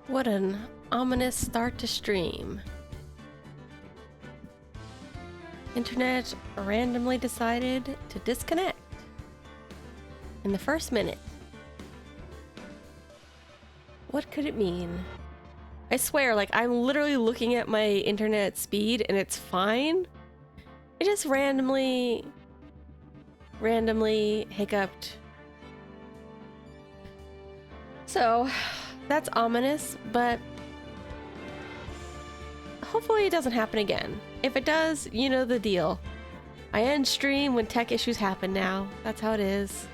What an ominous start to stream. Internet randomly decided to disconnect in the first minute. What could it mean? I swear, like, I'm literally looking at my internet speed and it's fine. It just randomly hiccuped. So, that's ominous, but hopefully it doesn't happen again. If it does, you know the deal. I end stream when tech issues happen now. That's how it is.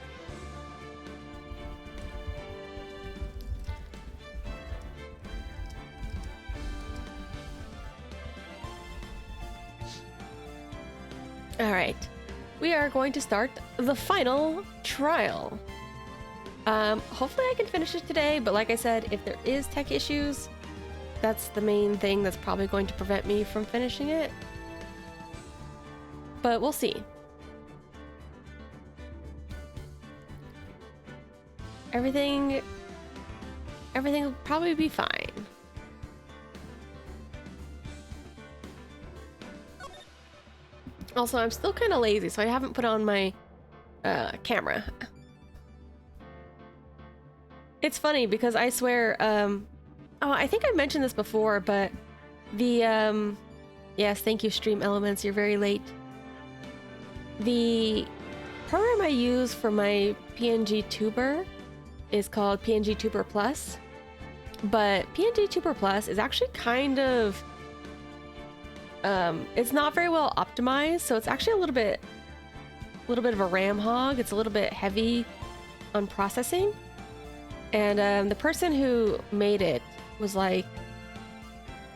Alright, we are going to start the final trial. Hopefully I can finish it today, but like I said, if there is tech issues, that's the main thing that's probably going to prevent me from finishing it. But we'll see. Everything will probably be fine. Also, I'm still kind of lazy, so I haven't put on my camera. It's funny because I swear, oh, I think I mentioned this before, but the, yes, thank you, Stream Elements, you're very late. The program I use for my PNG Tuber is called PNG Tuber Plus, but PNG Tuber Plus is actually kind of, it's not very well optimized, so it's actually a little bit of a RAM hog. It's a little bit heavy on processing. And the person who made it was like,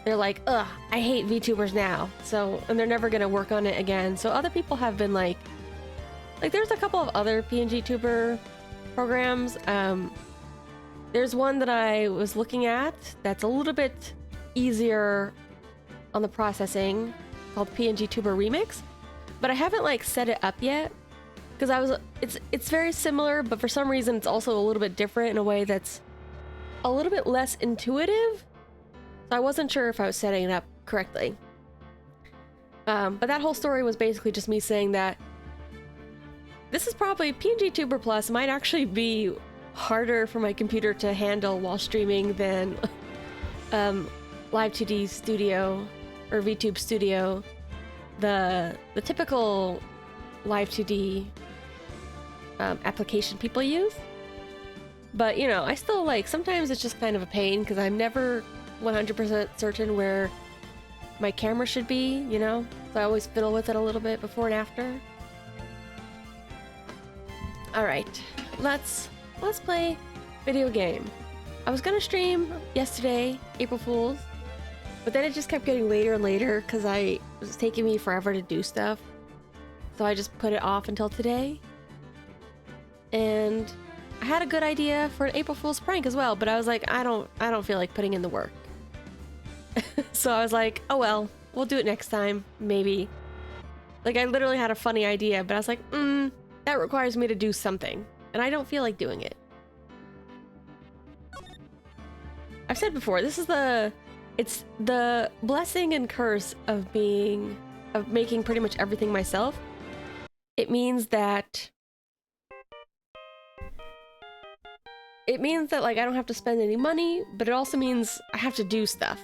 they're like, ugh, I hate VTubers now. So, and they're never gonna work on it again. So other people have been like there's a couple of other PNG Tuber programs. There's one that I was looking at that's a little bit easier on the processing called PNG Tuber Remix, but I haven't like set it up yet. Because it's very similar, but for some reason it's also a little bit different in a way that's a little bit less intuitive. So I wasn't sure if I was setting it up correctly. But that whole story was basically just me saying that this is probably PNG Tuber Plus might actually be harder for my computer to handle while streaming than Live2D Studio or VTube Studio, the typical Live2D application people use. But you know, I still like, sometimes it's just kind of a pain because I'm never 100% certain where my camera should be, you know? So I always fiddle with it a little bit before and after. Alright, let's play video game. I was gonna stream yesterday, April Fool's, but then it just kept getting later and later because it was taking me forever to do stuff. So I just put it off until today. And I had a good idea for an April Fool's prank as well, but I was like, I don't feel like putting in the work. So I was like, oh well, we'll do it next time, maybe. Like, I literally had a funny idea, but I was like, that requires me to do something, and I don't feel like doing it. I've said before, it's the blessing and curse of making pretty much everything myself. It means that like I don't have to spend any money, but it also means I have to do stuff.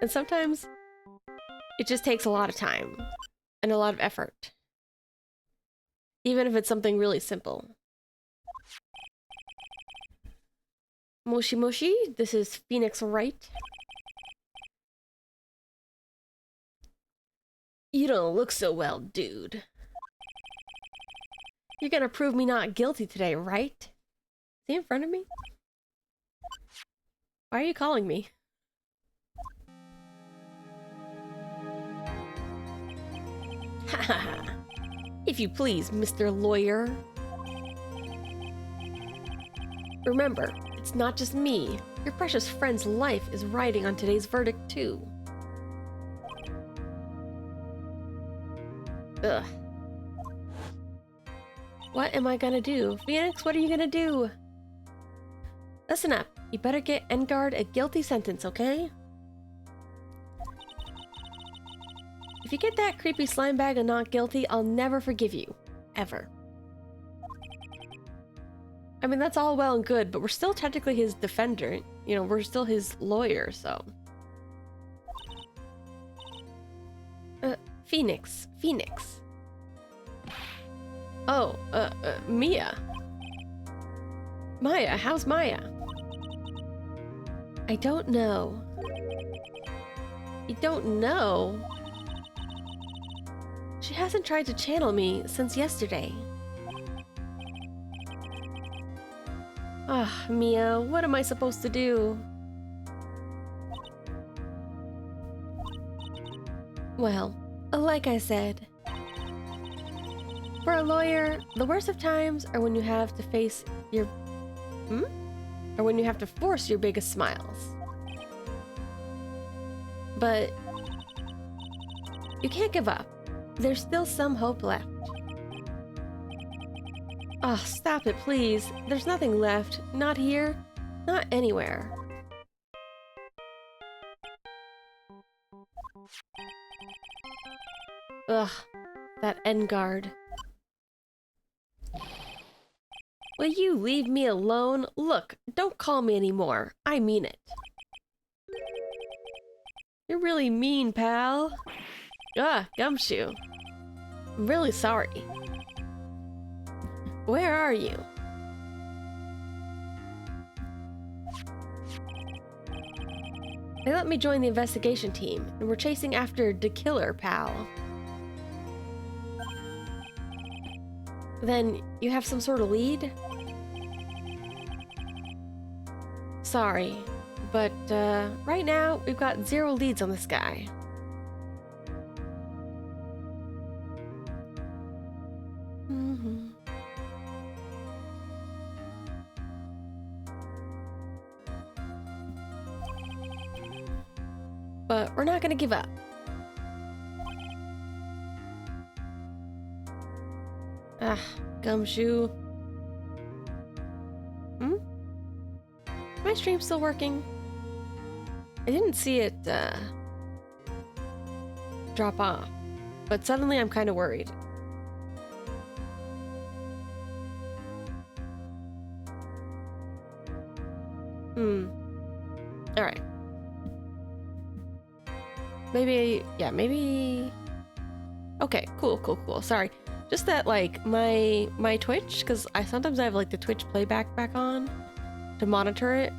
And sometimes it just takes a lot of time and a lot of effort. Even if it's something really simple. Moshi Moshi, this is Phoenix Wright. You don't look so well, dude. You're gonna prove me not guilty today, right? Is he in front of me? Why are you calling me? Hahaha. If you please, Mr. Lawyer. Remember, it's not just me. Your precious friend's life is riding on today's verdict, too. Ugh. What am I gonna do? Phoenix, what are you gonna do? Listen up. You better get Enguarde a guilty sentence, okay? If you get that creepy slime bag of not guilty, I'll never forgive you. Ever. I mean, that's all well and good, but we're still technically his defender. You know, we're still his lawyer, so... Phoenix. Phoenix. Oh, Mia. Maya, how's Maya? I don't know. You don't know? She hasn't tried to channel me since yesterday. Ah, Mia, what am I supposed to do? Well, like I said, for a lawyer, the worst of times are when you have to face your... Or when you have to force your biggest smiles. But you can't give up. There's still some hope left. Oh, stop it, please. There's nothing left. Not here. Not anywhere. Ugh, that Enguarde. Will you leave me alone? Look, don't call me anymore. I mean it. You're really mean, pal. Ah, Gumshoe. I'm really sorry. Where are you? They let me join the investigation team, and we're chasing after the killer, pal. Then, you have some sort of lead? Sorry, but right now, we've got 0 leads on this guy. But we're not gonna give up. Ah, Gumshoe. My stream's still working. I didn't see it drop off, but suddenly I'm kind of worried. All right. Maybe, yeah, maybe... Okay, cool. Sorry. Just that, like, my Twitch, because sometimes I have, like, the Twitch playback back on to monitor it.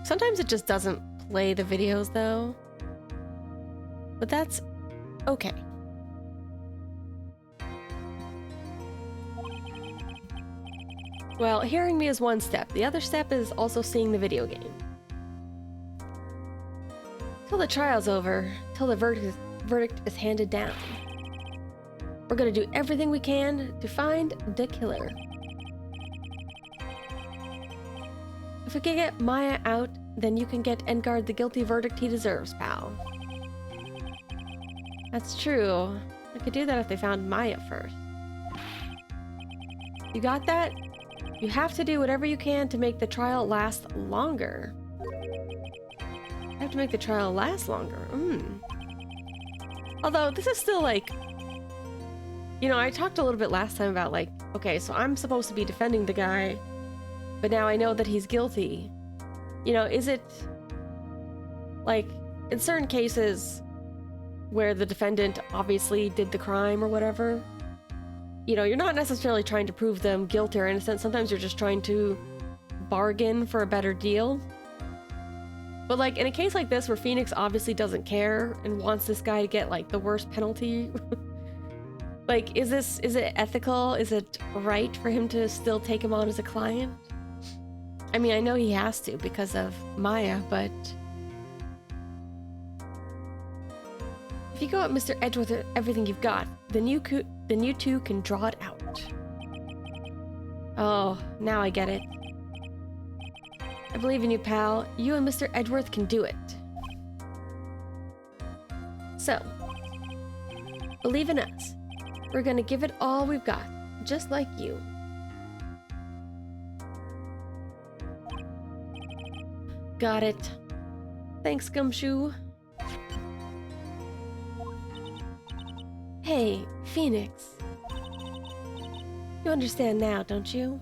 Sometimes it just doesn't play the videos, though. But that's okay. Well, hearing me is one step. The other step is also seeing the video game. Till the trial's over, till the verdict is handed down. We're gonna do everything we can to find the killer. If we can get Maya out, then you can get Enguarde the guilty verdict he deserves, pal. That's true. I could do that if they found Maya first. You got that? You have to do whatever you can to make the trial last longer. I have to make the trial last longer. Although, this is still like... You know, I talked a little bit last time about like, okay, so I'm supposed to be defending the guy, but now I know that he's guilty. You know, is it... Like, in certain cases where the defendant obviously did the crime or whatever, you know, you're not necessarily trying to prove them guilty or innocent. Sometimes you're just trying to bargain for a better deal. But like in a case like this where Phoenix obviously doesn't care and wants this guy to get like the worst penalty, like is it ethical? Is it right for him to still take him on as a client? I mean, I know he has to because of Maya, but if you go at Mr. Edgeworth with everything you've got, then you two can draw it out. Oh, now I get it. I believe in you, pal. You and Mr. Edgeworth can do it. So, believe in us. We're gonna give it all we've got, just like you. Got it. Thanks, Gumshoe. Hey, Phoenix. You understand now, don't you?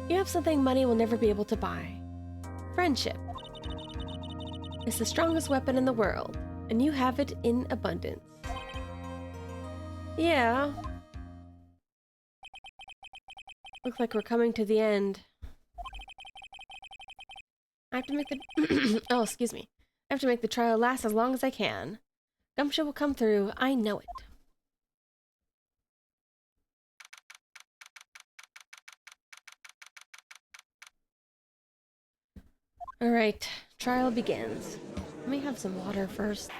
You have something money will never be able to buy. Friendship. It's the strongest weapon in the world, and you have it in abundance. Yeah. Looks like we're coming to the end. I have to make the... oh, excuse me. I have to make the trial last as long as I can. Gumshoe will come through, I know it. Alright, trial begins. Let me have some water first.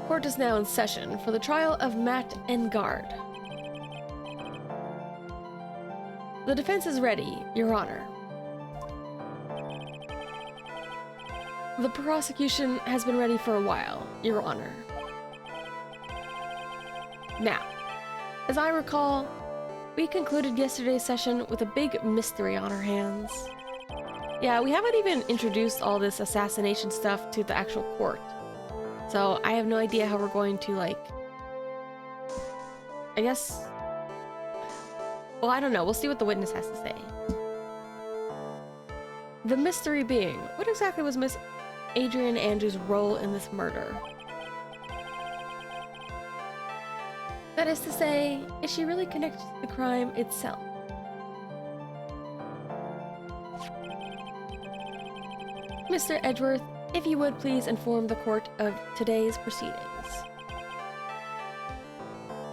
Court is now in session for the trial of Matt Engard. The defense is ready, Your Honor. The prosecution has been ready for a while, Your Honor. Now, as I recall, we concluded yesterday's session with a big mystery on our hands. Yeah, we haven't even introduced all this assassination stuff to the actual court. So I have no idea how we're going to, like... I guess... Well, I don't know. We'll see what the witness has to say. The mystery being, what exactly was Miss Adrian Andrews' role in this murder? That is to say, is she really connected to the crime itself? Mr. Edgeworth, if you would please inform the court of today's proceedings.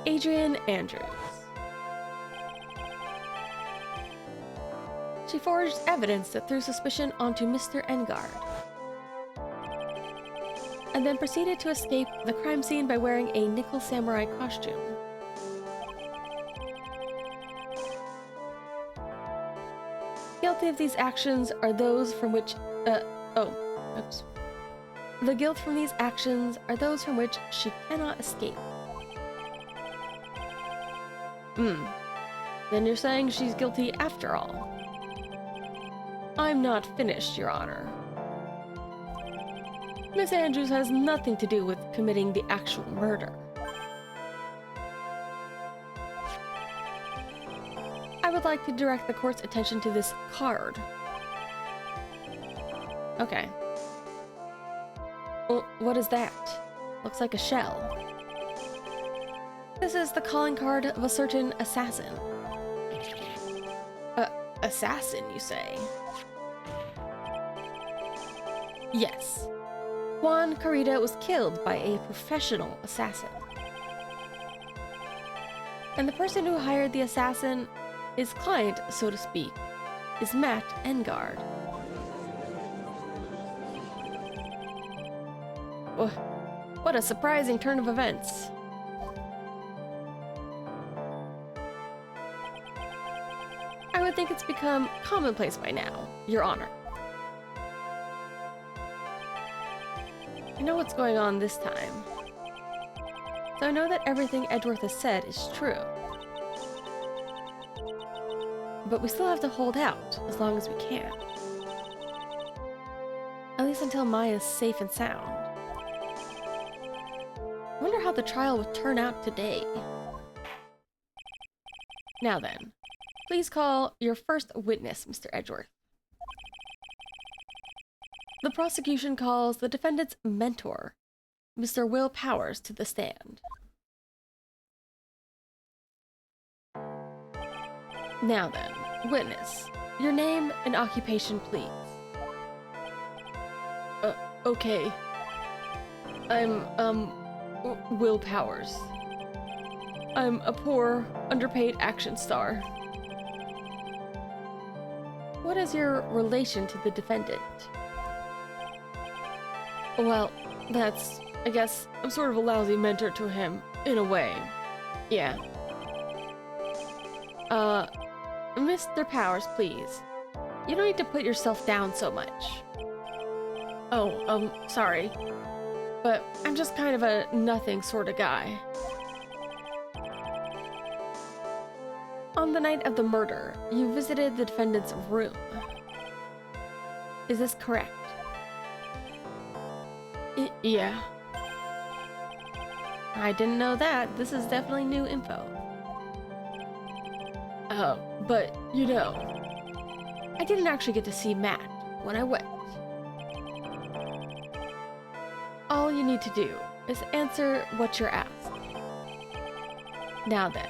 Adrian Andrews. She forged evidence that threw suspicion onto Mr. Engard, and then proceeded to escape the crime scene by wearing a nickel samurai costume. Guilty of these actions are those from which, The guilt from these actions are those from which she cannot escape. Then you're saying she's guilty after all. I'm not finished, Your Honor. Miss Andrews has nothing to do with committing the actual murder. I would like to direct the court's attention to this card. Okay. Well, what is that? Looks like a shell. This is the calling card of a certain assassin. Assassin, you say? Yes. Juan Carita was killed by a professional assassin. And the person who hired the assassin, his client, so to speak, is Matt Engard. What a surprising turn of events. I would think it's become commonplace by now, Your Honor. I know what's going on this time. So I know that everything Edgeworth has said is true. But we still have to hold out as long as we can. At least until Maya's safe and sound. I wonder how the trial would turn out today. Now then, please call your first witness, Mr. Edgeworth. The prosecution calls the defendant's mentor, Mr. Will Powers, to the stand. Now then, witness, your name and occupation, please. Okay. I'm, Will Powers. I'm a poor, underpaid action star. What is your relation to the defendant? Well, I guess, I'm sort of a lousy mentor to him, in a way. Yeah. Mr. Powers, please. You don't need to put yourself down so much. Oh, sorry. but I'm just kind of a nothing sort of guy. On the night of the murder, you visited the defendant's room. Is this correct? Yeah. I didn't know that. This is definitely new info. But, you know, I didn't actually get to see Matt when I went. All you need to do is answer what you're asked. Now then,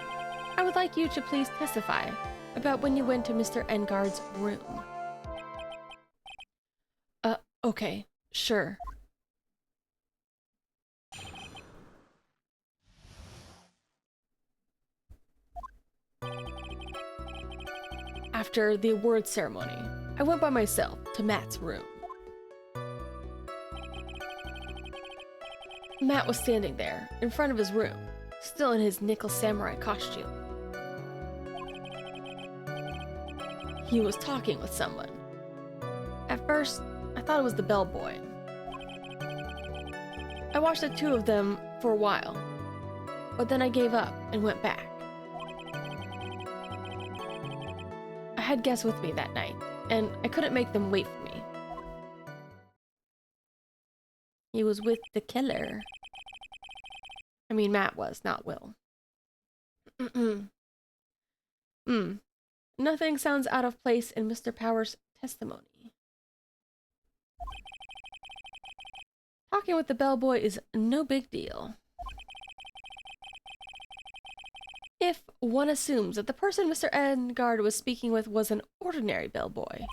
I would like you to please testify about when you went to Mr. Engard's room. Okay, sure. After the awards ceremony, I went by myself to Matt's room. Matt was standing there, in front of his room, still in his nickel samurai costume. He was talking with someone. At first, I thought it was the bellboy. I watched the two of them for a while, but then I gave up and went back. I had guests with me that night, and I couldn't make them wait for me. He was with the killer. I mean, Matt was, not Will. Nothing sounds out of place in Mr. Powers' testimony. Talking with the bellboy is no big deal. If one assumes that the person Mr. Engard was speaking with was an ordinary bellboy.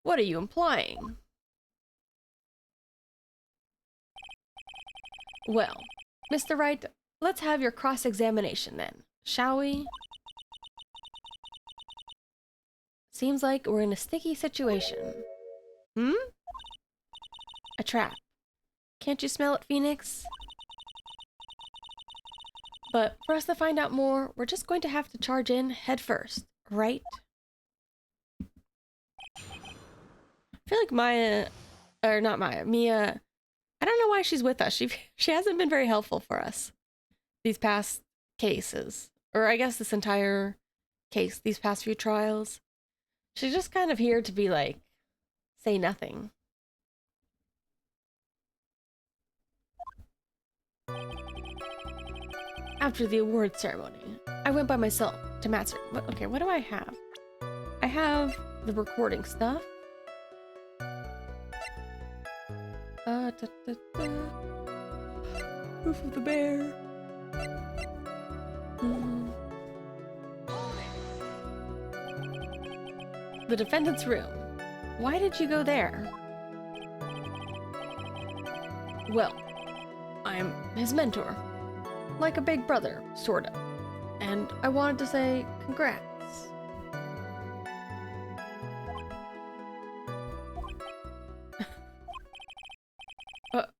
What are you implying? Well, Mr. Wright, let's have your cross-examination then, shall we? Seems like we're in a sticky situation. A trap. Can't you smell it, Phoenix? But for us to find out more, we're just going to have to charge in head first, right? I feel like Mia, I don't know why she's with us. She hasn't been very helpful for us these past cases. Or I guess this entire case, these past few trials. She's just kind of here to be like, say nothing. After the award ceremony, I went by myself to Matt's room. Okay, what do I have? I have the recording stuff. Roof of the bear. The defendant's room. Why did you go there? Well, I'm his mentor. Like a big brother, sort of. And I wanted to say congrats.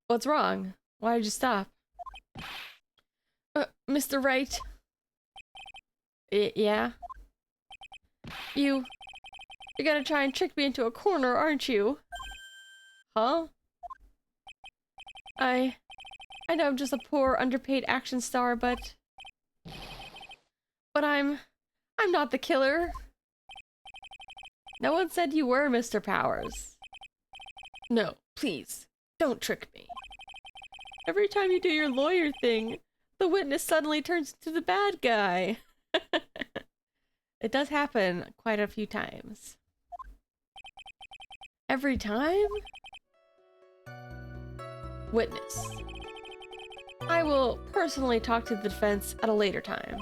What's wrong? Why did you stop? Mr. Wright? Yeah? You're gonna try and trick me into a corner, aren't you? Huh? I know I'm just a poor, underpaid action star, but I'm not the killer. No one said you were, Mr. Powers. No, please, don't trick me. Every time you do your lawyer thing, the witness suddenly turns into the bad guy. It does happen quite a few times. Every time? Witness. I will personally talk to the defense at a later time.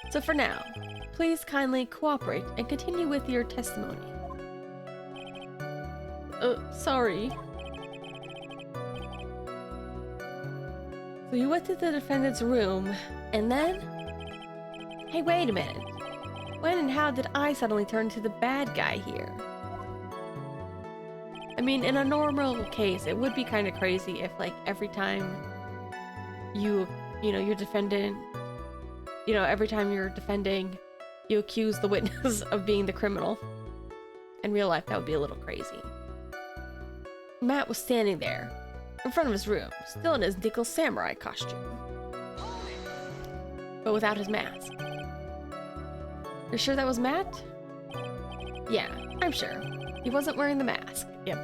So for now, please kindly cooperate and continue with your testimony. Sorry. So you went to the defendant's room, and then? Hey, wait a minute. When and how did I suddenly turn to the bad guy here? I mean, in a normal case, it would be kind of crazy if, like, every time you're defending, every time you're defending, you accuse the witness of being the criminal. In real life, that would be a little crazy. Matt was standing there, in front of his room, still in his nickel samurai costume, but without his mask. You're sure that was Matt? Yeah, I'm sure. He wasn't wearing the mask. Yep.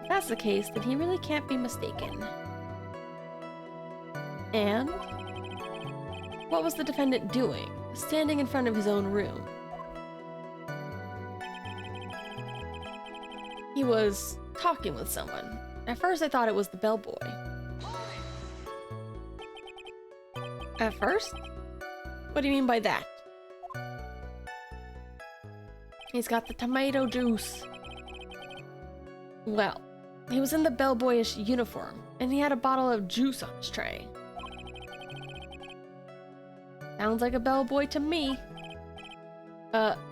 If that's the case, then he really can't be mistaken. And? What was the defendant doing, standing in front of his own room? He was talking with someone. At first I thought it was the bellboy. At first? What do you mean by that? He's got the tomato juice. Well, he was in the bellboyish uniform, and he had a bottle of juice on his tray. Sounds like a bellboy to me.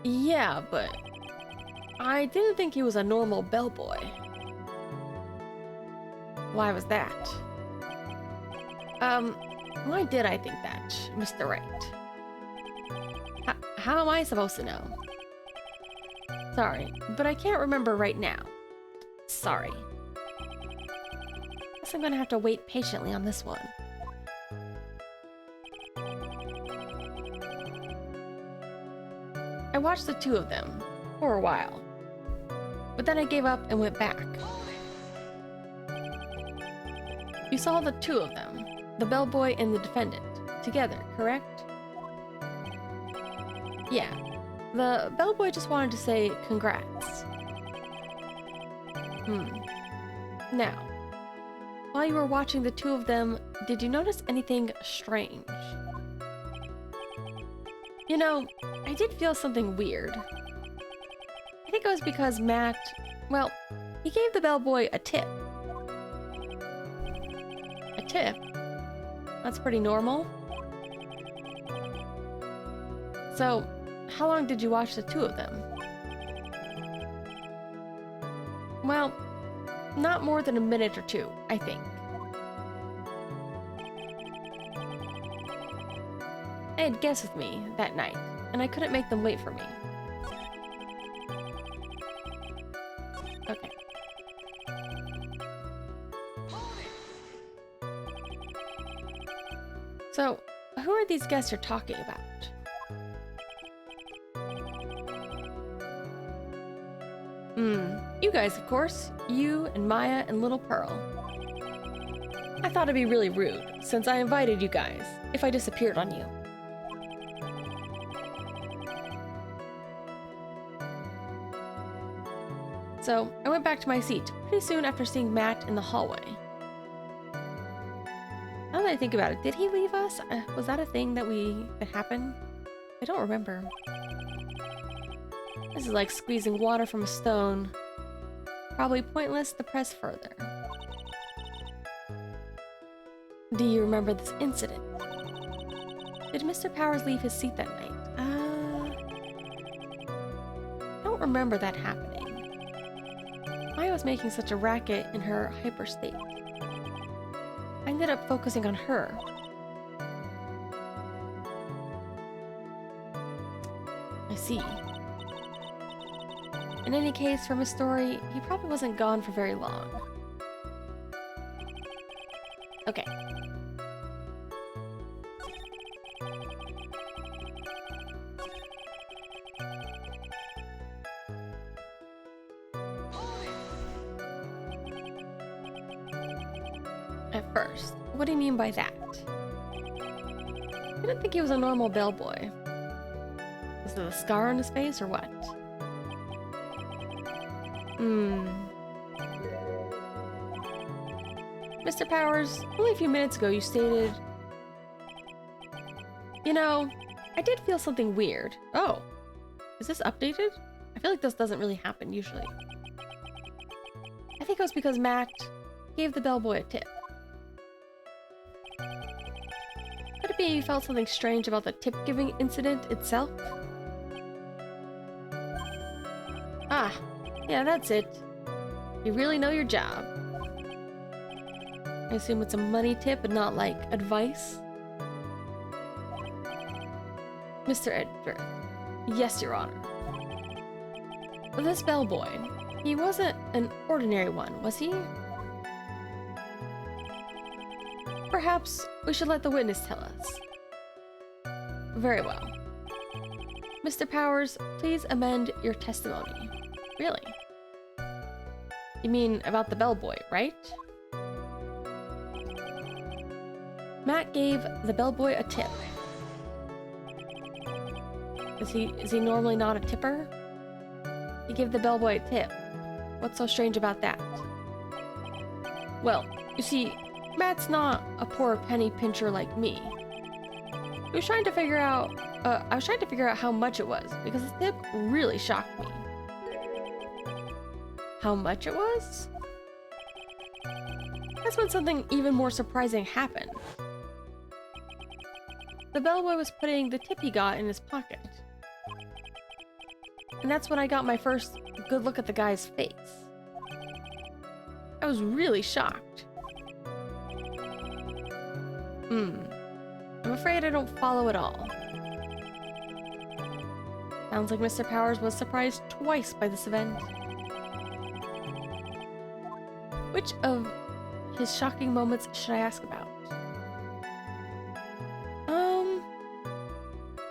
Yeah, but I didn't think he was a normal bellboy. Why was that? Why did I think that, Mr. Right? How am I supposed to know? Sorry, but I can't remember right now. Sorry. Guess I'm gonna have to wait patiently on this one. I watched the two of them for a while, but then I gave up and went back. You saw the two of them, the bellboy and the defendant, together, correct? Yeah. The bellboy just wanted to say congrats. Now, while you were watching the two of them, did you notice anything strange? You know, I did feel something weird. I think it was because Matt, well, he gave the bellboy a tip. A tip? That's pretty normal. So, how long did you watch the two of them? Well, not more than a minute or two, I think. They had guests with me that night, and I couldn't make them wait for me. Okay. So, who are these guests you're talking about? You guys, of course. You and Maya and Little Pearl. I thought it'd be really rude, since I invited you guys, if I disappeared on you. So, I went back to my seat pretty soon after seeing Matt in the hallway. Now that I think about it, did he leave us? Was that a thing that happened? I don't remember. This is like squeezing water from a stone. Probably pointless to press further. Do you remember this incident? Did Mr. Powers leave his seat that night? I don't remember that happening. Maya was making such a racket in her hyper state. I ended up focusing on her. I see. In any case, from his story, he probably wasn't gone for very long. Okay. At first, what do you mean by that? I didn't think he was a normal bellboy. Was it a scar on his face or what? Mr. Powers, only a few minutes ago you stated... You know, I did feel something weird. Oh, is this updated? I feel like this doesn't really happen usually. I think it was because Matt gave the bellboy a tip. Could it be you felt something strange about the tip-giving incident itself? Ah, yeah, that's it. You really know your job. I assume it's a money tip and not like advice? Mr. Edgar. Yes, Your Honor. This bellboy, He wasn't an ordinary one, was he? Perhaps we should let the witness tell us. Very well. Mr. Powers, please amend your testimony. Really? You mean about the bellboy, right? Matt gave the bellboy a tip. Is he normally not a tipper? He gave the bellboy a tip. What's so strange about that? Well, you see, Matt's not a poor penny pincher like me. I was trying to figure out how much it was, because the tip really shocked me. How much it was? That's when something even more surprising happened. The bellboy was putting the tip he got in his pocket. And that's when I got my first good look at the guy's face. I was really shocked. I'm afraid I don't follow at all. Sounds like Mr. Powers was surprised twice by this event. Which of his shocking moments should I ask about?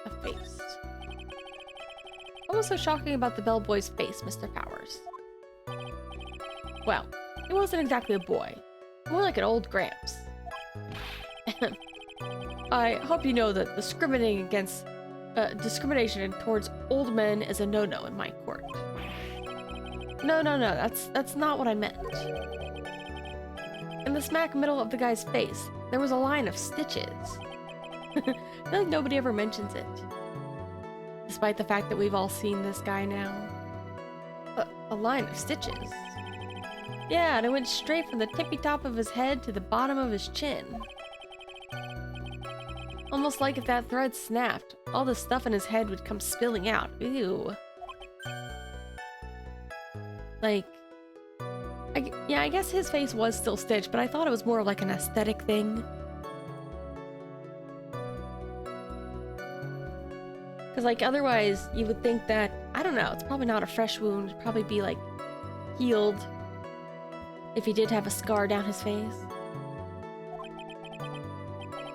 A face. What was so shocking about the bellboy's face, Mr. Powers? Well, he wasn't exactly a boy. More like an old Gramps. I hope you know that discrimination towards old men is a no-no in my court. No, that's not what I meant. In the smack middle of the guy's face, there was a line of stitches. I feel like nobody ever mentions it. Despite the fact that we've all seen this guy now. A line of stitches. Yeah, and it went straight from the tippy top of his head to the bottom of his chin. Almost like if that thread snapped, all the stuff in his head would come spilling out. Ew. Like... I guess his face was still stitched, but I thought it was more of like an aesthetic thing. Because like otherwise, you would think that, I don't know, it's probably not a fresh wound. It'd probably be like healed if he did have a scar down his face.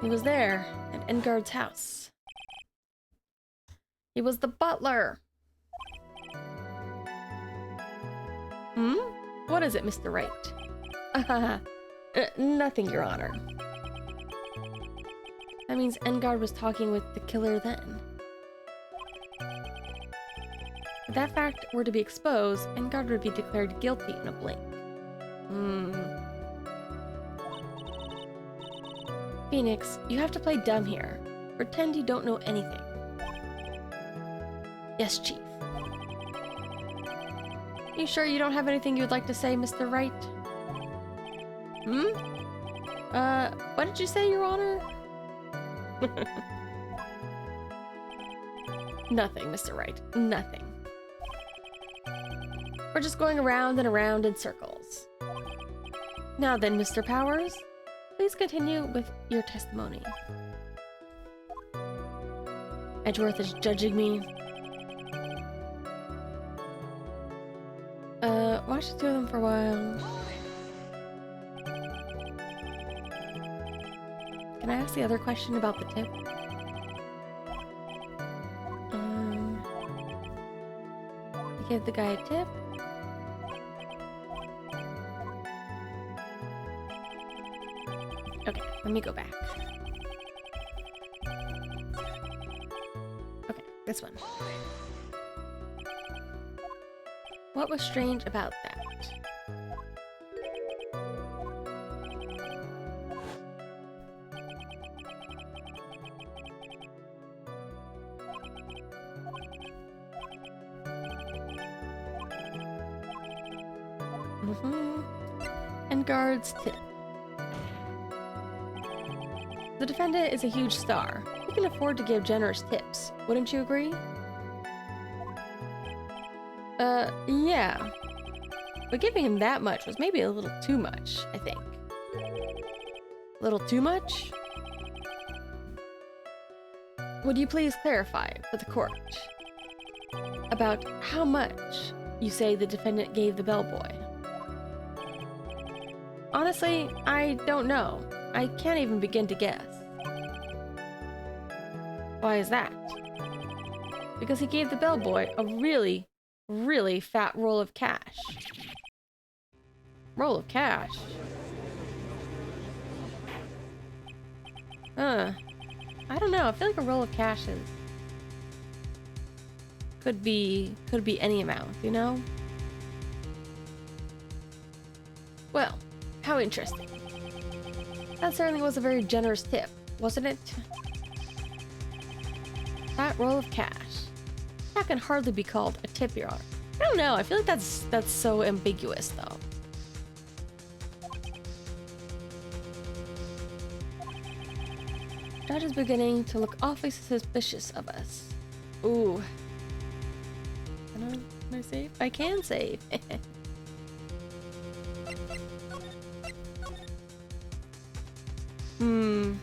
He was there at Engard's house. He was the butler. What is it, Mr. Wright? Nothing, Your Honor. That means Engard was talking with the killer then. If that fact were to be exposed, Engard would be declared guilty in a blink. Phoenix, you have to play dumb here. Pretend you don't know anything. Yes, Chief. You sure you don't have anything you'd like to say, Mr. Wright? What did you say, Your Honor? Nothing, Mr. Wright. Nothing. We're just going around and around in circles. Now then, Mr. Powers, please continue with your testimony. Edgeworth is judging me. Watch the two of them for a while. Can I ask the other question about the tip? Give the guy a tip. Okay, let me go back. Okay, this one. What was strange about that? Engard's tip. The defendant is a huge star. He can afford to give generous tips. Wouldn't you agree? Yeah. But giving him that much was maybe a little too much, I think. A little too much? Would you please clarify for the court about how much you say the defendant gave the bellboy? Honestly, I don't know. I can't even begin to guess. Why is that? Because he gave the bellboy a really, really fat roll of cash. Roll of cash? I don't know. I feel like a roll of cash is... Could be any amount, you know? Well, how interesting. That certainly was a very generous tip, wasn't it? That roll of cash. That can hardly be called a tip, Your Honor. I don't know. I feel like that's so ambiguous, though. Judge is beginning to look awfully suspicious of us. Ooh. Can I save? I can save. Can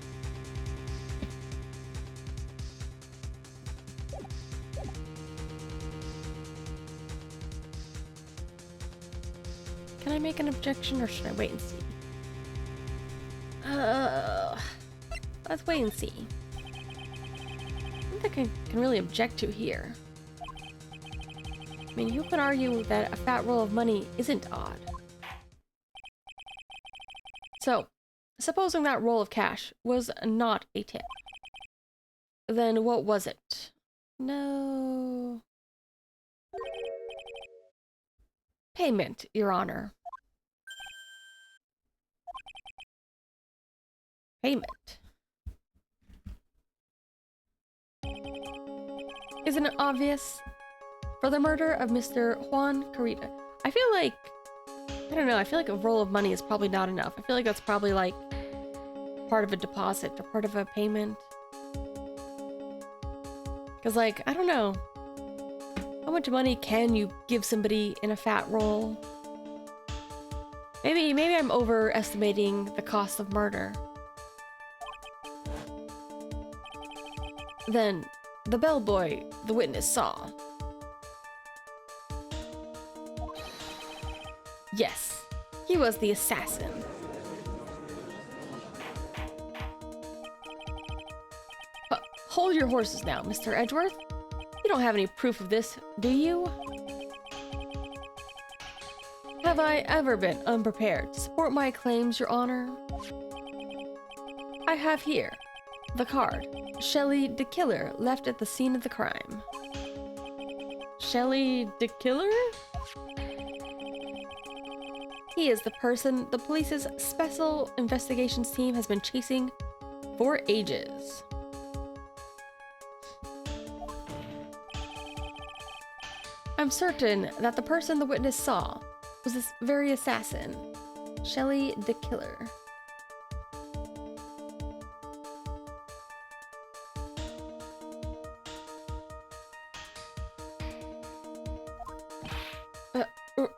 I make an objection or should I wait and see? Let's wait and see. I don't think I can really object to here. I mean, who could argue that a fat roll of money isn't odd? So, supposing that roll of cash was not a tip, then what was it? No. Payment, Your Honor. Payment. Isn't it obvious? For the murder of Mr. Juan Carita. I feel like... I don't know, I feel like a roll of money is probably not enough. I feel like that's probably like part of a deposit or part of a payment. Because like, I don't know. How much money can you give somebody in a fat roll? Maybe I'm overestimating the cost of murder. Then, the bellboy the witness saw. Yes, he was the assassin. But hold your horses now, Mr. Edgeworth. You don't have any proof of this, do you? Have I ever been unprepared to support my claims, Your Honor? I have here the card Shelley the Killer left at the scene of the crime. Shelley the Killer? He is the person the police's special investigations team has been chasing for ages. I'm certain that the person the witness saw was this very assassin, Shelley the Killer.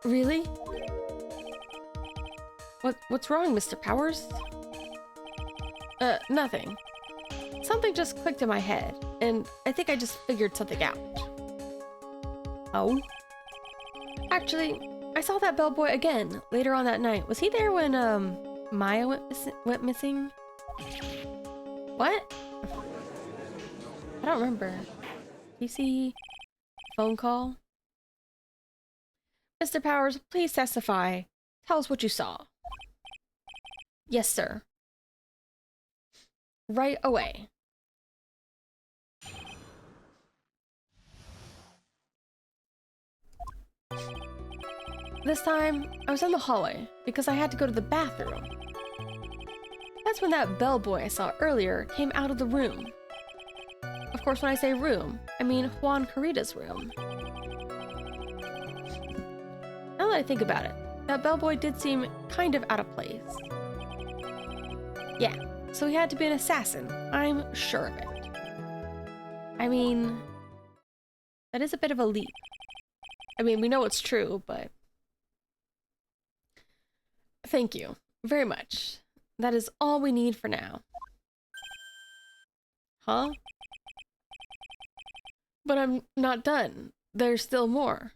Really? What's wrong, Mr. Powers? Nothing. Something just clicked in my head, and I think I just figured something out. Oh? Actually, I saw that bellboy again later on that night. Was he there when, Maya went missing? What? I don't remember. PC phone call? Mr. Powers, please testify. Tell us what you saw. Yes, sir. Right away. This time, I was in the hallway because I had to go to the bathroom. That's when that bellboy I saw earlier came out of the room. Of course, when I say room, I mean Juan Carita's room. Now that I think about it, that bellboy did seem kind of out of place. Yeah, so he had to be an assassin. I'm sure of it. I mean, that is a bit of a leap. I mean, we know it's true, but... Thank you very much. That is all we need for now. Huh? But I'm not done. There's still more.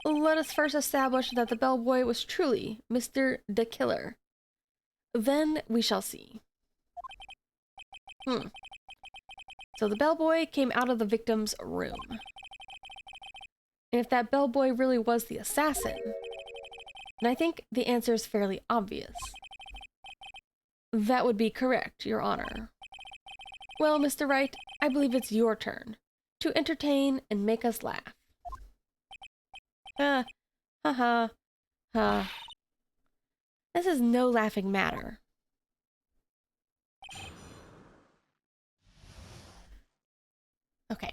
Let us first establish that the bellboy was truly Mr. the Killer. Then we shall see. So the bellboy came out of the victim's room. And if that bellboy really was the assassin, then I think the answer is fairly obvious. That would be correct, Your Honor. Well, Mr. Wright, I believe it's your turn to entertain and make us laugh. Ha ha ha. This is no laughing matter. Okay.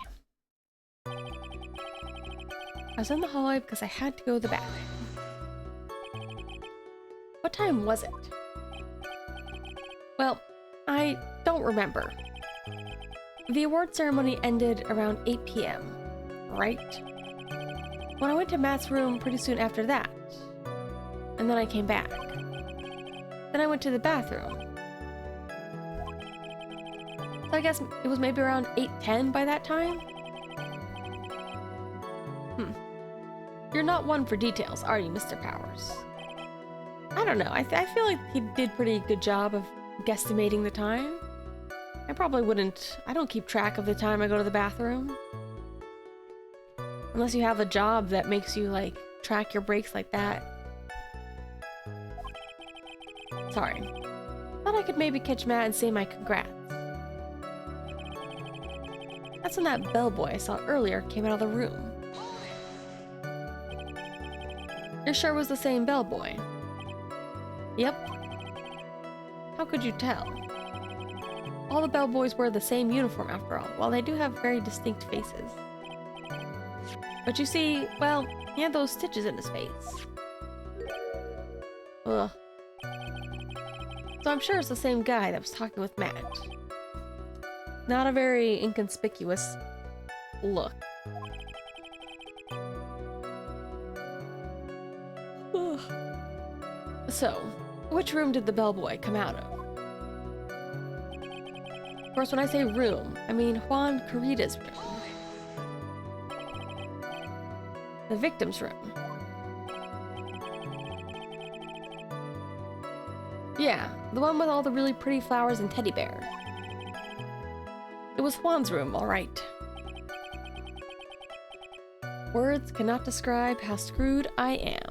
I was in the hallway because I had to go to the bathroom. What time was it? Well, I don't remember. The award ceremony ended around 8 p.m., right? When I went to Matt's room pretty soon after that. And then I came back. Then I went to the bathroom. So I guess it was maybe around 8:10 by that time? You're not one for details, are you, Mr. Powers? I don't know. I feel like he did a pretty good job of guesstimating the time. I probably wouldn't. I don't keep track of the time I go to the bathroom. Unless you have a job that makes you, like, track your breaks like that. Sorry. Thought I could maybe catch Matt and say my congrats. That's when that bellboy I saw earlier came out of the room. You're sure it was the same bellboy? Yep. How could you tell? All the bellboys wear the same uniform after all, while they do have very distinct faces. But you see, well, he had those stitches in his face. Ugh. So I'm sure it's the same guy that was talking with Matt. Not a very inconspicuous look. Ugh. So, which room did the bellboy come out of? Of course, when I say room, I mean Juan Corrida's room. The victim's room. Yeah, the one with all the really pretty flowers and teddy bears. It was Juan's room, all right. Words cannot describe how screwed I am.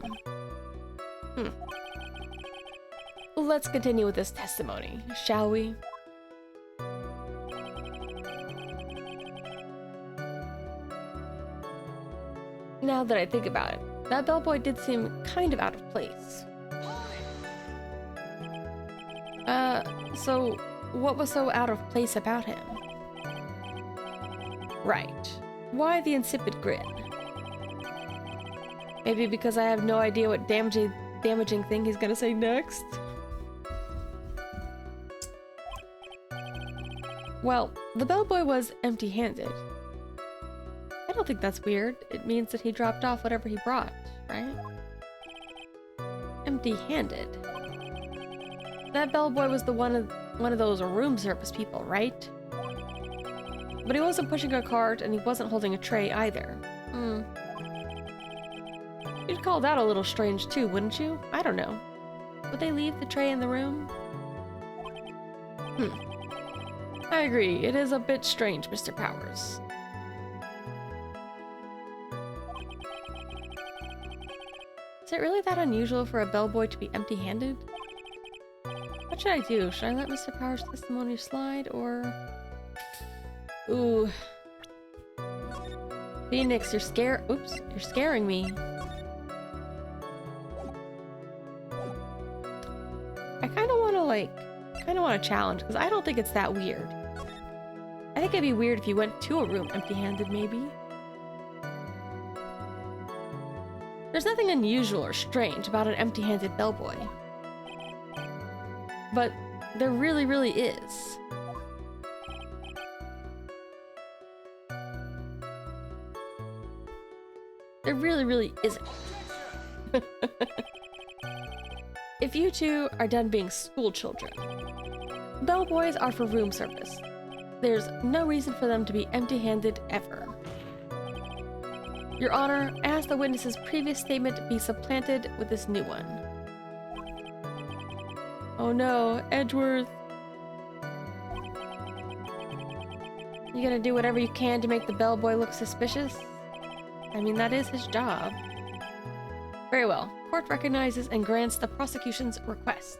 Let's continue with this testimony, shall we? Now that I think about it, that bellboy did seem kind of out of place. So what was so out of place about him? Right. Why the insipid grin? Maybe because I have no idea what damaging thing he's gonna say next? Well, the bellboy was empty-handed. I don't think that's weird. It means that he dropped off whatever he brought, right? Empty-handed. That bellboy was the one of those room service people, right? But he wasn't pushing a cart and he wasn't holding a tray either. You'd call that a little strange too, wouldn't you? I don't know. Would they leave the tray in the room? I agree. It is a bit strange, Mr. Powers. Is it really that unusual for a bellboy to be empty-handed? What should I do? Should I let Mr. Powers' testimony slide, or... Ooh. Phoenix, you're scaring me. I kind of want to challenge, because I don't think it's that weird. I think it'd be weird if you went to a room empty-handed, maybe. There's nothing unusual or strange about an empty-handed bellboy. But there really, really is. There really, really isn't. If you two are done being school children, bellboys are for room service. There's no reason for them to be empty-handed ever. Your Honor, I ask the witness's previous statement be supplanted with this new one. Oh no, Edgeworth. You gonna do whatever you can to make the bellboy look suspicious? I mean, that is his job. Very well. Court recognizes and grants the prosecution's request.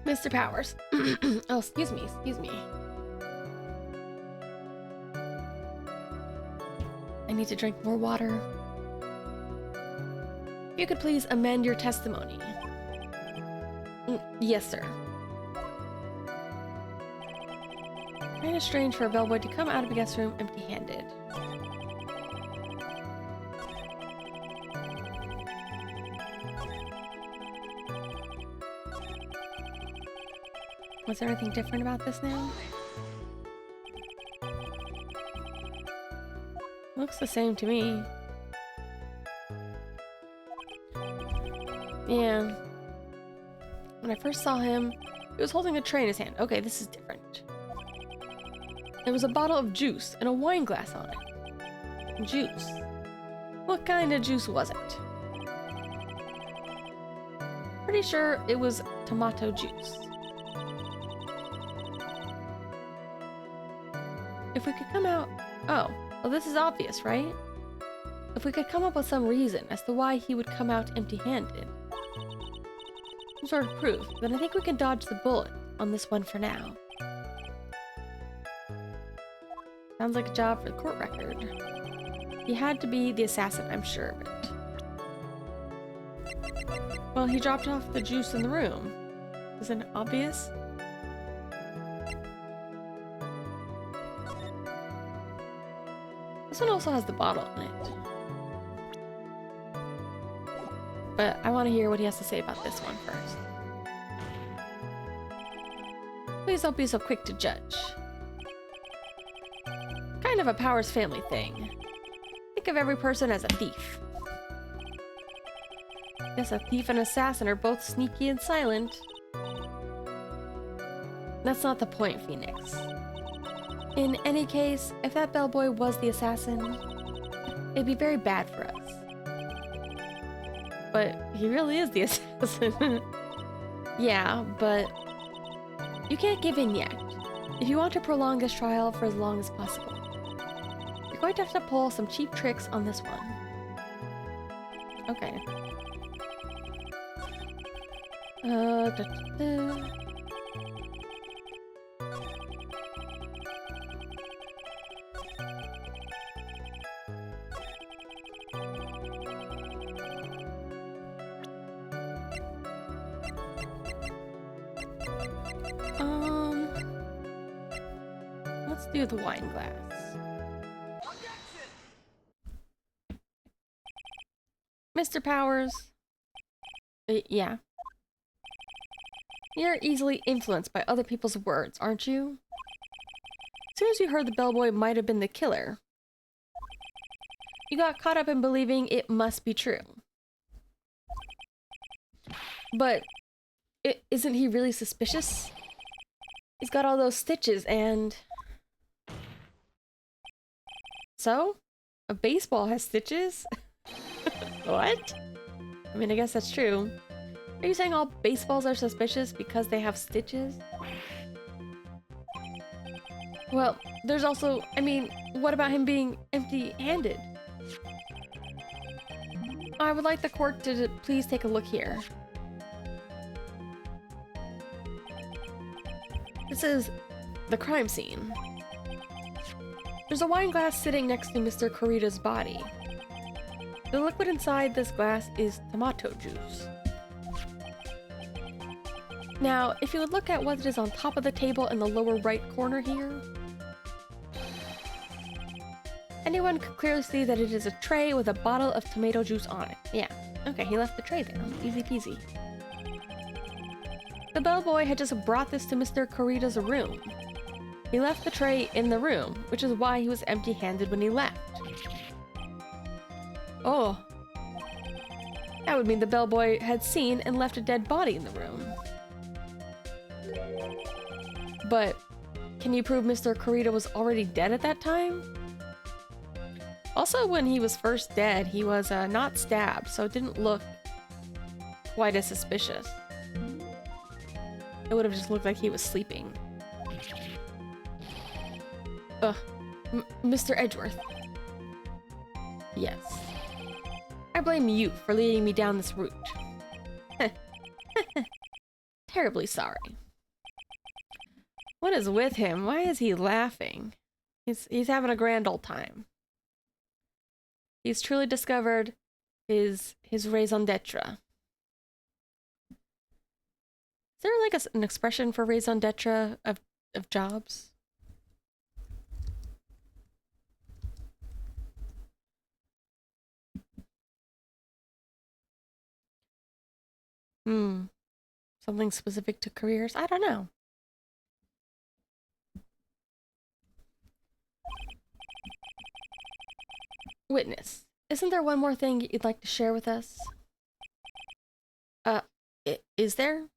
Mr. Powers. Oh, excuse me. I need to drink more water. If you could please amend your testimony. Yes, sir. Kinda strange for a bellboy to come out of a guest room empty-handed. Was there anything different about this now? Looks the same to me. Yeah. When I first saw him, he was holding a tray in his hand. Okay, this is different. There was a bottle of juice and a wine glass on it. Juice. What kind of juice was it? Pretty sure it was tomato juice. If we could come out... Oh, well this is obvious, right? If we could come up with some reason as to why he would come out empty-handed. Some sort of proof, then I think we can dodge the bullet on this one for now. Sounds like a job for the court record. He had to be the assassin, I'm sure of it. Well, he dropped off the juice in the room. Isn't it obvious? This one also has the bottle in it. But I want to hear what he has to say about this one first. Please don't be so quick to judge. Kind of a Powers family thing. Think of every person as a thief. Guess a thief and assassin are both sneaky and silent. That's not the point, Phoenix. In any case, if that bellboy was the assassin, it'd be very bad for us. But he really is the assassin. Yeah, but you can't give in yet. If you want to prolong this trial for as long as possible, you're going to have to pull some cheap tricks on this one. Okay. Let's do the wine glass. Mr. Powers. Yeah. You're easily influenced by other people's words, aren't you? As soon as you heard the bellboy might have been the killer, you got caught up in believing it must be true. But isn't he really suspicious? He's got all those stitches and... So? A baseball has stitches? What? I mean, I guess that's true. Are you saying all baseballs are suspicious because they have stitches? Well, there's also... I mean, what about him being empty-handed? I would like the court to please take a look here. This is the crime scene. There's a wine glass sitting next to Mr. Kurita's body. The liquid inside this glass is tomato juice. Now, if you would look at what is on top of the table in the lower right corner here, anyone could clearly see that it is a tray with a bottle of tomato juice on it. Yeah, okay, he left the tray there. Easy peasy. The bellboy had just brought this to Mr. Kurita's room. He left the tray in the room, which is why he was empty-handed when he left. Oh. That would mean the bellboy had seen and left a dead body in the room. But can you prove Mr. Corito was already dead at that time? Also, when he was first dead, he was not stabbed, so it didn't look quite as suspicious. It would have just looked like he was sleeping. Ugh. Mr. Edgeworth. Yes. I blame you for leading me down this route. Terribly sorry. What is with him? Why is he laughing? He's having a grand old time. He's truly discovered his raison d'etre. Is there like an expression for raison d'etre of jobs? Something specific to careers? I don't know. Witness, isn't there one more thing you'd like to share with us? Is there?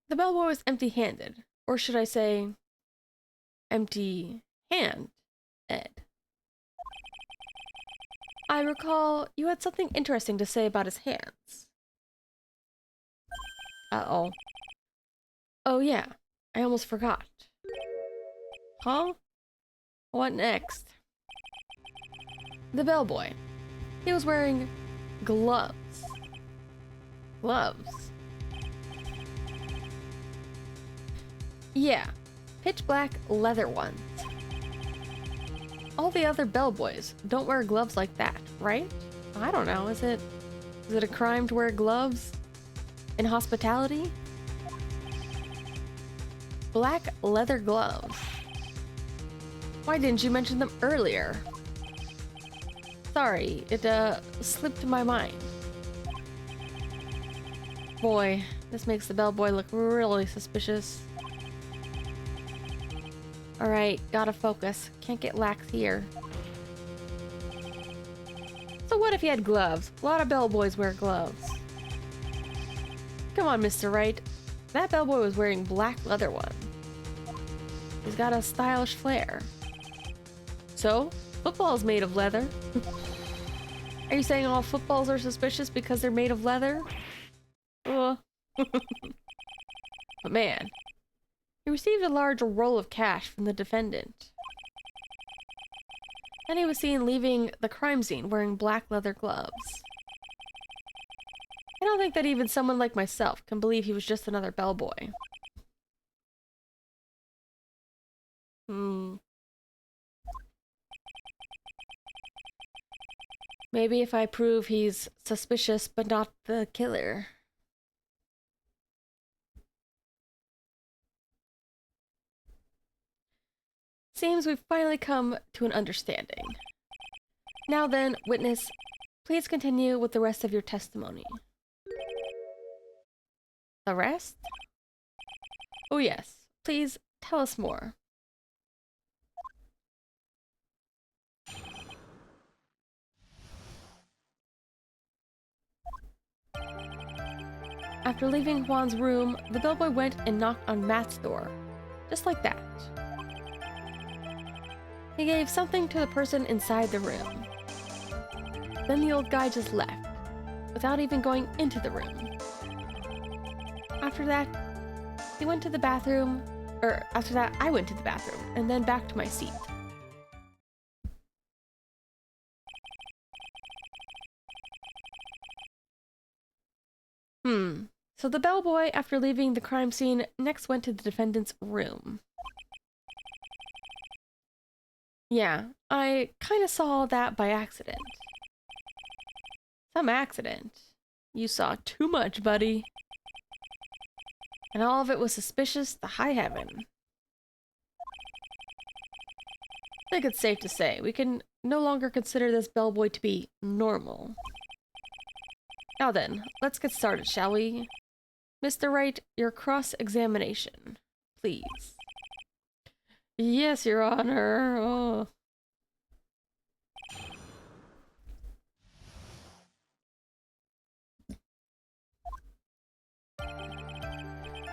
The bellboy was empty-handed, or should I say, empty-hand, Ed. I recall you had something interesting to say about his hands. Uh-oh. Oh yeah, I almost forgot. Huh? What next? The bellboy. He was wearing gloves. Gloves? Yeah, pitch black leather ones. All the other bellboys don't wear gloves like that, right? I don't know, is it a crime to wear gloves in hospitality? Black leather gloves. Why didn't you mention them earlier? Sorry, it slipped my mind. Boy, this makes the bellboy look really suspicious. Alright, gotta focus. Can't get lax here. So what if he had gloves? A lot of bellboys wear gloves. Come on, Mr. Wright. That bellboy was wearing black leather ones. He's got a stylish flair. So, football's made of leather. Are you saying all footballs are suspicious because they're made of leather? But man, he received a large roll of cash from the defendant. Then he was seen leaving the crime scene wearing black leather gloves. I don't think that even someone like myself can believe he was just another bellboy. Maybe if I prove he's suspicious but not the killer. Seems we've finally come to an understanding. Now then, witness, please continue with the rest of your testimony. The rest? Oh yes, please tell us more. After leaving Juan's room, the bellboy went and knocked on Matt's door. Just like that. He gave something to the person inside the room. Then the old guy just left, without even going into the room. After that, he went to the bathroom, or after that, I went to the bathroom, and then back to my seat. So the bellboy, after leaving the crime scene, next went to the defendant's room. Yeah, I kinda saw that by accident. Some accident. You saw too much, buddy. And all of it was suspicious to high heaven. I think it's safe to say we can no longer consider this bellboy to be normal. Now then, let's get started, shall we? Mr. Wright, your cross-examination, please. Yes, Your Honor. Oh.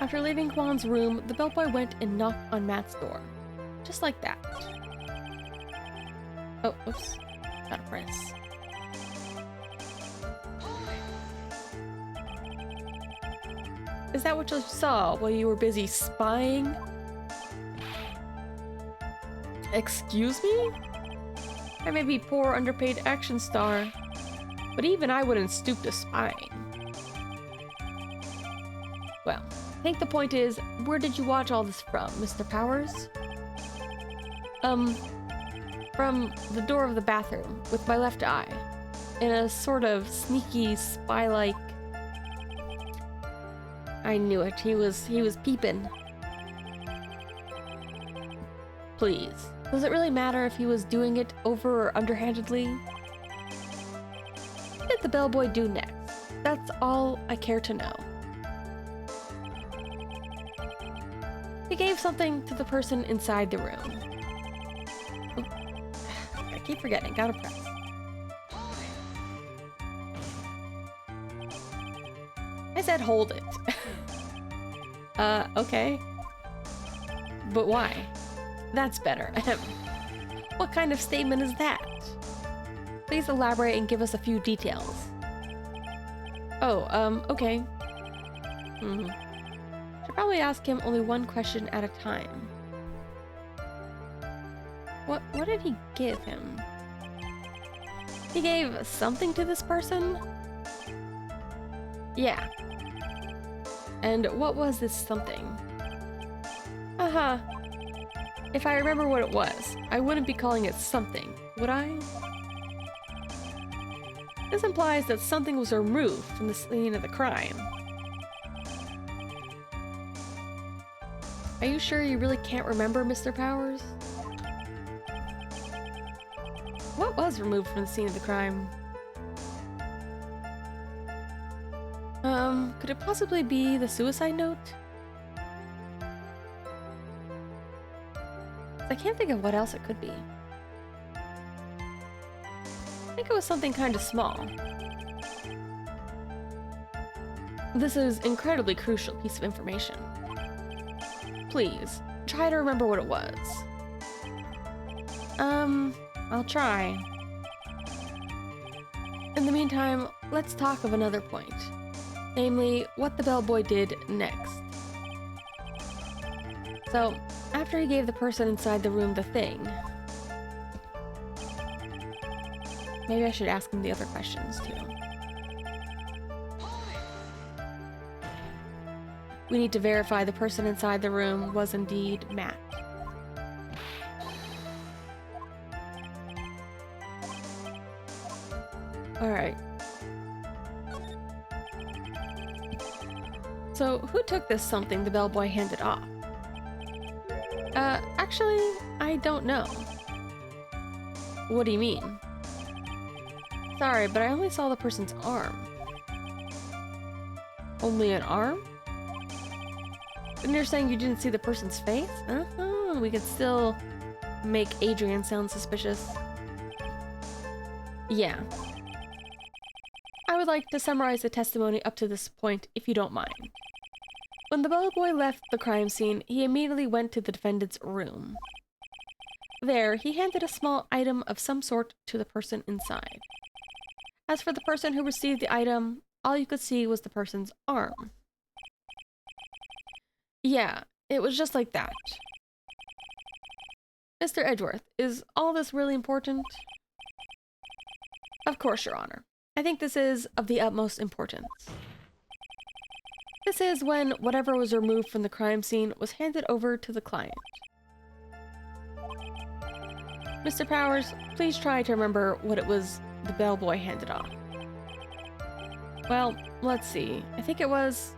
After leaving Kwan's room, the bellboy went and knocked on Matt's door. Just like that. Oh, oops. Gotta press. Is that what you saw while you were busy spying? Excuse me? I may be poor, underpaid action star, but even I wouldn't stoop to spying. Well, I think the point is, where did you watch all this from, Mr. Powers? From the door of the bathroom, with my left eye, in a sort of sneaky, spy-like... I knew it. He was peeping. Please. Does it really matter if he was doing it over or underhandedly? What did the bellboy do next? That's all I care to know. He gave something to the person inside the room. Oop. I keep forgetting. Gotta press. I said hold it. Okay. But why? That's better. What kind of statement is that? Please elaborate and give us a few details. Oh, okay. Should probably ask him only one question at a time. What did he give him? He gave something to this person? Yeah. And what was this something? Aha. If I remember what it was, I wouldn't be calling it something, would I? This implies that something was removed from the scene of the crime. Are you sure you really can't remember, Mr. Powers? What was removed from the scene of the crime? Could it possibly be the suicide note? I can't think of what else it could be. I think it was something kind of small. This is an incredibly crucial piece of information. Please, try to remember what it was. I'll try. In the meantime, let's talk of another point. Namely, what the bellboy did next. So, after he gave the person inside the room the thing... Maybe I should ask him the other questions, too. We need to verify the person inside the room was indeed Matt. Alright. So, who took this something the bellboy handed off? Actually, I don't know. What do you mean? Sorry, but I only saw the person's arm. Only an arm? And you're saying you didn't see the person's face? Uh-huh, we could still make Adrian sound suspicious. Yeah. I would like to summarize the testimony up to this point, if you don't mind. When the bellboy left the crime scene, he immediately went to the defendant's room. There, he handed a small item of some sort to the person inside. As for the person who received the item, all you could see was the person's arm. Yeah, it was just like that. Mr. Edgeworth, is all this really important? Of course, Your Honor. I think this is of the utmost importance. This is when whatever was removed from the crime scene was handed over to the client. Mr. Powers, please try to remember what it was the bellboy handed off. Well, let's see. I think it was...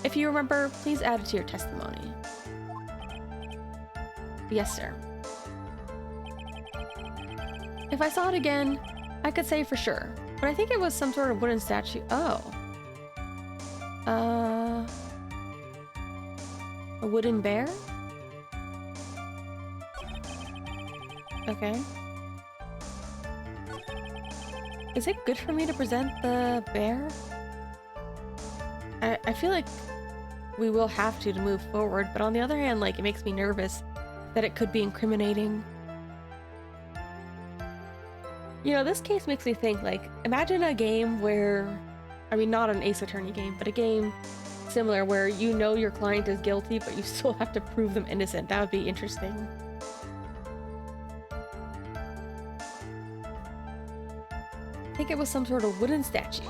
If you remember, please add it to your testimony. Yes, sir. If I saw it again, I could say for sure, but I think it was some sort of wooden statue. Oh. A wooden bear? Okay. Is it good for me to present the bear? I I feel like we will have to move forward, but on the other hand, like, it makes me nervous that it could be incriminating. You know, this case makes me think, like, imagine a game where, I mean, not an Ace Attorney game, but a game similar where you know your client is guilty, but you still have to prove them innocent. That would be interesting. I think it was some sort of wooden statue.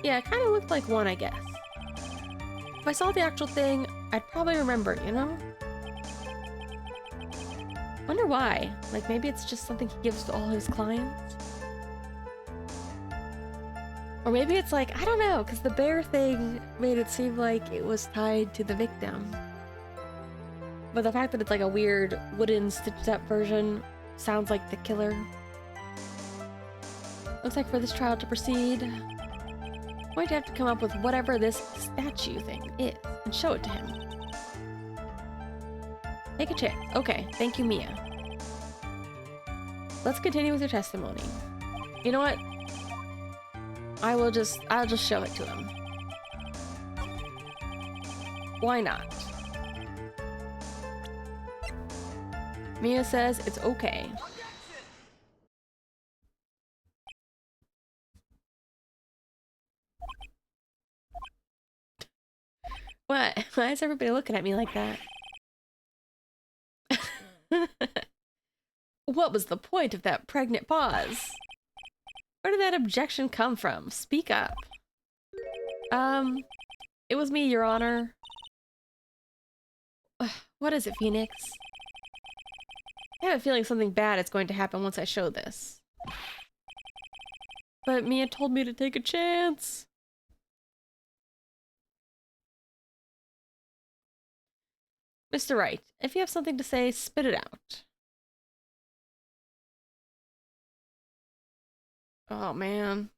Yeah, it kind of looked like one, I guess. If I saw the actual thing, I'd probably remember it, you know? Wonder why. Like, maybe it's just something he gives to all his clients? Or maybe it's like, I don't know, because the bear thing made it seem like it was tied to the victim. But the fact that it's like a weird wooden stitched up version sounds like the killer. Looks like for this trial to proceed, I'm going to have to come up with whatever this statue thing is and show it to him. Take a chair. Okay, thank you, Mia. Let's continue with your testimony. You know what? I'll just show it to him. Why not? Mia says it's okay. What? Why is everybody looking at me like that? What was the point of that pregnant pause? Where did that objection come from? Speak up. It was me, Your Honor. What is it, Phoenix? I have a feeling something bad is going to happen once I show this. But Mia told me to take a chance. Mr. Wright, if you have something to say, spit it out. Oh, man.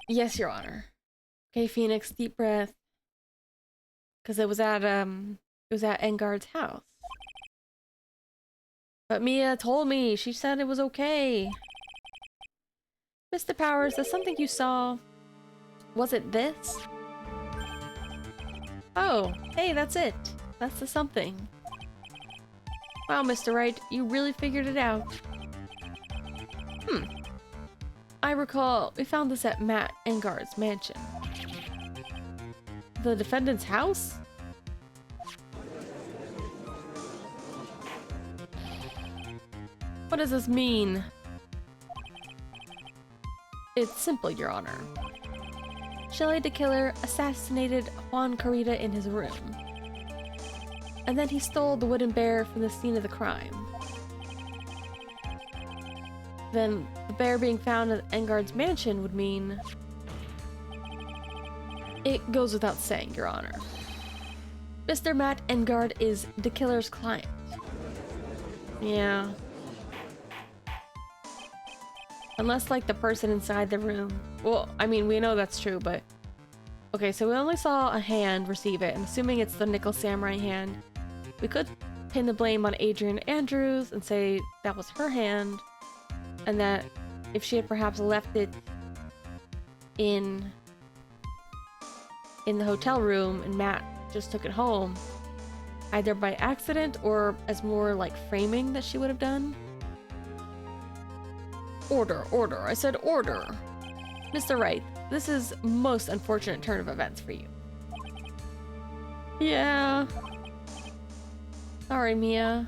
Yes, Your Honor. Okay, Phoenix, deep breath. Because it was at Engard's house. But Mia told me, she said it was okay. Mr. Powers, there's something you saw. Was it this? Oh, hey, that's it. That's the something. Wow, Mr. Wright, you really figured it out. I recall we found this at Matt Engard's mansion. The defendant's house? What does this mean? It's simple, Your Honor. Shelley the killer assassinated Juan Carita in his room. And then he stole the wooden bear from the scene of the crime. Then the bear being found at Engard's mansion would mean... It goes without saying, Your Honor. Mr. Matt Engard is the killer's client. Yeah. Unless, like, the person inside the room... Well, I mean, we know that's true, but... Okay, so we only saw a hand receive it, and assuming it's the Nickel Samurai hand, we could pin the blame on Adrian Andrews and say that was her hand, and that if she had perhaps left it in the hotel room and Matt just took it home, either by accident or as more like framing that she would have done. Order, order, I said order. Mr. Wright, this is most unfortunate turn of events for you. Yeah. Sorry, Mia.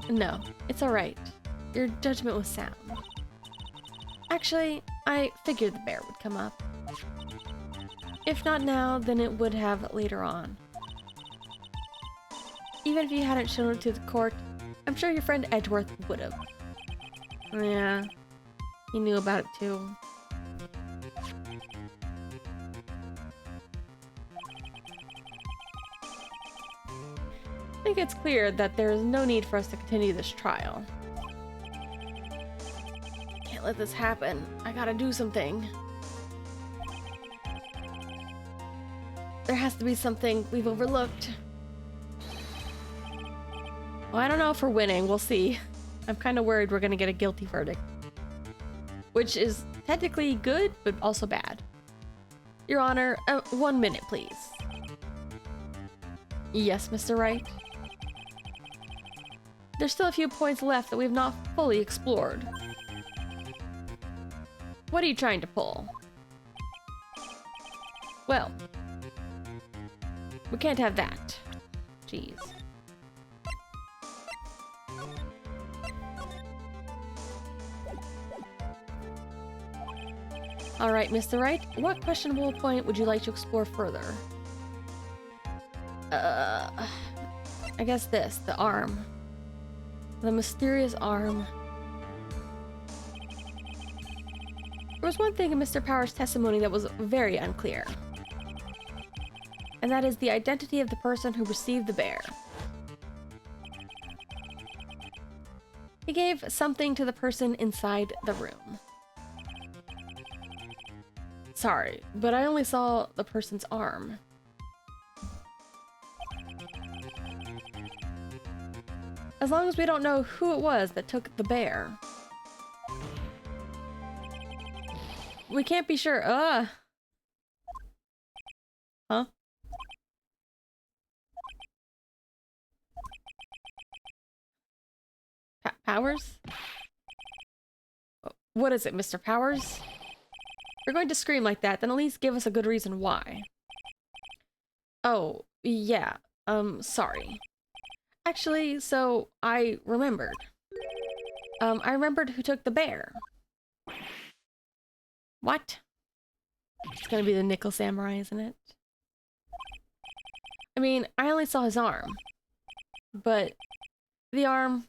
No, it's alright. Your judgment was sound. Actually, I figured the bear would come up. If not now, then it would have later on. Even if you hadn't shown it to the court, I'm sure your friend Edgeworth would have. Yeah, he knew about it too. I think it's clear that there is no need for us to continue this trial. Can't let this happen. I gotta do something. There has to be something we've overlooked. Well, I don't know if we're winning. We'll see. I'm kind of worried we're going to get a guilty verdict. Which is technically good, but also bad. Your Honor, 1 minute, please. Yes, Mr. Wright. There's still a few points left that we've not fully explored. What are you trying to pull? Well, we can't have that. Jeez. Alright, Mr. Wright, what questionable point would you like to explore further? I guess this, the arm. The mysterious arm. There was one thing in Mr. Power's testimony that was very unclear. And that is the identity of the person who received the bear. He gave something to the person inside the room. Sorry, but I only saw the person's arm. As long as we don't know who it was that took the bear. We can't be sure. Huh? Powers? What is it, Mr. Powers? If you're going to scream like that, then at least give us a good reason why. Oh, yeah. Sorry. Actually, so I remembered. I remembered who took the bear. What? It's gonna be the Nickel Samurai, isn't it? I mean, I only saw his arm. But the arm...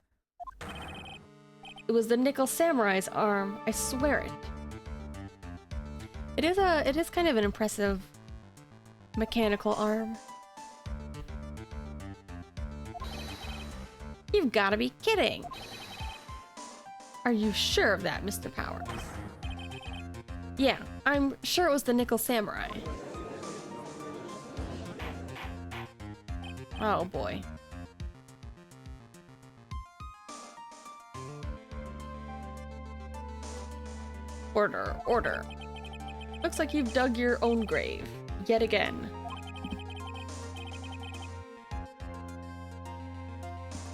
It was the Nickel Samurai's arm, I swear it. It is kind of an impressive mechanical arm. You've gotta be kidding! Are you sure of that, Mr. Powers? Yeah, I'm sure it was the Nickel Samurai. Oh boy. Order, order. Looks like you've dug your own grave, yet again.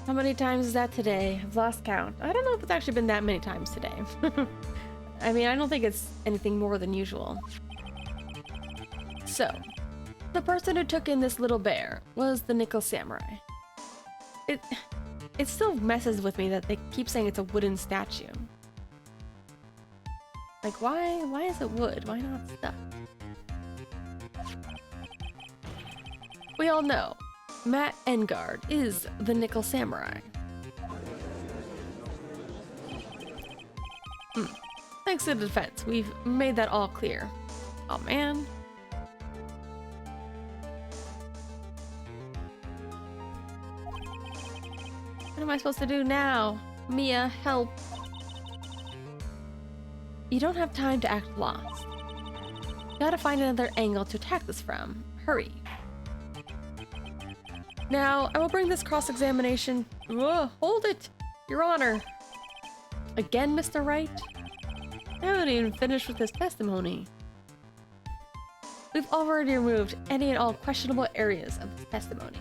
How many times is that today? I've lost count. I don't know if it's actually been that many times today. I mean, I don't think it's anything more than usual. So, the person who took in this little bear was the Nickel Samurai. It still messes with me that they keep saying it's a wooden statue. Like, why is it wood? Why not stuff? We all know Matt Engarde is the Nickel Samurai. Thanks to the defense, we've made that all clear. Oh man. What am I supposed to do now? Mia, help. You don't have time to act lost. Gotta find another angle to attack this from. Hurry. Now, I will bring this cross-examination... hold it! Your Honor! Again, Mr. Wright? I haven't even finished with this testimony. We've already removed any and all questionable areas of this testimony.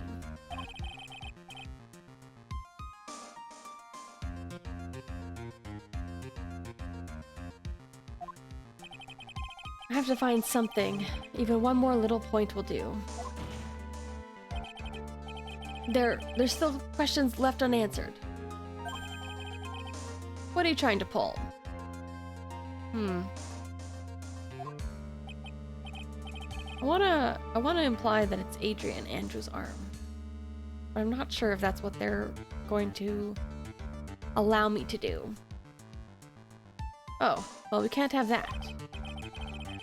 I have to find something. Even one more little point will do. There's still questions left unanswered. What are you trying to pull? I wanna imply that it's Adrian Andrews' arm. But I'm not sure if that's what they're going to allow me to do. Oh, well, we can't have that.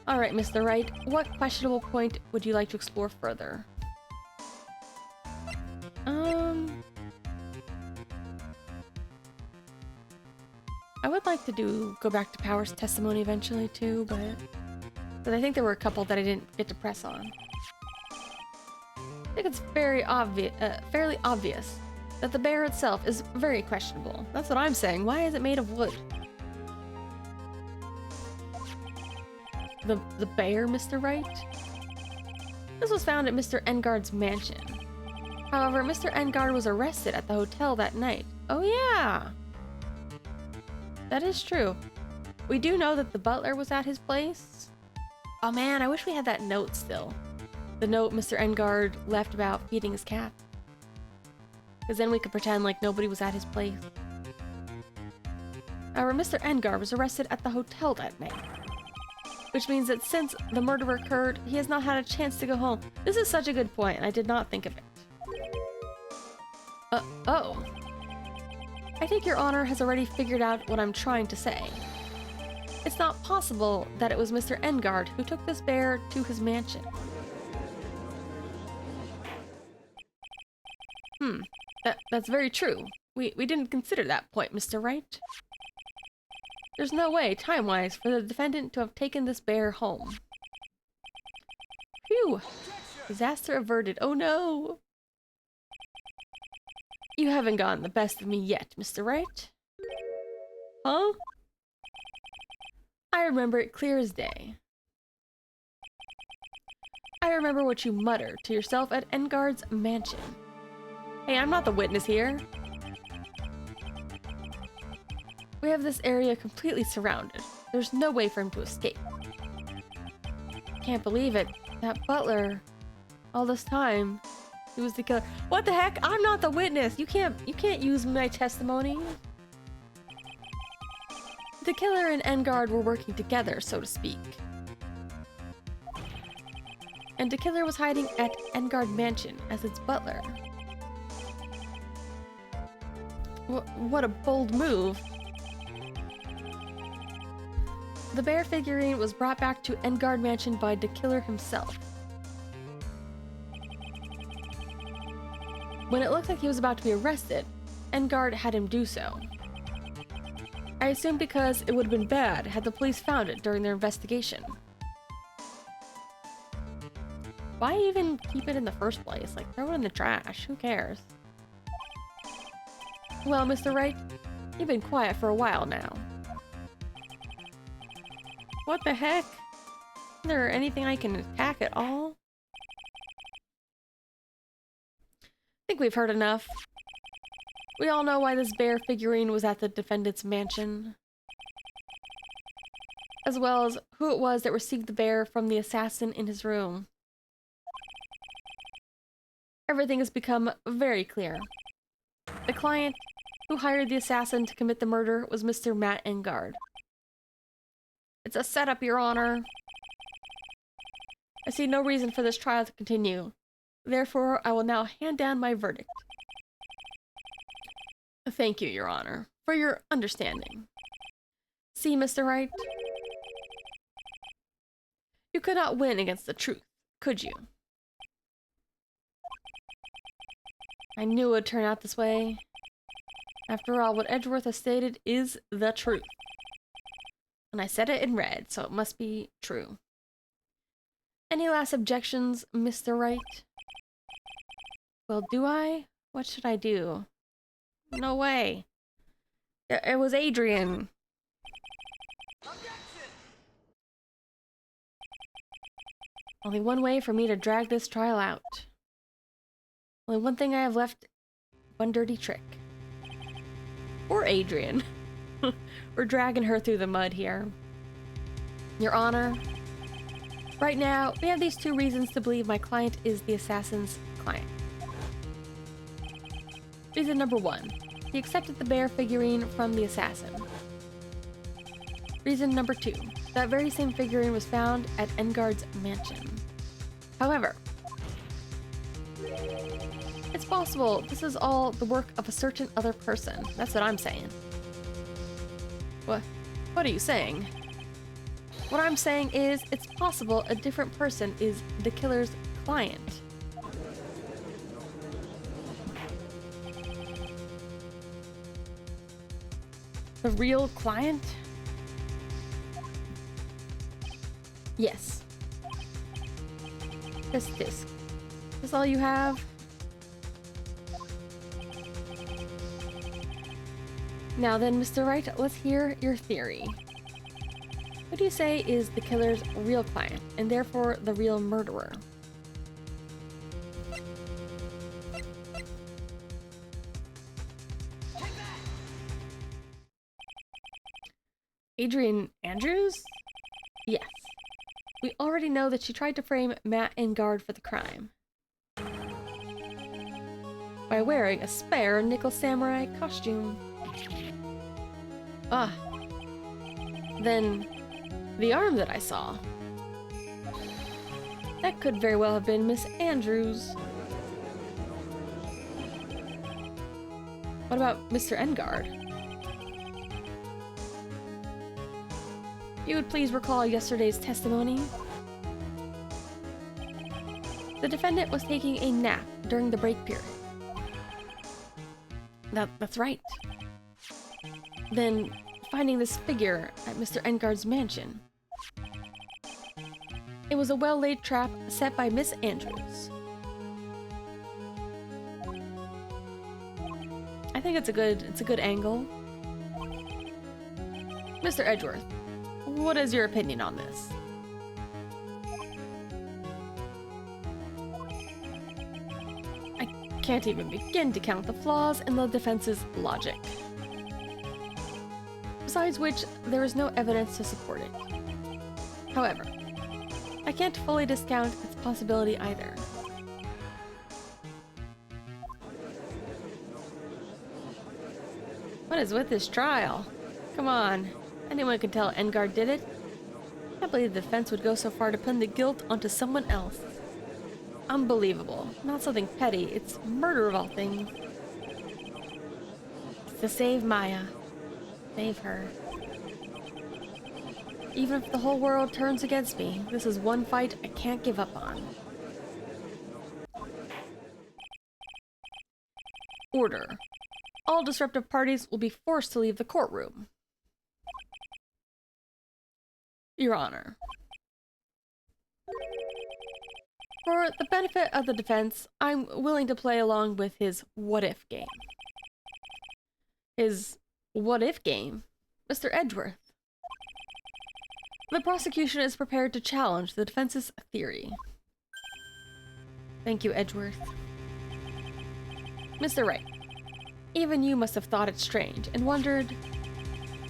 Alright, Mr. Wright, what questionable point would you like to explore further? I would like to go back to Power's testimony eventually too, but I think there were a couple that I didn't get to press on. I think it's fairly obvious that the bear itself is very questionable. That's what I'm saying. Why is it made of wood? The bear, Mr. Wright? This was found at Mr. Engard's mansion. However, Mr. Engard was arrested at the hotel that night. Oh yeah! That is true. We do know that the butler was at his place. Oh man, I wish we had that note still. The note Mr. Engard left about feeding his cat. Because then we could pretend like nobody was at his place. However, Mr. Engard was arrested at the hotel that night. Which means that since the murder occurred, he has not had a chance to go home. This is such a good point, and I did not think of it. Oh. I think Your Honor has already figured out what I'm trying to say. It's not possible that it was Mr. Engard who took this bear to his mansion. That's very true. We didn't consider that point, Mr. Wright. There's no way, time-wise, for the defendant to have taken this bear home. Phew! Disaster averted. Oh no! You haven't gotten the best of me yet, Mr. Wright. Huh? I remember it clear as day. I remember what you muttered to yourself at Engard's mansion. Hey, I'm not the witness here. We have this area completely surrounded. There's no way for him to escape. Can't believe it. That butler, all this time, he was the killer. What the heck? I'm not the witness. You can't use my testimony. The killer and Engard were working together, so to speak. And the killer was hiding at Engard Mansion as its butler. What a bold move. The bear figurine was brought back to Engard Mansion by the killer himself. When it looked like he was about to be arrested, Engard had him do so. I assume because it would have been bad had the police found it during their investigation. Why even keep it in the first place? Like, throw it in the trash. Who cares? Well, Mr. Wright, you've been quiet for a while now. What the heck? Is there anything I can attack at all? I think we've heard enough. We all know why this bear figurine was at the defendant's mansion. As well as who it was that received the bear from the assassin in his room. Everything has become very clear. The client who hired the assassin to commit the murder was Mr. Matt Engard. It's a setup, Your Honor. I see no reason for this trial to continue. Therefore, I will now hand down my verdict. Thank you, Your Honor, for your understanding. See, Mr. Wright? You could not win against the truth, could you? I knew it would turn out this way. After all, what Edgeworth has stated is the truth. And I said it in red, so it must be true. Any last objections, Mr. Wright? Well, do I? What should I do? No way. It was Adrian. Only one way for me to drag this trial out. Only one thing I have left. One dirty trick. Or Adrian. We're dragging her through the mud here. Your Honor, right now, we have these two reasons to believe my client is the assassin's client. Reason number one, he accepted the bear figurine from the assassin. Reason number two, that very same figurine was found at Engard's mansion. However, it's possible this is all the work of a certain other person. That's what I'm saying. What are you saying? What I'm saying is, it's possible a different person is the killer's client. The real client? Yes. This disc. Is this all you have? Now then, Mr. Wright, let's hear your theory. Who do you say is the killer's real client, and therefore the real murderer? Adrian Andrews? Yes. We already know that she tried to frame Matt Engarde for the crime by wearing a spare nickel samurai costume. Ah. Then, the arm that I saw. That could very well have been Miss Andrews. What about Mr. Engarde? You would please recall yesterday's testimony? The defendant was taking a nap during the break period. That's right. Then, finding this figure at Mr. Engarde's mansion. It was a well-laid trap set by Miss Andrews. I think it's a good angle. Mr. Edgeworth, what is your opinion on this? I can't even begin to count the flaws in the defense's logic. Besides which, there is no evidence to support it. However, I can't fully discount its possibility either. What is with this trial? Come on, anyone can tell Engarde did it. I can't believe the defense would go so far to pin the guilt onto someone else. Unbelievable. Not something petty, it's murder of all things. It's to save Maya. Save her. Even if the whole world turns against me, this is one fight I can't give up on. Order. All disruptive parties will be forced to leave the courtroom. Your Honor. For the benefit of the defense, I'm willing to play along with his what-if game. His what-if game? Mr. Edgeworth. The prosecution is prepared to challenge the defense's theory. Thank you, Edgeworth. Mr. Wright, even you must have thought it strange and wondered,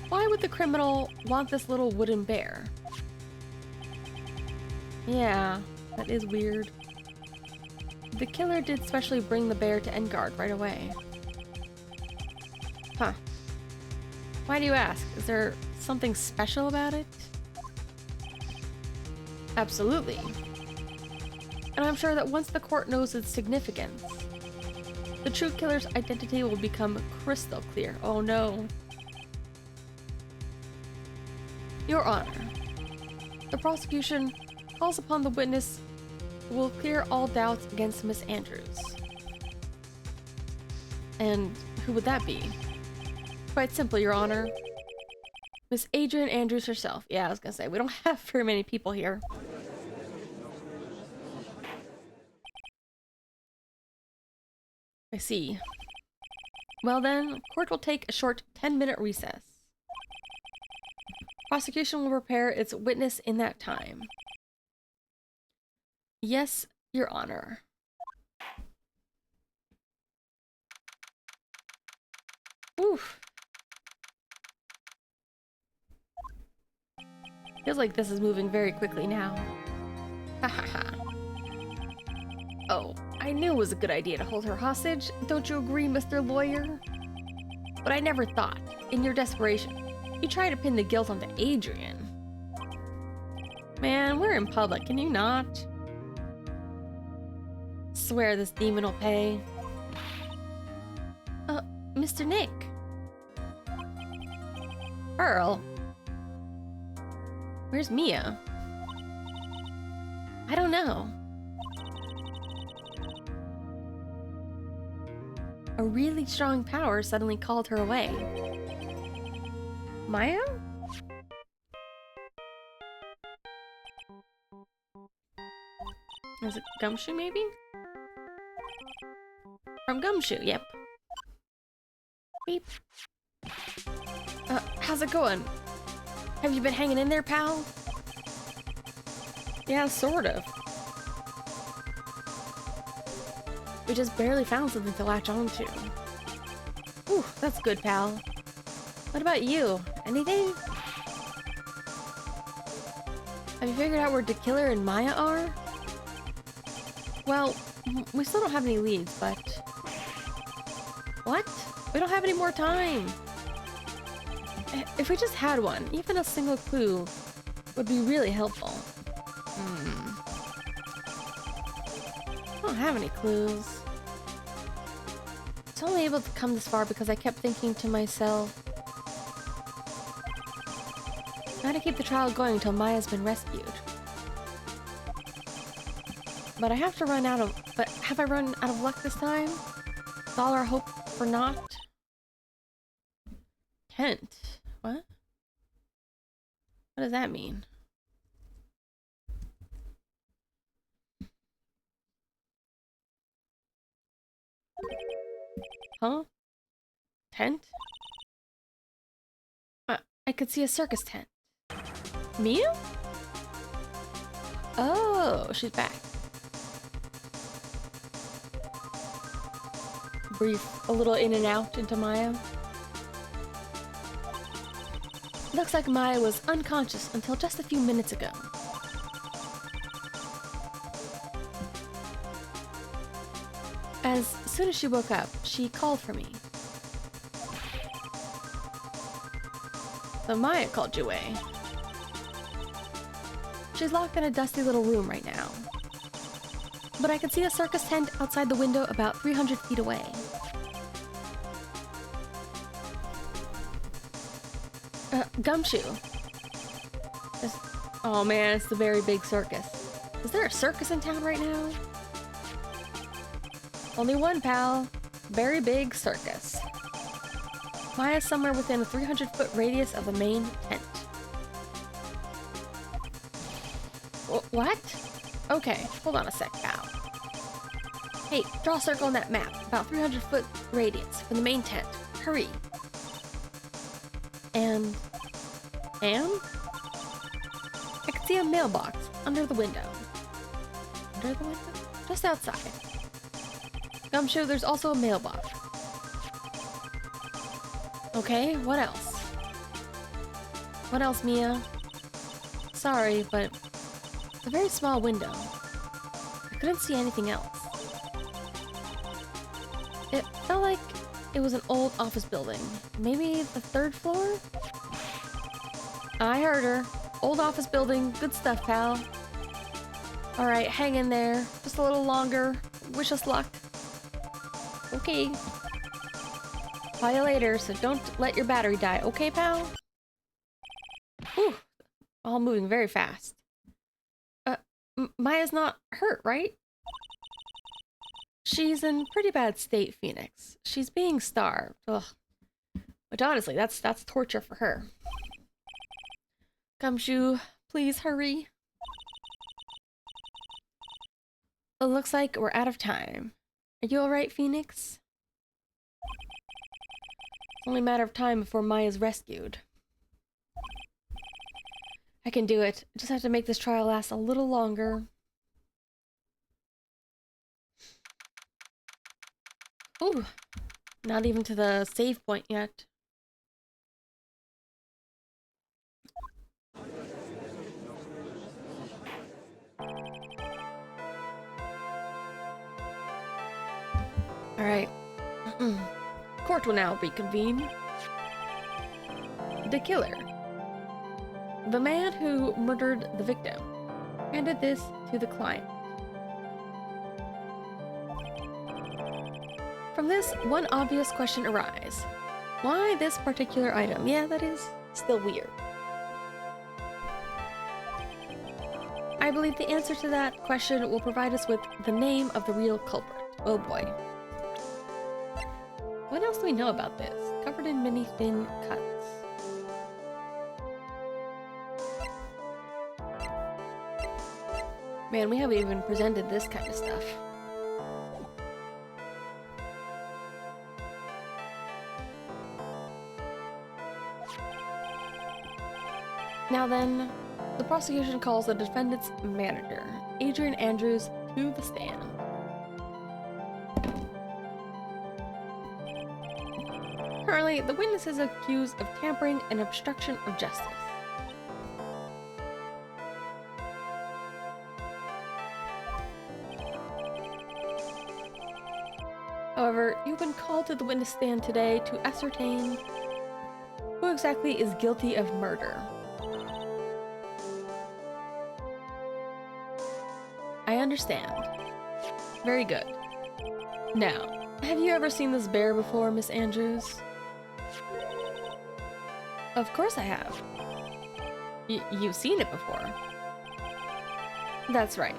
why would the criminal want this little wooden bear? Yeah, that is weird. The killer did specially bring the bear to Engarde right away. Huh. Why do you ask? Is there something special about it? Absolutely. And I'm sure that once the court knows its significance, the true killer's identity will become crystal clear. Oh no. Your Honor, the prosecution calls upon the witness who will clear all doubts against Miss Andrews. And who would that be? Quite simple, Your Honor. Miss Adrian Andrews herself. Yeah, I was gonna say, we don't have very many people here. I see. Well then, court will take a short 10-minute recess. Prosecution will prepare its witness in that time. Yes, Your Honor. Oof. Feels like this is moving very quickly now. Ha ha ha. Oh, I knew it was a good idea to hold her hostage. Don't you agree, Mr. Lawyer? But I never thought, in your desperation, you tried to pin the guilt onto Adrian. Man, we're in public, can you not? Swear this demon will pay. Mr. Nick. Earl. Where's Mia? I don't know. A really strong power suddenly called her away. Maya? Is it Gumshoe, maybe? From Gumshoe, yep. Beep. how's it going? Have you been hanging in there, pal? Yeah, sort of. We just barely found something to latch onto. Ooh, that's good, pal. What about you? Anything? Have you figured out where the killer and Maya are? Well, we still don't have any leads, but... What? We don't have any more time! If we just had one, even a single clue would be really helpful. I don't have any clues. I was only able to come this far because I kept thinking to myself, I gotta keep the trial going until Maya's been rescued. But I have to run out of... But have I run out of luck this time? Is all our hope for naught? Tent. What? What does that mean? Huh? Tent? I could see a circus tent. Mia? Oh, she's back. Brief, a little in and out into Maya. Looks like Maya was unconscious until just a few minutes ago. As soon as she woke up, she called for me. So Maya called you away. She's locked in a dusty little room right now. But I could see a circus tent outside the window about 300 feet away. Gumshoe. Oh man, it's the very big circus. Is there a circus in town right now? Only one, pal. Very big circus. Maya's somewhere within a 300-foot radius of the main tent. What? Okay, hold on a sec, pal. Hey, draw a circle on that map, about 300-foot radius from the main tent. Hurry. And? I can see a mailbox under the window. Under the window? Just outside. Gumshoe, there's also a mailbox. Okay, what else? What else, Mia? Sorry, but it's a very small window. I couldn't see anything else. It felt like it was an old office building. Maybe the 3rd floor? I heard her. Old office building. Good stuff, pal. Alright, hang in there. Just a little longer. Wish us luck. Okay. Call you later, so don't let your battery die. Okay, pal? Whew. All moving very fast. Maya's not hurt, right? She's in pretty bad state, Phoenix. She's being starved. Ugh. But honestly, that's torture for her. Gumshoe, please hurry. It looks like we're out of time. Are you alright, Phoenix? It's only a matter of time before Maya's rescued. I can do it. Just have to make this trial last a little longer. Ooh, not even to the save point yet. Alright. Court will now reconvene. The killer. The man who murdered the victim handed this to the client. From this, one obvious question arises. Why this particular item? Yeah, that is still weird. I believe the answer to that question will provide us with the name of the real culprit. Oh boy. What else do we know about this? Covered in many thin cuts. Man, we haven't even presented this kind of stuff. Now then, the prosecution calls the defendant's manager, Adrian Andrews, to the stand. Currently, the witness is accused of tampering and obstruction of justice. However, you've been called to the witness stand today to ascertain who exactly is guilty of murder. I understand. Very good. Now, have you ever seen this bear before, Miss Andrews? Of course I have. You've seen it before. That's right.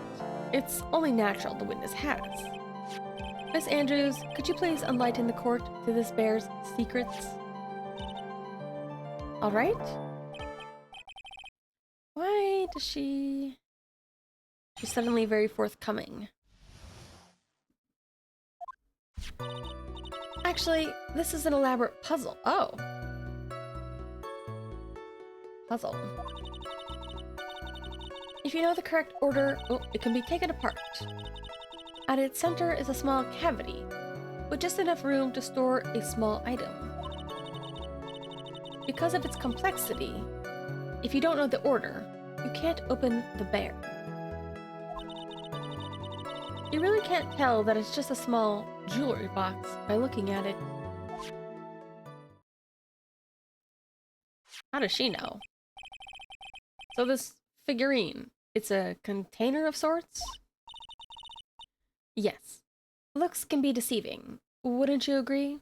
It's only natural the witness has. Miss Andrews, could you please enlighten the court to this bear's secrets? All right. Why does she... She's suddenly very forthcoming. Actually, this is an elaborate puzzle. Oh. Puzzle. If you know the correct order, it can be taken apart. At its center is a small cavity, with just enough room to store a small item. Because of its complexity, if you don't know the order, you can't open the bear. You really can't tell that it's just a small jewelry box by looking at it. How does she know? So this figurine, it's a container of sorts? Yes. Looks can be deceiving. Wouldn't you agree?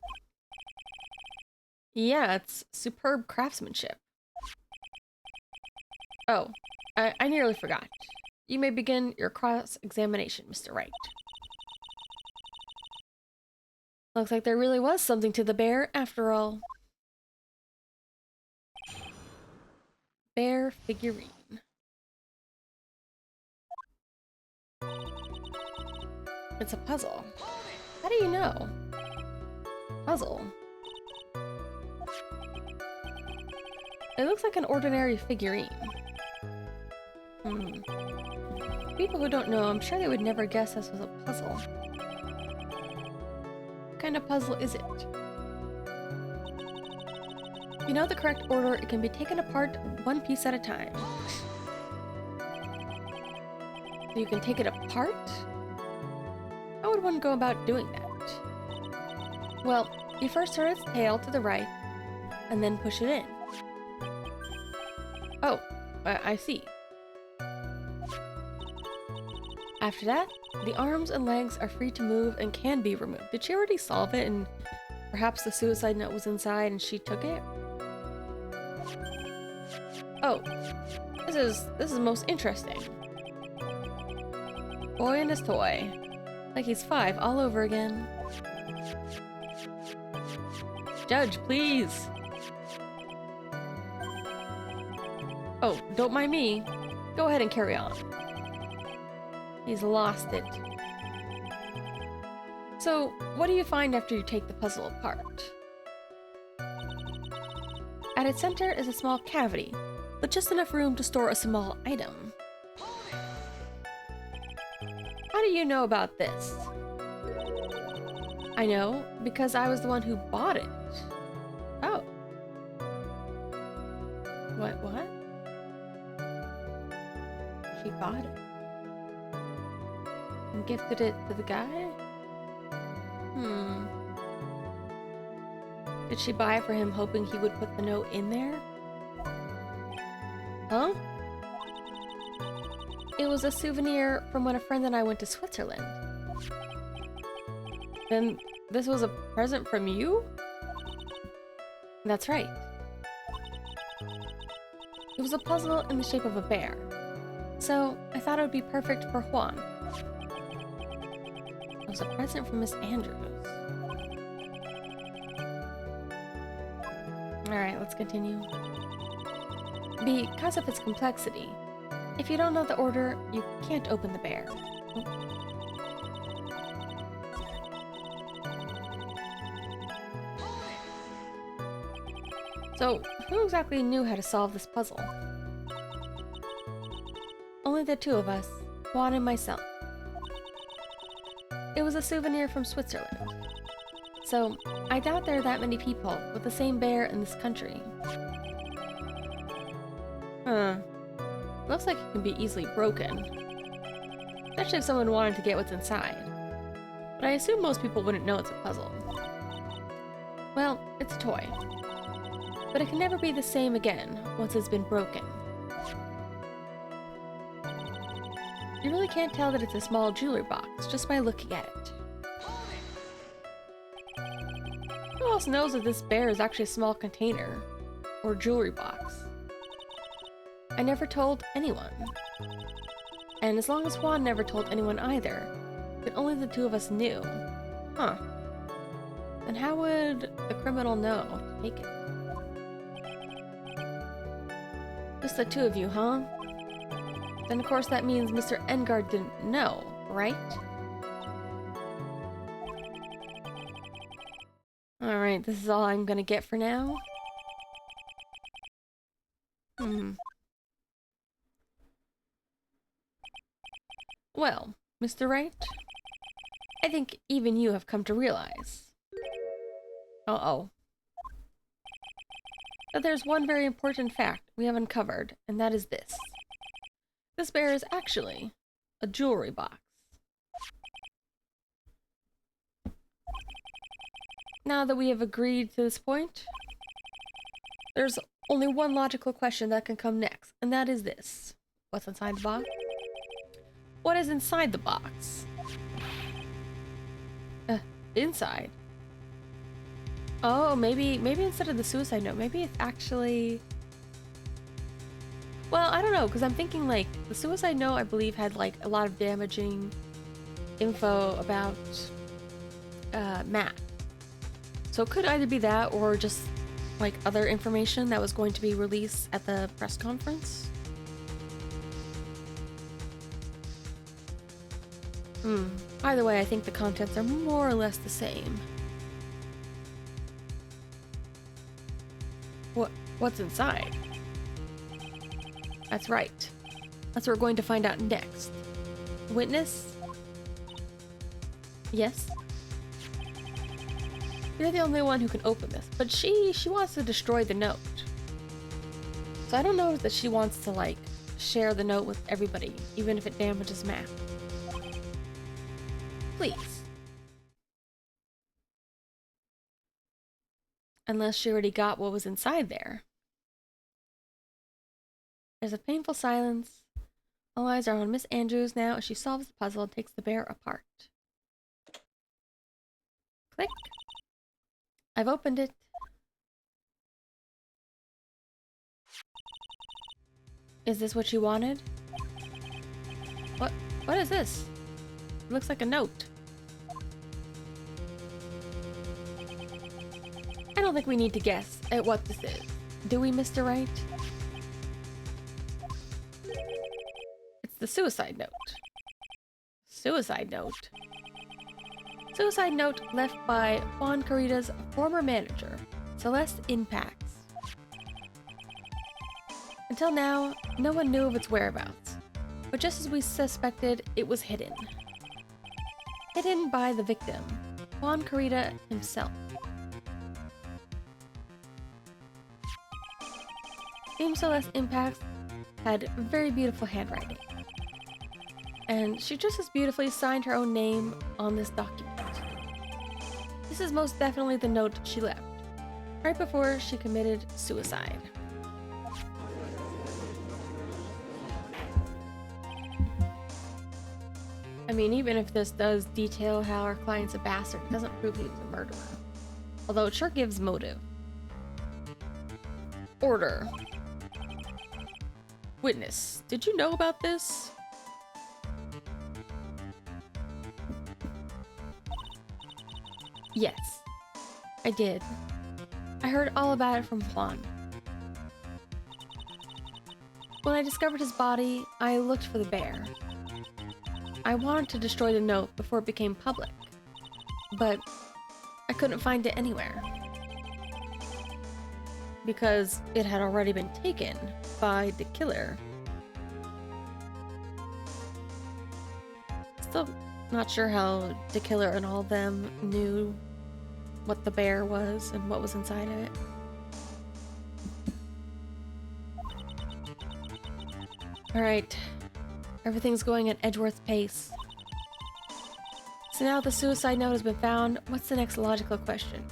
Yeah, it's superb craftsmanship. Oh, I nearly forgot. You may begin your cross-examination, Mr. Wright. Looks like there really was something to the bear, after all. Bear figurine. It's a puzzle. How do you know? Puzzle. It looks like an ordinary figurine. People who don't know, I'm sure they would never guess this was a puzzle. What kind of puzzle is it? If you know the correct order, it can be taken apart one piece at a time. So you can take it apart? How would one go about doing that? Well, you first turn its tail to the right, and then push it in. Oh, I see. After that, the arms and legs are free to move and can be removed. Did she already solve it and perhaps the suicide note was inside and she took it? Oh, this is most interesting. Boy and his toy. Like he's 5 all over again. Judge, please. Oh, don't mind me. Go ahead and carry on. He's lost it. So, what do you find after you take the puzzle apart? At its center is a small cavity, with just enough room to store a small item. How do you know about this? I know, because I was the one who bought it. Oh. What? She bought it. And gifted it to the guy? Did she buy it for him hoping he would put the note in there? Huh? It was a souvenir from when a friend and I went to Switzerland. Then this was a present from you? That's right. It was a puzzle in the shape of a bear. So I thought it would be perfect for Juan. It was a present from Miss Andrews. Alright, let's continue. Because of its complexity, if you don't know the order, you can't open the bear. So, who exactly knew how to solve this puzzle? Only the two of us, Juan and myself. It was a souvenir from Switzerland. So, I doubt there are that many people with the same bear in this country. Huh. Looks like it can be easily broken. Especially if someone wanted to get what's inside. But I assume most people wouldn't know it's a puzzle. Well, it's a toy. But it can never be the same again once it's been broken. You really can't tell that it's a small jewelry box just by looking at it. Who else knows that this bear is actually a small container or jewelry box? I never told anyone. And as long as Juan never told anyone either, then only the two of us knew. Huh. Then how would the criminal know to take it? Just the two of you, huh? Then of course that means Mr. Engarde didn't know, right? Alright, this is all I'm gonna get for now. Well, Mr. Wright, I think even you have come to realize. Uh-oh. That there's one very important fact we have uncovered, and that is this. This bear is actually a jewelry box. Now that we have agreed to this point, there's only one logical question that can come next, and that is this. What's inside the box? What is inside the box? Inside? Oh, maybe instead of the suicide note, maybe it's actually... Well, I don't know, because I'm thinking, like, the suicide note, I believe, had, like, a lot of damaging info about Matt. So it could either be that, or just, like, other information that was going to be released at the press conference. Either way, I think the contents are more or less the same. What's inside? That's right. That's what we're going to find out next. Witness? Yes? You're the only one who can open this, but she wants to destroy the note. So I don't know that she wants to, like, share the note with everybody, even if it damages Matt. Please. Unless she already got what was inside there. There's a painful silence. All eyes are on Miss Andrews now as she solves the puzzle and takes the bear apart. Click. I've opened it. Is this what you wanted? What is this? It looks like a note. I don't think we need to guess at what this is. Do we, Mr. Wright? It's the suicide note. Suicide note? Suicide note left by Juan Carita's former manager, Celeste Inpax. Until now, no one knew of its whereabouts, but just as we suspected, it was hidden. Hidden by the victim, Juan Carita himself. Dame Celeste Inpax had very beautiful handwriting, and she just as beautifully signed her own name on this document. This is most definitely the note she left, right before she committed suicide. I mean, even if this does detail how our client's a bastard, it doesn't prove he was a murderer. Although it sure gives motive. Order. Witness, did you know about this? Yes, I did. I heard all about it from Juan. When I discovered his body, I looked for the bear. I wanted to destroy the note before it became public, but I couldn't find it anywhere. Because it had already been taken by the killer. Still not sure how the killer and all of them knew what the bear was and what was inside of it. Alright. Everything's going at Edgeworth's pace. So now the suicide note has been found, what's the next logical question?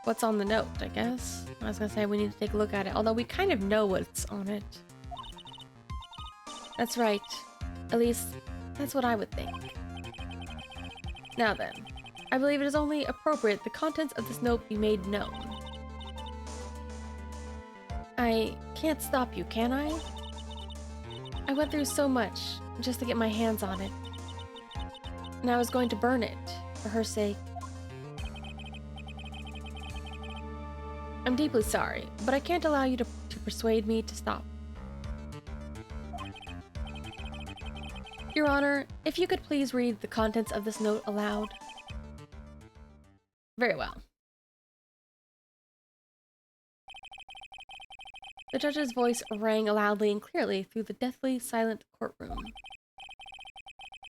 What's on the note, I guess? I was gonna say we need to take a look at it, although we kind of know what's on it. That's right. At least, that's what I would think. Now then, I believe it is only appropriate the contents of this note be made known. I can't stop you, can I? I went through so much just to get my hands on it. And I was going to burn it, for her sake. I'm deeply sorry, but I can't allow you to persuade me to stop. Your Honor, if you could please read the contents of this note aloud. Very well. The judge's voice rang loudly and clearly through the deathly silent courtroom.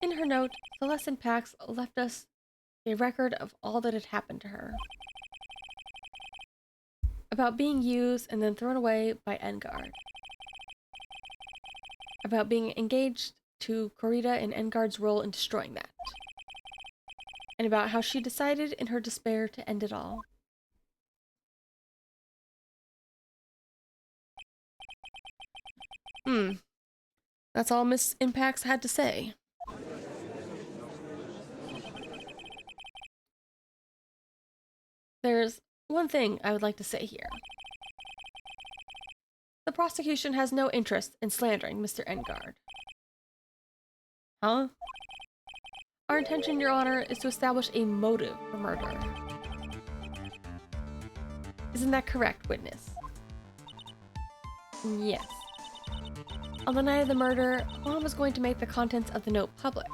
In her note, Celeste Pax left us a record of all that had happened to her. About being used and then thrown away by Engard. About being engaged to Corrida and Engard's role in destroying that. And about how she decided in her despair to end it all. That's all Miss Impax had to say. There's one thing I would like to say here. The prosecution has no interest in slandering Mr. Engard. Huh? Our intention, Your Honor, is to establish a motive for murder. Isn't that correct, witness? Yes. On the night of the murder, Mom was going to make the contents of the note public.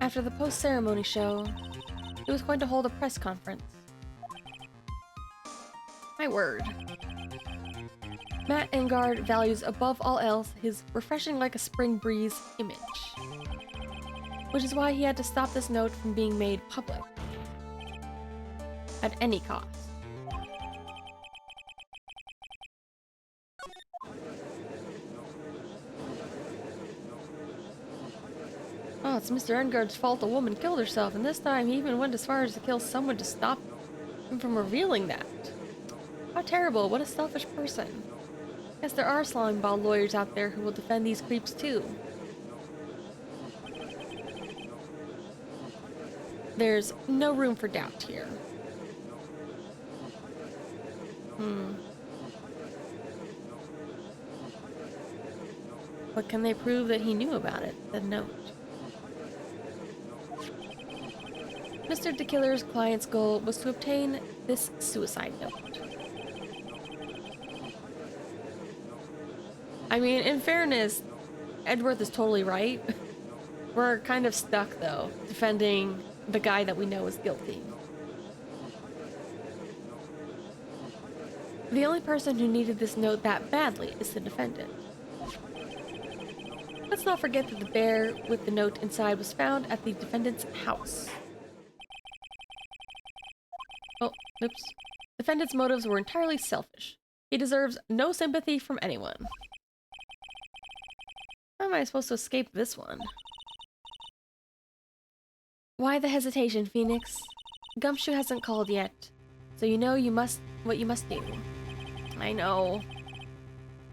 After the post-ceremony show, he was going to hold a press conference. My word. Matt Engard values above all else his refreshing like a spring breeze image. Which is why he had to stop this note from being made public. At any cost. Oh, it's Mr. Engard's fault a woman killed herself, and this time he even went as far as to kill someone to stop him from revealing that. How terrible, what a selfish person. Guess there are slimeball lawyers out there who will defend these creeps too. There's no room for doubt here. What can they prove that he knew about it? The note. Mr. DeKiller's client's goal was to obtain this suicide note. I mean, in fairness, Edgeworth is totally right. We're kind of stuck, though, defending the guy that we know is guilty. The only person who needed this note that badly is the defendant. Let's not forget that the bear with the note inside was found at the defendant's house. Oh, oops. Defendant's motives were entirely selfish. He deserves no sympathy from anyone. How am I supposed to escape this one? Why the hesitation, Phoenix? Gumshoe hasn't called yet, so you know what you must do. I know.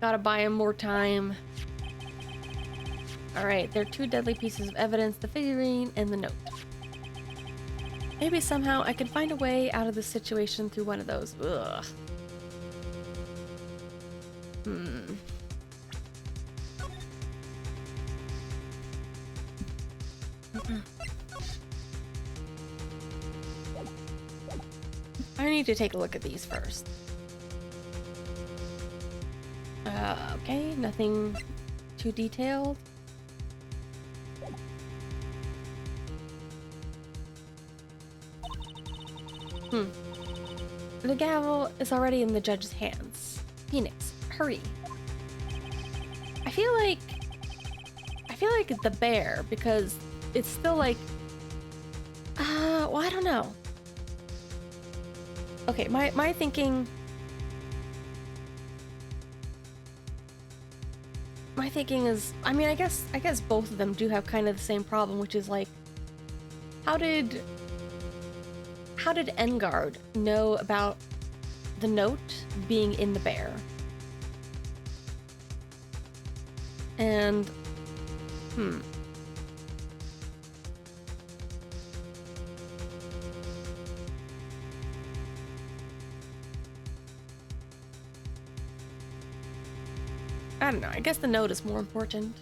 Gotta buy him more time. Alright, there are two deadly pieces of evidence, the figurine and the note. Maybe somehow I can find a way out of this situation through one of those. Ugh. I need to take a look at these first. Okay, nothing too detailed. The gavel is already in the judge's hands. Phoenix, hurry. I feel like the bear, because it's still like, well, I don't know. Okay, my thinking is, I mean, I guess both of them do have kind of the same problem, which is like, how did Engard know about the note being in the bear? And I don't know. I guess the note is more important.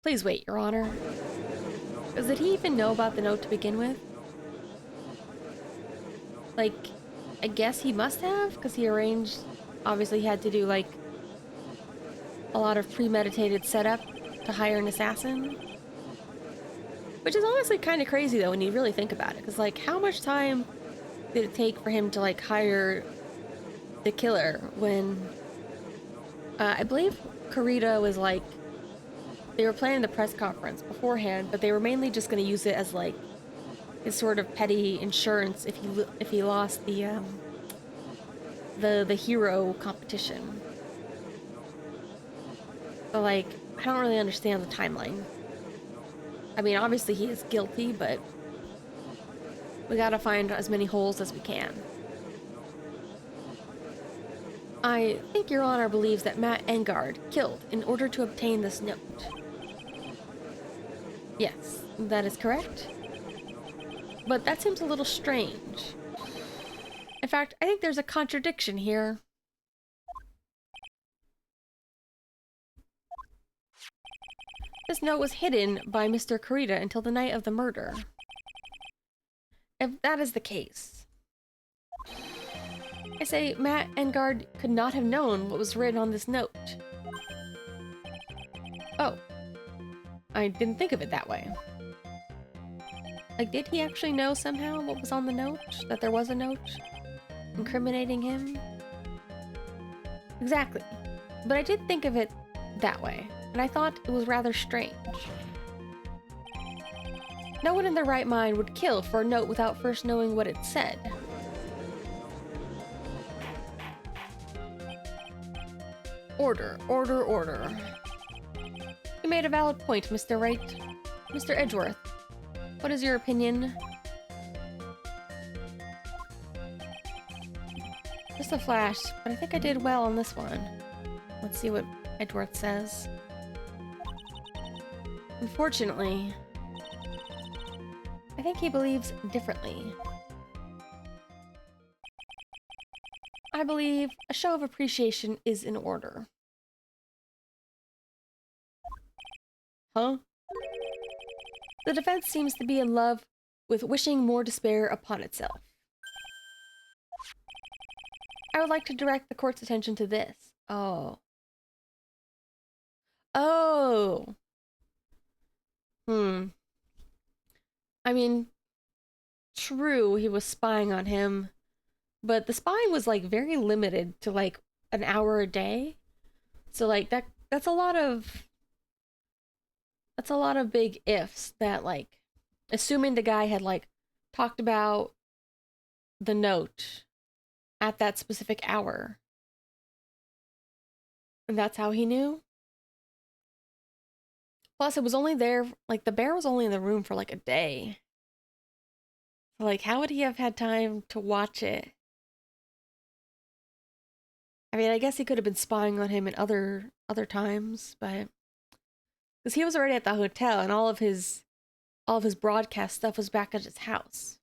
Please wait, Your Honor. Did he even know about the note to begin with? Like, I guess he must have, because he arranged... Obviously, he had to do, like, a lot of premeditated setup to hire an assassin. Which is honestly kind of crazy, though, when you really think about it. Because, like, how much time did it take for him to, like, hire the killer when... I believe Kurita was, like... They were planning the press conference beforehand, but they were mainly just going to use it as, like, his sort of petty insurance if he lost the hero competition. So, like, I don't really understand the timeline. I mean, obviously he is guilty, but we gotta find as many holes as we can. I think Your Honor believes that Matt Engard killed in order to obtain this note. Yes, that is correct. But that seems a little strange. In fact, I think there's a contradiction here. This note was hidden by Mr. Kurita until the night of the murder. If that is the case, I say Matt Engard could not have known what was written on this note. Oh. I didn't think of it that way. Like, did he actually know somehow what was on the note? That there was a note incriminating him? Exactly. But I did think of it that way, and I thought it was rather strange. No one in their right mind would kill for a note without first knowing what it said. Order, order, order. You made a valid point, Mr. Wright. Mr. Edgeworth, what is your opinion? Just a flash, but I think I did well on this one. Let's see what Edgeworth says. Unfortunately, I think he believes differently. I believe a show of appreciation is in order. Huh? The defense seems to be in love with wishing more despair upon itself. I would like to direct the court's attention to this. Oh. Oh! I mean, true, he was spying on him, but the spying was, like, very limited to, like, an hour a day. So, like, that's a lot of... That's a lot of big ifs that, like, assuming the guy had, like, talked about the note at that specific hour. And that's how he knew. Plus, it was only there, like, the bear was only in the room for, like, a day. So, like, how would he have had time to watch it? I mean, I guess he could have been spying on him at other times, but... Because he was already at the hotel, and all of his broadcast stuff was back at his house.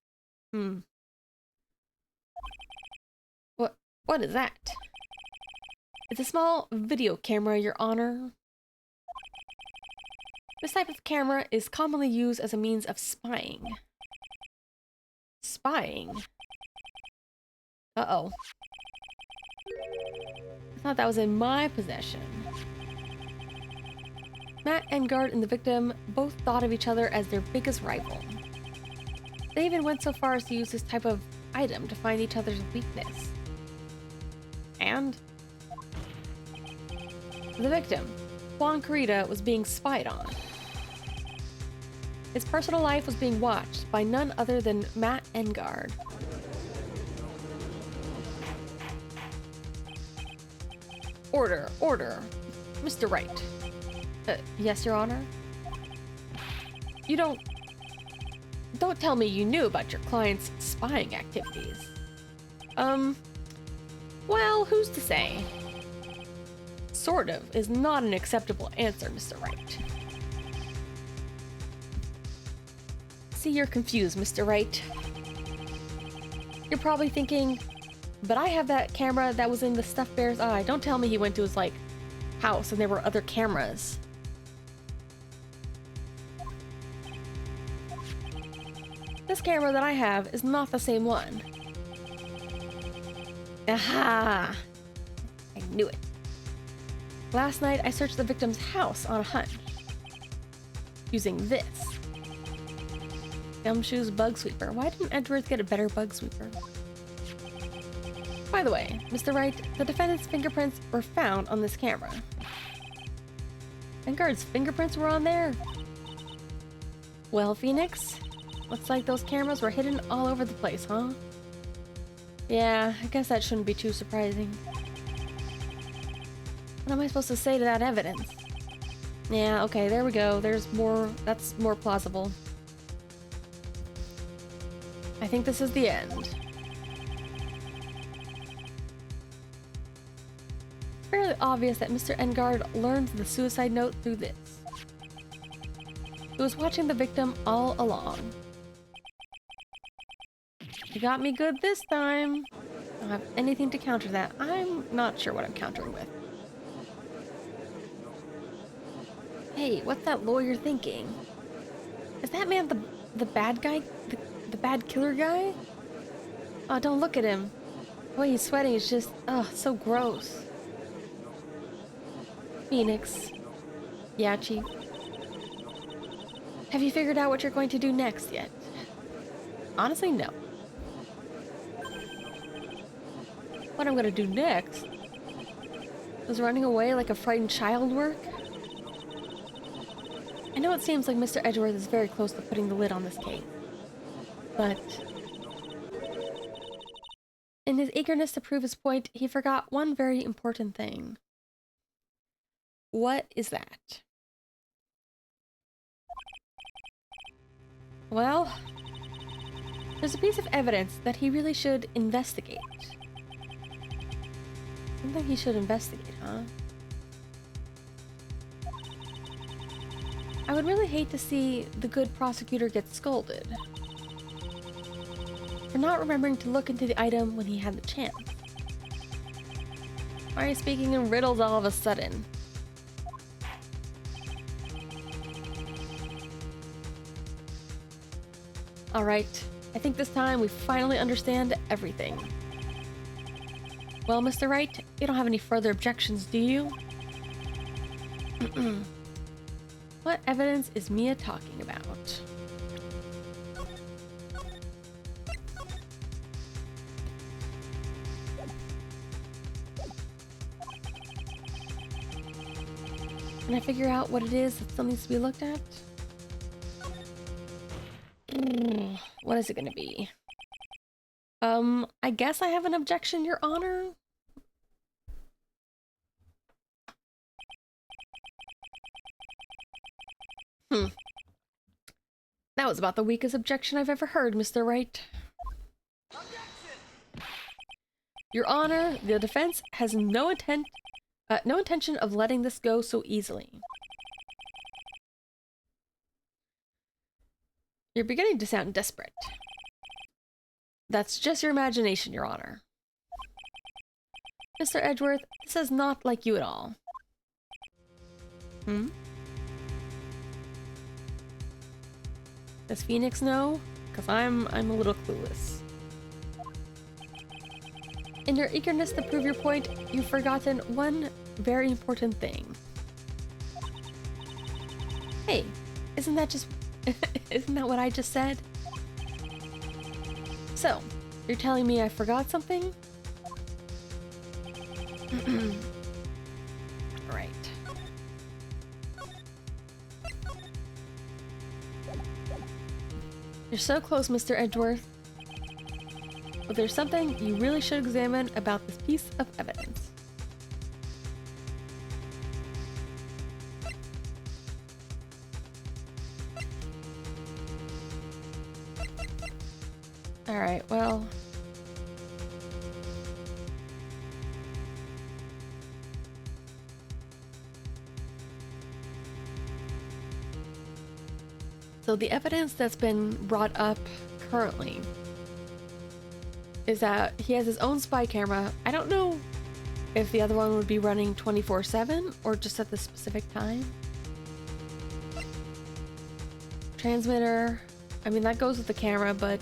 What is that? It's a small video camera, Your Honor. This type of camera is commonly used as a means of spying. Spying? Uh-oh. I thought that was in my possession. Matt Engard and the victim both thought of each other as their biggest rival. They even went so far as to use this type of item to find each other's weakness. And the victim, Juan Carita, was being spied on. His personal life was being watched by none other than Matt Engarde. Order, order. Mr. Wright. Yes, Your Honor? You don't tell me you knew about your client's spying activities. Well, who's to say? Sort of is not an acceptable answer, Mr. Wright. See, you're confused, Mr. Wright. You're probably thinking, but I have that camera that was in the stuffed bear's eye. Don't tell me he went to his, like, house and there were other cameras. This camera that I have is not the same one. Aha! I knew it. Last night, I searched the victim's house on a hunch. Using this. Gumshoe's bug sweeper. Why didn't Edgeworth get a better bug sweeper? By the way, Mr. Wright, the defendant's fingerprints were found on this camera. Engarde's fingerprints were on there? Well, Phoenix, looks like those cameras were hidden all over the place, huh? Yeah, I guess that shouldn't be too surprising. What am I supposed to say to that evidence? Yeah, okay, there we go. There's more. That's more plausible. I think this is the end. It's fairly obvious that Mr. Engarde learned the suicide note through this. He was watching the victim all along. You got me good this time. I don't have anything to counter that. I'm not sure what I'm countering with. Hey, what's that lawyer thinking? Is that man the bad guy? The bad killer guy? Oh, don't look at him. The way he's sweating is just, so gross. Phoenix. Yeah, Chief. Have you figured out what you're going to do next yet? Honestly, no. What I'm gonna do next? Does running away like a frightened child work? I know it seems like Mr. Edgeworth is very close to putting the lid on this case. But in his eagerness to prove his point, he forgot one very important thing. What is that? Well, there's a piece of evidence that he really should investigate. Something he should investigate, huh? I would really hate to see the good prosecutor get scolded for not remembering to look into the item when he had the chance. Why are you speaking in riddles all of a sudden? Alright, I think this time we finally understand everything. Well, Mr. Wright, you don't have any further objections, do you? What evidence is Mia talking about? Can I figure out what it is that still needs to be looked at? What is it gonna be? I guess I have an objection, Your Honor? That was about the weakest objection I've ever heard, Mr. Wright. Your Honor, the defense has no intention of letting this go so easily. You're beginning to sound desperate. That's just your imagination, Your Honor. Mr. Edgeworth, this is not like you at all. Does Phoenix know? Because I'm a little clueless. In your eagerness to prove your point, you've forgotten one very important thing. Hey, isn't that what I just said? So, you're telling me I forgot something? Right. You're so close, Mr. Edgeworth. But there's something you really should examine about this piece of evidence. Alright, well... So the evidence that's been brought up currently is that he has his own spy camera. I don't know if the other one would be running 24/7 or just at the specific time. Transmitter, I mean that goes with the camera, but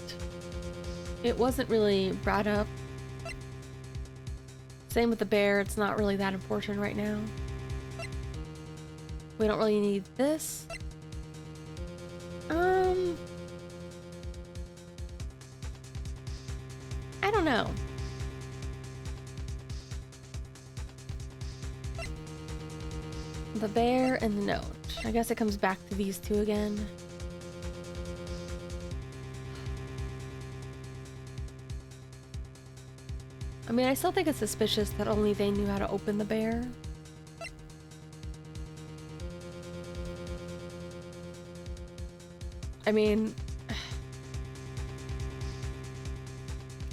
it wasn't really brought up. Same with the bear, it's not really that important right now. We don't really need this. I don't know. The bear and the note. I guess it comes back to these two again. I mean, I still think it's suspicious that only they knew how to open the bear. I mean, I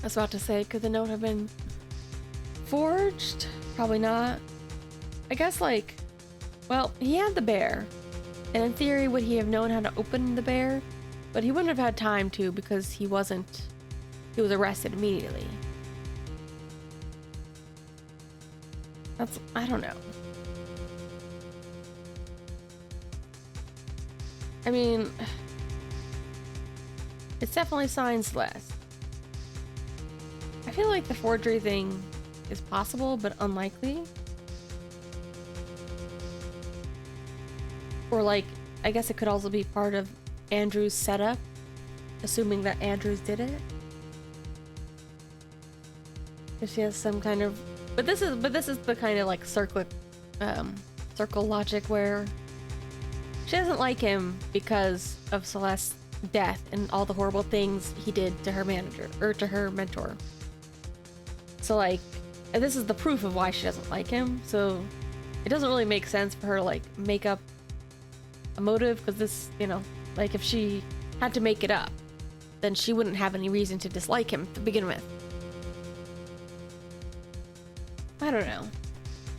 was about to say, could the note have been forged? Probably not. I guess, like, well, he had the bear, and in theory, would he have known how to open the bear? But he wouldn't have had time to because he was arrested immediately. I don't know. I mean, it's definitely signs less. I feel like the forgery thing is possible, but unlikely. Or like, I guess it could also be part of Andrew's setup, assuming that Andrews did it. If she has some kind of, but this is the kind of like circle logic where she doesn't like him because of Celeste's death and all the horrible things he did to her manager or to her mentor. So like, and this is the proof of why she doesn't like him. So it doesn't really make sense for her to like make up a motive, because this, you know, like if she had to make it up, then she wouldn't have any reason to dislike him to begin with. I don't know,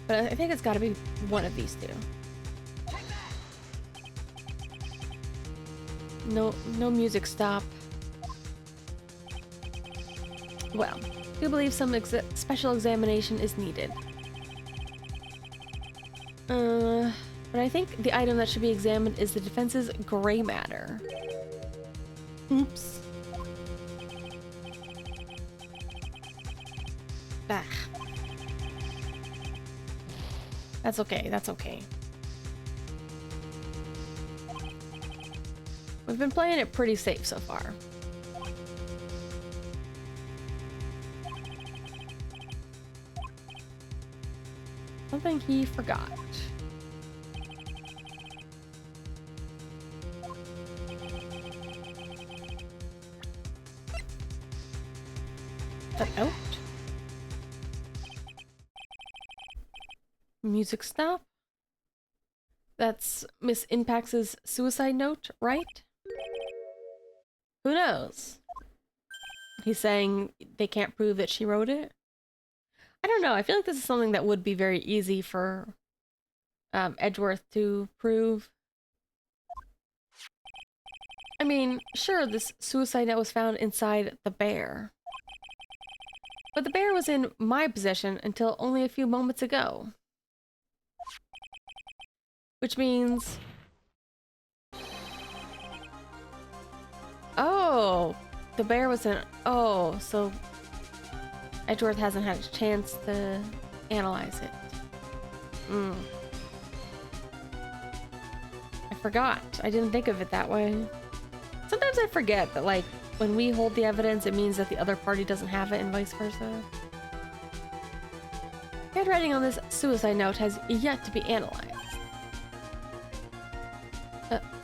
but I think it's got to be one of these two. No music stop. Well, we believe some special examination is needed. But I think the item that should be examined is the defense's gray matter. Oops. Ah. That's okay, that's okay. We've been playing it pretty safe so far. Something he forgot. The note? Music stop? That's Miss Inpax's suicide note, right? Who knows? He's saying they can't prove that she wrote it? I don't know. I feel like this is something that would be very easy for Edgeworth to prove. I mean, sure, this suicide note was found inside the bear. But the bear was in my possession until only a few moments ago. Which means... Oh! The bear was in... Oh, so... Edgeworth hasn't had a chance to analyze it. I forgot. I didn't think of it that way. Sometimes I forget that, like, when we hold the evidence, it means that the other party doesn't have it and vice versa. Handwriting on this suicide note has yet to be analyzed.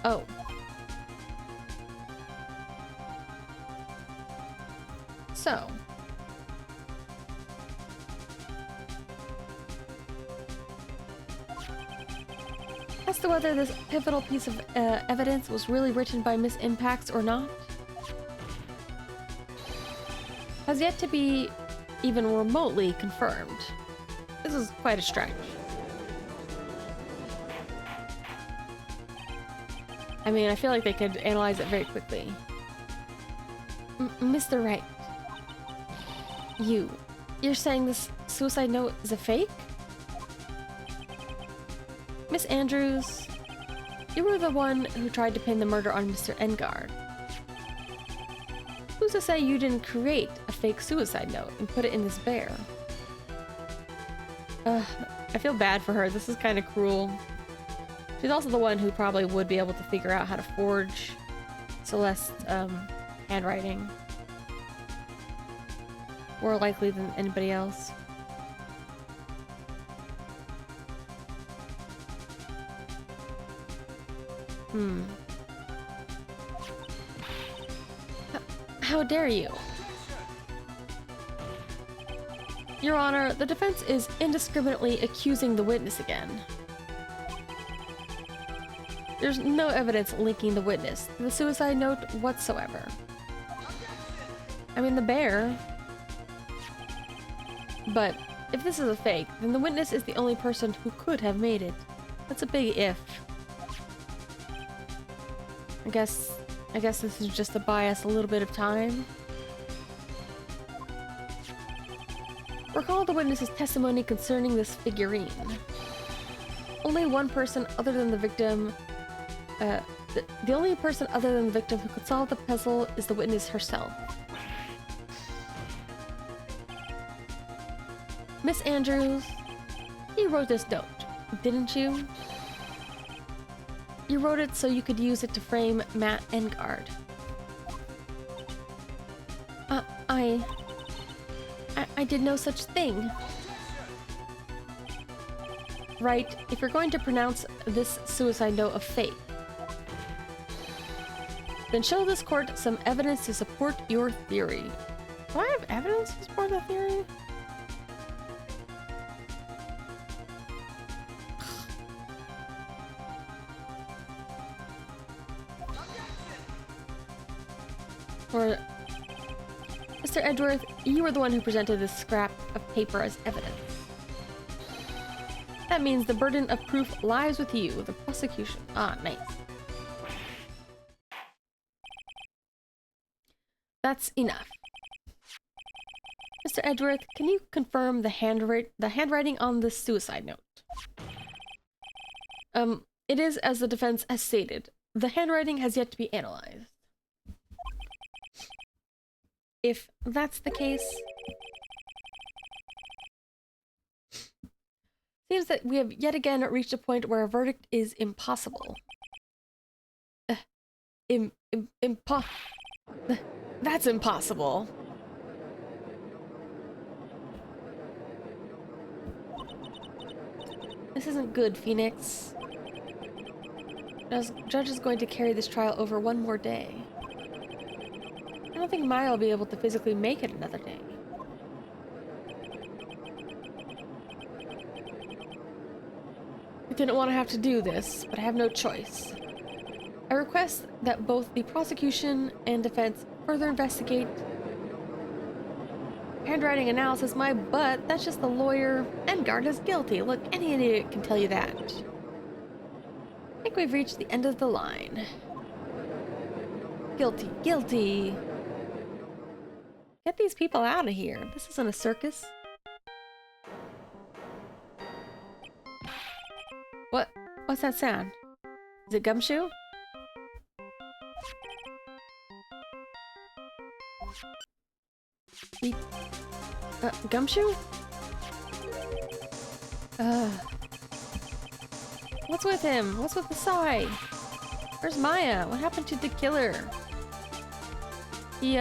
Oh. So. As to whether this pivotal piece of evidence was really written by Miss Impax or not, has yet to be even remotely confirmed. This is quite a stretch. I mean, I feel like they could analyze it very quickly. Mr. Wright, you're saying this suicide note is a fake? Miss Andrews, you were the one who tried to pin the murder on Mr. Engard. Who's to say you didn't create a fake suicide note and put it in this bear? I feel bad for her. This is kind of cruel. She's also the one who probably would be able to figure out how to forge Celeste's handwriting. More likely than anybody else. How dare you? Your Honor, the defense is indiscriminately accusing the witness again. There's no evidence linking the witness to the suicide note whatsoever. I mean, the bear. But if this is a fake, then the witness is the only person who could have made it. That's a big if. I guess this is just to buy us a little bit of time. Recall the witness's testimony concerning this figurine. Only one person other than the victim, the only person other than the victim who could solve the puzzle is the witness herself. Miss Andrews, you wrote this note, didn't you? You wrote it so you could use it to frame Matt Engard. I did no such thing. Right, if you're going to pronounce this suicide note a fake, then show this court some evidence to support your theory. Do I have evidence to support the theory? Or, Mr. Edgeworth, you were the one who presented this scrap of paper as evidence. That means the burden of proof lies with you, the prosecution. Ah, nice. That's enough. Mr. Edgeworth, can you confirm the handwriting on the suicide note? It is as the defense has stated. The handwriting has yet to be analyzed. If that's the case, seems that we have yet again reached a point where a verdict is impossible. That's impossible. This isn't good, Phoenix. The judge is going to carry this trial over one more day. I don't think Maya will be able to physically make it another day. I didn't want to have to do this, but I have no choice. I request that both the prosecution and defense further investigate. Handwriting analysis, my butt, that's just the lawyer. Engard is guilty. Look, any idiot can tell you that. I think we've reached the end of the line. Guilty, guilty. Get these people out of here. This isn't a circus. What's that sound? Is it Gumshoe? Gumshoe? What's with him? What's with the sigh? Where's Maya? What happened to the killer? He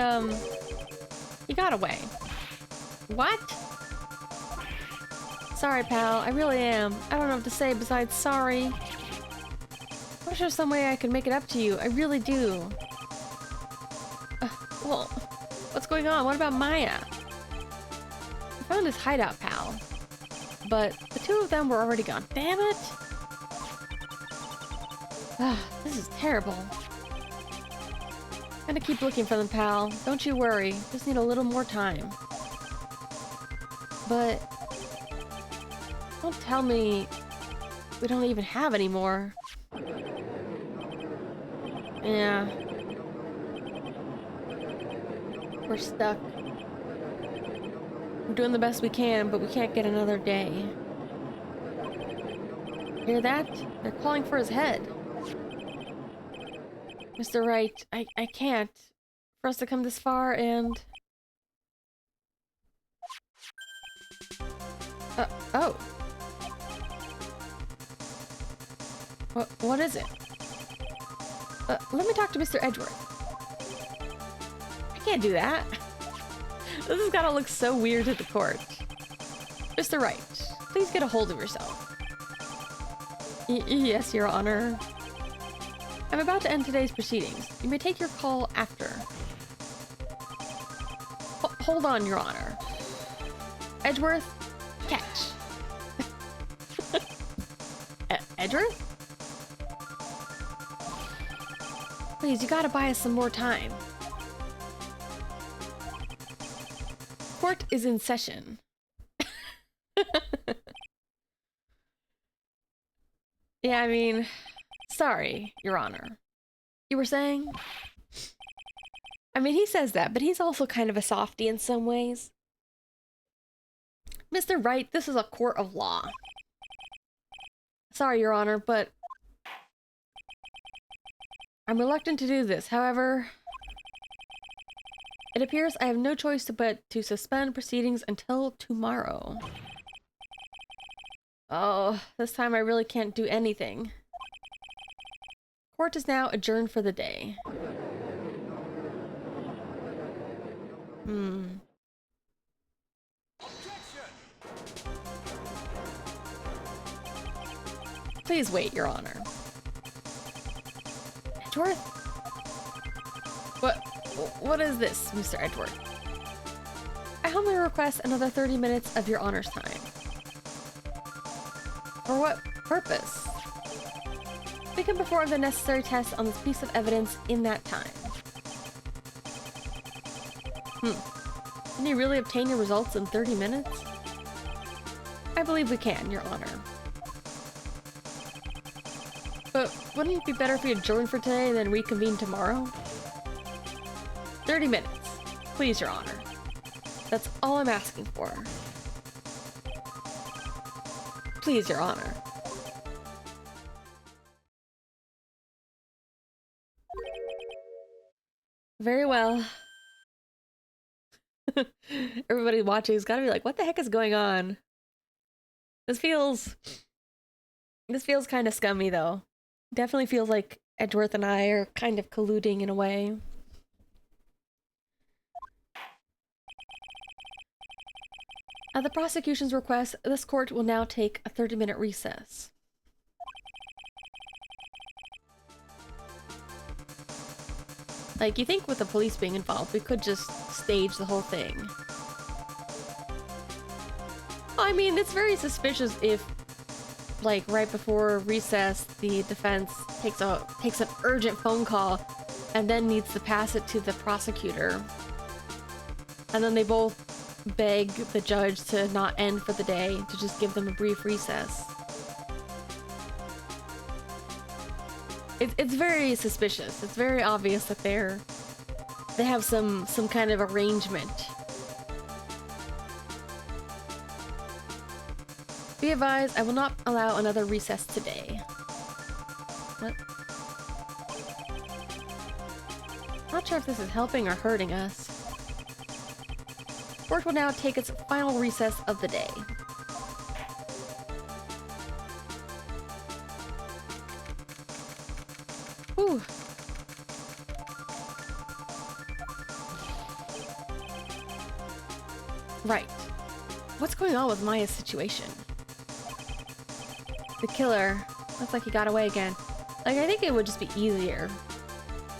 got away. What? Sorry, pal. I really am. I don't know what to say besides sorry. I wish there was some way I could make it up to you. I really do. Well, what's going on? What about Maya? I found his hideout, pal. But the two of them were already gone. Damn it! This is terrible. I'm gonna keep looking for them, pal. Don't you worry. Just need a little more time. But don't tell me we don't even have any more. Yeah. We're stuck. We're doing the best we can, but we can't get another day. Hear that? They're calling for his head. Mr. Wright, I can't. For us to come this far and... oh. What is it? Let me talk to Mr. Edgeworth. I can't do that. This has gotta look so weird at the court. Mr. Wright, please get a hold of yourself. Yes, Your Honor. I'm about to end today's proceedings. You may take your call after. Hold on, Your Honor. Edgeworth, catch. Edgeworth? Please, you gotta buy us some more time. Court is in session. Yeah, I mean, sorry, Your Honor. You were saying? I mean, he says that, but he's also kind of a softie in some ways. Mr. Wright, this is a court of law. Sorry, Your Honor, but I'm reluctant to do this. However, it appears I have no choice but to suspend proceedings until tomorrow. Oh, this time I really can't do anything. Court is now adjourned for the day. Please wait, Your Honor. Edgeworth? What is this, Mr. Edgeworth? I humbly request another 30 minutes of Your Honor's time. For what purpose? We can perform the necessary tests on this piece of evidence in that time. Can you really obtain your results in 30 minutes? I believe we can, Your Honor. But wouldn't it be better if we adjourn for today and then reconvene tomorrow? 30 minutes. Please, Your Honor. That's all I'm asking for. Please, Your Honor. Very well. Everybody watching has got to be like, what the heck is going on? This feels kind of scummy, though. Definitely feels like Edgeworth and I are kind of colluding in a way. At the prosecution's request, this court will now take a 30-minute recess. Like, you think with the police being involved, we could just stage the whole thing. I mean, it's very suspicious if, like, right before recess, the defense takes an urgent phone call and then needs to pass it to the prosecutor. And then they both beg the judge to not end for the day, to just give them a brief recess. It's very suspicious. It's very obvious that they have some kind of arrangement. Be advised, I will not allow another recess today. What? Not sure if this is helping or hurting us. Court will now take its final recess of the day. Whew. Right. What's going on with Maya's situation? The killer. Looks like he got away again. Like, I think it would just be easier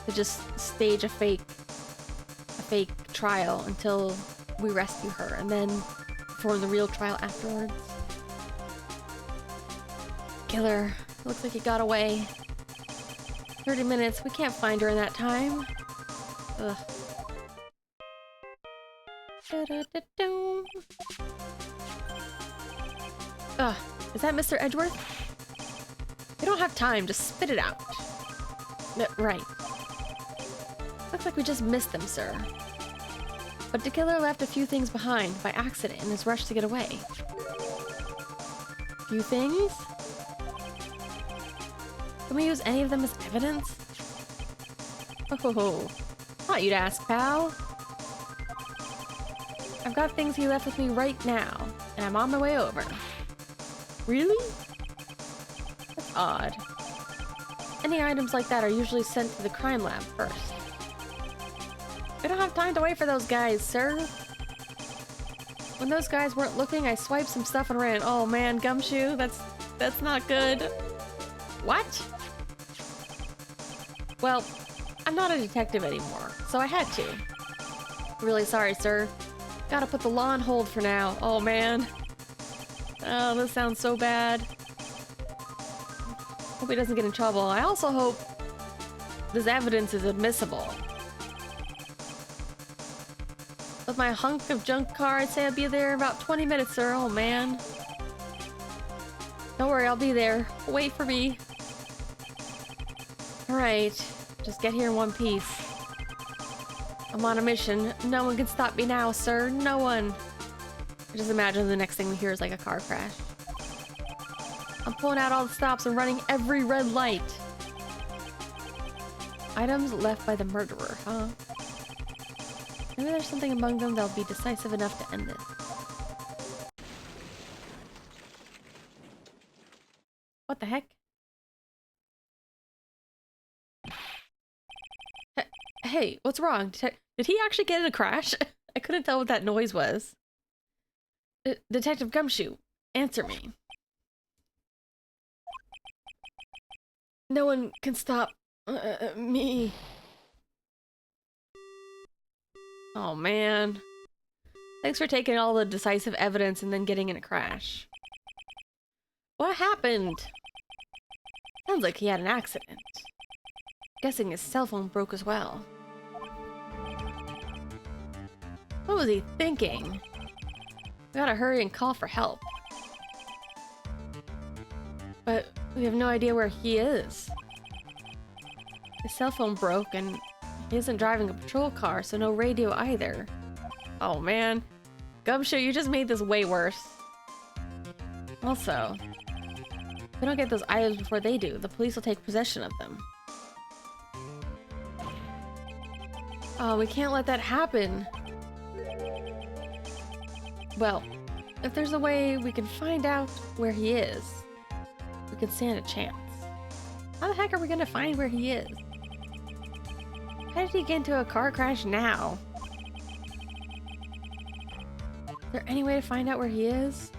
to just stage a fake trial until we rescue her and then perform the real trial afterwards. Killer. Looks like he got away. 30 minutes. We can't find her in that time. Ugh. Da-da-da-dum. Ugh. Is that Mr. Edgeworth? We don't have time. Just spit it out. Right. Looks like we just missed them, sir. But the killer left a few things behind by accident in his rush to get away. Few things? Can we use any of them as evidence? Oh, thought you'd ask, pal. I've got things he left with me right now, and I'm on my way over. Really? That's odd. Any items like that are usually sent to the crime lab first. We don't have time to wait for those guys, sir. When those guys weren't looking, I swiped some stuff and ran. Oh man, Gumshoe, that's not good. What? Well, I'm not a detective anymore, so I had to. Really sorry, sir. Gotta put the law on hold for now. Oh man. Oh, this sounds so bad. Hope he doesn't get in trouble. I also hope this evidence is admissible. With my hunk of junk car, I'd say I'll be there in about 20 minutes, sir. Oh man. Don't worry, I'll be there. Wait for me. Alright. Just get here in one piece. I'm on a mission. No one can stop me now, sir. No one. I just imagine the next thing we hear is like a car crash. I'm pulling out all the stops and running every red light. Items left by the murderer, huh? Maybe there's something among them that'll be decisive enough to end this. What the heck? Hey, what's wrong? Did he actually get in a crash? I couldn't tell what that noise was. Detective Gumshoe, answer me. No one can stop me. Oh man. Thanks for taking all the decisive evidence and then getting in a crash. What happened? Sounds like he had an accident. Guessing his cell phone broke as well. What was he thinking? We gotta hurry and call for help. But we have no idea where he is. His cell phone broke and he isn't driving a patrol car, so no radio either. Oh man. Gumshoe, you just made this way worse. Also, if we don't get those items before they do, the police will take possession of them. Oh, we can't let that happen. Well, if there's a way we can find out where he is, we could stand a chance. How the heck are we gonna find where he is? How did he get into a car crash now? Is there any way to find out where he is?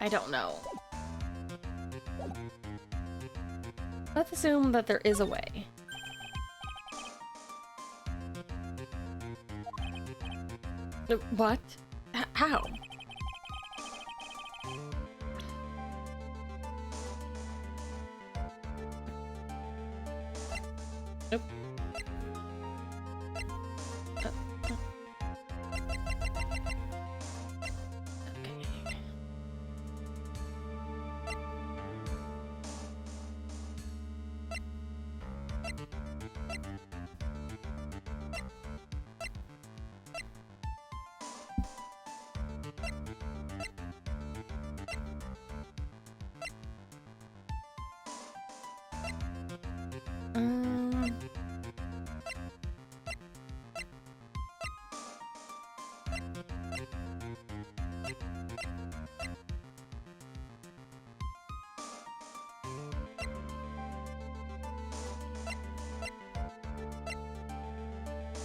I don't know. Let's assume that there is a way. What? How? Nope.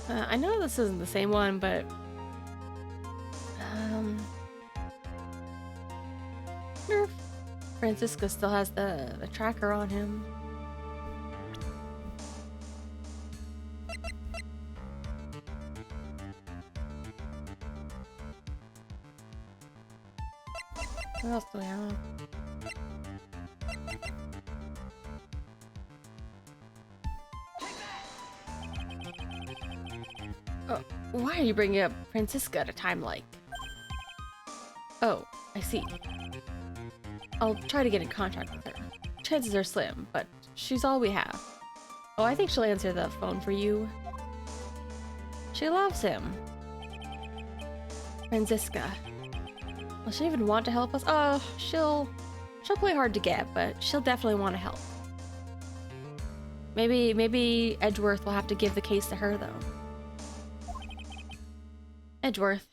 I know this isn't the same one, but um, I wonder if Francisca still has the tracker on him. What else do we have? Oh, why are you bringing up Francisca at a time like? Oh, I see. I'll try to get in contact with her. Chances are slim, but she's all we have. Oh, I think she'll answer the phone for you. She loves him. Francisca. Will she even want to help us? Oh, she'll play hard to get, but she'll definitely want to help. Maybe Edgeworth will have to give the case to her, though. Edgeworth.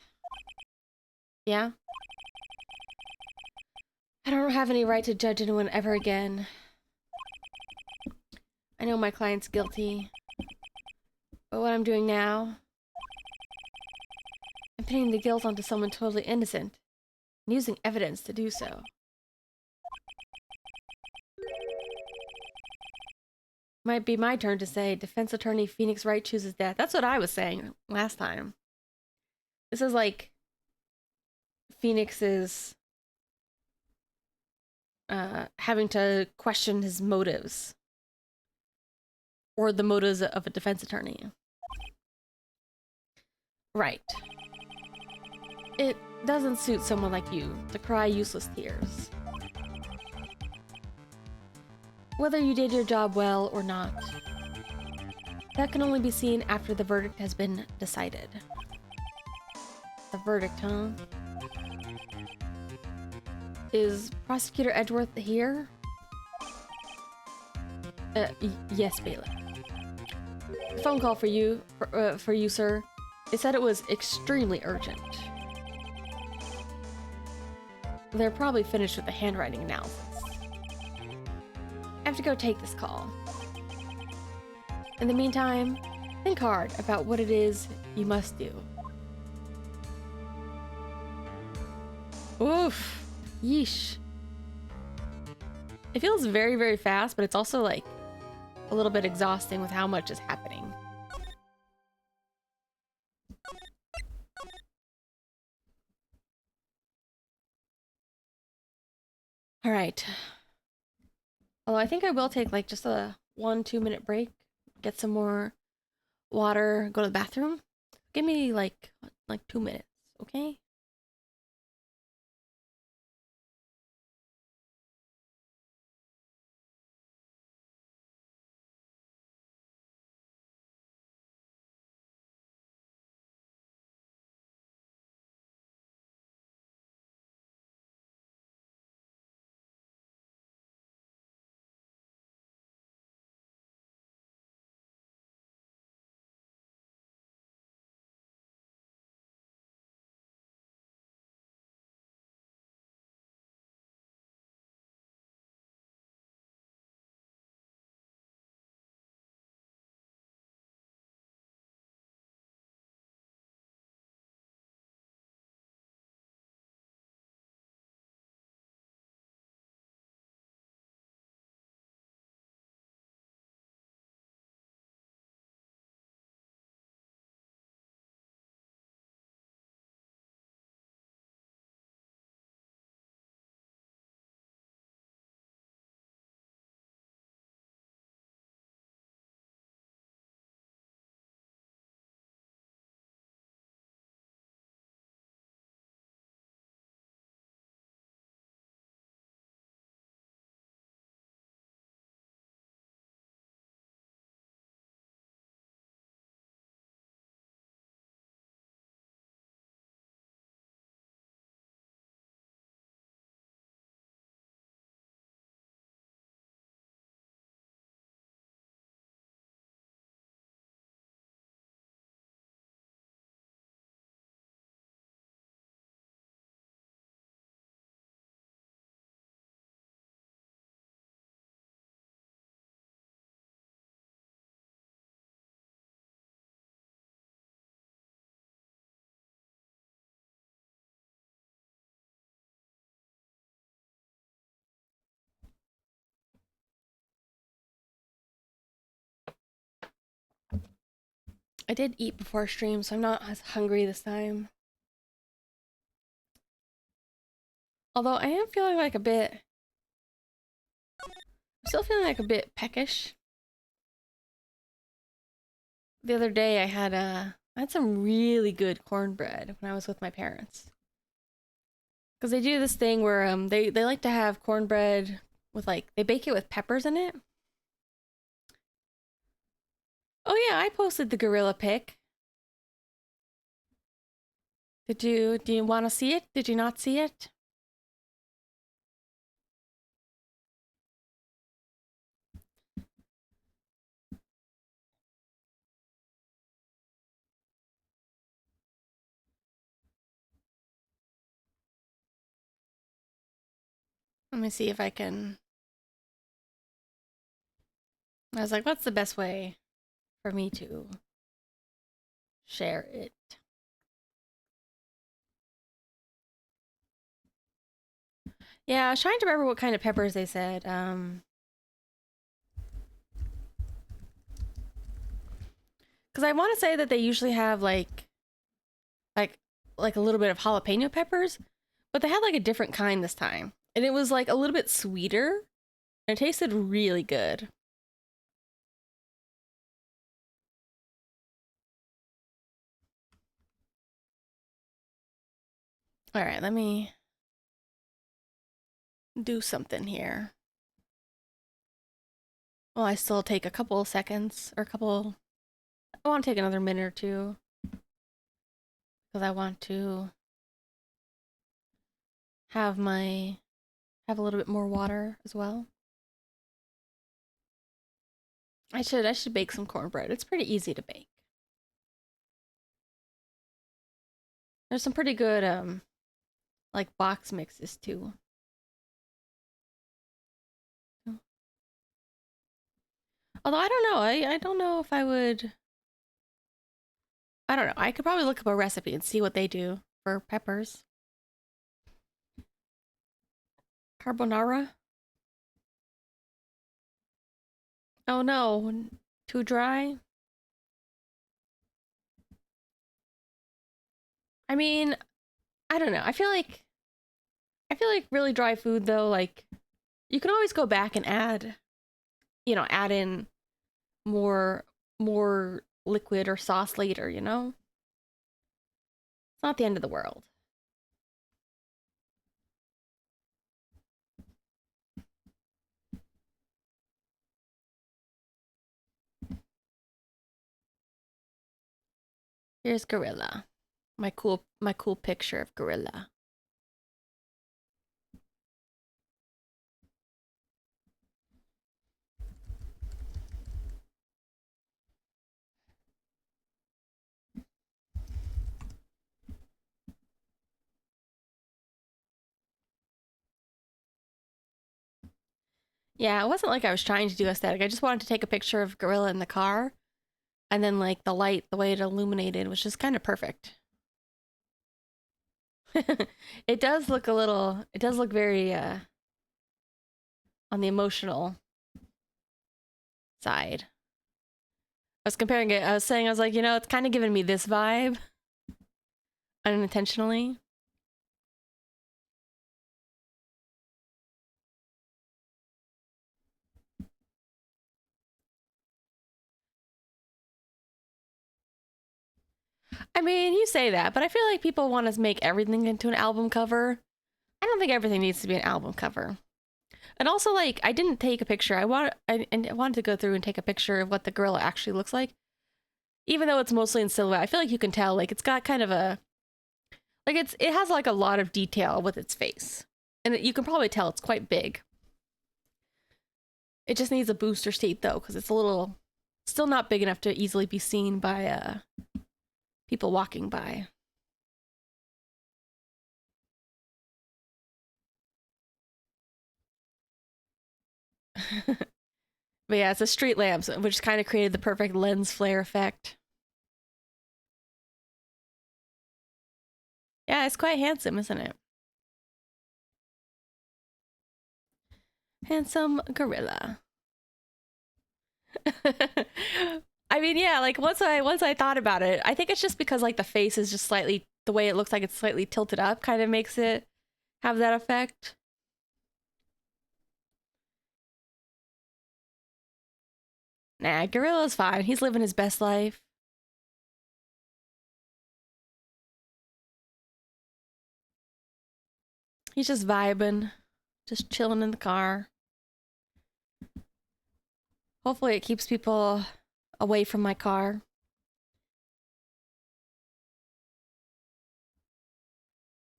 Yeah? I don't have any right to judge anyone ever again. I know my client's guilty. But what I'm doing now... I'm pinning the guilt onto someone totally innocent. And using evidence to do so. Might be my turn to say, defense attorney Phoenix Wright chooses death. That's what I was saying last time. This is like Phoenix's having to question his motives. Or the motives of a defense attorney. Right. It doesn't suit someone like you to cry useless tears. Whether you did your job well or not. That can only be seen after the verdict has been decided. The verdict, huh? Is Prosecutor Edgeworth here? Yes, bailiff. Phone call for you, sir. They said it was extremely urgent. They're probably finished with the handwriting analysis. I have to go take this call. In the meantime, think hard about what it is you must do. Oof. Yeesh. It feels very, very fast, but it's also like a little bit exhausting with how much is happening. All right. Although I think I will take like just a 1-2 minute break, get some more water, go to the bathroom. Give me like 2 minutes, okay? I did eat before stream, so I'm not as hungry this time. Although I am feeling like a bit... I'm still feeling like a bit peckish. The other day I had some really good cornbread when I was with my parents. Because they do this thing where they like to have cornbread with like they bake it with peppers in it. Oh yeah, I posted the gorilla pic. Do you want to see it? Did you not see it? Let me see if I can. I was like, what's the best way for me to share it? Yeah, I was trying to remember what kind of peppers they said. Because I want to say that they usually have like like a little bit of jalapeno peppers, but they had like a different kind this time, and it was like a little bit sweeter, and it tasted really good. All right, let me do something here. Well, I still take a couple seconds or a couple. I want to take another minute or two because I want to have my have a little bit more water as well. I should bake some cornbread. It's pretty easy to bake. There's some pretty good like box mixes too. Although I don't know. I don't know if I would. I don't know. I could probably look up a recipe and see what they do for peppers. Carbonara? Oh no, too dry? I mean, I don't know. I feel like really dry food though, like you can always go back and add, add in more more liquid or sauce later, you know? It's not the end of the world. Here's Gorilla. My cool picture of Gorilla. Yeah, it wasn't like I was trying to do aesthetic. I just wanted to take a picture of Gorilla in the car, and then like the light, the way it illuminated was just kind of perfect. It does look a little. It does look very on the emotional side. I was comparing it. I was saying I was like, it's kind of giving me this vibe unintentionally. I mean, you say that, but I feel like people want to make everything into an album cover. I don't think everything needs to be an album cover. And also, like, I didn't take a picture. I wanted to go through and take a picture of what the gorilla actually looks like, even though it's mostly in silhouette. I feel like you can tell, like, it's got kind of a like it has like a lot of detail with its face, and you can probably tell it's quite big. It just needs a booster seat though, because it's a little still not big enough to easily be seen by people walking by. But yeah, it's a street lamp, which kind of created the perfect lens flare effect. Yeah, it's quite handsome, isn't it? Handsome gorilla. I mean, yeah, like once I thought about it, I think it's just because like the face is just slightly, the way it looks like it's slightly tilted up kind of makes it have that effect. Nah, Gorilla's fine. He's living his best life. He's just vibing, just chilling in the car. Hopefully it keeps people away from my car.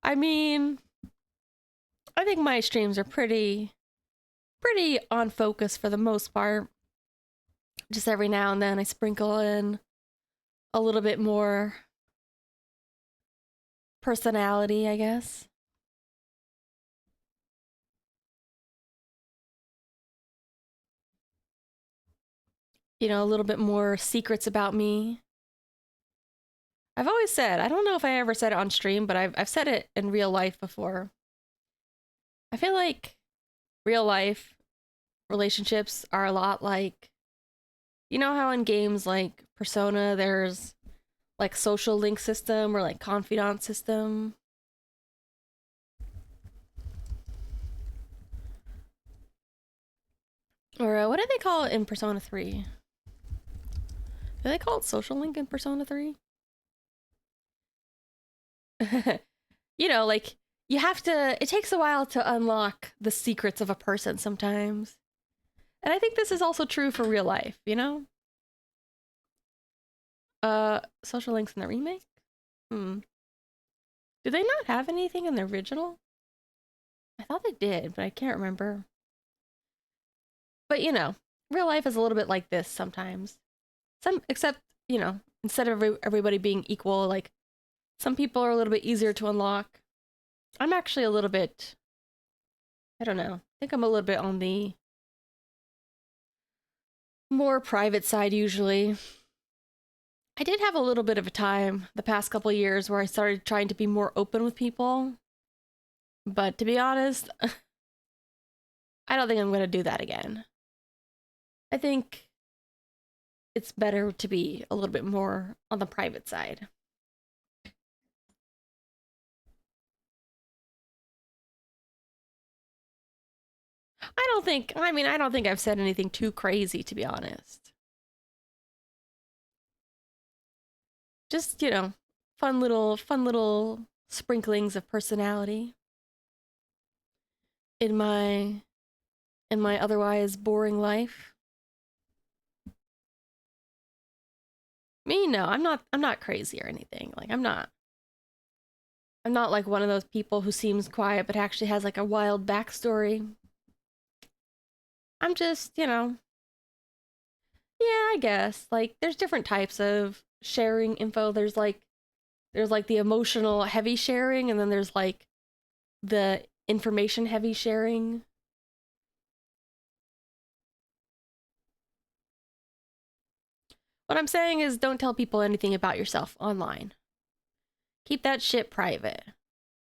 I mean, I think my streams are pretty on focus for the most part. Just every now and then I sprinkle in a little bit more personality, I guess. You know, a little bit more secrets about me. I've always said, I don't know if I ever said it on stream, but I've said it in real life before. I feel like real life relationships are a lot like, you know how in games like Persona there's like social link system or like confidant system? Or what do they call it in Persona 3? Do they call it social link in Persona 3? You know, like you have to, it takes a while to unlock the secrets of a person sometimes. And I think this is also true for real life, you know? Social links in the remake? Hmm. Do they not have anything in the original? I thought they did, but I can't remember. But you know, real life is a little bit like this sometimes. Except, you know, instead of everybody being equal, like some people are a little bit easier to unlock. I'm actually a little bit, I don't know. I think I'm a little bit on the more private side usually. I did have a little bit of a time the past couple years where I started trying to be more open with people. But to be honest, I don't think I'm going to do that again. I think it's better to be a little bit more on the private side. I don't think I've said anything too crazy, to be honest. Just, you know, fun little sprinklings of personality in my otherwise boring life. Me, no, I'm not crazy or anything. Like I'm not like one of those people who seems quiet but actually has like a wild backstory. I'm just, you know, yeah, I guess. Like there's different types of sharing info. There's like the emotional heavy sharing and then there's like the information heavy sharing. What I'm saying is don't tell people anything about yourself online. Keep that shit private.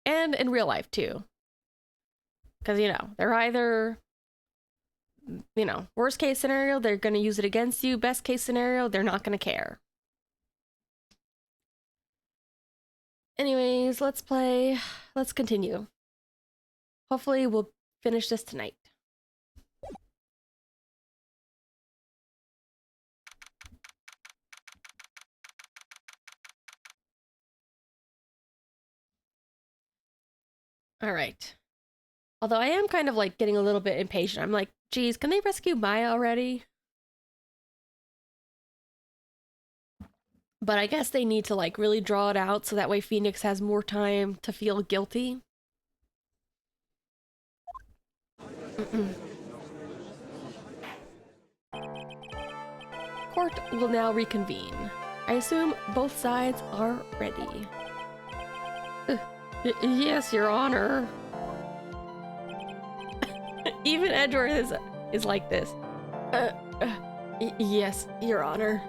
And in real life too. Cuz you know, they're either, you know, worst case scenario, they're going to use it against you. Best case scenario, they're not going to care. Anyways, let's play. Let's continue. Hopefully, we'll finish this tonight. All right. Although I am kind of like getting a little bit impatient. I'm like, geez, can they rescue Maya already? But I guess they need to like really draw it out so that way Phoenix has more time to feel guilty. Court will now reconvene. I assume both sides are ready. Yes, Your Honor. Even Edward is like this. Yes, Your Honor.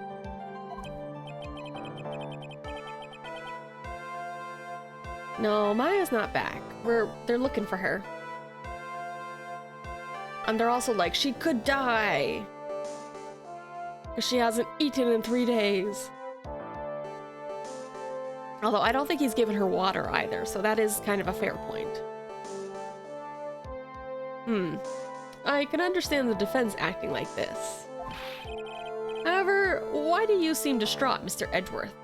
No, Maya's not back. They're looking for her. And they're also like, she could die. Because she hasn't eaten in 3 days. Although I don't think he's given her water either, so that is kind of a fair point. I can understand the defense acting like this. However, why do you seem distraught, Mr. Edgeworth?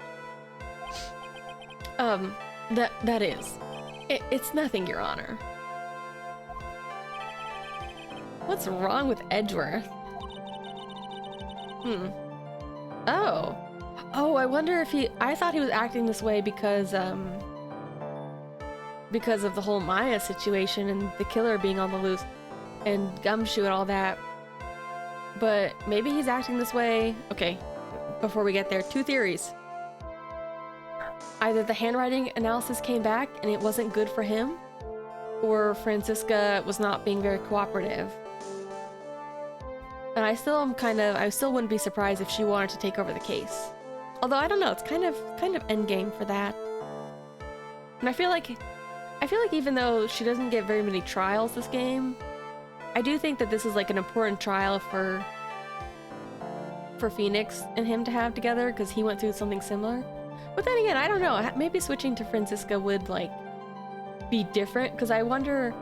That is. It's nothing, Your Honor. What's wrong with Edgeworth? Oh. Oh, I wonder if I thought he was acting this way because of the whole Maya situation and the killer being on the loose and Gumshoe and all that. But maybe he's acting this way. Okay, before we get there, 2 theories. Either the handwriting analysis came back and it wasn't good for him, or Franziska was not being very cooperative. And I still wouldn't be surprised if she wanted to take over the case. Although I don't know, it's kind of endgame for that. And I feel like even though she doesn't get very many trials this game, I do think that this is like an important trial for Phoenix and him to have together, because he went through something similar. But then again, I don't know, maybe switching to Franziska would like be different, because I wonder,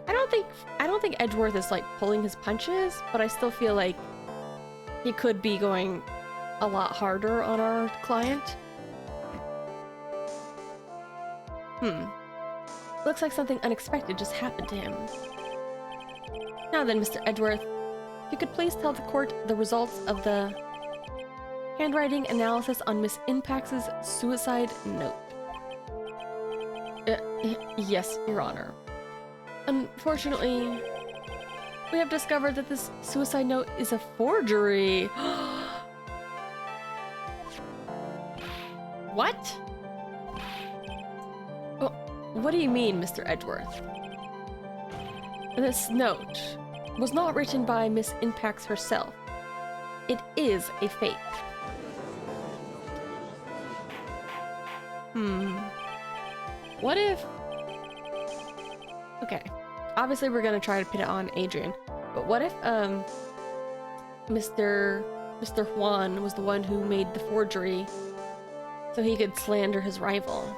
I don't think Edgeworth is like pulling his punches, but I still feel like he could be going a lot harder on our client. Looks like something unexpected just happened to him. Now then, Mr. Edgeworth, if you could please tell the court the results of the handwriting analysis on Miss Inpax's suicide note. Yes, Your Honor. Unfortunately, we have discovered that this suicide note is a forgery. What? What do you mean, Mr. Edgeworth? This note was not written by Miss Inpax herself. It is a fake. What if... Okay. Obviously we're gonna try to pin it on Adrian. But what if, Mr. Juan was the one who made the forgery so he could slander his rival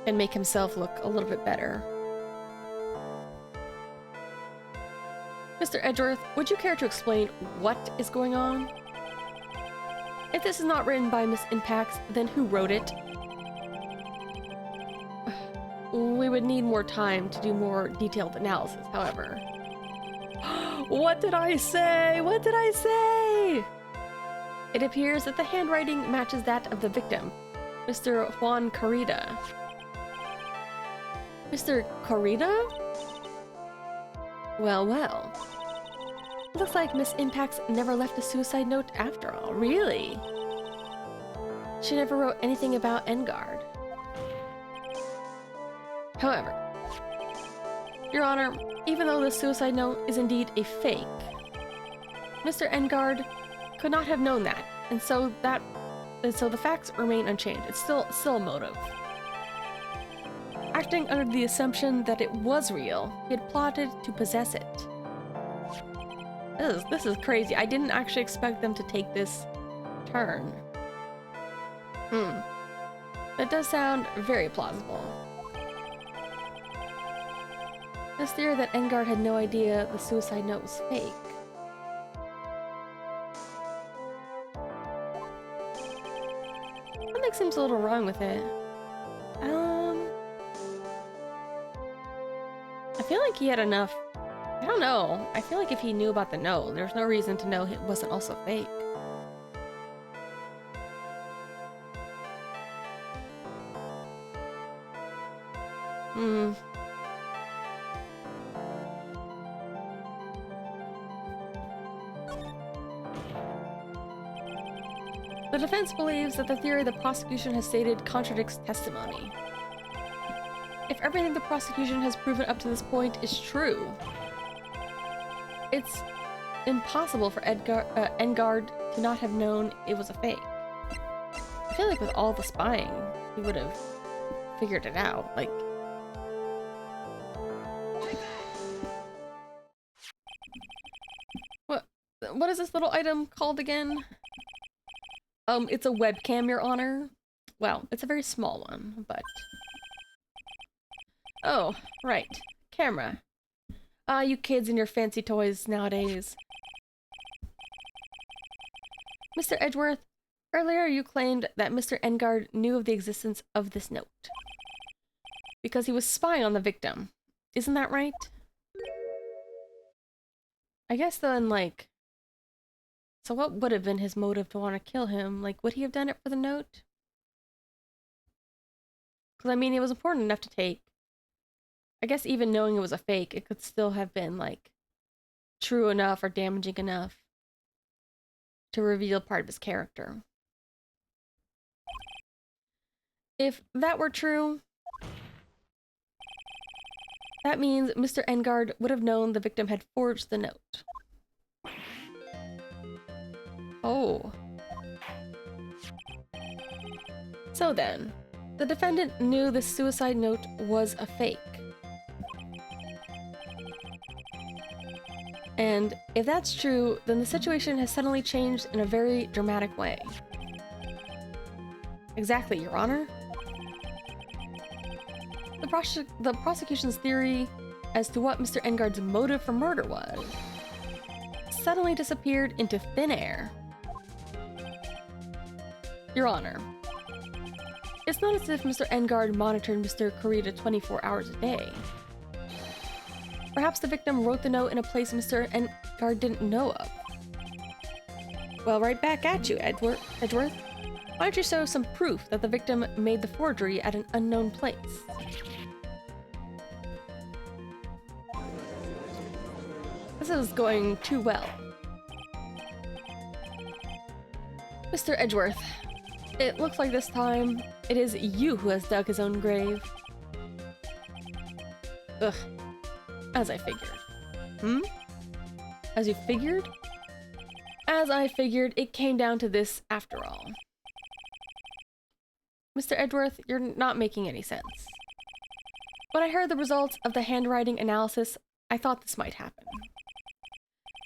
and make himself look a little bit better? Mr. Edgeworth, would you care to explain what is going on? If this is not written by Miss Inpax, then who wrote it? We would need more time to do more detailed analysis, however. What did I say? What did I say? It appears that the handwriting matches that of the victim, Mr. Juan Carida. Mr. Carida? Well, well. Looks like Miss Inpax never left a suicide note after all. Really? She never wrote anything about Engard. However, Your Honor, even though the suicide note is indeed a fake, Mr. Engard could not have known that, and so the facts remain unchanged. It's still a motive. Acting under the assumption that it was real, he had plotted to possess it. This is crazy. I didn't actually expect them to take this turn. That does sound very plausible. This theory that Engard had no idea the suicide note was fake. Something seems a little wrong with it. I feel like he had enough. I don't know. I feel like if he knew about the note, there's no reason to know it wasn't also fake. The defense believes that the theory the prosecution has stated contradicts testimony. If everything the prosecution has proven up to this point is true, it's impossible for Engard to not have known it was a fake. I feel like with all the spying, he would have figured it out. Like, what? what is this little item called again? It's a webcam, Your Honor. Well, it's a very small one, but... Oh, right. Camera. Ah, you kids and your fancy toys nowadays. Mr. Edgeworth, earlier you claimed that Mr. Engard knew of the existence of this note. Because he was spying on the victim. Isn't that right? I guess then, like... So what would have been his motive to want to kill him? Like, would he have done it for the note? Because, I mean, it was important enough to take. I guess even knowing it was a fake, it could still have been, like, true enough or damaging enough to reveal part of his character. If that were true, that means Mr. Engard would have known the victim had forged the note. Oh. So then, the defendant knew the suicide note was a fake. And if that's true, then the situation has suddenly changed in a very dramatic way. Exactly, Your Honor. The prosecution's theory as to what Mr. Engard's motive for murder was suddenly disappeared into thin air. Your Honor, it's not as if Mr. Engard monitored Mr. Kurita 24 hours a day. Perhaps the victim wrote the note in a place Mr. Engard didn't know of. Well, right back at you, Edgeworth. Why don't you show some proof that the victim made the forgery at an unknown place? This is going too well. Mr. Edgeworth, it looks like this time it is you who has dug his own grave. Ugh. As I figured. As you figured? As I figured, it came down to this after all. Mr. Edgeworth, you're not making any sense. When I heard the results of the handwriting analysis, I thought this might happen.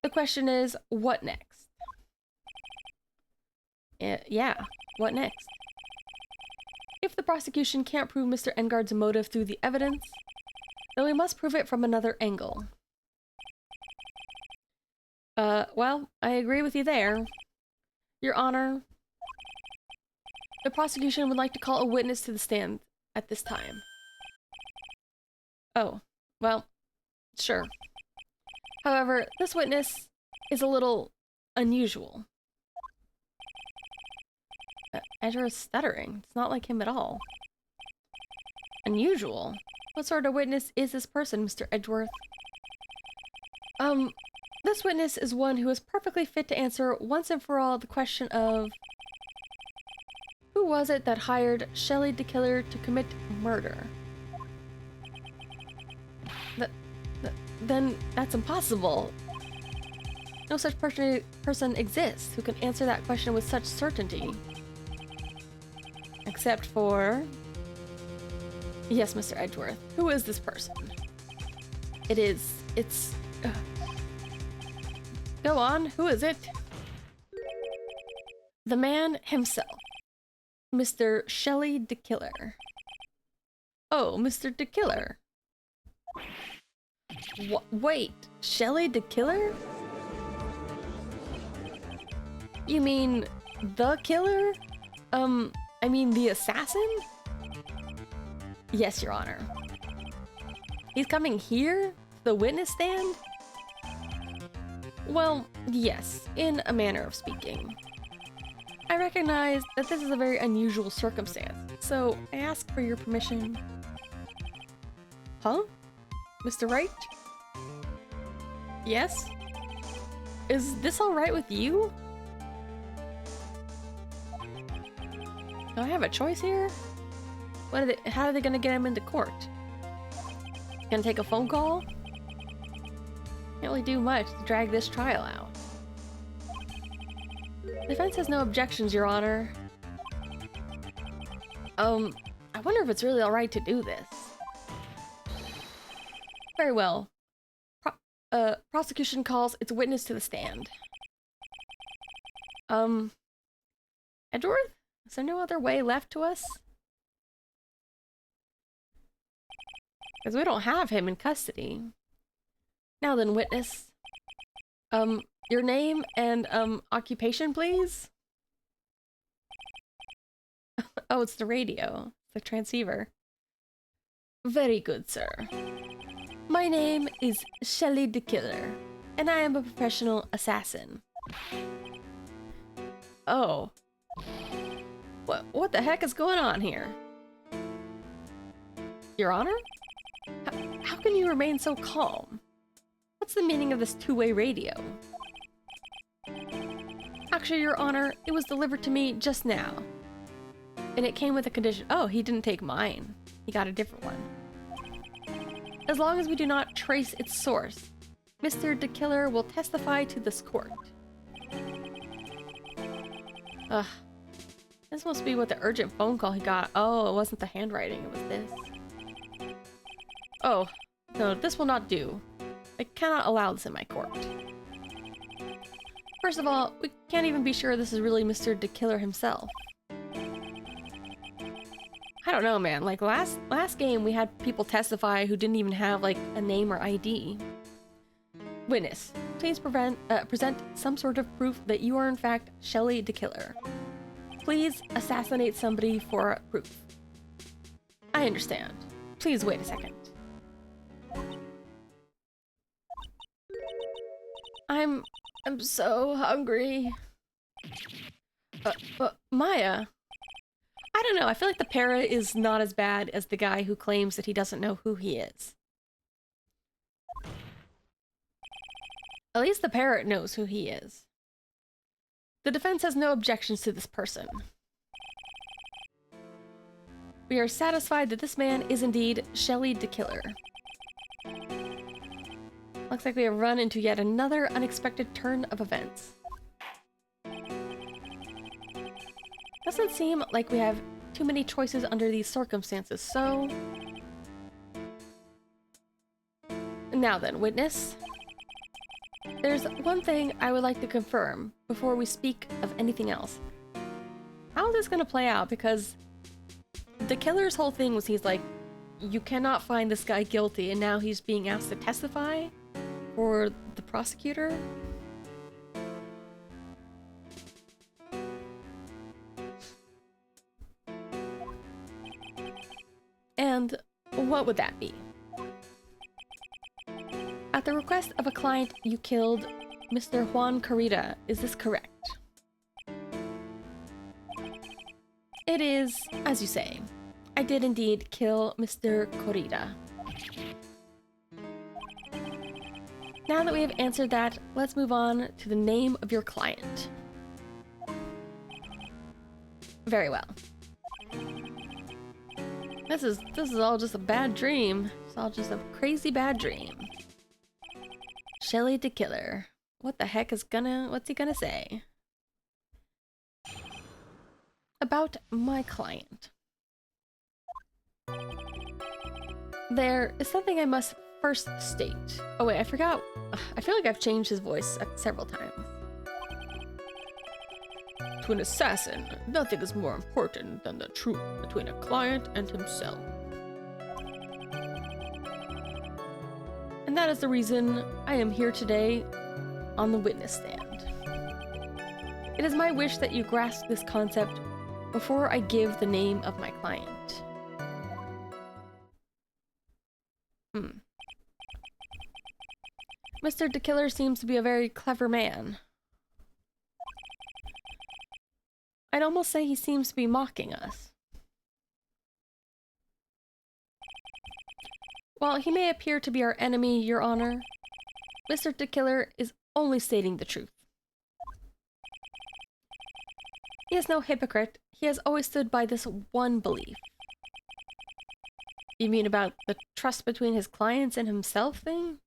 The question is, what next? Yeah, what next? If the prosecution can't prove Mr. Engard's motive through the evidence, then we must prove it from another angle. Well, I agree with you there. Your Honor, the prosecution would like to call a witness to the stand at this time. Oh, well, sure. However, this witness is a little unusual. Ezra is stuttering. It's not like him at all. Unusual? What sort of witness is this person, Mr. Edgeworth? This witness is one who is perfectly fit to answer once and for all the question of who was it that hired Shelley DeKiller to commit murder? Then that's impossible. No such person exists who can answer that question with such certainty. Except for... Yes, Mr. Edgeworth. Who is this person? It's... Go on, who is it? The man himself. Mr. Shelley DeKiller. Oh, Mr. DeKiller. Wait, Shelley DeKiller? You mean the killer? I mean the assassin? Yes, Your Honor. He's coming here? The witness stand? Well, yes, in a manner of speaking. I recognize that this is a very unusual circumstance, so I ask for your permission. Huh? Mr. Wright? Yes? Is this alright with you? Do I have a choice here? How are they gonna get him into court? Gonna take a phone call? Can't really do much to drag this trial out. Defense has no objections, Your Honor. I wonder if it's really alright to do this. Very well. Prosecution calls its witness to the stand. Um, Edgeworth? Is there no other way left to us? Because we don't have him in custody. Now then, witness. Your name and, occupation, please? Oh, it's the radio. The transceiver. Very good, sir. My name is Shelly the Killer, and I am a professional assassin. Oh. What the heck is going on here? Your Honor? How can you remain so calm? What's the meaning of this two-way radio? Actually, Your Honor, it was delivered to me just now. And it came with a condition. Oh, he didn't take mine. He got a different one. As long as we do not trace its source, Mr. the Killer will testify to this court. Ugh. This must be what the urgent phone call he got. Oh, it wasn't the handwriting, it was this. Oh, no, this will not do. I cannot allow this in my court. First of all, we can't even be sure this is really Mr. the Killer himself. I don't know, man. Like last game, we had people testify who didn't even have like a name or ID. Witness, please present some sort of proof that you are in fact Shelly the Killer. Please assassinate somebody for proof. I understand. Please wait a second. I'm so hungry. Maya. I don't know, I feel like the parrot is not as bad as the guy who claims that he doesn't know who he is. At least the parrot knows who he is. The defense has no objections to this person. We are satisfied that this man is indeed Shelly the Killer. Looks like we have run into yet another unexpected turn of events. Doesn't seem like we have too many choices under these circumstances, so... Now then, witness. There's one thing I would like to confirm before we speak of anything else. How is this gonna play out? Because the killer's whole thing was he's like, you cannot find this guy guilty, and now he's being asked to testify for the prosecutor? And what would that be? At the request of a client, you killed Mr. Juan Corrida. Is this correct? It is, as you say. I did indeed kill Mr. Corrida. Now that we have answered that, let's move on to the name of your client. Very well. This is all just a bad dream. It's all just a crazy bad dream. Shelly the Killer. What's he gonna say? About my client. There is something I must first state. Oh wait, I forgot. I feel like I've changed his voice several times. To an assassin, nothing is more important than the truth between a client and himself. And that is the reason I am here today on the witness stand. It is my wish that you grasp this concept before I give the name of my client. Mr. the Killer seems to be a very clever man. I'd almost say he seems to be mocking us. While he may appear to be our enemy, Your Honor, Mr. the Killer is only stating the truth. He is no hypocrite. He has always stood by this one belief. You mean about the trust between his clients and himself thing?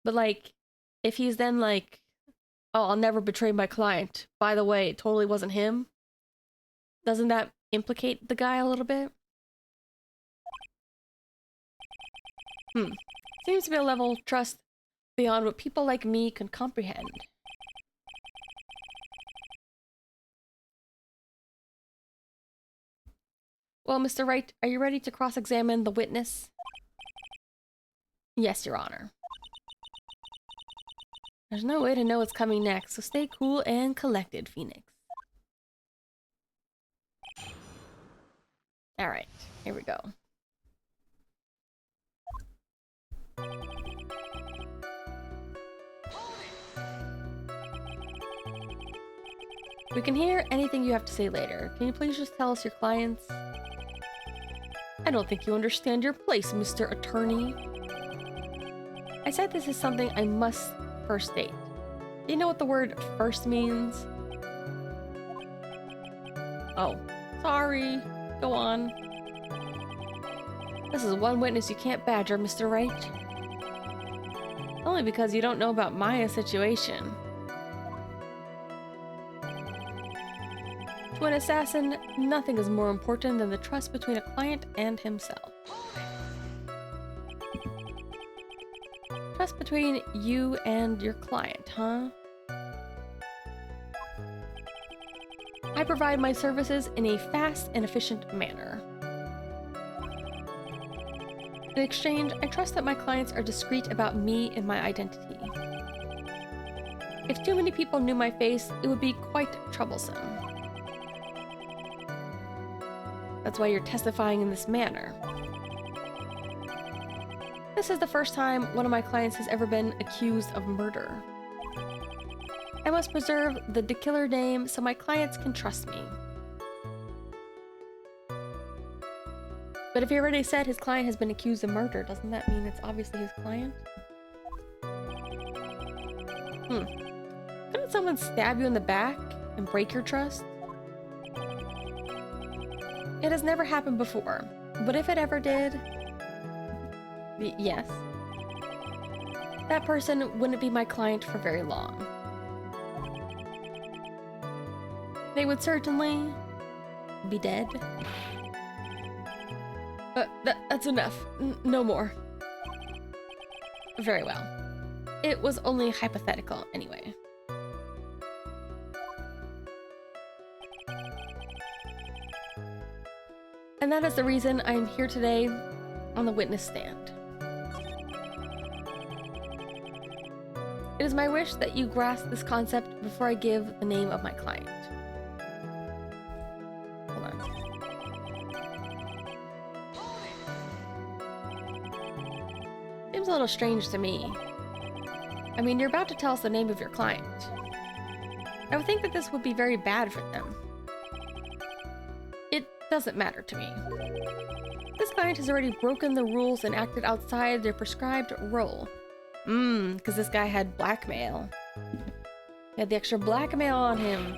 But like, if he's then like, oh, I'll never betray my client. By the way, it totally wasn't him. Doesn't that implicate the guy a little bit? Seems to be a level of trust beyond what people like me can comprehend. Well, Mr. Wright, are you ready to cross-examine the witness? Yes, Your Honor. There's no way to know what's coming next, so stay cool and collected, Phoenix. Alright, here we go. We can hear anything you have to say later. Can you please just tell us your clients? I don't think you understand your place, Mr. Attorney. I said this is something I must first state. Do you know what the word first means? Oh, sorry. Go on. This is one witness you can't badger, Mr. Wright. Only because you don't know about Maya's situation. To an assassin, nothing is more important than the trust between a client and himself. Trust between you and your client, huh? I provide my services in a fast and efficient manner. In exchange, I trust that my clients are discreet about me and my identity. If too many people knew my face, it would be quite troublesome. That's why you're testifying in this manner. This is the first time one of my clients has ever been accused of murder. I must preserve the killer name so my clients can trust me. But if he already said his client has been accused of murder, doesn't that mean it's obviously his client? Couldn't someone stab you in the back and break your trust? It has never happened before, but if it ever did, yes, that person wouldn't be my client for very long. They would certainly be dead. That's enough. No more. Very well. It was only hypothetical anyway. And that is the reason I am here today on the witness stand. It is my wish that you grasp this concept before I give the name of my client. Hold on. Seems a little strange to me. I mean, you're about to tell us the name of your client. I would think that this would be very bad for them. It doesn't matter to me. This client has already broken the rules and acted outside their prescribed role. Because this guy had blackmail. He had the extra blackmail on him.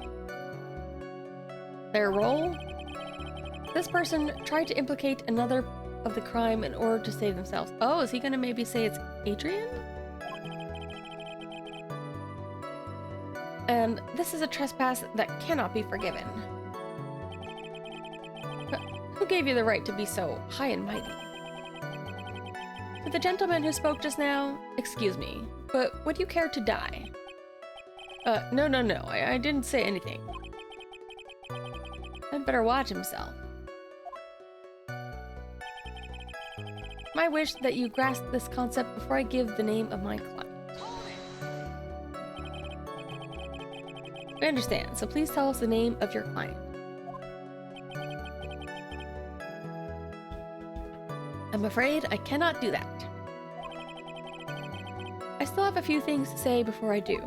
Their role? This person tried to implicate another of the crime in order to save themselves. Oh, is he gonna maybe say it's Adrian? And this is a trespass that cannot be forgiven. Who gave you the right to be so high and mighty? To the gentleman who spoke just now, excuse me, but would you care to die? No, I didn't say anything. I'd better watch himself. My wish that you grasp this concept before I give the name of my client. We understand, so please tell us the name of your client. I'm afraid I cannot do that. I still have a few things to say before I do.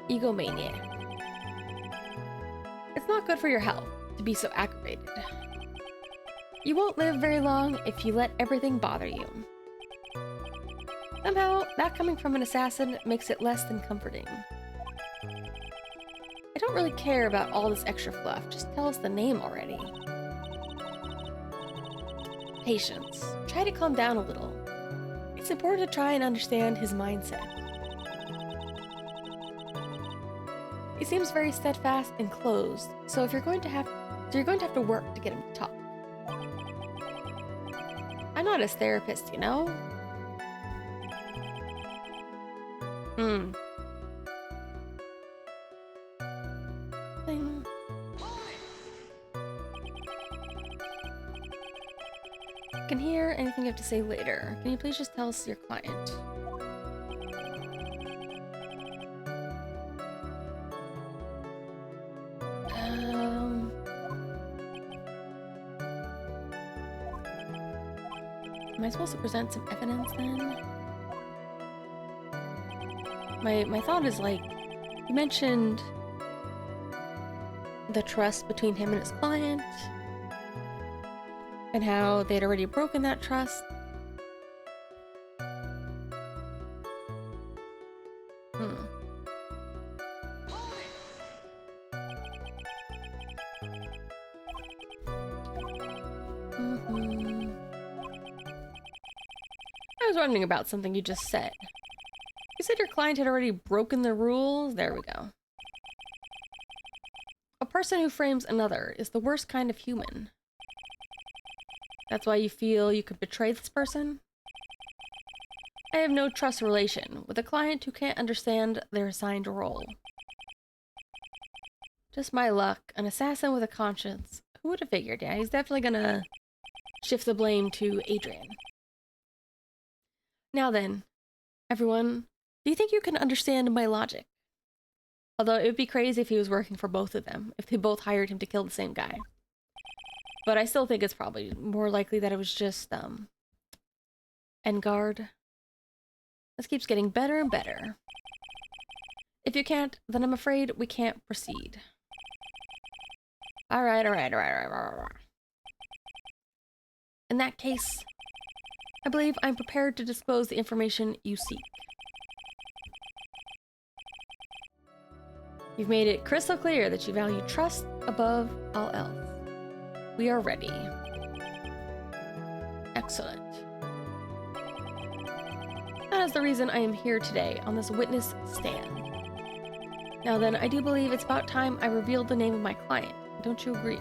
Egomaniac. It's not good for your health to be so aggravated. You won't live very long if you let everything bother you. Somehow, that coming from an assassin makes it less than comforting. I don't really care about all this extra fluff, just tell us the name already. Patience. Try to calm down a little. It's important to try and understand his mindset. He seems very steadfast and closed, so you're going to have to work to get him to talk. I'm not his therapist, you know? Can hear anything you have to say later. Can you please just tell us your client? Am I supposed to present some evidence then? My thought is like, you mentioned the trust between him and his client, and how they'd already broken that trust. I was wondering about something you just said. You said your client had already broken the rules? There we go. A person who frames another is the worst kind of human. That's why you feel you could betray this person? I have no trust relation with a client who can't understand their assigned role. Just my luck, an assassin with a conscience. Who would have figured? Yeah, he's definitely gonna shift the blame to Adrian. Now then, everyone, do you think you can understand my logic? Although it would be crazy if he was working for both of them, if they both hired him to kill the same guy. But I still think it's probably more likely that it was just, Engard. This keeps getting better and better. If you can't, then I'm afraid we can't proceed. Alright. In that case, I believe I'm prepared to disclose the information you seek. You've made it crystal clear that you value trust above all else. We are ready. Excellent. That is the reason I am here today on this witness stand. Now then, I do believe it's about time I revealed the name of my client. Don't you agree?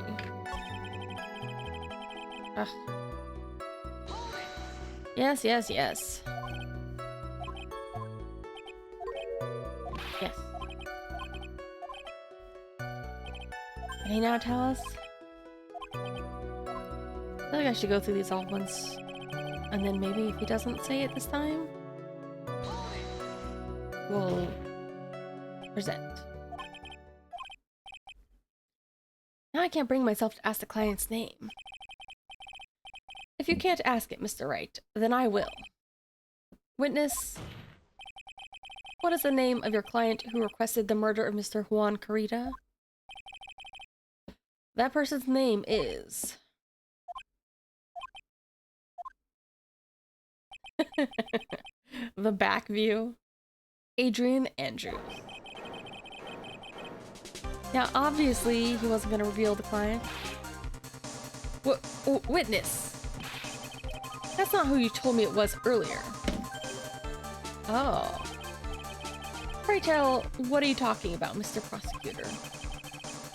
Ugh. Yes. Yes. Can he now tell us? I feel like I should go through these all once. And then maybe if he doesn't say it this time, we'll present. Now I can't bring myself to ask the client's name. If you can't ask it, Mr. Wright, then I will. Witness, what is the name of your client who requested the murder of Mr. Juan Carita? That person's name is... the back view. Adrian Andrews. Now, obviously, he wasn't going to reveal the client. Witness. That's not who you told me it was earlier. Oh. Pray tell, what are you talking about, Mr. Prosecutor?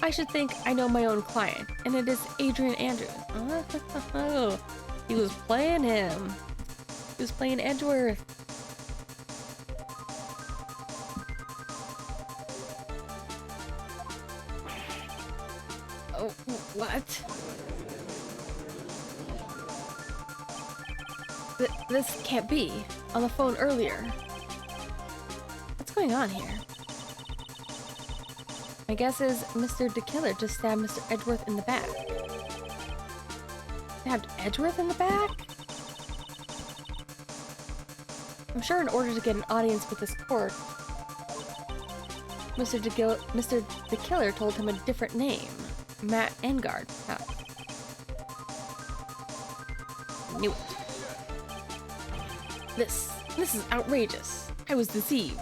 I should think I know my own client, and it is Adrian Andrews. Oh, he was playing him. He was playing Edgeworth. Oh, what? This can't be. On the phone earlier. What's going on here? My guess is Mr. DeKiller just stabbed Mr. Edgeworth in the back. Stabbed Edgeworth in the back? I'm sure in order to get an audience with this court, Mr. DeKiller told him a different name. Matt Engard. Knew it. This is outrageous. I was deceived.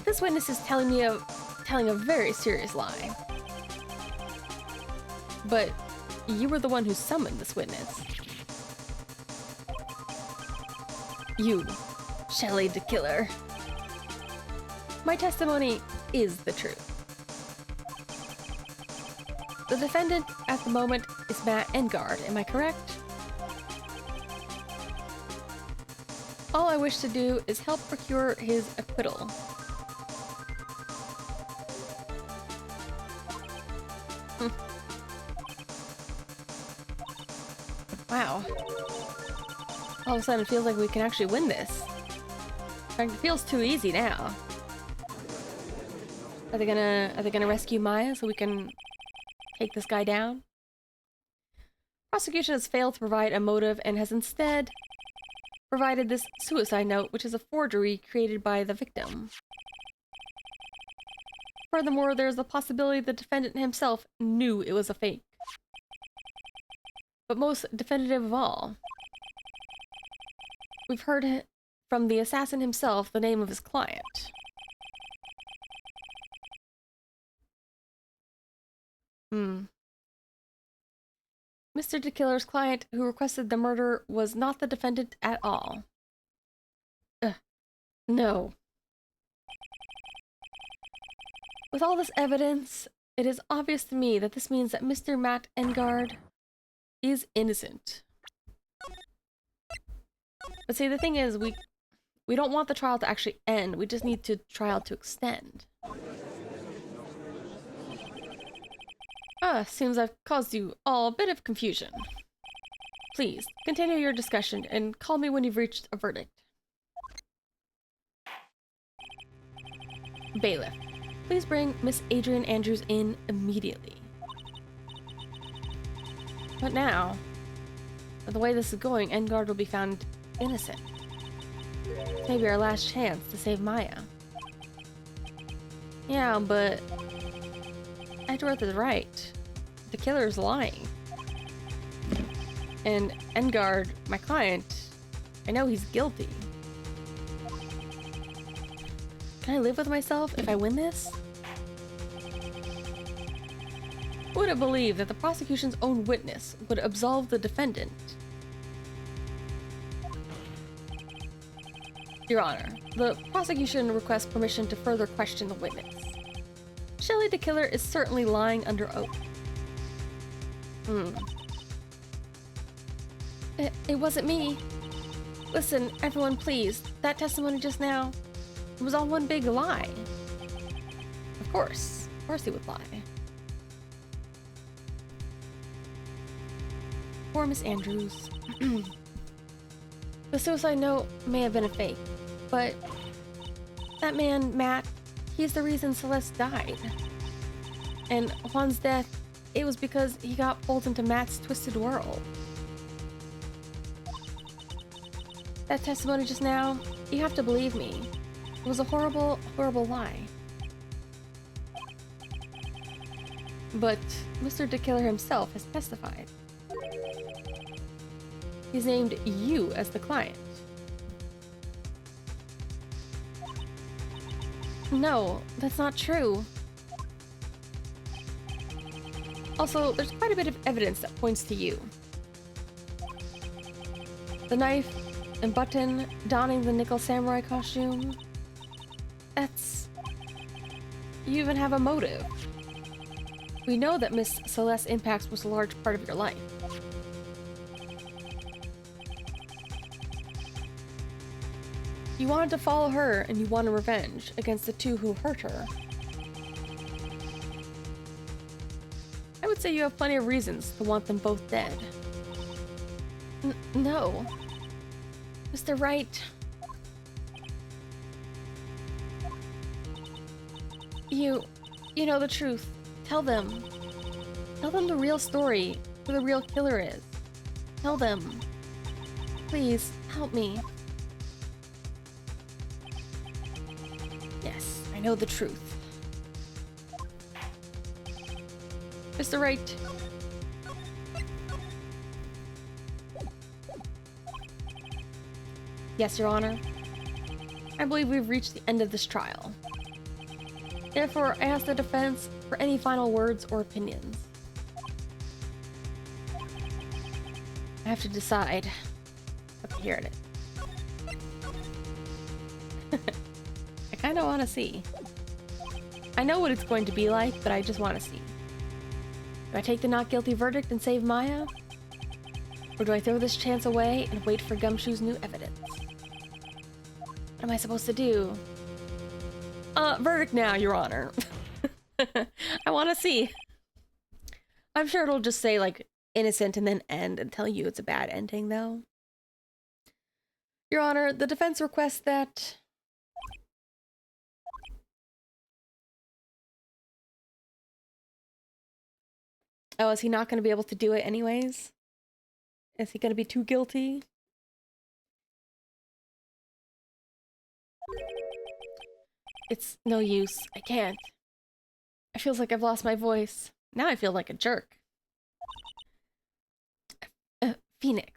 This witness is telling a very serious lie. But you were the one who summoned this witness. You, Shelley DeKiller. My testimony is the truth. The defendant at the moment is Matt Engard, am I correct? All I wish to do is help procure his acquittal. Wow. All of a sudden it feels like we can actually win this. In fact, it feels too easy now. Are they gonna rescue Maya so we can take this guy down? Prosecution has failed to provide a motive and has instead provided this suicide note, which is a forgery created by the victim. Furthermore, there is the possibility the defendant himself knew it was a fake. But most definitive of all, we've heard from the assassin himself the name of his client. Mr. DeKiller's client who requested the murder was not the defendant at all. No. With all this evidence, it is obvious to me that this means that Mr. Matt Engard is innocent. But see, the thing is, we don't want the trial to actually end. We just need the trial to extend. Seems I've caused you all a bit of confusion. Please, continue your discussion and call me when you've reached a verdict. Bailiff, please bring Miss Adrian Andrews in immediately. But now, with the way this is going, Engard will be found innocent. It's maybe our last chance to save Maya. Yeah, but Edgeworth is right. The killer is lying. And Engard, my client, I know he's guilty. Can I live with myself if I win this? Who would have believed that the prosecution's own witness would absolve the defendant? Your Honor, the prosecution requests permission to further question the witness. Shelley DeKiller is certainly lying under oath. It wasn't me. Listen, everyone, please. That testimony just now, it was all one big lie. Of course he would lie. Poor Miss Andrews. The suicide note may have been a fake, but that man, Matt, he's the reason Celeste died. And Juan's death, it was because he got pulled into Matt's twisted world. That testimony just now, you have to believe me. It was a horrible, horrible lie. But Mr. DeKiller himself has testified. He's named you as the client. No, that's not true. Also, there's quite a bit of evidence that points to you. The knife and button donning the nickel samurai costume. That's... You even have a motive. We know that Miss Celeste Impax was a large part of your life. You wanted to follow her and you wanted revenge against the two who hurt her. I would say you have plenty of reasons to want them both dead. No. Mr. Wright. You know the truth. Tell them. Tell them the real story, who the real killer is. Tell them. Please, help me. Yes, I know the truth. Mr. Wright. Yes, Your Honor. I believe we've reached the end of this trial. Therefore, I ask the defense for any final words or opinions. I have to decide. Okay, here it is. I kind of want to see. I know what it's going to be like, but I just want to see. Do I take the not guilty verdict and save Maya? Or do I throw this chance away and wait for Gumshoe's new evidence? What am I supposed to do? Verdict now, Your Honor. I want to see. I'm sure it'll just say, like, innocent and then end and tell you it's a bad ending, though. Your Honor, the defense requests that... Oh, is he not going to be able to do it anyways? Is he going to be too guilty? It's no use. I can't. It feels like I've lost my voice. Now I feel like a jerk. Phoenix.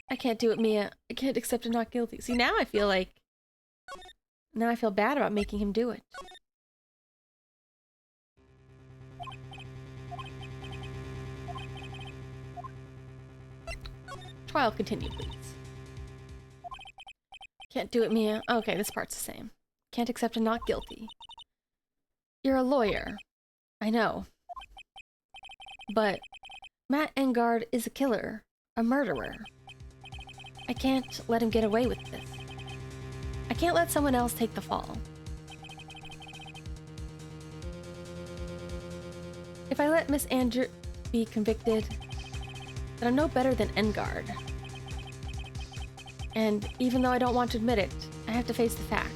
I can't do it, Mia. I can't accept a not guilty. See, now I feel like... Now I feel bad about making him do it. Trial continued, please. Can't do it, Mia. Okay, this part's the same. Can't accept a not guilty. You're a lawyer. I know. But Matt Engard is a killer. A murderer. I can't let him get away with this. I can't let someone else take the fall. If I let Miss Andrew be convicted, then I'm no better than Engard. And even though I don't want to admit it, I have to face the fact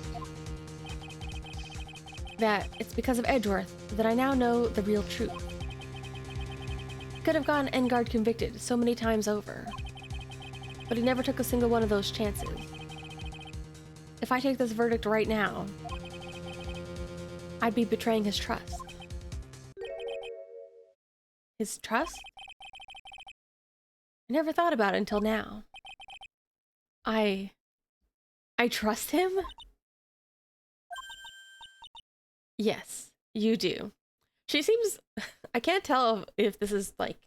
that it's because of Edgeworth that I now know the real truth. Could have gotten Engard convicted so many times over, but he never took a single one of those chances. If I take this verdict right now, I'd be betraying his trust. His trust? I never thought about it until now. I trust him? Yes, you do. She seems... I can't tell if this is, like,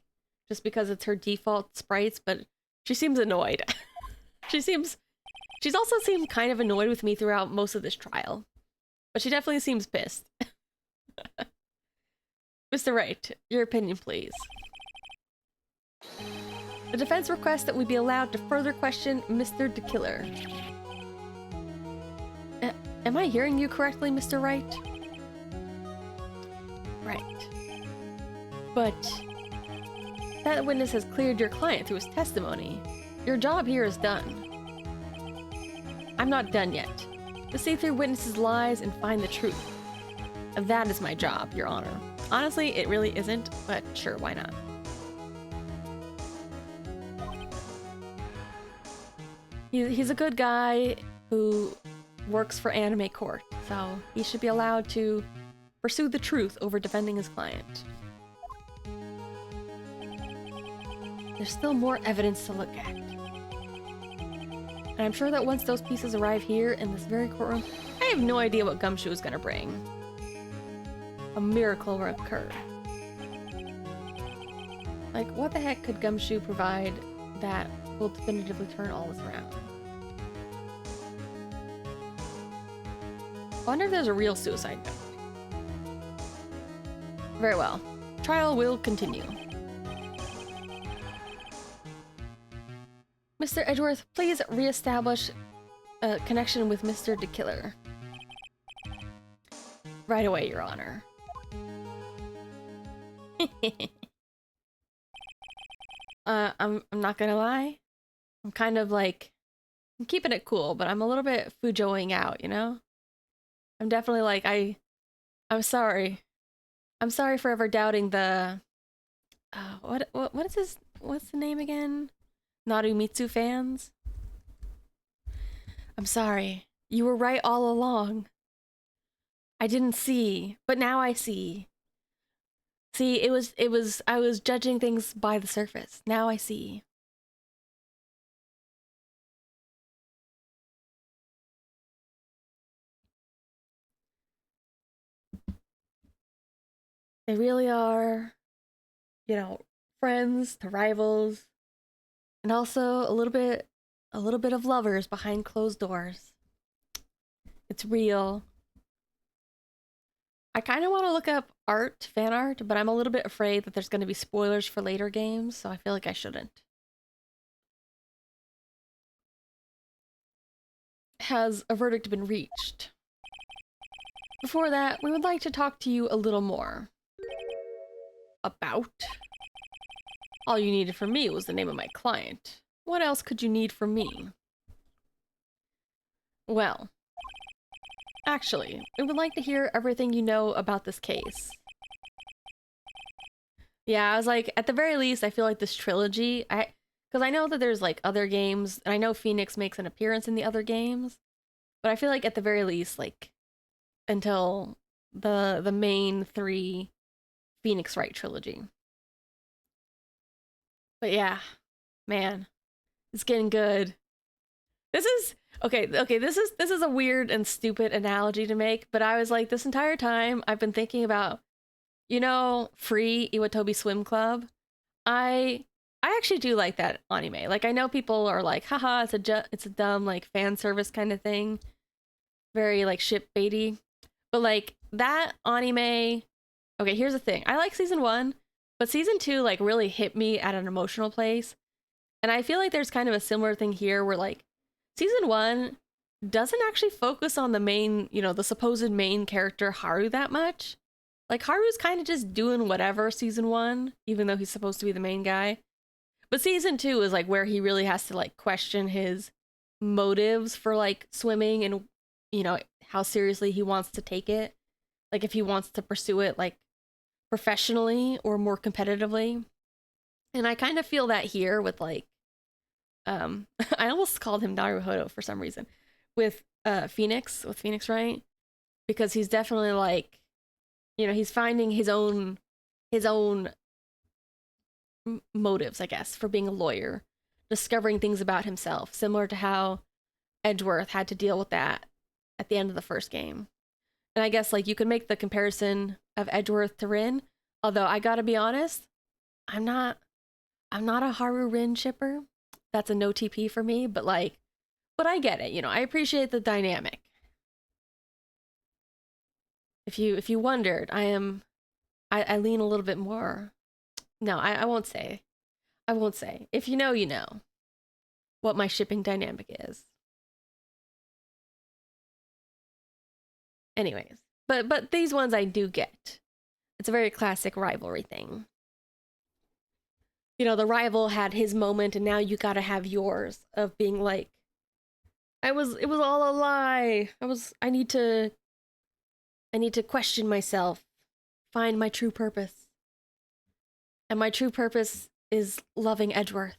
just because it's her default sprites, but she seems annoyed. She's also seemed kind of annoyed with me throughout most of this trial. But she definitely seems pissed. Mr. Wright, your opinion, please. The defense requests that we be allowed to further question Mr. DeKiller. Am I hearing you correctly, Mr. Wright? Right. But that witness has cleared your client through his testimony. Your job here is done. I'm not done yet. To see through witnesses' lies and find the truth. That is my job, Your Honor. Honestly, it really isn't, but sure, why not? He's a good guy who works for Anime Court, so he should be allowed to pursue the truth over defending his client. There's still more evidence to look at. And I'm sure that once those pieces arrive here in this very courtroom, I have no idea what Gumshoe is gonna bring. A miracle will occur. Like, what the heck could Gumshoe provide that will definitively turn all this around? I wonder if there's a real suicide note. Very well. Trial will continue. Mr. Edgeworth, please re-establish a connection with Mr. DeKiller. Right away, Your Honor. I'm not gonna lie. I'm kind of like... I'm keeping it cool, but I'm a little bit Fujoing out, you know? I'm definitely like, I'm sorry. I'm sorry for ever doubting the... what is his... What's the name again? Narumitsu fans? I'm sorry. You were right all along. I didn't see, but now I see. See, I was judging things by the surface. Now I see. They really are, you know, friends to rivals. And also a little bit of lovers behind closed doors. It's real. I kind of want to look up fan art, but I'm a little bit afraid that there's going to be spoilers for later games, so I feel like I shouldn't. Has a verdict been reached? Before that, we would like to talk to you a little more. About? All you needed from me was the name of my client. What else could you need from me? Well, actually, I would like to hear everything you know about this case. Yeah, I was like, at the very least, I feel like this trilogy, because I know that there's like other games, and I know Phoenix makes an appearance in the other games, but I feel like at the very least, like, until the main three Phoenix Wright trilogy. But yeah, man, it's getting good. This is okay, this is a weird and stupid analogy to make, but I was like, this entire time I've been thinking about, Free Iwatobi Swim Club. I actually do like that anime. Like I know people are like, haha, it's a dumb like fan service kind of thing. Very like ship baity. But like that anime, okay, here's the thing. I like season 1, but season 2 like really hit me at an emotional place. And I feel like there's kind of a similar thing here where like season 1 doesn't actually focus on the main, the supposed main character Haru that much. Like Haru's kind of just doing whatever season 1, even though he's supposed to be the main guy. But season 2 is like where he really has to like question his motives for like swimming and how seriously he wants to take it. Like if he wants to pursue it like professionally or more competitively. And I kind of feel that here with like I almost called him Naruhodo for some reason with Phoenix Wright, because he's definitely like he's finding his own motives, I guess, for being a lawyer, discovering things about himself, similar to how Edgeworth had to deal with that at the end of the first game. And I guess like you could make the comparison of Edgeworth to Rin, although I gotta be honest, I'm not a Haru Rin shipper. That's a no TP for me, but I get it, I appreciate the dynamic. If you wondered, I lean a little bit more. No, I won't say. I won't say. If you know what my shipping dynamic is. Anyways, but these ones I do get. It's a very classic rivalry thing. The rival had his moment and now you gotta have yours of being like, it was all a lie. I need to question myself, find my true purpose. And my true purpose is loving Edgeworth.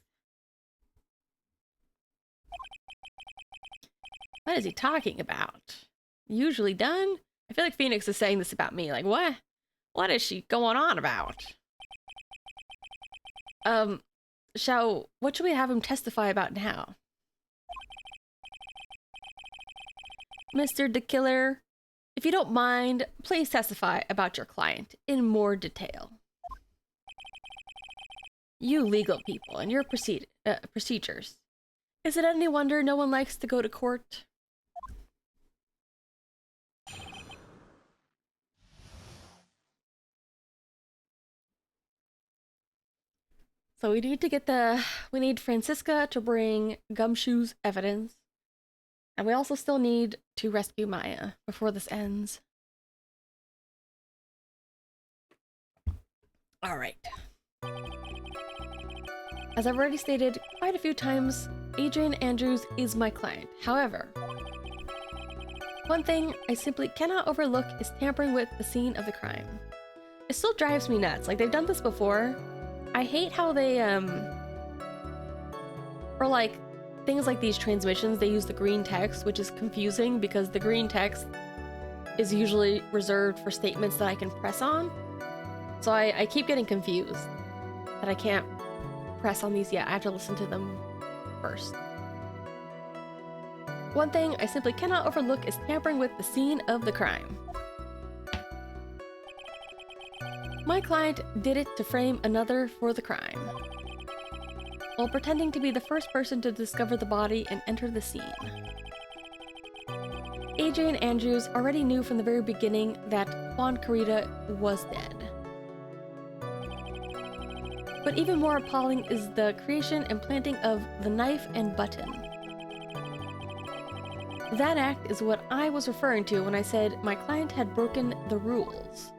What is he talking about? Usually done? I feel like Phoenix is saying this about me. Like, what? What is she going on about? What should we have him testify about now? Mr. the Killer, if you don't mind, please testify about your client in more detail. You legal people and your procedures. Is it any wonder no one likes to go to court? So we need Francisca to bring Gumshoe's evidence. And we also still need to rescue Maya before this ends. All right. As I've already stated quite a few times, Adrian Andrews is my client. However, one thing I simply cannot overlook is tampering with the scene of the crime. It still drives me nuts. Like, they've done this before. I hate how they, for like, things like these transmissions, they use the green text, which is confusing because the green text is usually reserved for statements that I can press on. So I keep getting confused that I can't press on these yet. I have to listen to them first. One thing I simply cannot overlook is tampering with the scene of the crime. My client did it to frame another for the crime, while pretending to be the first person to discover the body and enter the scene. Adrian Andrews already knew from the very beginning that Juan Carita was dead. But even more appalling is the creation and planting of the knife and button. That act is what I was referring to when I said my client had broken the rules.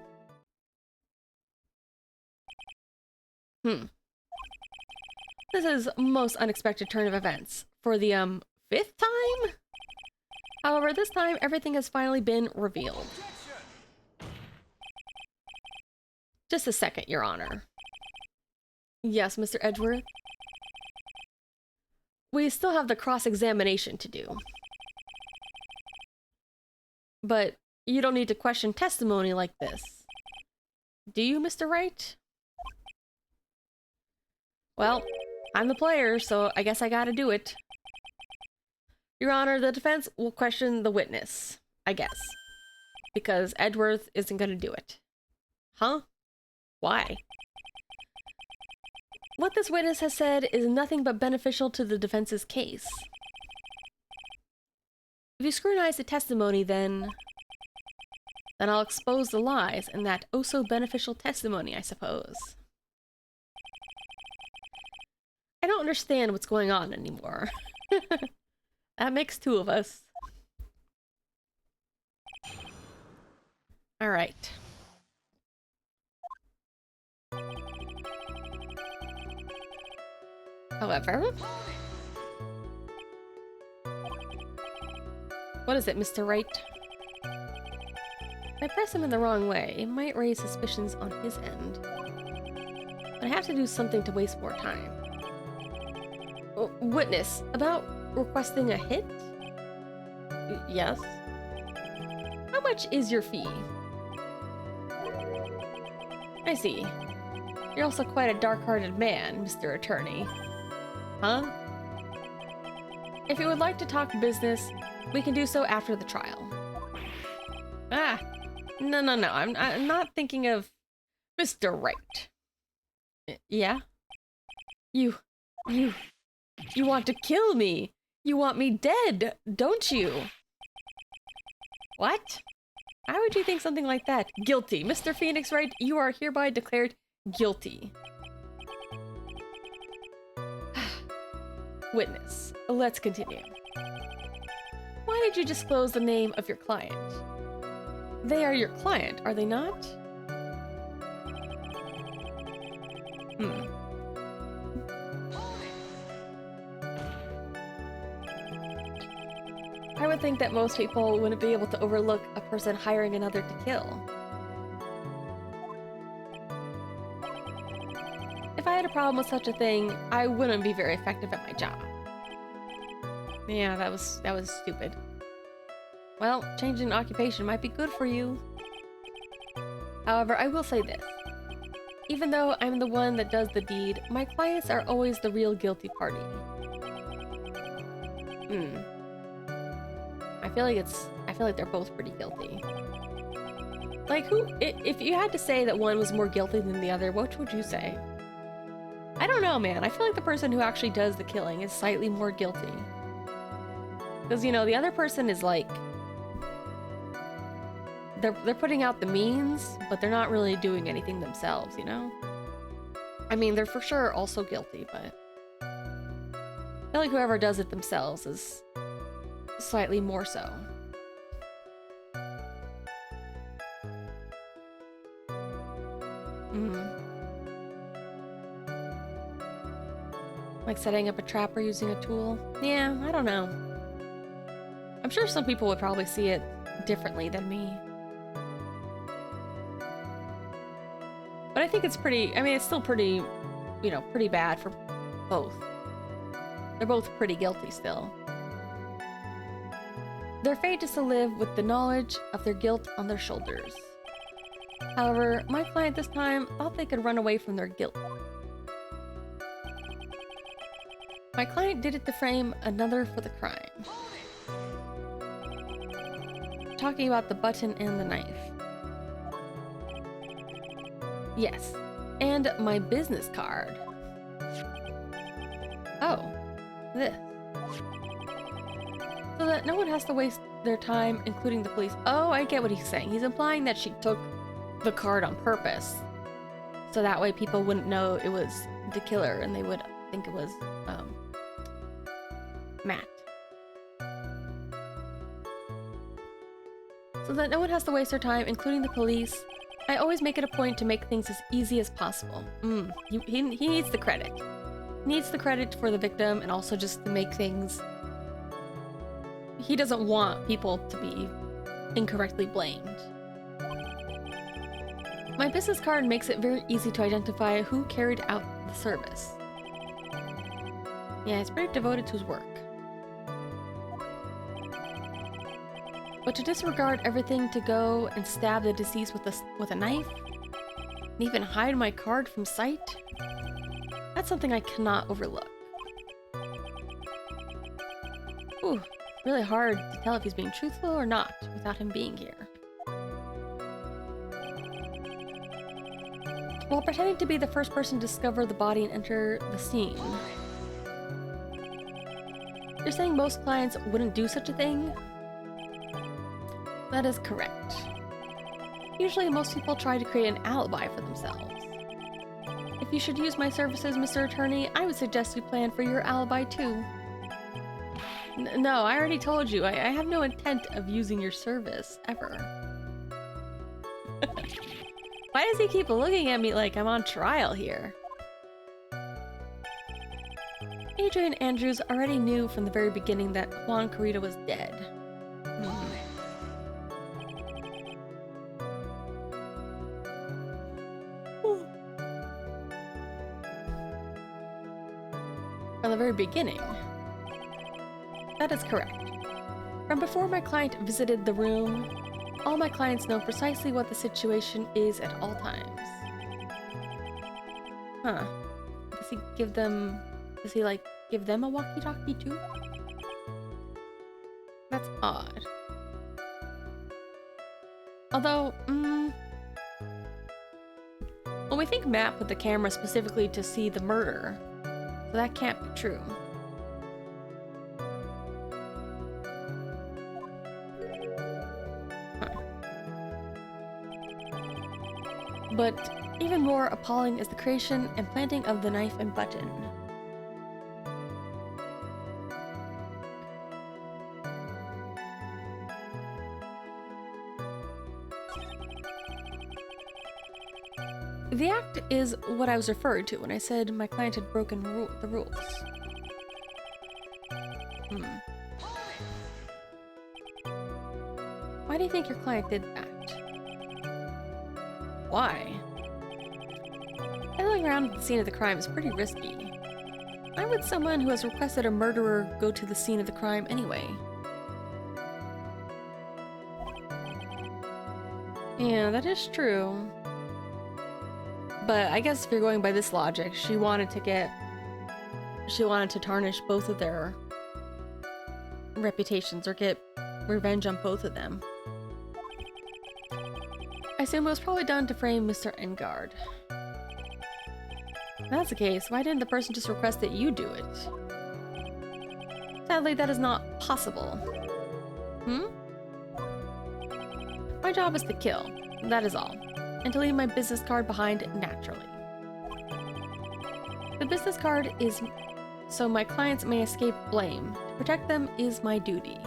This is most unexpected turn of events. For the, 5th time? However, this time, everything has finally been revealed. Just a second, Your Honor. Yes, Mr. Edgeworth? We still have the cross-examination to do. But you don't need to question testimony like this. Do you, Mr. Wright? Well, I'm the player, so I guess I gotta do it. Your Honor, the defense will question the witness, I guess. Because Edgeworth isn't gonna do it. Huh? Why? What this witness has said is nothing but beneficial to the defense's case. If you scrutinize the testimony, then I'll expose the lies in that oh-so-beneficial testimony, I suppose. I don't understand what's going on anymore. That makes two of us. Alright. However... What is it, Mr. Wright? If I press him in the wrong way, it might raise suspicions on his end. But I have to do something to waste more time. Witness, about requesting a hit? Yes. How much is your fee? I see. You're also quite a dark-hearted man, Mr. Attorney. Huh? If you would like to talk business, we can do so after the trial. Ah! No. I'm not thinking of Mr. Wright. Yeah? You want to kill me! You want me dead, don't you? What? How would you think something like that? Guilty. Mr. Phoenix Wright, you are hereby declared guilty. Witness, let's continue. Why did you disclose the name of your client? They are your client, are they not? I would think that most people wouldn't be able to overlook a person hiring another to kill. If I had a problem with such a thing, I wouldn't be very effective at my job. Yeah, that was stupid. Well, changing occupation might be good for you. However, I will say this. Even though I'm the one that does the deed, my clients are always the real guilty party. I feel like they're both pretty guilty. Like, if you had to say that one was more guilty than the other, what would you say? I don't know, man. I feel like the person who actually does the killing is slightly more guilty. Because, you know, the other person is like... They're putting out the means, but they're not really doing anything themselves, you know? I mean, they're for sure also guilty, but... I feel like whoever does it themselves is slightly more so. Like setting up a trap or using a tool? Yeah, I don't know. I'm sure some people would probably see it differently than me. But I think it's pretty, I mean, it's still pretty, you know, pretty bad for both. They're both pretty guilty still. Their fate is to live with the knowledge of their guilt on their shoulders. However, my client this time thought they could run away from their guilt. My client did it to frame another for the crime. Talking about the button and the knife. Yes, and my business card. Oh, this. So that no one has to waste their time, including the police. Oh, I get what he's saying. He's implying that she took the card on purpose. So that way people wouldn't know it was the killer and they would think it was, Matt. So that no one has to waste their time, including the police. I always make it a point to make things as easy as possible. He needs the credit. needs the credit for the victim and also just to make things... He doesn't want people to be incorrectly blamed. My business card makes it very easy to identify who carried out the service. Yeah, he's pretty devoted to his work. But to disregard everything to go and stab the deceased with a knife, and even hide my card from sight, that's something I cannot overlook. Ooh, it's really hard to tell if he's being truthful or not without him being here. While pretending to be the first person to discover the body and enter the scene. You're saying most clients wouldn't do such a thing? That is correct. Usually most people try to create an alibi for themselves. If you should use my services, Mr. Attorney, I would suggest you plan for your alibi too. No, I already told you, I have no intent of using your service, ever. Why does he keep looking at me like I'm on trial here? Adrian Andrews already knew from the very beginning that Juan Corrida was dead. From the very beginning. That is correct. From before my client visited the room, all my clients know precisely what the situation is at all times. Huh. Does he give them... Does he, like, give them a walkie-talkie too? That's odd. Although, well, we think Matt put the camera specifically to see the murder, so that can't be true. But even more appalling is the creation and planting of the knife and button. The act is what I was referring to when I said my client had broken the rules. Why do you think your client did that? Why? Idling around at the scene of the crime is pretty risky. Why would someone who has requested a murderer go to the scene of the crime anyway? Yeah, that is true. But I guess if you're going by this logic, she wanted to tarnish both of their reputations or get revenge on both of them. I assume it was probably done to frame Mr. Engard. If that's the case, why didn't the person just request that you do it? Sadly, that is not possible. My job is to kill, that is all, and to leave my business card behind naturally. The business card is so my clients may escape blame. To protect them is my duty.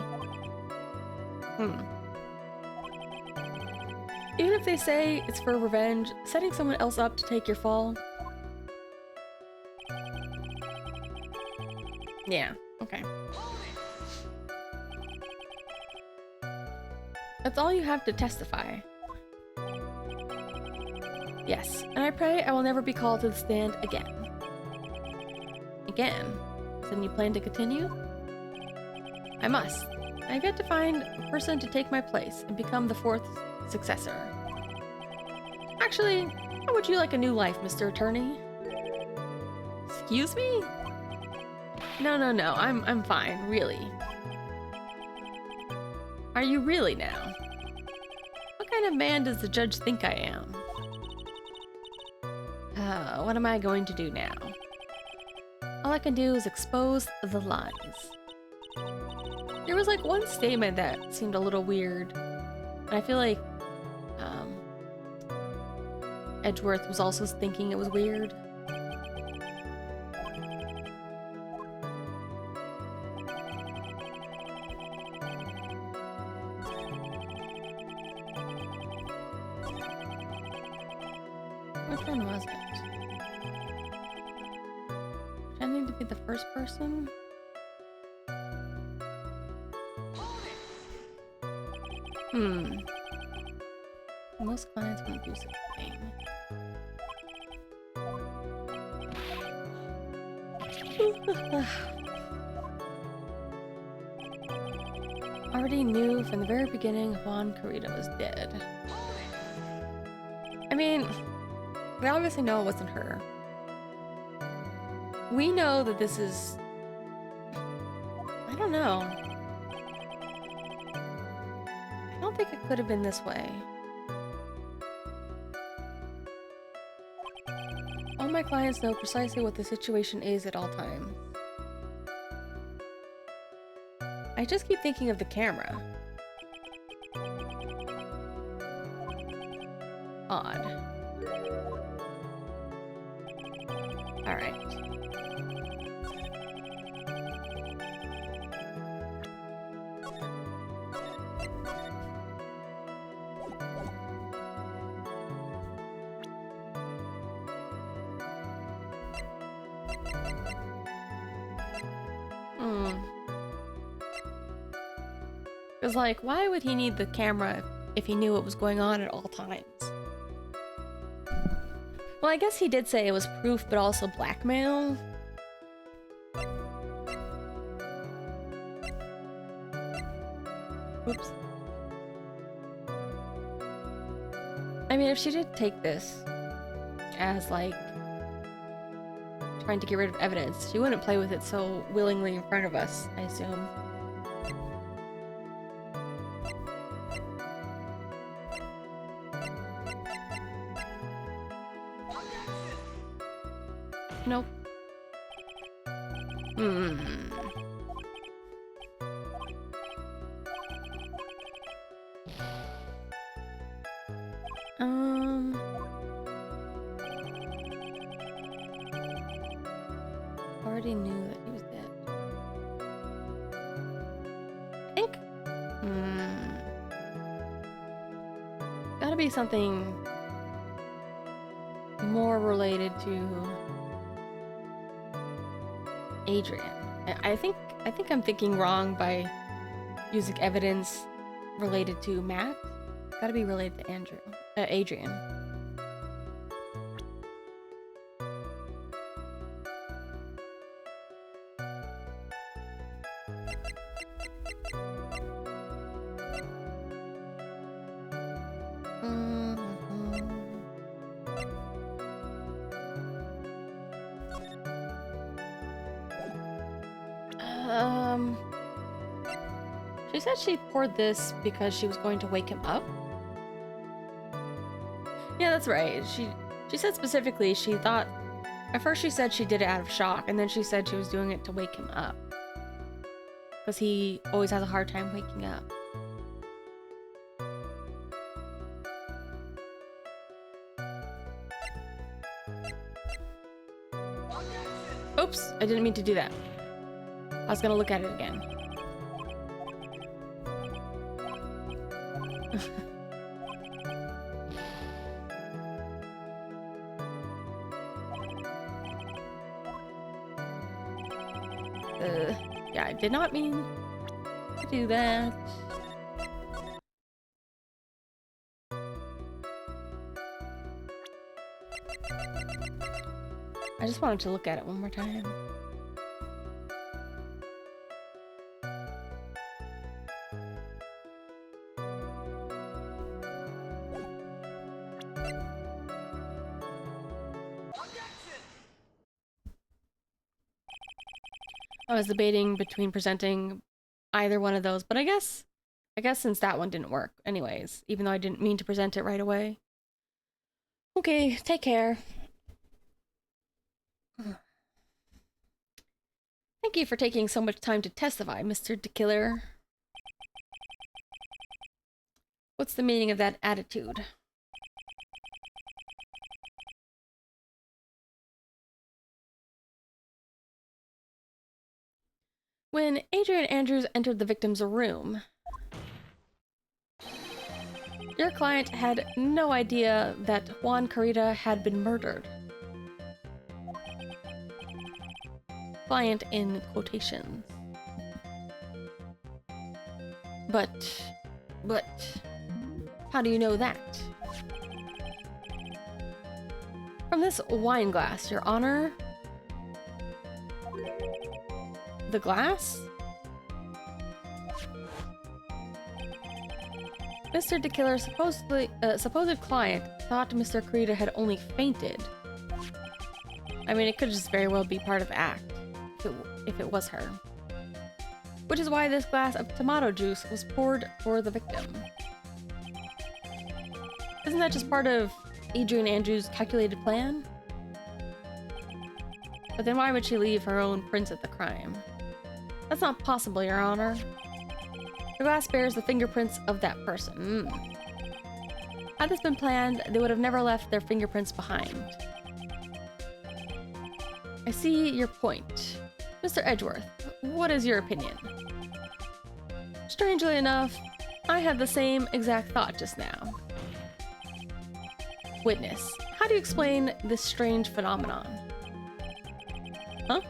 Even if they say it's for revenge, setting someone else up to take your fall. Yeah, okay. That's all you have to testify. Yes, and I pray I will never be called to the stand again. Again? Then you plan to continue? I must. I have yet to find a person to take my place and become the fourth successor. Actually, how would you like a new life, Mr. Attorney? Excuse me? No, I'm fine, really. Are you really now? What kind of man does the judge think I am? What am I going to do now? All I can do is expose the lies. There was like one statement that seemed a little weird, and I feel like Edgeworth was also thinking it was weird. Which one was it? Pretending Be the first person? Most clients won't do such a thing. Already knew from the very beginning Juan Carita was dead. I mean, we obviously know it wasn't her. We know that this is... I don't know. I don't think it could have been this way. All my clients know precisely what the situation is at all times. I just keep thinking of the camera. Odd. Alright. Because, like, why would he need the camera if he knew what was going on at all times? Well, I guess he did say it was proof, but also blackmail. Oops. I mean, if she did take this as, like, trying to get rid of evidence, she wouldn't play with it so willingly in front of us, I assume. Nope. Already knew that he was dead. I think. Gotta be something more related to Adrian. I think I'm thinking wrong by using evidence related to Matt. Gotta be related to Adrian. She said she poured this because she was going to wake him up. Yeah, that's right. She said specifically she thought... At first she said she did it out of shock, and then she said she was doing it to wake him up. Because he always has a hard time waking up. Oops, I didn't mean to do that. I was gonna look at it again. Yeah, I did not mean to do that. I just wanted to look at it one more time. I was debating between presenting either one of those, but I guess since that one didn't work anyways, even though I didn't mean to present it right away. Okay, take care. Thank you for taking so much time to testify, Mr. DeKiller. What's the meaning of that attitude? When Adrian Andrews entered the victim's room, your client had no idea that Juan Carita had been murdered. client in quotations. But, how do you know that? From this wine glass, Your Honor. The glass? Mr. DeKiller's supposed client thought Mr. Kurita had only fainted. I mean, it could just very well be part of the act, if it was her. Which is why this glass of tomato juice was poured for the victim. Isn't that just part of Adrian Andrews' calculated plan? But then why would she leave her own prints at the crime? That's not possible, Your Honor. The glass bears the fingerprints of that person. Had this been planned, they would have never left their fingerprints behind. I see your point. Mr. Edgeworth, what is your opinion? Strangely enough, I had the same exact thought just now. Witness, how do you explain this strange phenomenon? Huh?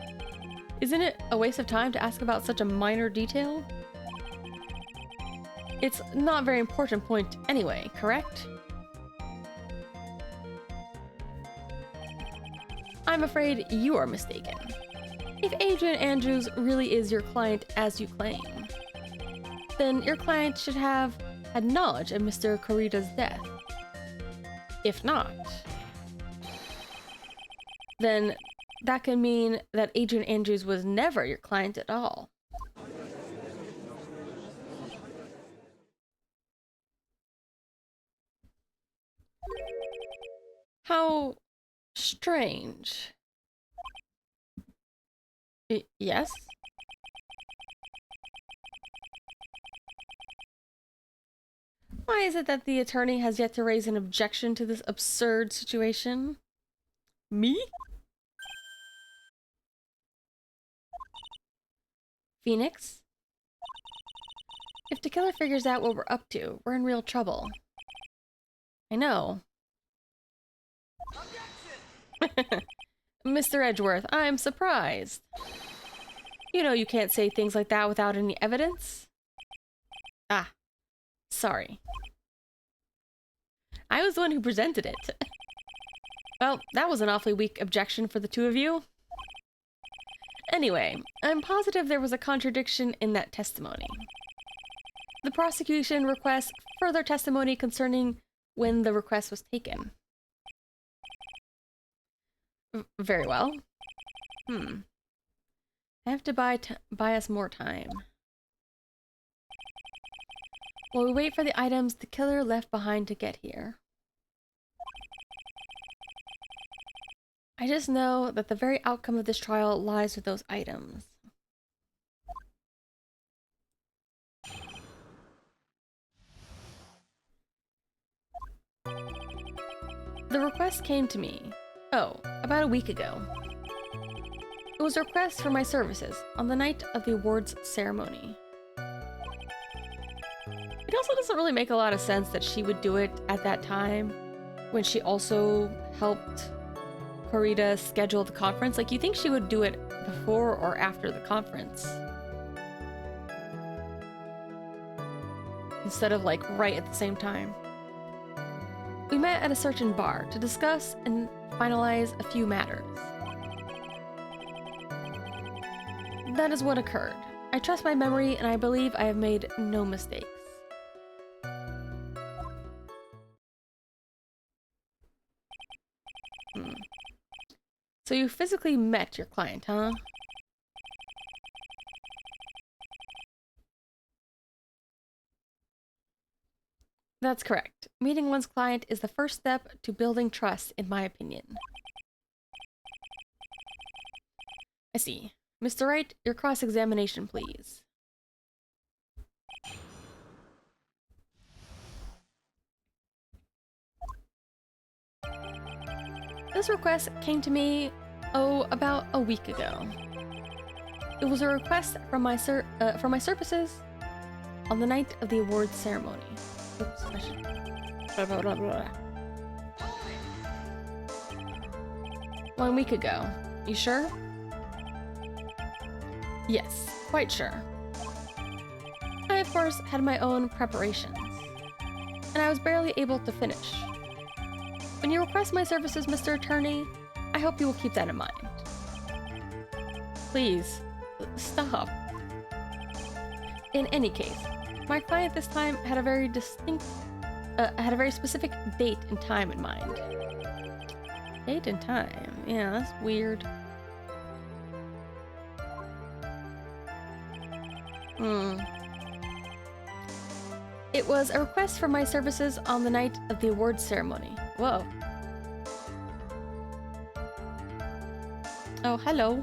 Isn't it a waste of time to ask about such a minor detail? It's not a very important point anyway, correct? I'm afraid you are mistaken. If Adrian Andrews really is your client as you claim, then your client should have had knowledge of Mr. Kurita's death. If not, then that can mean that Adrian Andrews was never your client at all. How strange. Yes? Why is it that the attorney has yet to raise an objection to this absurd situation? Me? Phoenix? If the killer figures out what we're up to, we're in real trouble. I know. Mr. Edgeworth, I'm surprised. You know you can't say things like that without any evidence. Ah, sorry. I was the one who presented it. Well, that was an awfully weak objection for the two of you. Anyway, I'm positive there was a contradiction in that testimony. The prosecution requests further testimony concerning when the request was taken. Very well. I have to buy us more time. While we wait for the items the killer left behind to get here. I just know that the very outcome of this trial lies with those items. The request came to me, about a week ago. It was a request for my services on the night of the awards ceremony. It also doesn't really make a lot of sense that she would do it at that time when she also helped Kurita schedule the conference. Like, you think she would do it before or after the conference, instead of like right at the same time. We met at a certain bar to discuss and finalize a few matters. That is what occurred. I trust my memory and I believe I have made no mistakes. So you physically met your client, huh? That's correct. Meeting one's client is the first step to building trust, in my opinion. I see. Mr. Wright, your cross-examination, please. This request came to me, about a week ago. It was a request from my services on the night of the awards ceremony. Oops, I should... Blah, blah, blah, blah. 1 week ago. You sure? Yes, quite sure. I, of course, had my own preparations, and I was barely able to finish. When you request my services, Mr. Attorney, I hope you will keep that in mind. Please, stop. In any case, my client this time had a very specific date and time in mind. Date and time? Yeah, that's weird. It was a request for my services on the night of the awards ceremony. Whoa. Oh, hello.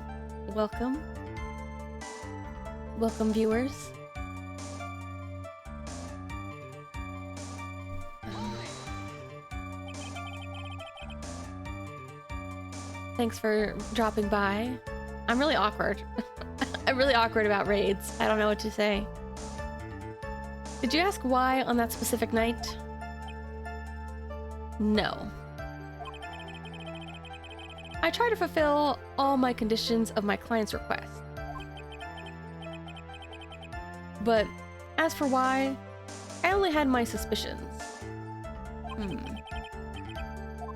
Welcome. Welcome, viewers. Thanks for dropping by. I'm really awkward. I'm really awkward about raids. I don't know what to say. Did you ask why on that specific night? No. I try to fulfill all my conditions of my client's request. But as for why, I only had my suspicions.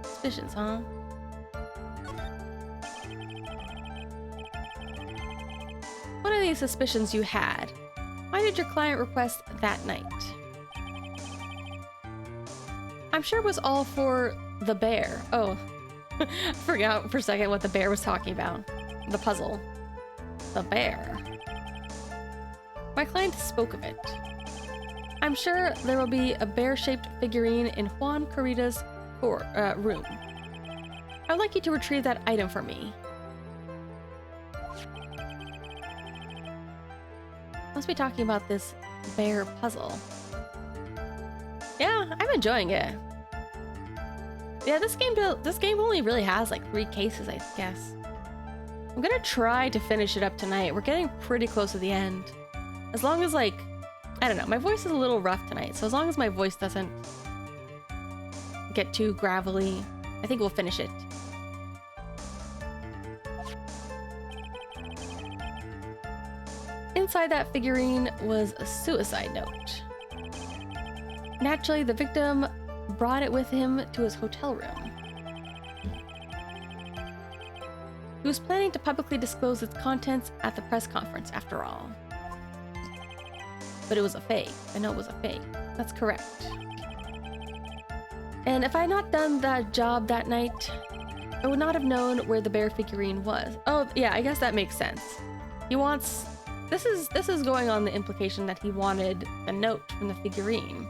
Suspicions, huh? What are these suspicions you had? Why did your client request that night? I'm sure it was all for the bear. Oh, I forgot for a second what the bear was talking about. The puzzle. The bear. My client spoke of it. I'm sure there will be a bear-shaped figurine in Juan Carita's room. I would like you to retrieve that item for me. Must be talking about this bear puzzle. Yeah, I'm enjoying it. Yeah, this game only really has like 3 cases, I guess. I'm gonna try to finish it up tonight. We're getting pretty close to the end. As long as, like, I don't know, my voice is a little rough tonight, so as long as my voice doesn't get too gravelly, I think we'll finish it. Inside that figurine was a suicide note. Naturally, the victim brought it with him to his hotel room. He was planning to publicly disclose its contents at the press conference, after all. But it was a fake. I know it was a fake. That's correct. And if I had not done that job that night, I would not have known where the bear figurine was. Oh, yeah, I guess that makes sense. He wants... This is going on the implication that he wanted a note from the figurine.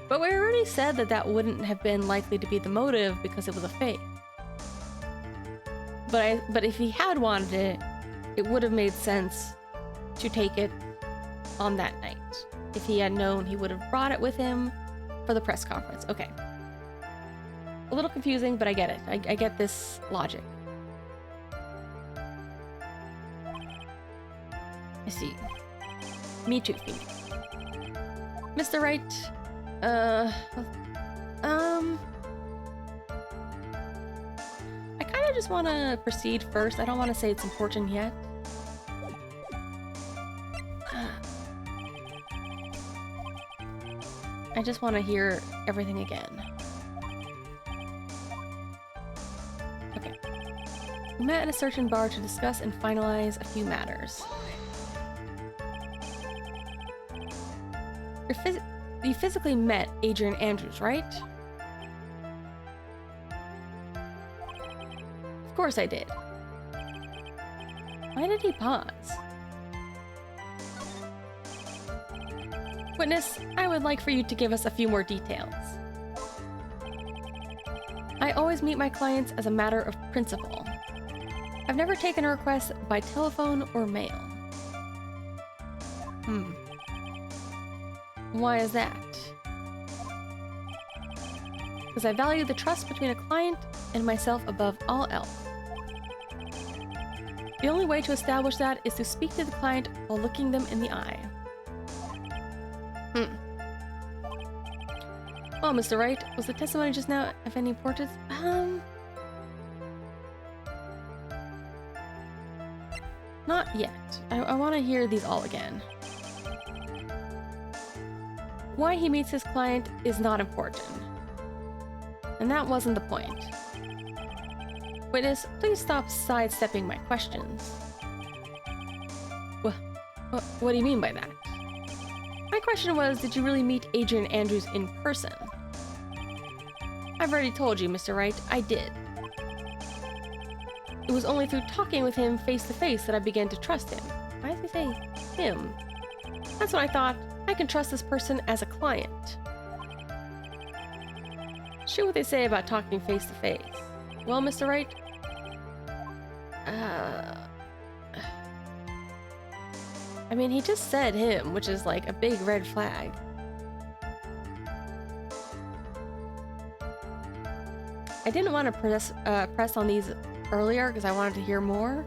But we already said that that wouldn't have been likely to be the motive because it was a fake. But if he had wanted it, it would have made sense to take it on that night. If he had known, he would have brought it with him for the press conference. Okay. A little confusing, but I get it. I get this logic. I see. Me too, Phoenix. Mr. Wright, I kind of just want to proceed first. I don't want to say it's important yet. I just want to hear everything again. Okay. We met at a certain bar to discuss and finalize a few matters. You physically met Adrian Andrews, right? Of course I did. Why did he pause? Witness, I would like for you to give us a few more details. I always meet my clients as a matter of principle. I've never taken a request by telephone or mail. Why is that? Because I value the trust between a client and myself above all else. The only way to establish that is to speak to the client while looking them in the eye. Well, Mr. Wright, was the testimony just now of any importance? Not yet. I want to hear these all again. Why he meets his client is not important. And that wasn't the point. Witness, please stop sidestepping my questions. What do you mean by that? My question was, did you really meet Adrian Andrews in person? I've already told you, Mr. Wright, I did. It was only through talking with him face to face that I began to trust him. Why does he say him? That's when I thought, I can trust this person as a client. Sure what they say about talking face to face. Well, Mr. Wright? I mean, he just said him, which is like a big red flag. I didn't want to press on these earlier because I wanted to hear more,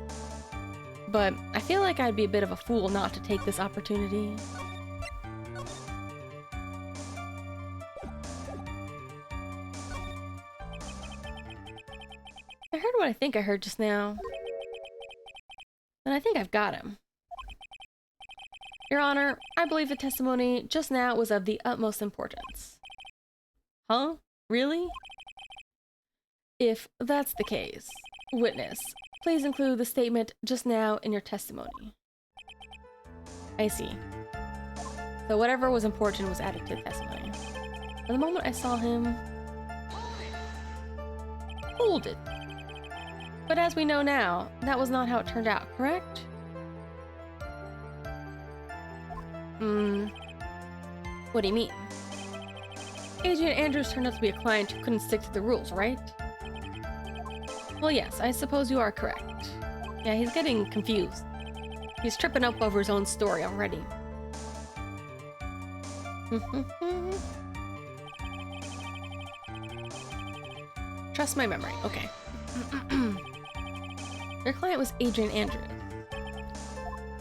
but I feel like I'd be a bit of a fool not to take this opportunity. I heard what I think I heard just now, and I think I've got him. Your Honor, I believe the testimony just now was of the utmost importance. Huh? Really? If that's the case, witness, please include the statement just now in your testimony. I see. So whatever was important was added to the testimony. At the moment I saw him... Hold it! But as we know now, that was not how it turned out, correct? What do you mean? Adrian Andrews turned out to be a client who couldn't stick to the rules, right? Well, yes, I suppose you are correct. Yeah, he's getting confused. He's tripping up over his own story already. Trust my memory. Okay. Your client was Adrian Andrews.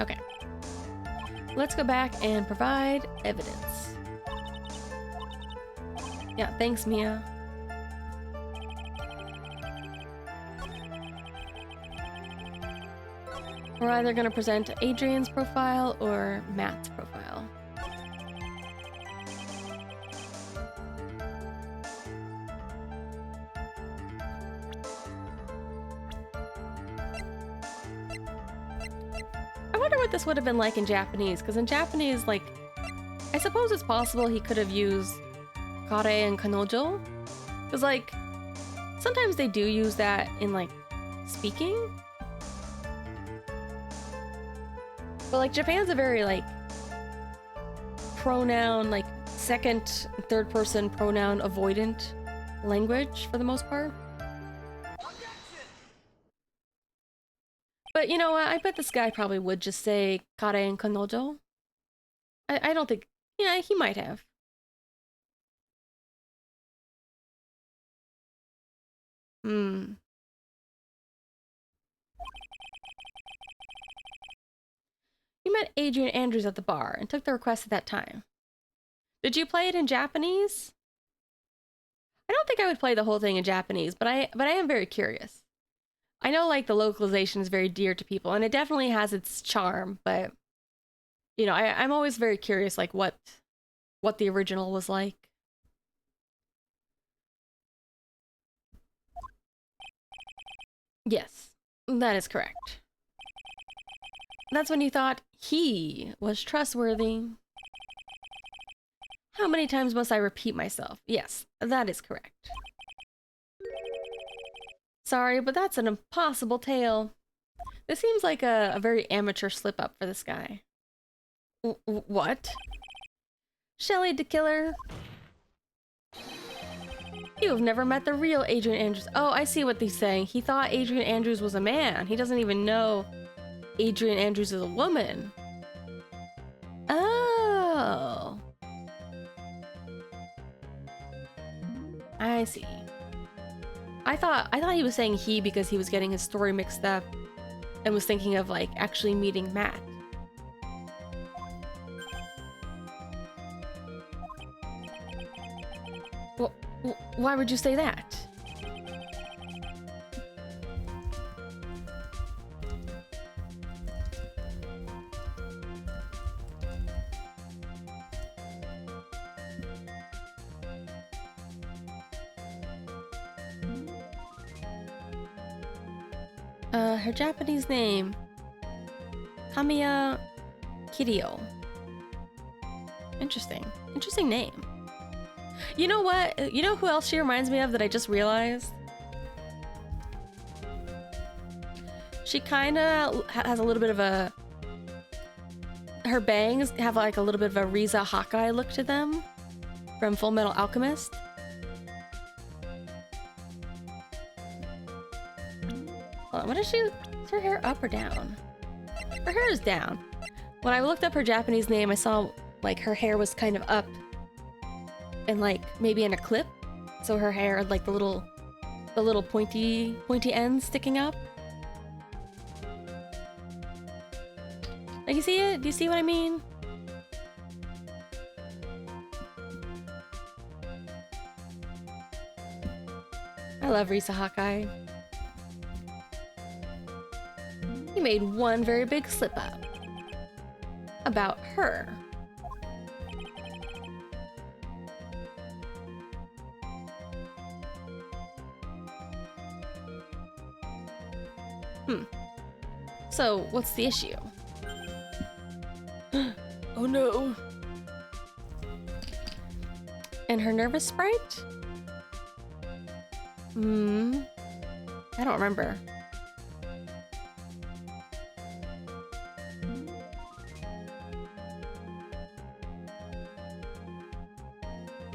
Okay. Let's go back and provide evidence. Yeah, thanks, Mia. We're either going to present Adrian's profile or Matt's profile. I wonder what this would have been like in Japanese, because in Japanese, like, I suppose it's possible he could have used kare and kanojo, because, like, sometimes they do use that in, like, speaking. But, like, Japan's a very, like, pronoun, like, second, third person pronoun avoidant language for the most part. But you know what? I bet this guy probably would just say kare and kanojo. I don't think... Yeah, he might have. You met Adrian Andrews at the bar and took the request at that time. Did you play it in Japanese? I don't think I would play the whole thing in Japanese, but I am very curious. I know, like, the localization is very dear to people, and it definitely has its charm, but, you know, I'm always very curious, like, what the original was like. Yes, that is correct. That's when you thought he was trustworthy. How many times must I repeat myself? Yes, that is correct. Sorry, but that's an impossible tale. This seems like a very amateur slip-up for this guy. What? Shelley the Killer? You have never met the real Adrian Andrews. Oh, I see what he's saying. He thought Adrian Andrews was a man. He doesn't even know Adrian Andrews is a woman. Oh. I see. I thought he was saying he because he was getting his story mixed up and was thinking of, like, actually meeting Matt. Well, why would you say that? Her Japanese name. Kamiya Kirio. Interesting. Interesting name. You know what? You know who else she reminds me of that I just realized? She kind of has a little bit of a... Her bangs have like a little bit of a Riza Hawkeye look to them from Full Metal Alchemist. Hold on, what is she? Is her hair up or down? Her hair is down. When I looked up her Japanese name, I saw like her hair was kind of up and like maybe in a clip. So her hair had like the little pointy ends sticking up. Like, you see it? Do you see what I mean? I love Risa Hawkeye. He made one very big slip up about her. So, what's the issue? Oh no. And her nervous sprite? I don't remember.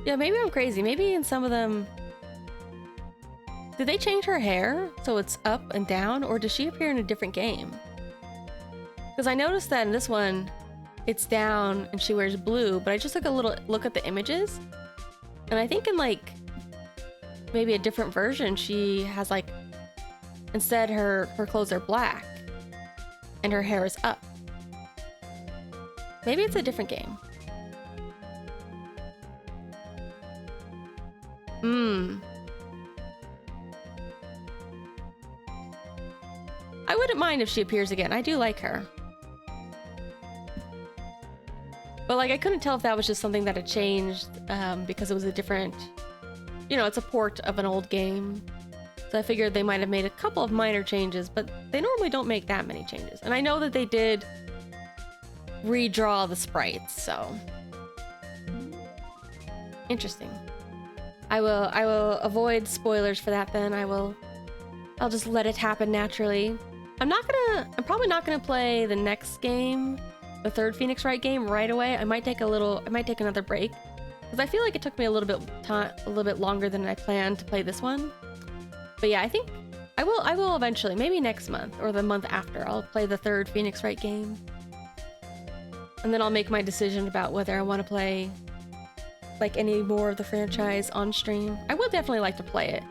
Yeah, maybe I'm crazy. Maybe in some of them... Did they change her hair so it's up and down, or does she appear in a different game? Because I noticed that in this one, it's down and she wears blue, but I just took a little look at the images, and I think in like maybe a different version, she has like, instead her clothes are black and her hair is up. Maybe it's a different game. I wouldn't mind if she appears again. I do like her. But like, I couldn't tell if that was just something that had changed because it was a different, you know, it's a port of an old game. So I figured they might have made a couple of minor changes, but they normally don't make that many changes. And I know that they did redraw the sprites, so interesting. I will avoid spoilers for that then. I'll just let it happen naturally. I'm probably not gonna play the next game, the third Phoenix Wright game, right away. I might take another break because I feel like it took me a little bit longer than I planned to play this one. But yeah, I think I will eventually, maybe next month or the month after, I'll play the third Phoenix Wright game. And then I'll make my decision about whether I want to play like any more of the franchise on stream. I would definitely like to play it,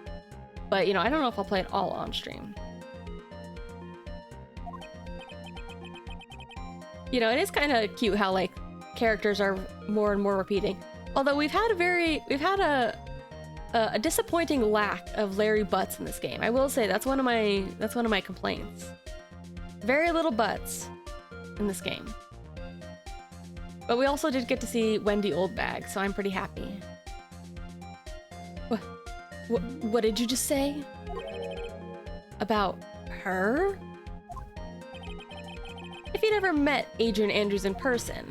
but you know, I don't know if I'll play it all on stream. You know, it is kind of cute how like characters are more and more repeating. Although we've had a disappointing lack of Larry Butts in this game. I will say that's one of my complaints. Very little butts in this game. But we also did get to see Wendy Oldbag, so I'm pretty happy. What did you just say? About her? If you'd ever met Adrian Andrews in person,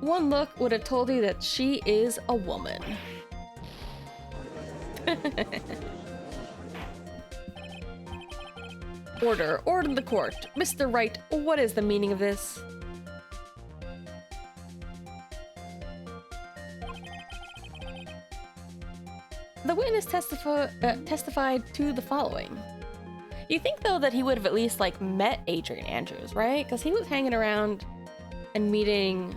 one look would have told you that she is a woman. Order the court. Mr. Wright, what is the meaning of this? The witness testified to the following. You think, though, that he would have at least, like, met Adrian Andrews, right? Because he was hanging around and meeting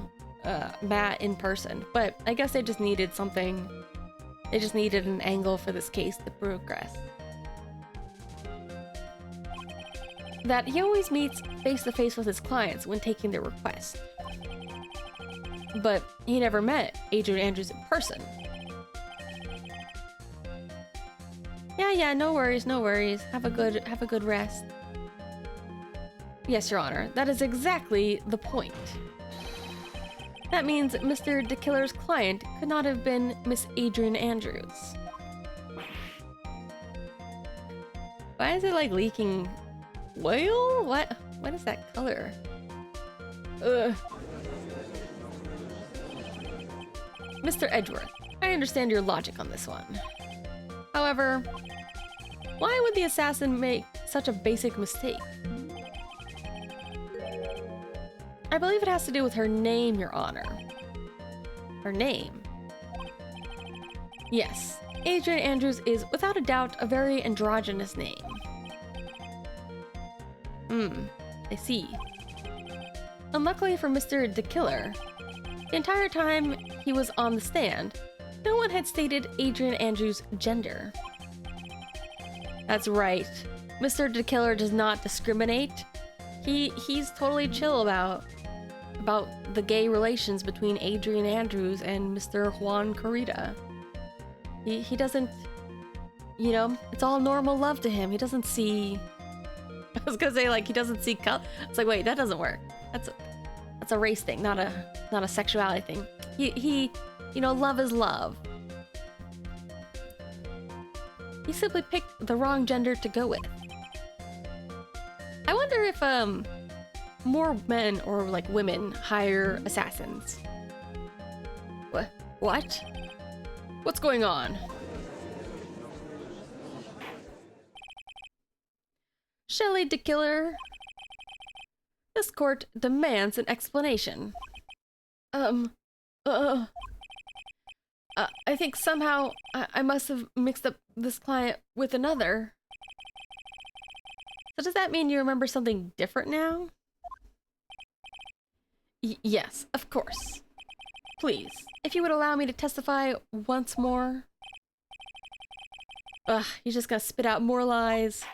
Matt in person. But I guess they just needed something. They just needed an angle for this case to progress. That he always meets face-to-face with his clients when taking their request. But he never met Adrian Andrews in person. Yeah, no worries. Have a good rest. Yes, Your Honor, that is exactly the point. That means Mr. DeKiller's client could not have been Miss Adrian Andrews. Why is it like leaking oil? What is that color? Ugh. Mr. Edgeworth, I understand your logic on this one. However, why would the assassin make such a basic mistake? I believe it has to do with her name, Your Honor. Her name? Yes, Adrian Andrews is without a doubt a very androgynous name. I see. Unluckily for Mr. De Killer, the entire time he was on the stand, no one had stated Adrian Andrews' gender. That's right. Mr. De Killer does not discriminate. He's totally chill about the gay relations between Adrian Andrews and Mr. Juan Corrida. He doesn't, you know, it's all normal love to him. He doesn't see, I was gonna say, like, he doesn't see color. It's like, wait, that doesn't work. That's a race thing, not a sexuality thing. He, you know, love is love. He simply picked the wrong gender to go with. I wonder if more men or like women hire assassins. What? What's going on? Shelley De Killer. This court demands an explanation. I think somehow I must have mixed up this client with another. So does that mean you remember something different now? Yes, of course. Please, if you would allow me to testify once more. Ugh, you're just gonna spit out more lies.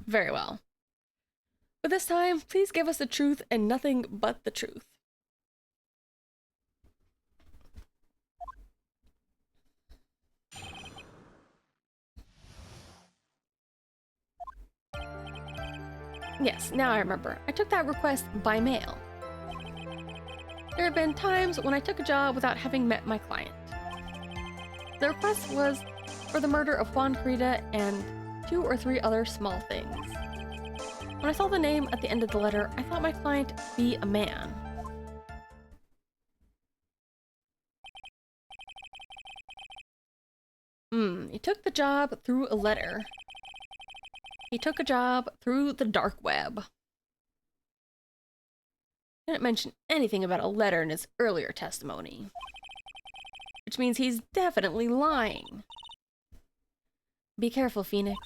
Very well. But this time, please give us the truth and nothing but the truth. Yes, now I remember. I took that request by mail. There have been times when I took a job without having met my client. The request was for the murder of Juan Corrida and 2 or 3 other small things. When I saw the name at the end of the letter, I thought my client be a man. He took the job through a letter. He took a job through the dark web. He didn't mention anything about a letter in his earlier testimony. Which means he's definitely lying. Be careful, Phoenix.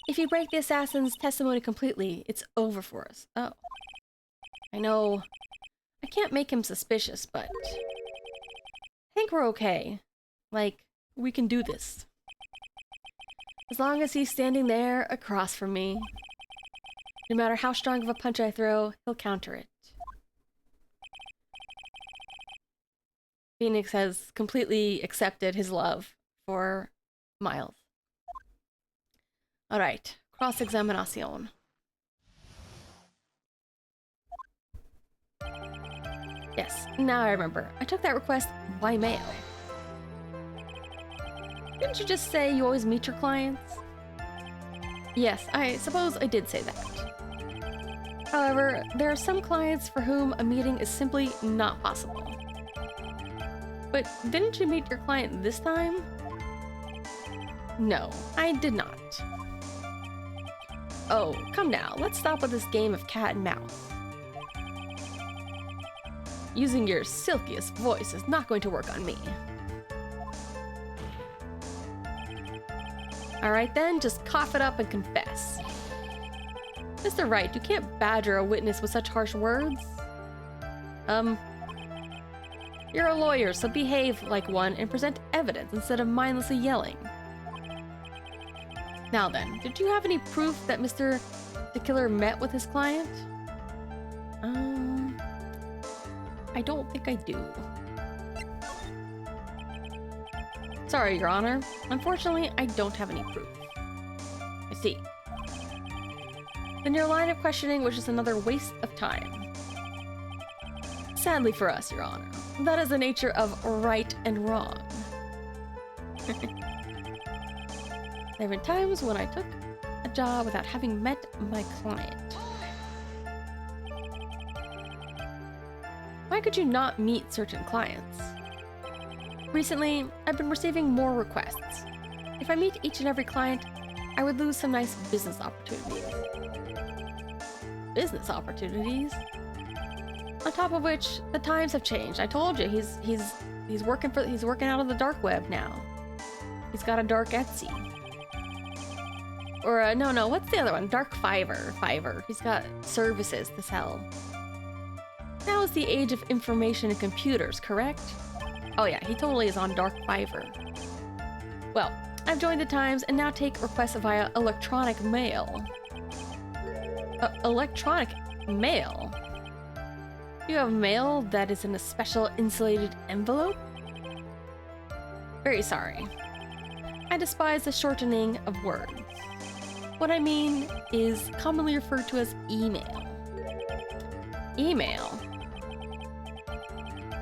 If you break the assassin's testimony completely, it's over for us. Oh. I know. I can't make him suspicious, but I think we're okay. Like, we can do this. As long as he's standing there across from me, no matter how strong of a punch I throw, he'll counter it. Phoenix has completely accepted his love for Miles. Alright, cross-examination. Yes, now I remember. I took that request by mail. Didn't you just say you always meet your clients? Yes, I suppose I did say that. However, there are some clients for whom a meeting is simply not possible. But didn't you meet your client this time? No, I did not. Oh, come now, let's stop with this game of cat and mouse. Using your silkiest voice is not going to work on me. Alright then, just cough it up and confess. Mr. Wright, you can't badger a witness with such harsh words. You're a lawyer, so behave like one and present evidence instead of mindlessly yelling. Now then, did you have any proof that Mr. De Killer met with his client? I don't think I do. Sorry, Your Honor. Unfortunately, I don't have any proof. I see. Then your line of questioning was just another waste of time. Sadly for us, Your Honor, that is the nature of right and wrong. There have been times when I took a job without having met my client. Why could you not meet certain clients? Recently, I've been receiving more requests. If I meet each and every client, I would lose some nice business opportunities. Business opportunities? On top of which, the times have changed. I told you, he's working out of the dark web now. He's got a dark Etsy. Or no, what's the other one? Dark Fiverr. He's got services to sell. Now is the age of information and computers, correct? Oh yeah, he totally is on Dark Fiverr. Well, I've joined the Times and now take requests via electronic mail. Electronic mail? You have mail that is in a special insulated envelope? Very sorry. I despise the shortening of words. What I mean is commonly referred to as email. Email?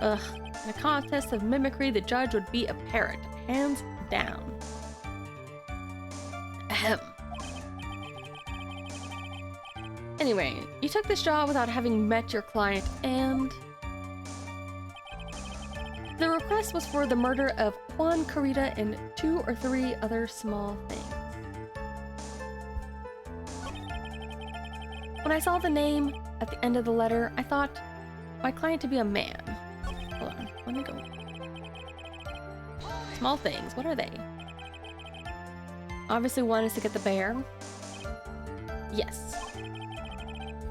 Ugh. In a contest of mimicry, the judge would be a parrot, hands down. Ahem. Anyway, you took this job without having met your client, and the request was for the murder of Juan Corrida and 2 or 3 other small things. When I saw the name at the end of the letter, I thought my client to be a man. Hold on, let me go. Small things, what are they? Obviously one is to get the bear. Yes.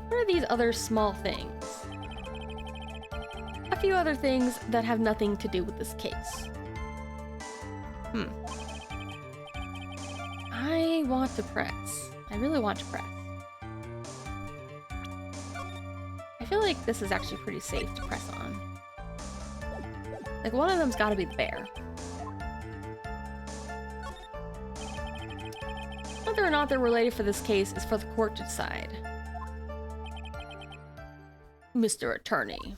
What are these other small things? A few other things that have nothing to do with this case. I want to press. I really want to press. I feel like this is actually pretty safe to press on. Like, one of them's gotta be the bear. Whether or not they're related for this case is for the court to decide. Mr. Attorney.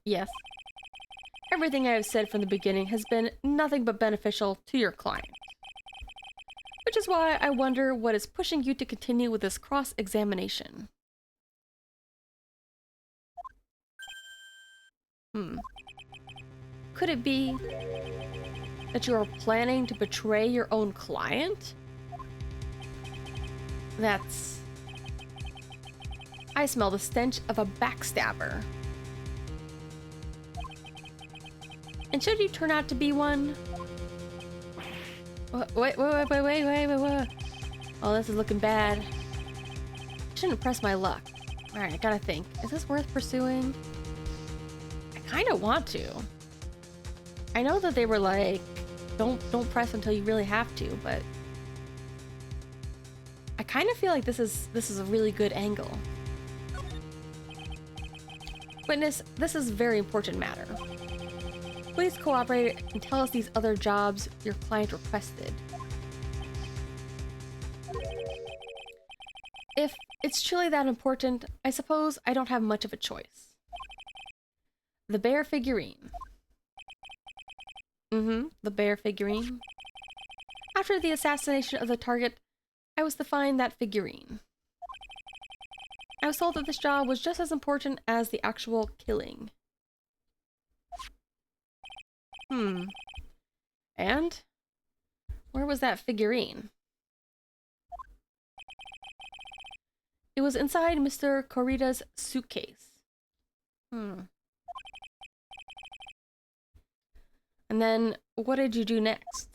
Yes. Everything I have said from the beginning has been nothing but beneficial to your client. Which is why I wonder what is pushing you to continue with this cross-examination. Could it be that you are planning to betray your own client? I smell the stench of a backstabber. And should you turn out to be one? Wait. Oh, this is looking bad. I shouldn't press my luck. Alright, I gotta think. Is this worth pursuing? I kinda want to. I know that they were like, don't press until you really have to, but I kind of feel like this is a really good angle. Witness, this is a very important matter. Please cooperate and tell us these other jobs your client requested. If it's truly that important, I suppose I don't have much of a choice. The bear figurine. The bear figurine. After the assassination of the target, I was to find that figurine. I was told that this job was just as important as the actual killing. And? Where was that figurine? It was inside Mr. Corrida's suitcase. And then, what did you do next?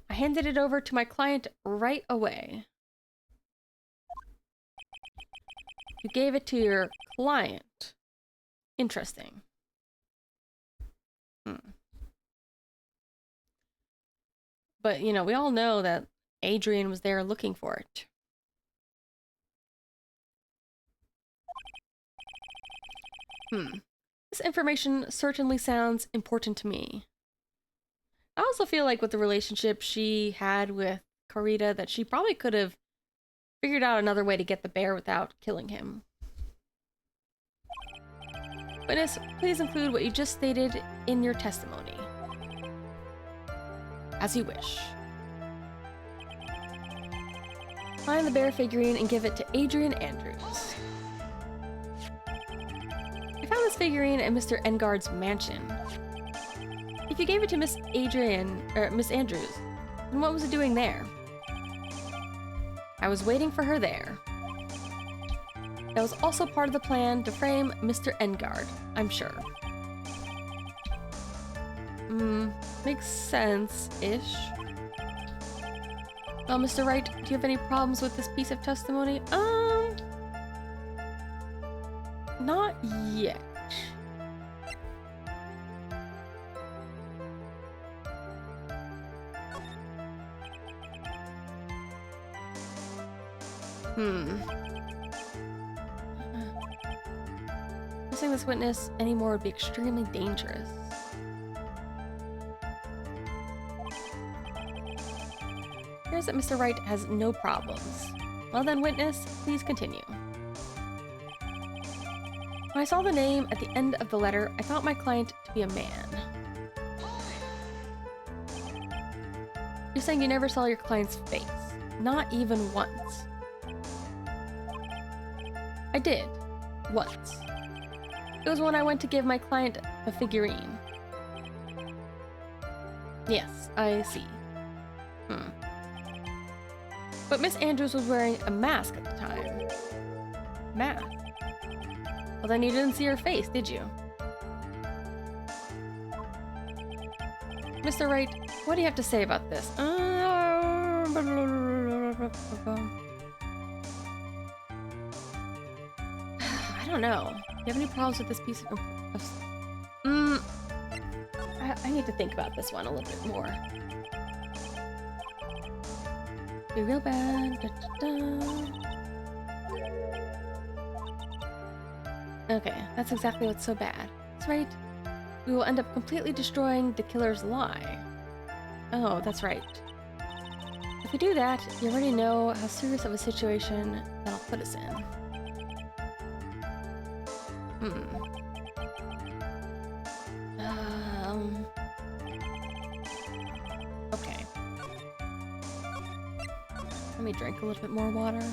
I handed it over to my client right away. You gave it to your client. Interesting. But, you know, we all know that Adrian was there looking for it. This information certainly sounds important to me. I also feel like with the relationship she had with Corrida that she probably could have figured out another way to get the bear without killing him. Witness, please include what you just stated in your testimony. As you wish. Find the bear figurine and give it to Adrian Andrews. I found this figurine at Mr. Engard's mansion. If you gave it to Miss Andrews, then what was it doing there? I was waiting for her there. That was also part of the plan to frame Mr. Engard, I'm sure. Makes sense-ish. Well, Mr. Wright, do you have any problems with this piece of testimony? Not yet. Missing this witness anymore would be extremely dangerous. Appears that Mr. Wright has no problems. Well then, witness, please continue. When I saw the name at the end of the letter, I thought my client to be a man. You're saying you never saw your client's face? Not even once. I did. Once. It was when I went to give my client a figurine. Yes, I see. But Miss Andrews was wearing a mask at the time. Mask? Well, then you didn't see her face, did you? Mr. Wright, what do you have to say about this? I don't know. Do you have any problems with this piece of... I need to think about this one a little bit more. Be real bad. Okay, that's exactly what's so bad. That's right. We will end up completely destroying the killer's lie. Oh, that's right. If we do that, you already know how serious of a situation that'll put us in. Okay. Let me drink a little bit more water.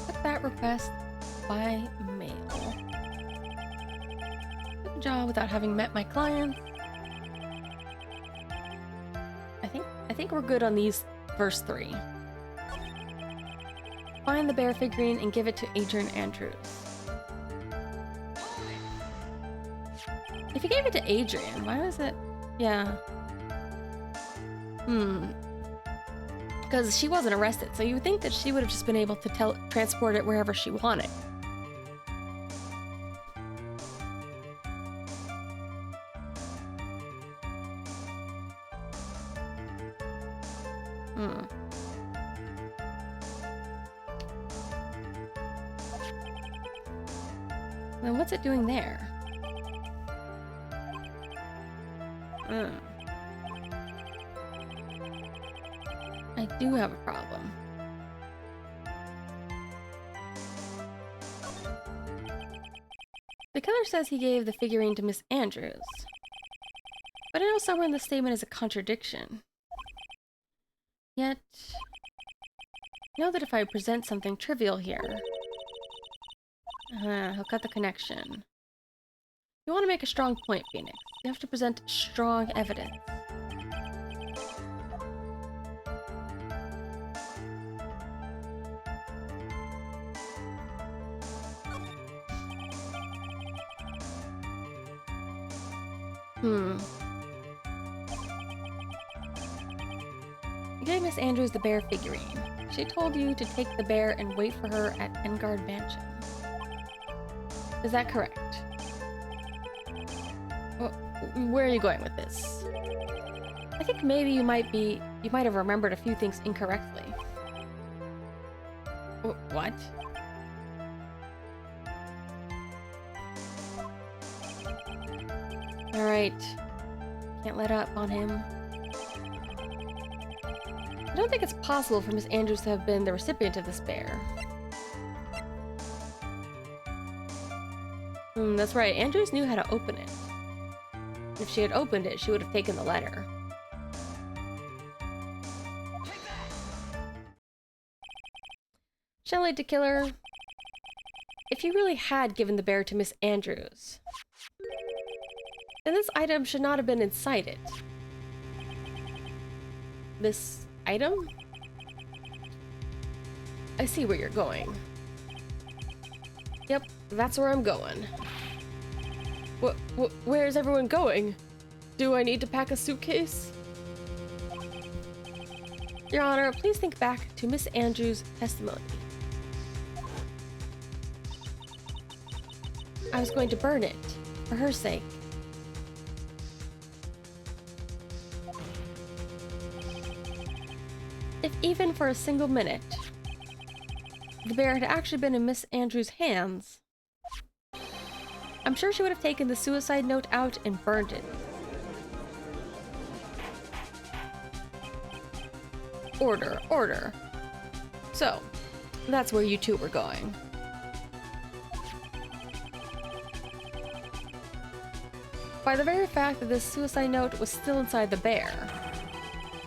Put that request by mail. Good job without having met my client. I think we're good on these first three. Find the bear figurine and give it to Adrian Andrews. If you gave it to Adrian, why was it? Yeah. Because she wasn't arrested, so you would think that she would have just been able to transport it wherever she wanted. Then what's it doing there? I do have a problem. The killer says he gave the figurine to Miss Andrews. But I know somewhere in the statement is a contradiction. Yet, I know that if I present something trivial here, he'll cut the connection. You want to make a strong point, Phoenix. You have to present strong evidence. You gave Miss Andrews the bear figurine. She told you to take the bear and wait for her at Engard Mansion. Is that correct? Where are you going with this? I think maybe you might have remembered a few things incorrectly. What? Alright. Can't let up on him. I don't think it's possible for Miss Andrews to have been the recipient of this bear. That's right, Andrews knew how to open it. If she had opened it, she would have taken the letter. Shelley DeKiller, if you really had given the bear to Miss Andrews, then this item should not have been inside it. This item? I see where you're going. Yep, that's where I'm going. Where's everyone going? Do I need to pack a suitcase? Your Honor, please think back to Miss Andrews' testimony. I was going to burn it, for her sake. If even for a single minute, the bear had actually been in Miss Andrews' hands, I'm sure she would have taken the suicide note out and burned it. Order, order. So, that's where you two were going. By the very fact that this suicide note was still inside the bear,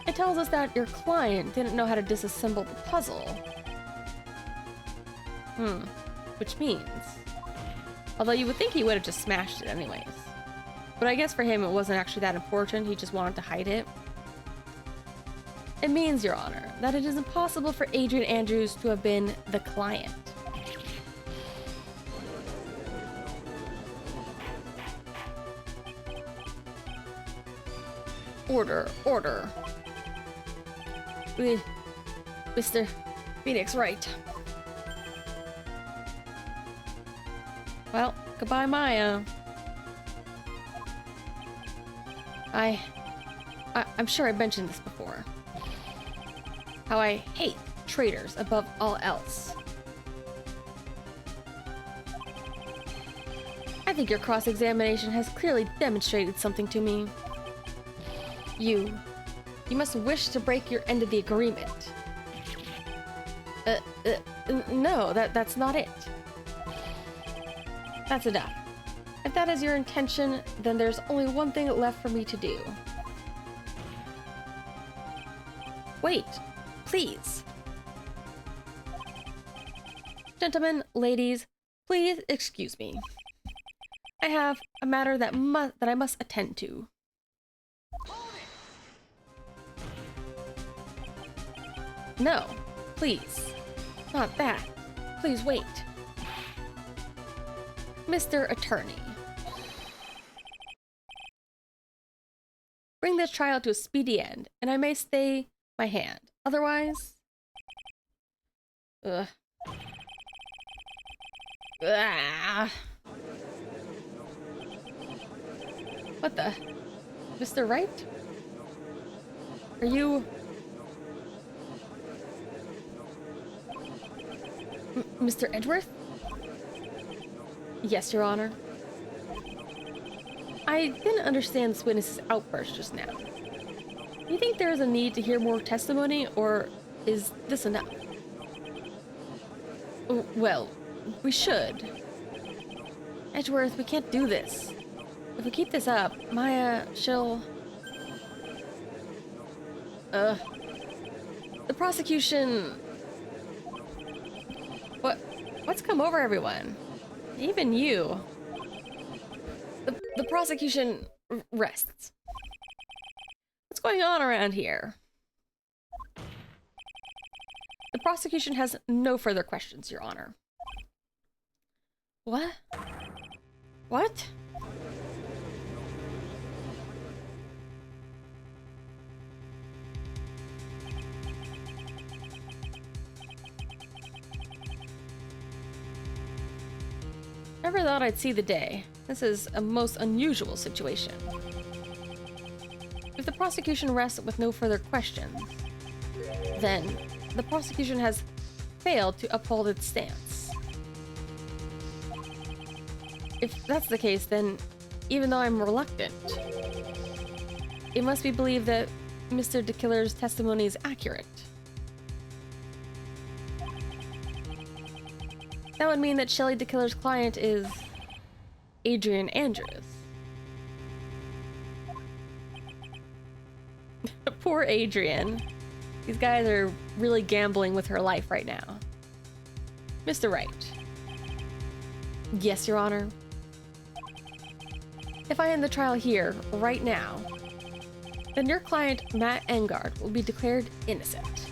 it tells us that your client didn't know how to disassemble the puzzle. Which means... although you would think he would have just smashed it anyways. But I guess for him it wasn't actually that important, he just wanted to hide it. It means, Your Honor, that it is impossible for Adrian Andrews to have been the client. Order, order. Mr. Phoenix, right. Well, goodbye, Maya. I'm sure I mentioned this before. How I hate traitors above all else. I think your cross-examination has clearly demonstrated something to me. You must wish to break your end of the agreement. No, that's not it. That's enough. If that is your intention, then there's only one thing left for me to do. Wait, please. Gentlemen, ladies, please excuse me. I have a matter that I must attend to. No, please. Not that. Please wait. Mr. Attorney. Bring this trial to a speedy end, and I may stay my hand. Otherwise... Ugh. Ah. What the? Mr. Wright? Are you... Mr. Edgeworth? Yes, Your Honor. I didn't understand this witness's outburst just now. Do you think there is a need to hear more testimony, or is this enough? Well, we should. Edgeworth, we can't do this. If we keep this up, Maya, she'll... The prosecution... What's come over everyone? Even you. The prosecution rests. What's going on around here? The prosecution has no further questions, Your Honor. What? What? Never thought I'd see the day. This is a most unusual situation. If the prosecution rests with no further questions, then the prosecution has failed to uphold its stance. If that's the case, then even though I'm reluctant, it must be believed that Mr. DeKiller's testimony is accurate. That would mean that Shelley the Killer's client is Adrian Andrews. Poor Adrian. These guys are really gambling with her life right now. Mr. Wright. Yes, Your Honor. If I end the trial here, right now, then your client, Matt Engard, will be declared innocent.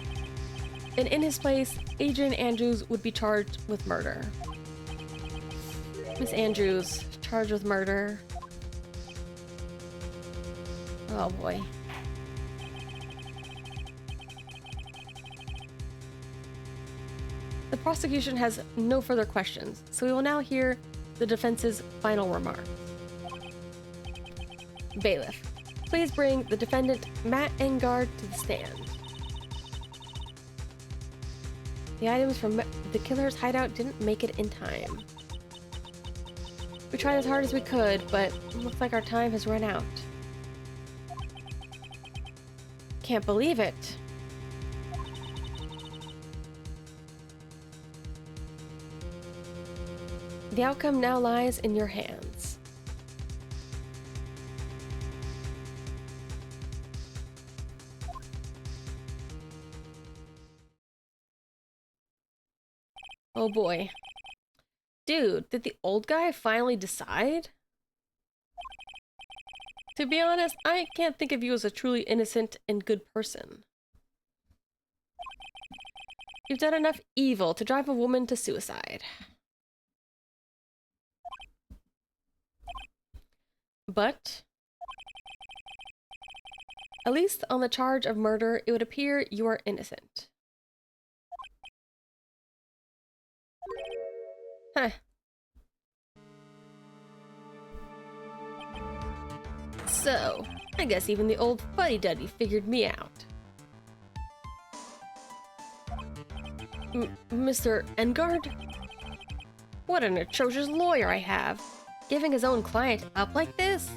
And in his place, Adrian Andrews would be charged with murder. Miss Andrews, charged with murder. Oh boy. The prosecution has no further questions, so we will now hear the defense's final remarks. Bailiff, please bring the defendant, Matt Engard, to the stand. The items from the killer's hideout didn't make it in time. We tried as hard as we could, but it looks like our time has run out. Can't believe it. The outcome now lies in your hands. Oh boy. Dude, did the old guy finally decide? To be honest, I can't think of you as a truly innocent and good person. You've done enough evil to drive a woman to suicide. But at least on the charge of murder, it would appear you are innocent. Huh. So, I guess even the old fuddy-duddy figured me out. Mr. Engard? What an atrocious lawyer I have. Giving his own client up like this?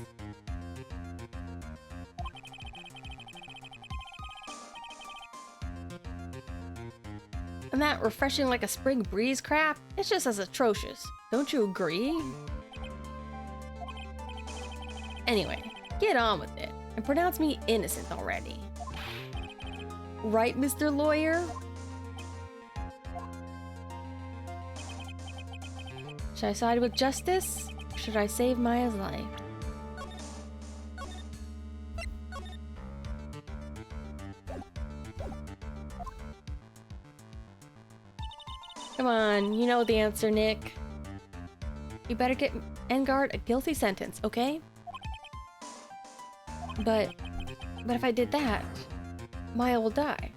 And that refreshing like a spring breeze crap? It's just as atrocious. Don't you agree? Anyway, get on with it and pronounce me innocent already. Right, Mr. Lawyer? Should I side with justice? Or should I save Maya's life? Come on, you know the answer, Nick. You better get Engard a guilty sentence, okay? But if I did that, Maya will die.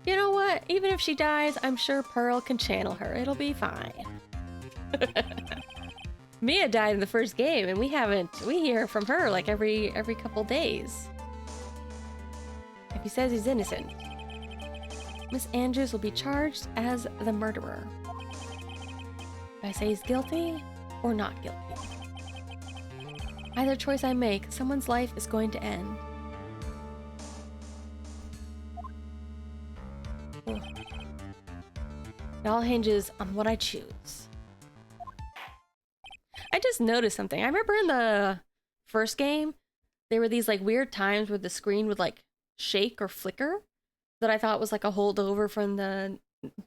You know what? Even if she dies, I'm sure Pearl can channel her. It'll be fine. Mia died in the first game, and we hear from her like every couple days. If he says he's innocent, Miss Andrews will be charged as the murderer. If I say he's guilty or not guilty. Either choice I make, someone's life is going to end. Ugh. It all hinges on what I choose. I just noticed something. I remember in the first game, there were these like weird times where the screen would like shake or flicker that I thought was like a holdover from the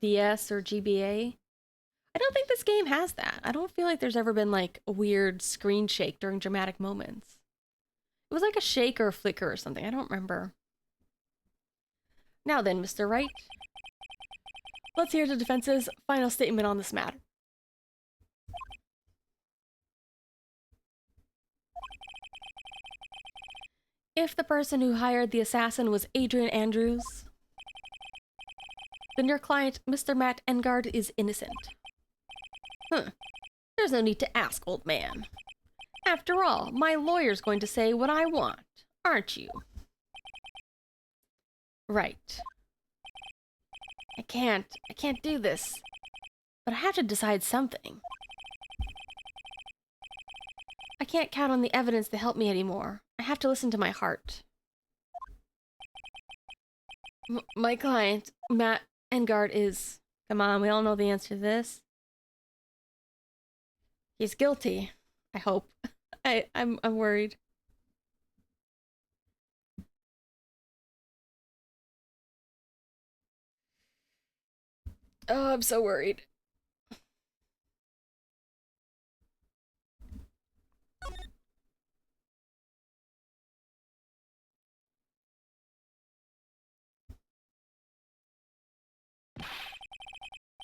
DS or GBA. I don't think this game has that. I don't feel like there's ever been like a weird screen shake during dramatic moments. It was like a shake or a flicker or something. I don't remember. Now then, Mr. Wright. Let's hear the defense's final statement on this matter. If the person who hired the assassin was Adrian Andrews, then your client, Mr. Matt Engard, is innocent. There's no need to ask, old man. After all, my lawyer's going to say what I want, aren't you? Right. I can't do this. But I have to decide something. I can't count on the evidence to help me anymore. I have to listen to my heart. My client, Matt Engard, is... Come on, we all know the answer to this. He's guilty. I hope. I'm worried. Oh, I'm so worried.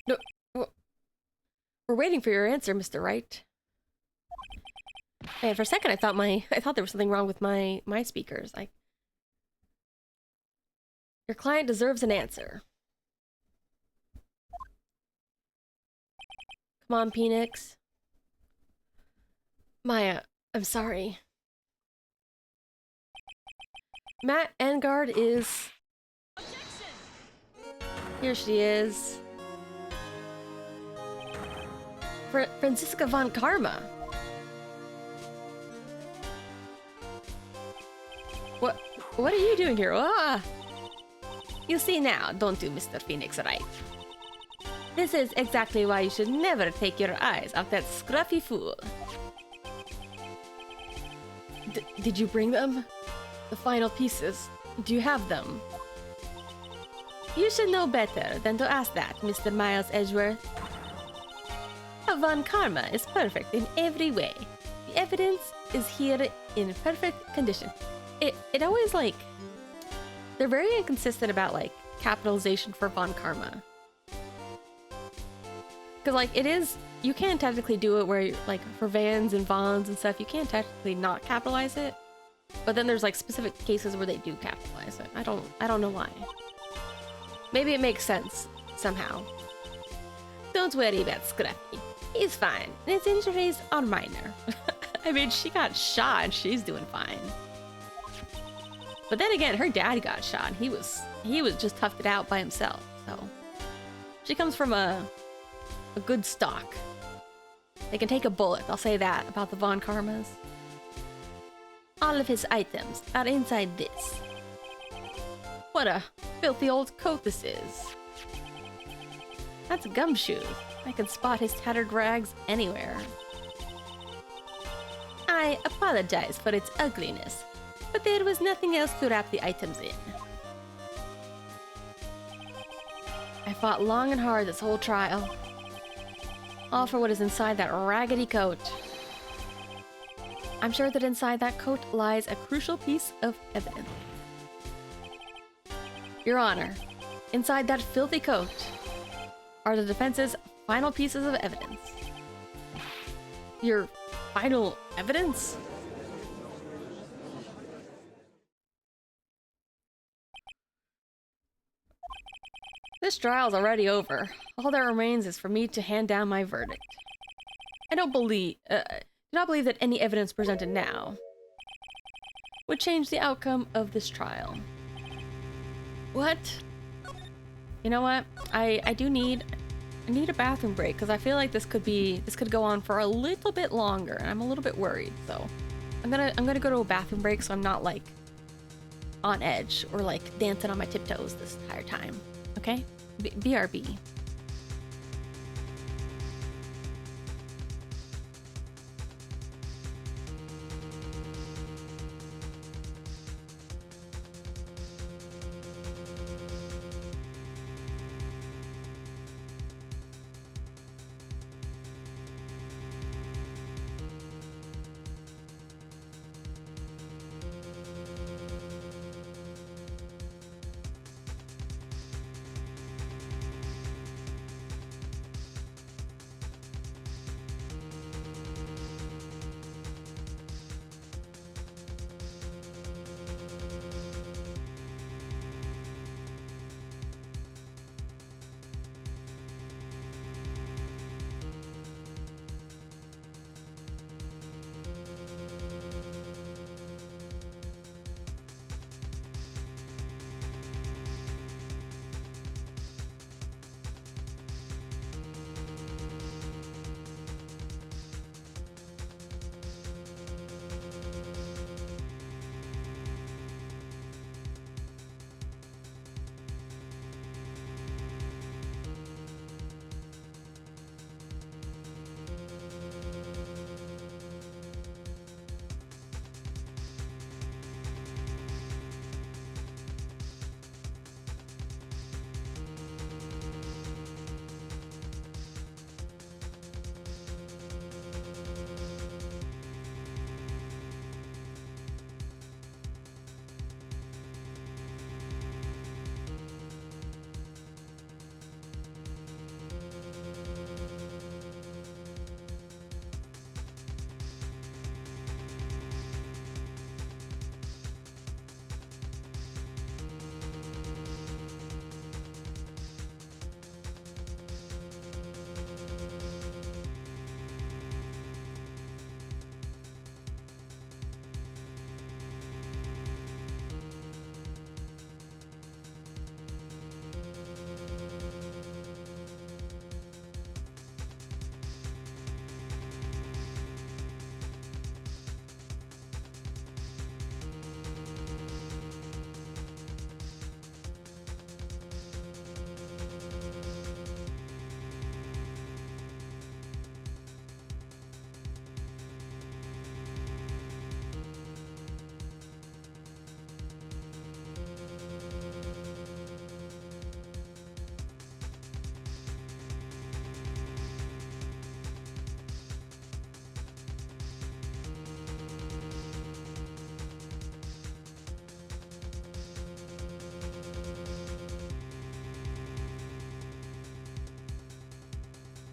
No, we're waiting for your answer, Mr. Wright. And for a second, I thought there was something wrong with my speakers. Your client deserves an answer. Come on, Phoenix. Maya, I'm sorry. Matt Engard is... Here she is. Franziska von Karma. What are you doing here? Ah! You see now, don't you, Mr. Phoenix Wright? This is exactly why you should never take your eyes off that scruffy fool. Did you bring them? The final pieces. Do you have them? You should know better than to ask that, Mr. Miles Edgeworth. Von Karma is perfect in every way. The evidence is here in perfect condition. It always, like... They're very inconsistent about, like, capitalization for Von Karma. Because, like, it is... You can technically do it where, like, for Vans and Vons and stuff, you can technically not capitalize it. But then there's, like, specific cases where they do capitalize it. I don't know why. Maybe it makes sense, somehow. Don't worry about Scruffy. He's fine, and his injuries are minor. I mean, she got shot, and she's doing fine. But then again, her dad got shot. He was just toughed it out by himself. So she comes from a good stock. They can take a bullet. I'll say that about the Von Karmas. All of his items are inside this. What a filthy old coat this is. That's Gumshoe. I can spot his tattered rags anywhere. I apologize for its ugliness, but there was nothing else to wrap the items in. I fought long and hard this whole trial. All for what is inside that raggedy coat. I'm sure that inside that coat lies a crucial piece of evidence. Your Honor, inside that filthy coat are the defense's final pieces of evidence. Your final evidence? This trial's already over. All that remains is for me to hand down my verdict. I do not believe that any evidence presented now would change the outcome of this trial. What? You know what? I need a bathroom break because I feel like this could go on for a little bit longer, and I'm a little bit worried. So I'm gonna go to a bathroom break so I'm not like on edge or like dancing on my tiptoes this entire time. Okay? BRB.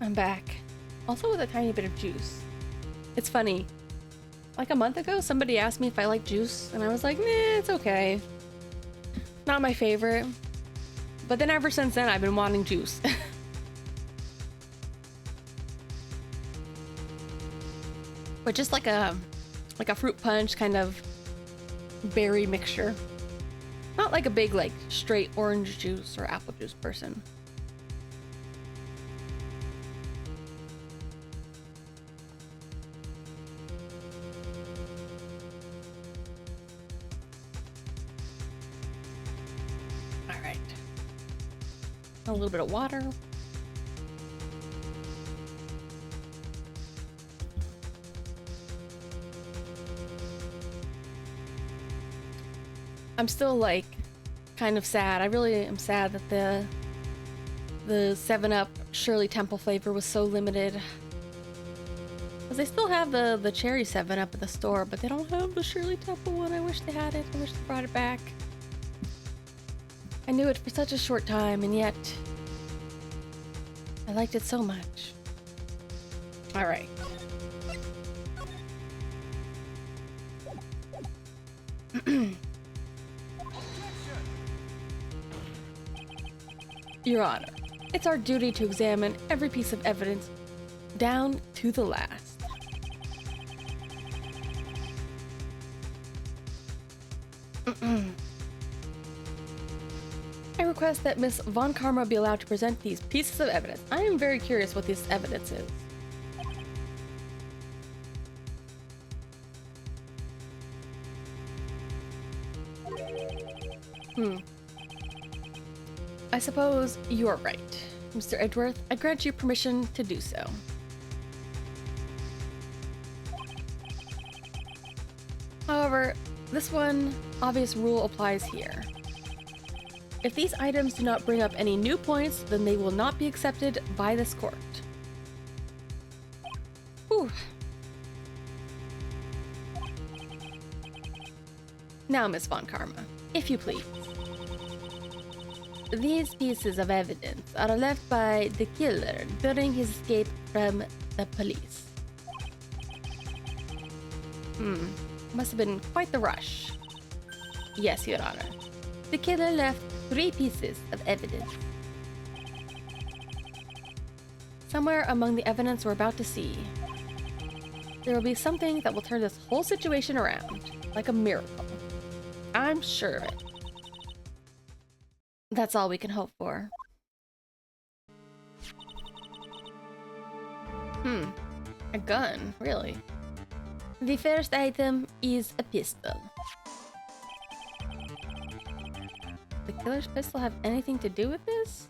I'm back. Also with a tiny bit of juice. It's funny. Like a month ago, somebody asked me if I like juice, and I was like, nah, it's okay. Not my favorite. But then ever since then, I've been wanting juice. But just like a fruit punch kind of berry mixture. Not like a big, like, straight orange juice or apple juice person. All right. A little bit of water. I'm still like kind of sad. I really am sad that the 7-Up Shirley Temple flavor was so limited. Because they still have the cherry 7-Up at the store, but they don't have the Shirley Temple one. I wish they had it. I wish they brought it back. I knew it for such a short time, and yet I liked it so much. All right. Your Honor, it's our duty to examine every piece of evidence down to the last. I request that Miss Von Karma be allowed to present these pieces of evidence. I am very curious what this evidence is. I suppose you are right, Mr. Edgeworth. I grant you permission to do so. However, this one obvious rule applies here. If these items do not bring up any new points, then they will not be accepted by this court. Whew. Now, Miss Von Karma, if you please. These pieces of evidence are left by the killer during his escape from the police. Must have been quite the rush. Yes, Your Honor. The killer left 3 pieces of evidence. Somewhere among the evidence we're about to see, there will be something that will turn this whole situation around, like a miracle. I'm sure of it. That's all we can hope for. A gun, really? The first item is a pistol. The killer's pistol have anything to do with this?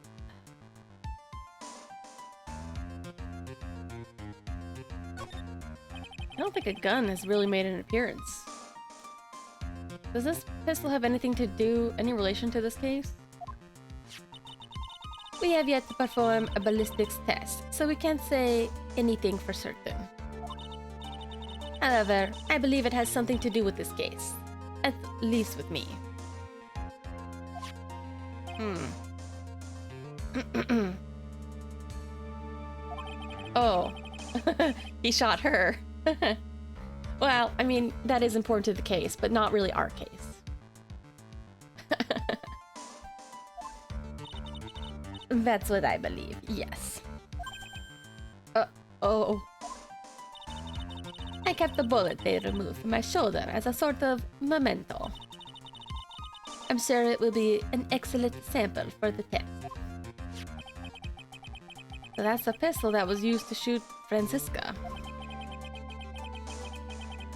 I don't think a gun has really made an appearance. Does this pistol have anything to do, any relation to this case? We have yet to perform a ballistics test, so we can't say anything for certain. However, I believe it has something to do with this case. At least with me. Oh. He shot her. Well, I mean, that is important to the case, but not really our case. That's what I believe, yes. Oh. I kept the bullet they removed from my shoulder as a sort of memento. I'm sure it will be an excellent sample for the test. So that's the pistol that was used to shoot Franziska.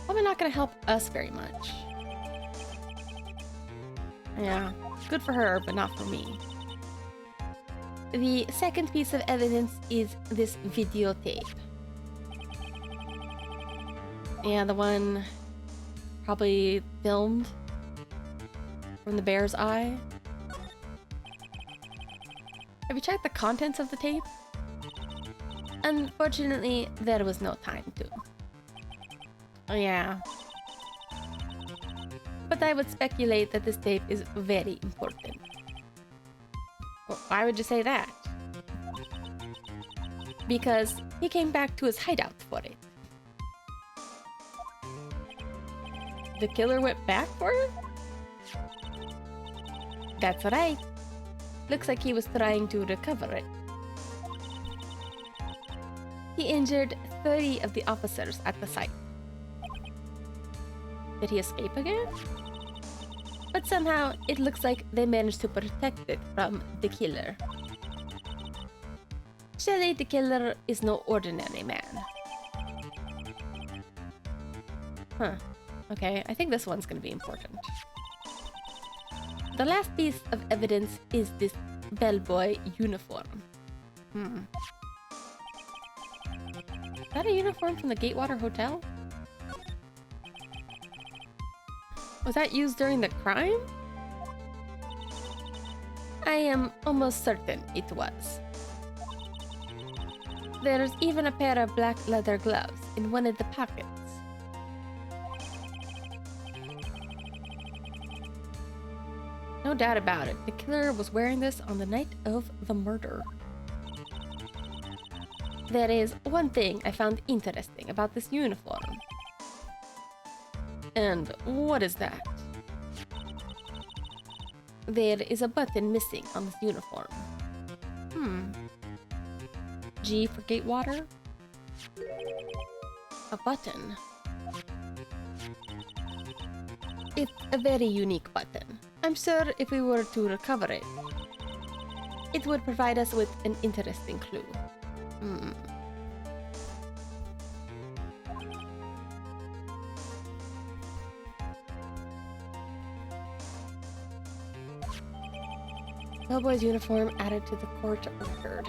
Probably not gonna help us very much. Yeah, good for her, but not for me. The second piece of evidence is this videotape. Yeah, the one probably filmed from the bear's eye. Have you checked the contents of the tape? Unfortunately, there was no time to. Oh, yeah. But I would speculate that this tape is very important. Well, why would you say that? because he came back to his hideout for it. The killer went back for it? That's right. Looks like he was trying to recover it. He injured 30 of the officers at the site. Did he escape again? But somehow, it looks like they managed to protect it from the killer. Shelly the killer is no ordinary man. Huh. Okay, I think this one's gonna be important. The last piece of evidence is this bellboy uniform. Is that a uniform from the Gatewater Hotel? Was that used during the crime? I am almost certain it was. There's even a pair of black leather gloves in one of the pockets. No doubt about it, the killer was wearing this on the night of the murder. There is one thing I found interesting about this uniform. And what is that? There is a button missing on this uniform. G for Gatewater? A button. It's a very unique button. I'm sure if we were to recover it, it would provide us with an interesting clue. Bellboy's uniform added to the court record.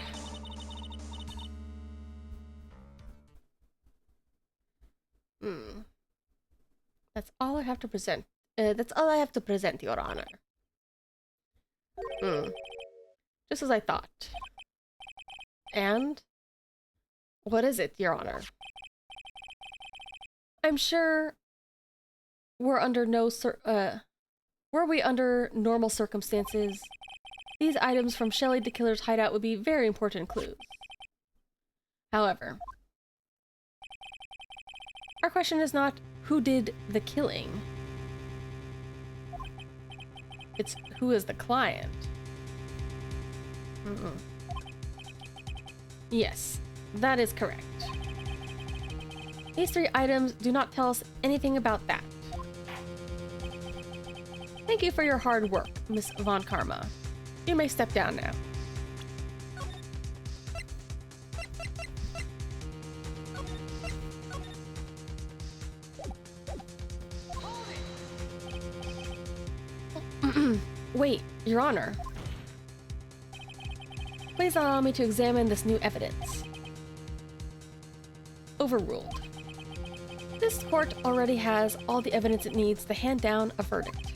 That's all I have to present. That's all I have to present, Your Honor. Just as I thought. And? What is it, Your Honor? I'm sure we're under were we under normal circumstances, these items from Shelly the Killer's hideout would be very important clues. However, our question is not who did the killing. It's who is the client. Yes, that is correct. These three items do not tell us anything about that. Thank you for your hard work, Miss Von Karma. You may step down now. Wait, Your Honor. Please allow me to examine this new evidence. Overruled. This court already has all the evidence it needs to hand down a verdict.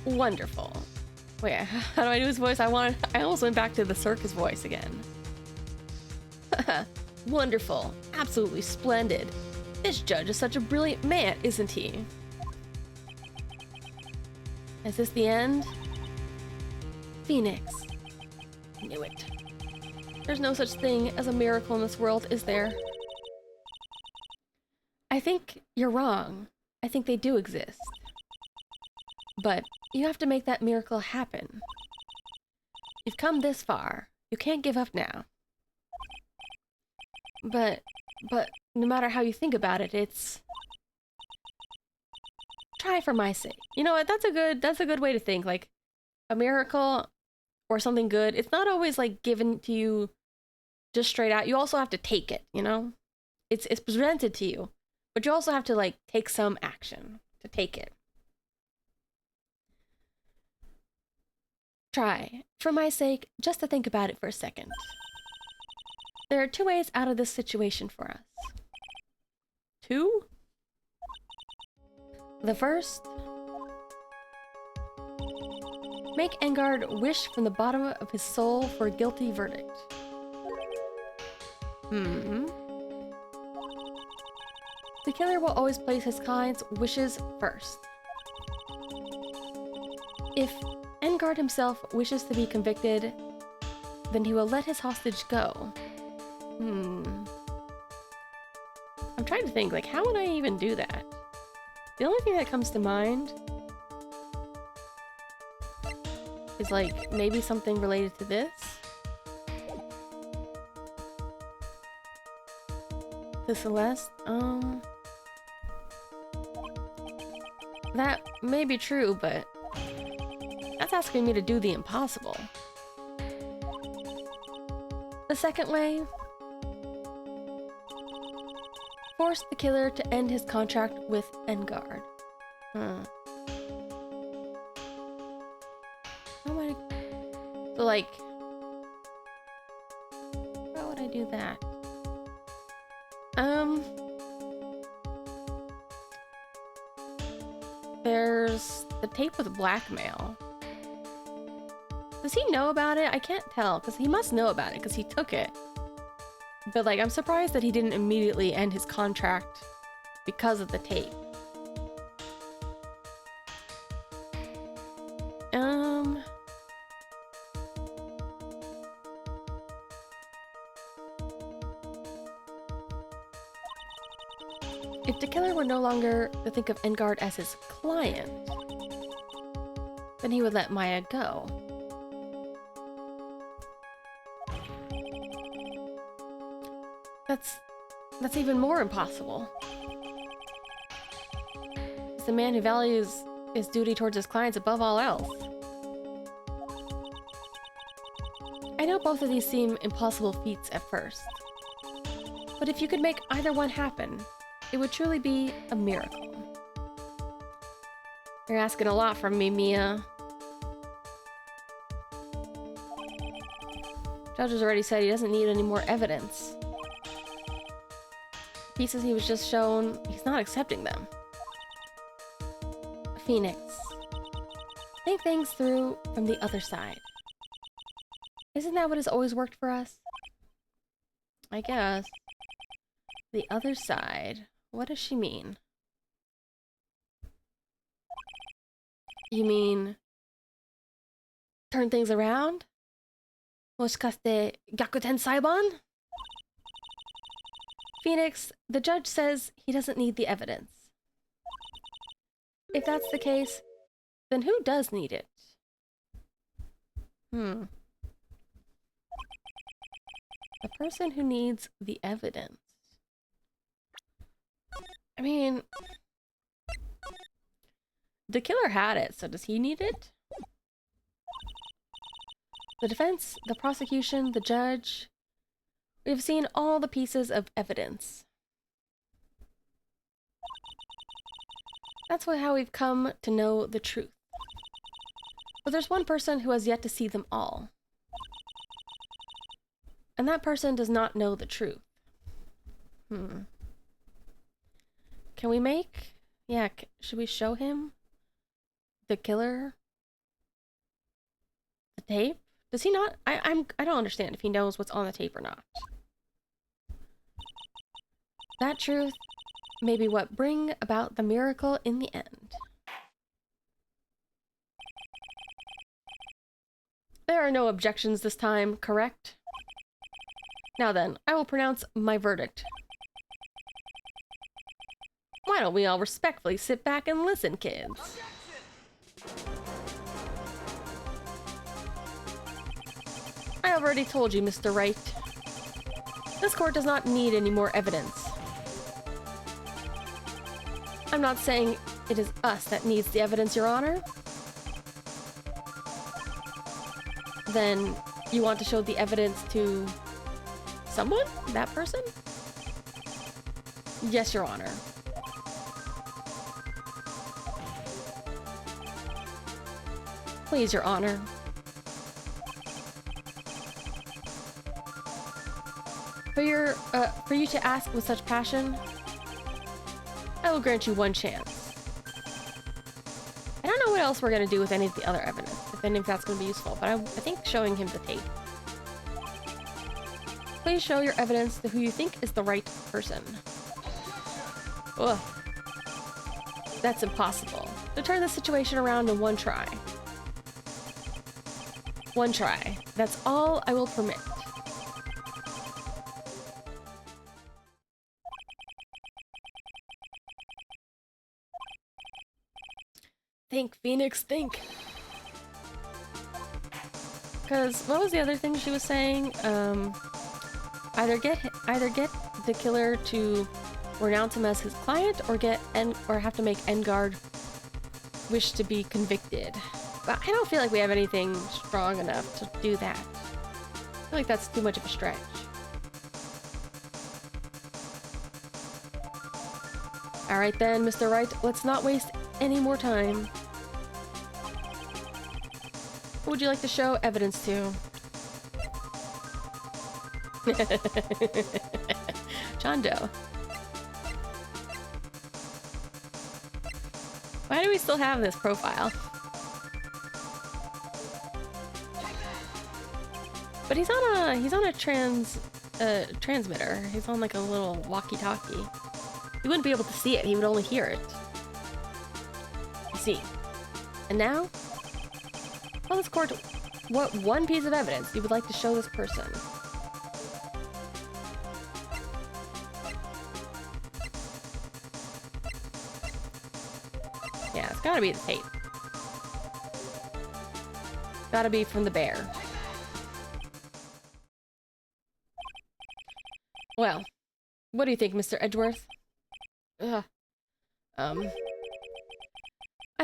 Wonderful. Wait, how do I do his voice? I almost went back to the circus voice again. Wonderful. Absolutely splendid. This judge is such a brilliant man, isn't he? Is this the end? Phoenix. I knew it. There's no such thing as a miracle in this world, is there? I think you're wrong. I think they do exist. But you have to make that miracle happen. You've come this far. You can't give up now. But no matter how you think about it, it's... Try for my sake. You know what? That's a good way to think. Like, a miracle or something good, it's not always like given to you just straight out. You also have to take it, you know? It's presented to you, but you also have to like take some action to take it. Try, for my sake, just to think about it for a second. There are two ways out of this situation for us. Two? The first, make Engard wish from the bottom of his soul for a guilty verdict. The killer will always place his client's wishes first. If Engard himself wishes to be convicted, then he will let his hostage go. I'm trying to think, like, how would I even do that? The only thing that comes to mind is, like, maybe something related to this. To Celeste? That may be true, but that's asking me to do the impossible. The second way, force the killer to end his contract with Enguarde. How am I... So, like, how would I do that? There's the tape with blackmail. Does he know about it? I can't tell, because he must know about it, because he took it. But, like, I'm surprised that he didn't immediately end his contract because of the tape. If the killer were no longer to think of Enguarde as his client, then he would let Maya go. That's even more impossible. It's the man who values his duty towards his clients above all else. I know both of these seem impossible feats at first, but if you could make either one happen, it would truly be a miracle. You're asking a lot from me, Mia. Judge has already said he doesn't need any more evidence. Pieces he was just shown, he's not accepting them. Phoenix. Think things through from the other side. Isn't that what has always worked for us? I guess. The other side. What does she mean? You mean... turn things around? Moshikaste Gyakuten Saiban? Phoenix, the judge says he doesn't need the evidence. If that's the case, then who does need it? The person who needs the evidence. I mean, the killer had it, so does he need it? The defense, the prosecution, the judge. We've seen all the pieces of evidence. That's how we've come to know the truth. But there's one person who has yet to see them all. And that person does not know the truth. Can we make... Yeah, should we show him the killer? The tape? Does he not? I don't understand if he knows what's on the tape or not. That truth may be what bring about the miracle in the end. There are no objections this time, correct? Now then, I will pronounce my verdict. Why don't we all respectfully sit back and listen, kids? I already told you, Mr. Wright. This court does not need any more evidence. I'm not saying it is us that needs the evidence, Your Honor. Then you want to show the evidence to someone? That person? Yes, Your Honor. Please, Your Honor. For you to ask with such passion, I will grant you one chance. I don't know what else we're gonna do with any of the other evidence, if any of that's gonna be useful, but I think showing him the tape. Please show your evidence to who you think is the right person. Ugh. That's impossible. To turn the situation around in one try. One try. That's all I will permit. Think, Phoenix, think. Because what was the other thing she was saying? Either get the killer to renounce him as his client, or have to make Enguarde wish to be convicted. But I don't feel like we have anything strong enough to do that. I feel like that's too much of a stretch. Alright then, Mr. Wright, let's not waste any more time. Who would you like to show evidence to? John Doe. Why do we still have this profile? But he's on a transmitter. He's on like a little walkie-talkie. He wouldn't be able to see it, he would only hear it. You see. And now? Tell this court what one piece of evidence you would like to show this person. Yeah, it's gotta be the tape. Gotta be from the bear. Well, what do you think, Mr. Edgeworth? Ugh. I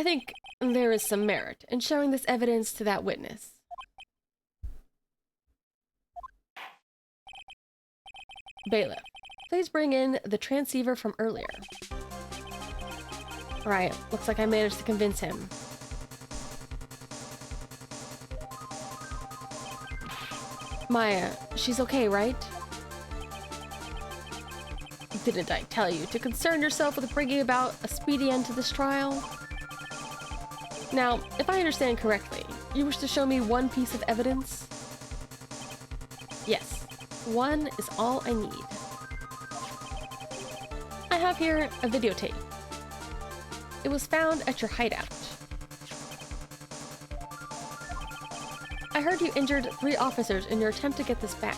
think there is some merit in showing this evidence to that witness. Bailiff, please bring in the transceiver from earlier. Right, looks like I managed to convince him. Maya, she's okay, right? Didn't I tell you to concern yourself with bringing about a speedy end to this trial? Now, if I understand correctly, you wish to show me one piece of evidence? Yes, one is all I need. I have here a videotape. It was found at your hideout. I heard you injured 3 officers in your attempt to get this back.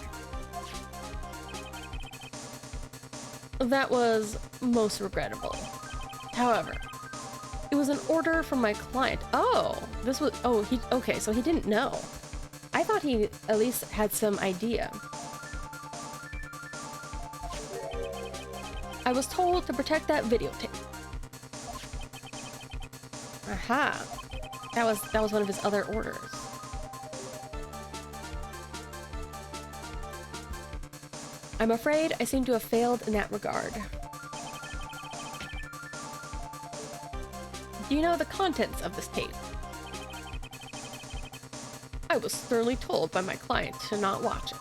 That was most regrettable. However, it was an order from my client. Okay, so he didn't know. I thought he at least had some idea. I was told to protect that videotape. Aha. That was one of his other orders. I'm afraid I seem to have failed in that regard. Do you know the contents of this tape? I was sternly told by my client to not watch it.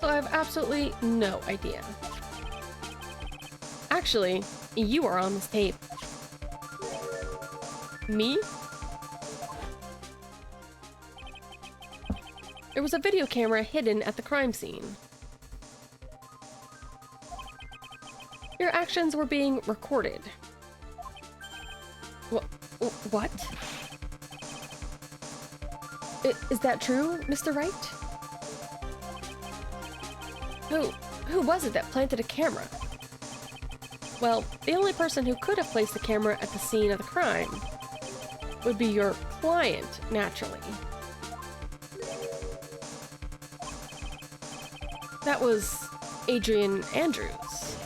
So I have absolutely no idea. Actually, you are on this tape. Me? There was a video camera hidden at the crime scene. Your actions were being recorded. What? Is that true, Mr. Wright? Who was it that planted a camera? Well, the only person who could have placed the camera at the scene of the crime would be your client, naturally. That was Adrian Andrews.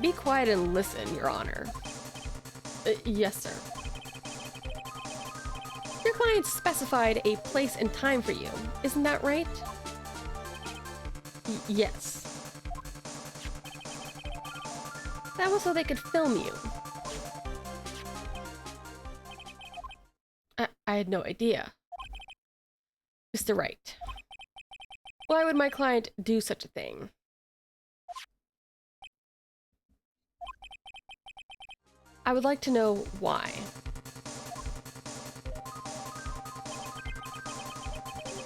Be quiet and listen, Your Honor. Yes, sir. Your client specified a place and time for you, isn't that right? Yes. That was so they could film you. I had no idea. Mr. Wright. Why would my client do such a thing? I would like to know why.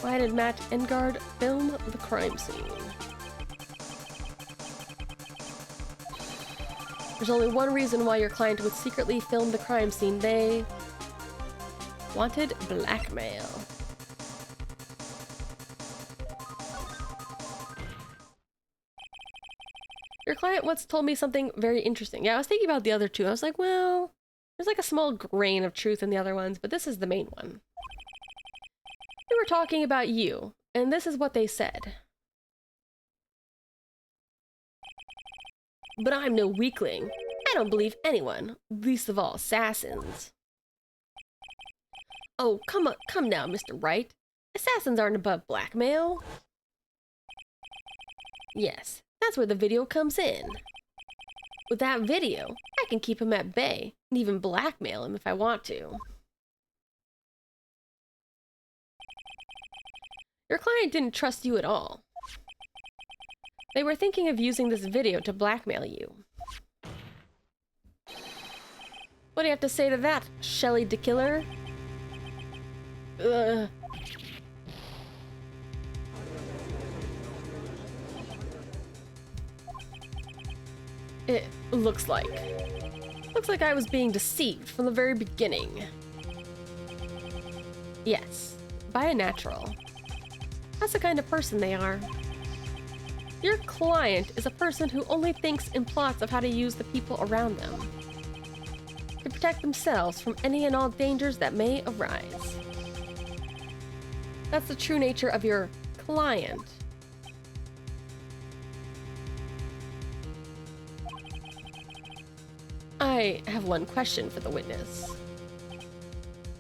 Why did Matt Enguarde film the crime scene? There's only one reason why your client would secretly film the crime scene. They Wanted blackmail. Your client once told me something very interesting. Yeah, I was thinking about the other two. I was like, well, there's like a small grain of truth in the other ones, but this is the main one. We were talking about you, and this is what they said. But I'm no weakling. I don't believe anyone, least of all assassins. Oh, come now, Mr. Wright. Assassins aren't above blackmail. Yes, that's where the video comes in. With that video, I can keep him at bay, and even blackmail him if I want to. Your client didn't trust you at all. They were thinking of using this video to blackmail you. What do you have to say to that, Shelley DeKiller? It looks like I was being deceived from the very beginning. Yes, by a natural. That's the kind of person they are. Your client is a person who only thinks in plots of how to use the people around them to protect themselves from any and all dangers that may arise. That's the true nature of your client. I have one question for the witness.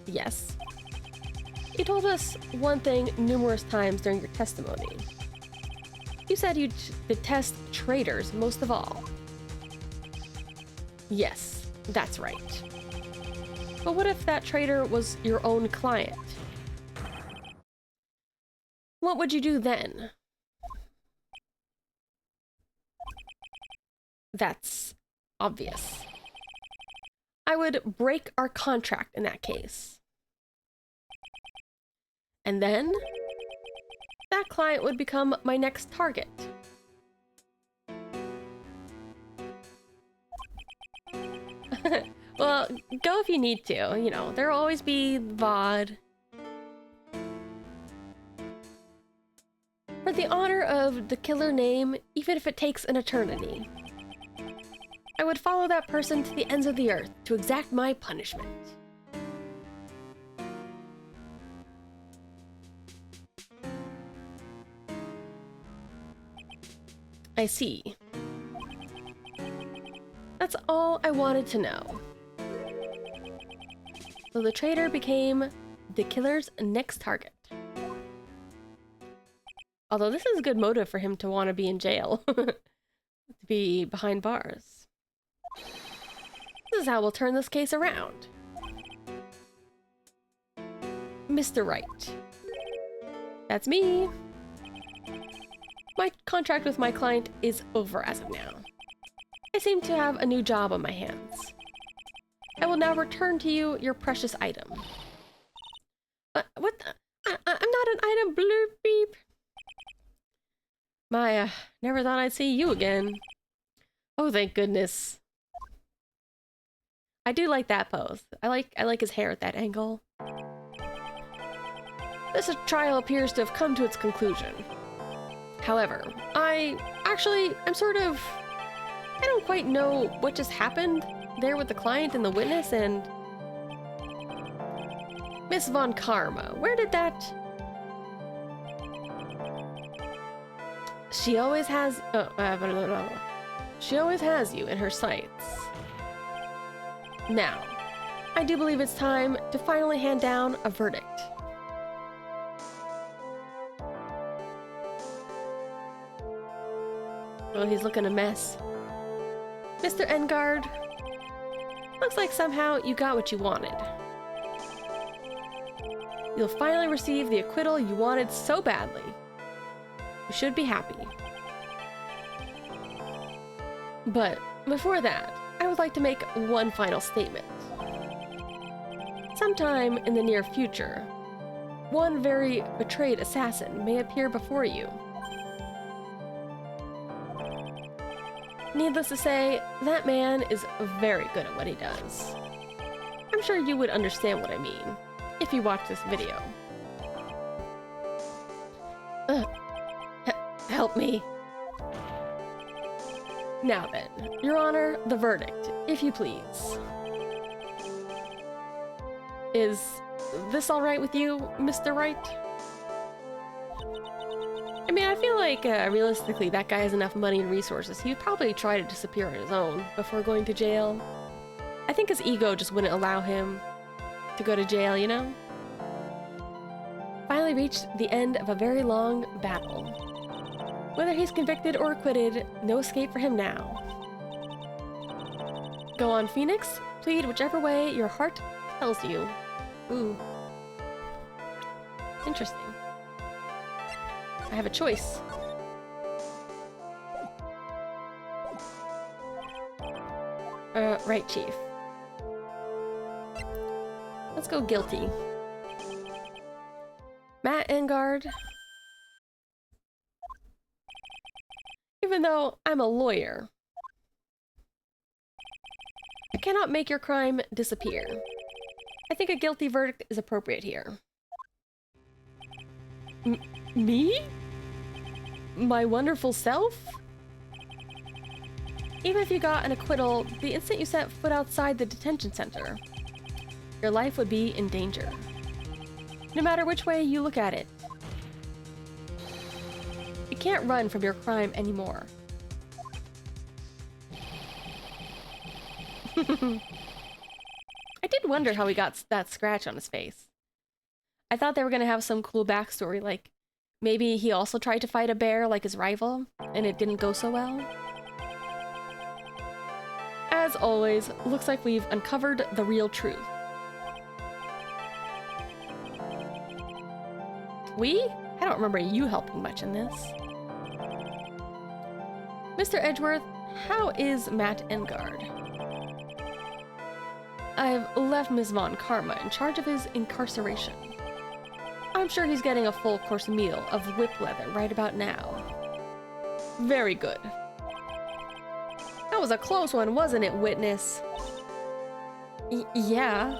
Yes? You told us one thing numerous times during your testimony. You said you detest traitors most of all. Yes, that's right. But what if that traitor was your own client? What would you do then? That's obvious. I would break our contract in that case. And then, that client would become my next target. Well, go if you need to. You know, there'll always be VOD. For the honor of the killer name, even if it takes an eternity, I would follow that person to the ends of the earth to exact my punishment. I see. That's all I wanted to know. So the traitor became the killer's next target. Although this is a good motive for him to want to be in jail. To be behind bars. This is how we'll turn this case around. Mr. Wright. That's me. My contract with my client is over as of now. I seem to have a new job on my hands. I will now return to you your precious item. What the? I'm not an item, bloop beep. Maya, never thought I'd see you again. Oh, thank goodness. I do like that pose. I like his hair at that angle. This trial appears to have come to its conclusion. However, I don't quite know what just happened there with the client and the witness and... Miss Von Karma, where did that... She always has... She always has you in her sights. Now, I do believe it's time to finally hand down a verdict. Oh, he's looking a mess. Mr. Engard, looks like somehow you got what you wanted. You'll finally receive the acquittal you wanted so badly. You should be happy. But before that, I would like to make one final statement. Sometime in the near future, one very betrayed assassin may appear before you. Needless to say, that man is very good at what he does. I'm sure you would understand what I mean. if you watch this video. Help me. Now then, Your Honor, the verdict, if you please. Is this all right with you, Mr. Wright? I mean, I feel like, realistically, that guy has enough money and resources. He would probably try to disappear on his own before going to jail. I think his ego just wouldn't allow him to go to jail, you know? Finally reached the end of a very long battle. Whether he's convicted or acquitted, no escape for him now. Go on, Phoenix. Plead whichever way your heart tells you. Ooh. Interesting. I have a choice. Right, Chief. Let's go guilty. Matt Engarde. Even though I'm a lawyer, I cannot make your crime disappear. I think a guilty verdict is appropriate here. Me? My wonderful self? Even if you got an acquittal, the instant you set foot outside the detention center, your life would be in danger. No matter which way you look at it. You can't run from your crime anymore. I did wonder how he got that scratch on his face. I thought they were gonna have some cool backstory, like maybe he also tried to fight a bear like his rival, and it didn't go so well. As always, looks like we've uncovered the real truth. We? I don't remember you helping much in this. Mr. Edgeworth, how is Matt Engarde? I've left Ms. Von Karma in charge of his incarceration. I'm sure he's getting a full course meal of whip leather right about now. Very good. That was a close one, wasn't it, witness? Yeah.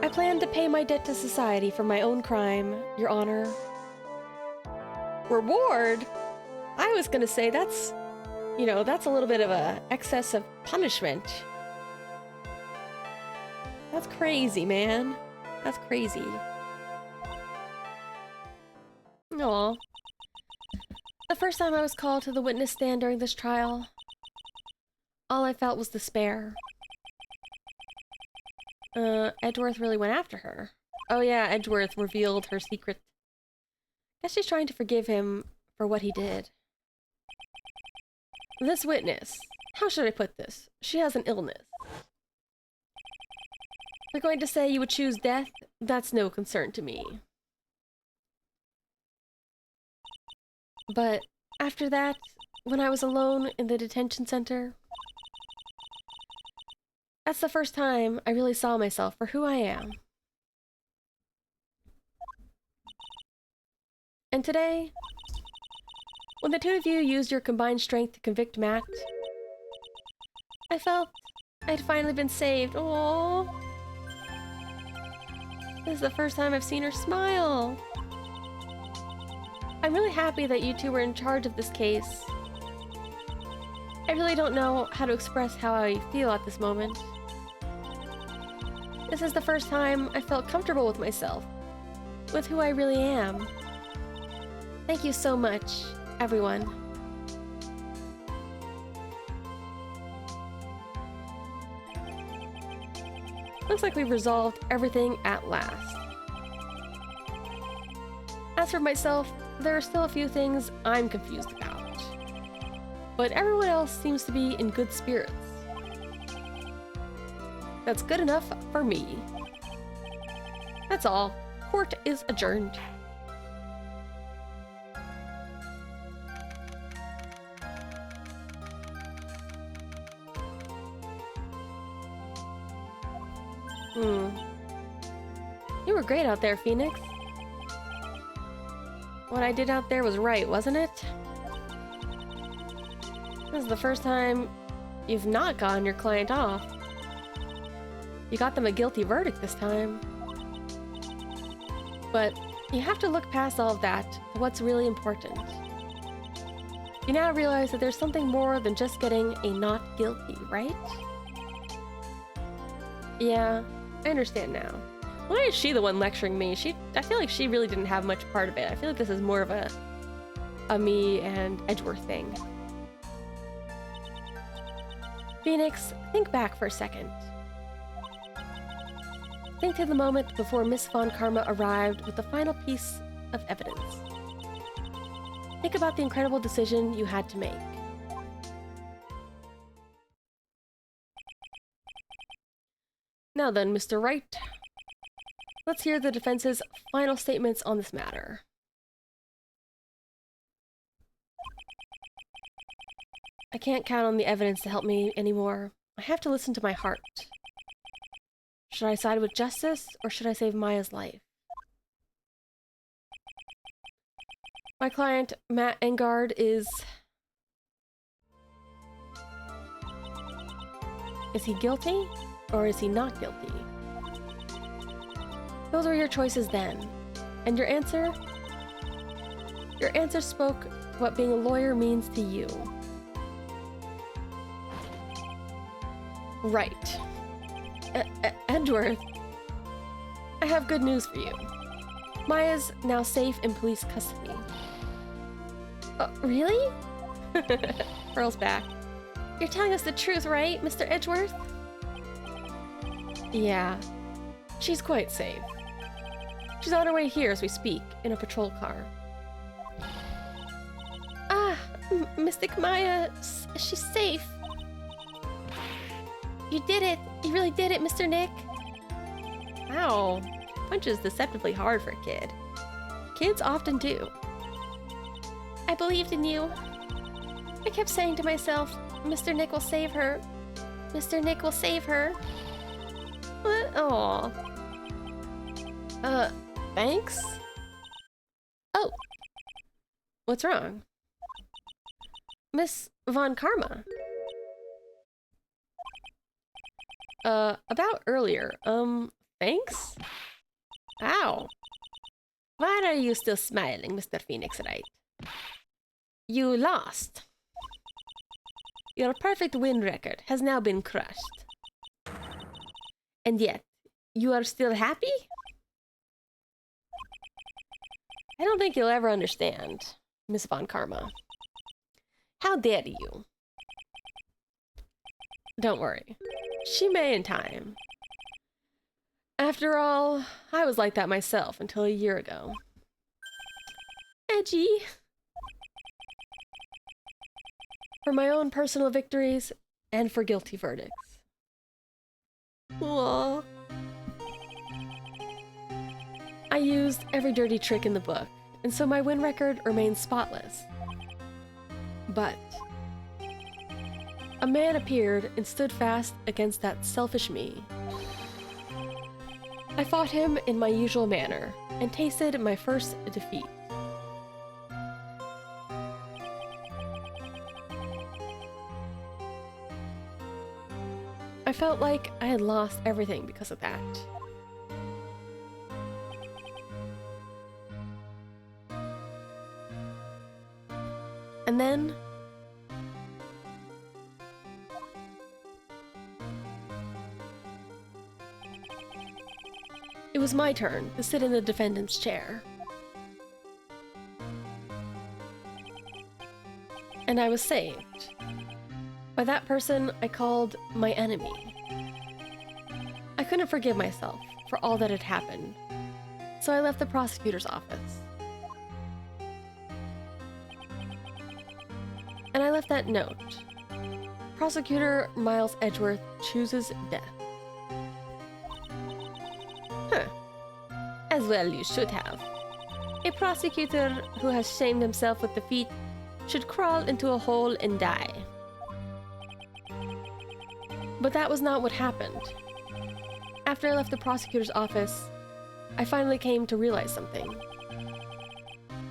I plan to pay my debt to society for my own crime, Your Honor. Reward? I was gonna say that's, you know, that's a little bit of a excess of punishment. That's crazy, man. That's crazy. Aw. The first time I was called to the witness stand during this trial, all I felt was despair. Edgeworth really went after her. Oh yeah, Edgeworth revealed her secret. Guess she's trying to forgive him for what he did. This witness, how should I put this? She has an illness. You're going to say you would choose death? That's no concern to me. But after that, when I was alone in the detention center, that's the first time I really saw myself for who I am. And today, when the two of you used your combined strength to convict Matt, I felt I'd finally been saved. Aww. This is the first time I've seen her smile. I'm really happy that you two were in charge of this case. I really don't know how to express how I feel at this moment. This is the first time I felt comfortable with myself, with who I really am. Thank you so much, everyone. Looks like we've resolved everything at last. As for myself, there are still a few things I'm confused about. But everyone else seems to be in good spirits. That's good enough for me. That's all. Court is adjourned. You were great out there, Phoenix. What I did out there was right, wasn't it? This is the first time you've not gotten your client off. You got them a guilty verdict this time. But you have to look past all of that to what's really important. You now realize that there's something more than just getting a not guilty, right? Yeah, I understand now. Why is she the one lecturing me? I feel like she really didn't have much part of it. I feel like this is more of a me and Edgeworth thing. Phoenix, think back for a second. Think to the moment before Miss Von Karma arrived with the final piece of evidence. Think about the incredible decision you had to make. Now then, Mr. Wright, let's hear the defense's final statements on this matter. I can't count on the evidence to help me anymore. I have to listen to my heart. Should I side with justice, or should I save Maya's life? My client, Matt Engard, is... Is he guilty, or is he not guilty? Those were your choices then. And your answer? Your answer spoke what being a lawyer means to you. Right. Edgeworth, I have good news for you. Maya's now safe in police custody. Really? Pearl's back. You're telling us the truth, right, Mr. Edgeworth? Yeah. She's quite safe. She's on her way here as we speak, in a patrol car. Ah, Mystic Maya, she's safe. You did it! You really did it, Mr. Nick! Ow. Punch is deceptively hard for a kid. Kids often do. I believed in you. I kept saying to myself, Mr. Nick will save her. Mr. Nick will save her. What? Aw. Thanks? Oh. What's wrong? Miss Von Karma. About earlier. Thanks? Ow. Why are you still smiling, Mr. Phoenix Wright? You lost. Your perfect win record has now been crushed. And yet, you are still happy? I don't think you'll ever understand, Miss Von Karma. How dare you? Don't worry. She may in time. After all, I was like that myself until a year ago. Edgy. For my own personal victories and for guilty verdicts. Aww. I used every dirty trick in the book, and so my win record remains spotless. But a man appeared and stood fast against that selfish me. I fought him in my usual manner, and tasted my first defeat. I felt like I had lost everything because of that. And then it was my turn to sit in the defendant's chair. And I was saved by that person I called my enemy. I couldn't forgive myself for all that had happened, so I left the prosecutor's office. And I left that note. Prosecutor Miles Edgeworth chooses death. Huh. As well you should have. A prosecutor who has shamed himself with defeat should crawl into a hole and die. But that was not what happened. After I left the prosecutor's office, I finally came to realize something.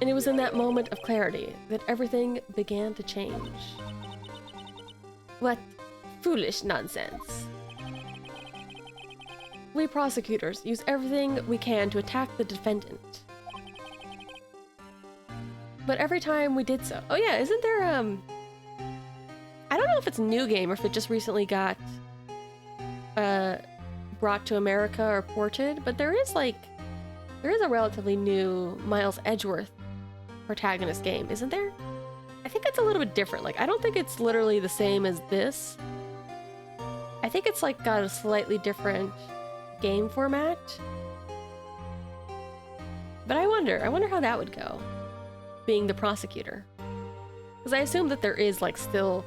And it was in that moment of clarity that everything began to change. What foolish nonsense. We prosecutors use everything we can to attack the defendant. But every time we did so... Oh yeah, isn't there, I don't know if it's a new game or if it just recently got, brought to America or ported, but there is a relatively new Miles Edgeworth protagonist game, isn't there? I think it's a little bit different. Like, I don't think it's literally the same as this. I think it's like got a slightly different game format. But I wonder how that would go, being the prosecutor. Because I assume that there is like still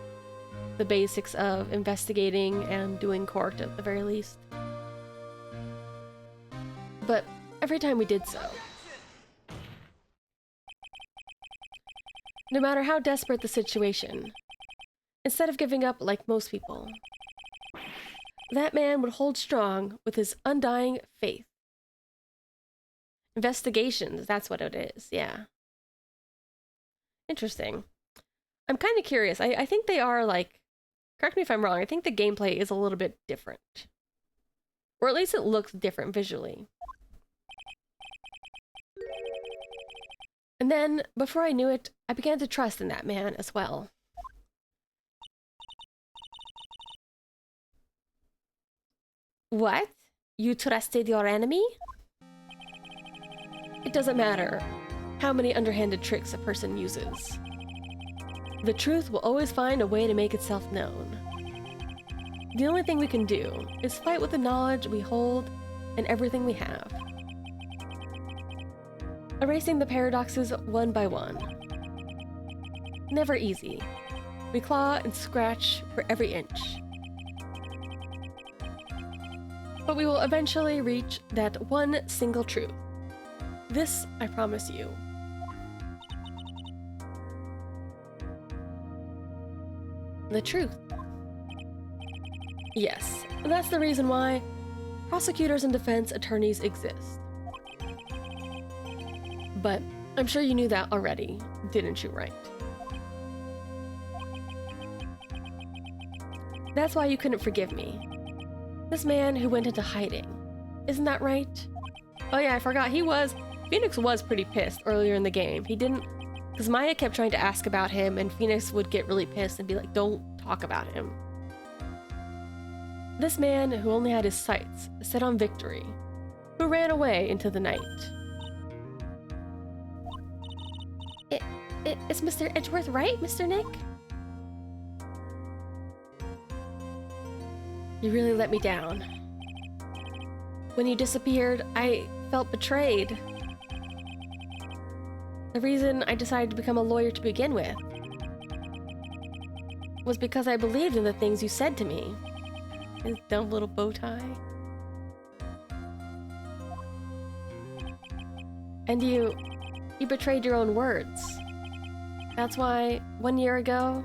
the basics of investigating and doing court at the very least. But every time we did so, no matter how desperate the situation, instead of giving up like most people, that man would hold strong with his undying faith. Investigations, that's what it is, yeah. Interesting. I'm kind of curious. I think they are like, correct me if I'm wrong, I think the gameplay is a little bit different. Or at least it looks different visually. And then, before I knew it, I began to trust in that man as well. What? You trusted your enemy? It doesn't matter how many underhanded tricks a person uses. The truth will always find a way to make itself known. The only thing we can do is fight with the knowledge we hold and everything we have. Erasing the paradoxes one by one. Never easy. We claw and scratch for every inch. But we will eventually reach that one single truth. This I promise you. The truth. Yes, that's the reason why prosecutors and defense attorneys exist. But I'm sure you knew that already, didn't you, right? That's why you couldn't forgive me. This man who went into hiding. Isn't that right? Oh yeah, I forgot, Phoenix was pretty pissed earlier in the game. He didn't, because Maya kept trying to ask about him and Phoenix would get really pissed and be like, don't talk about him. This man who only had his sights set on victory, who ran away into the night. Is Mr. Edgeworth right, Mr. Nick? You really let me down. When you disappeared, I felt betrayed. The reason I decided to become a lawyer to begin with was because I believed in the things you said to me. His dumb little bow tie. And you betrayed your own words. That's why, 1 year ago,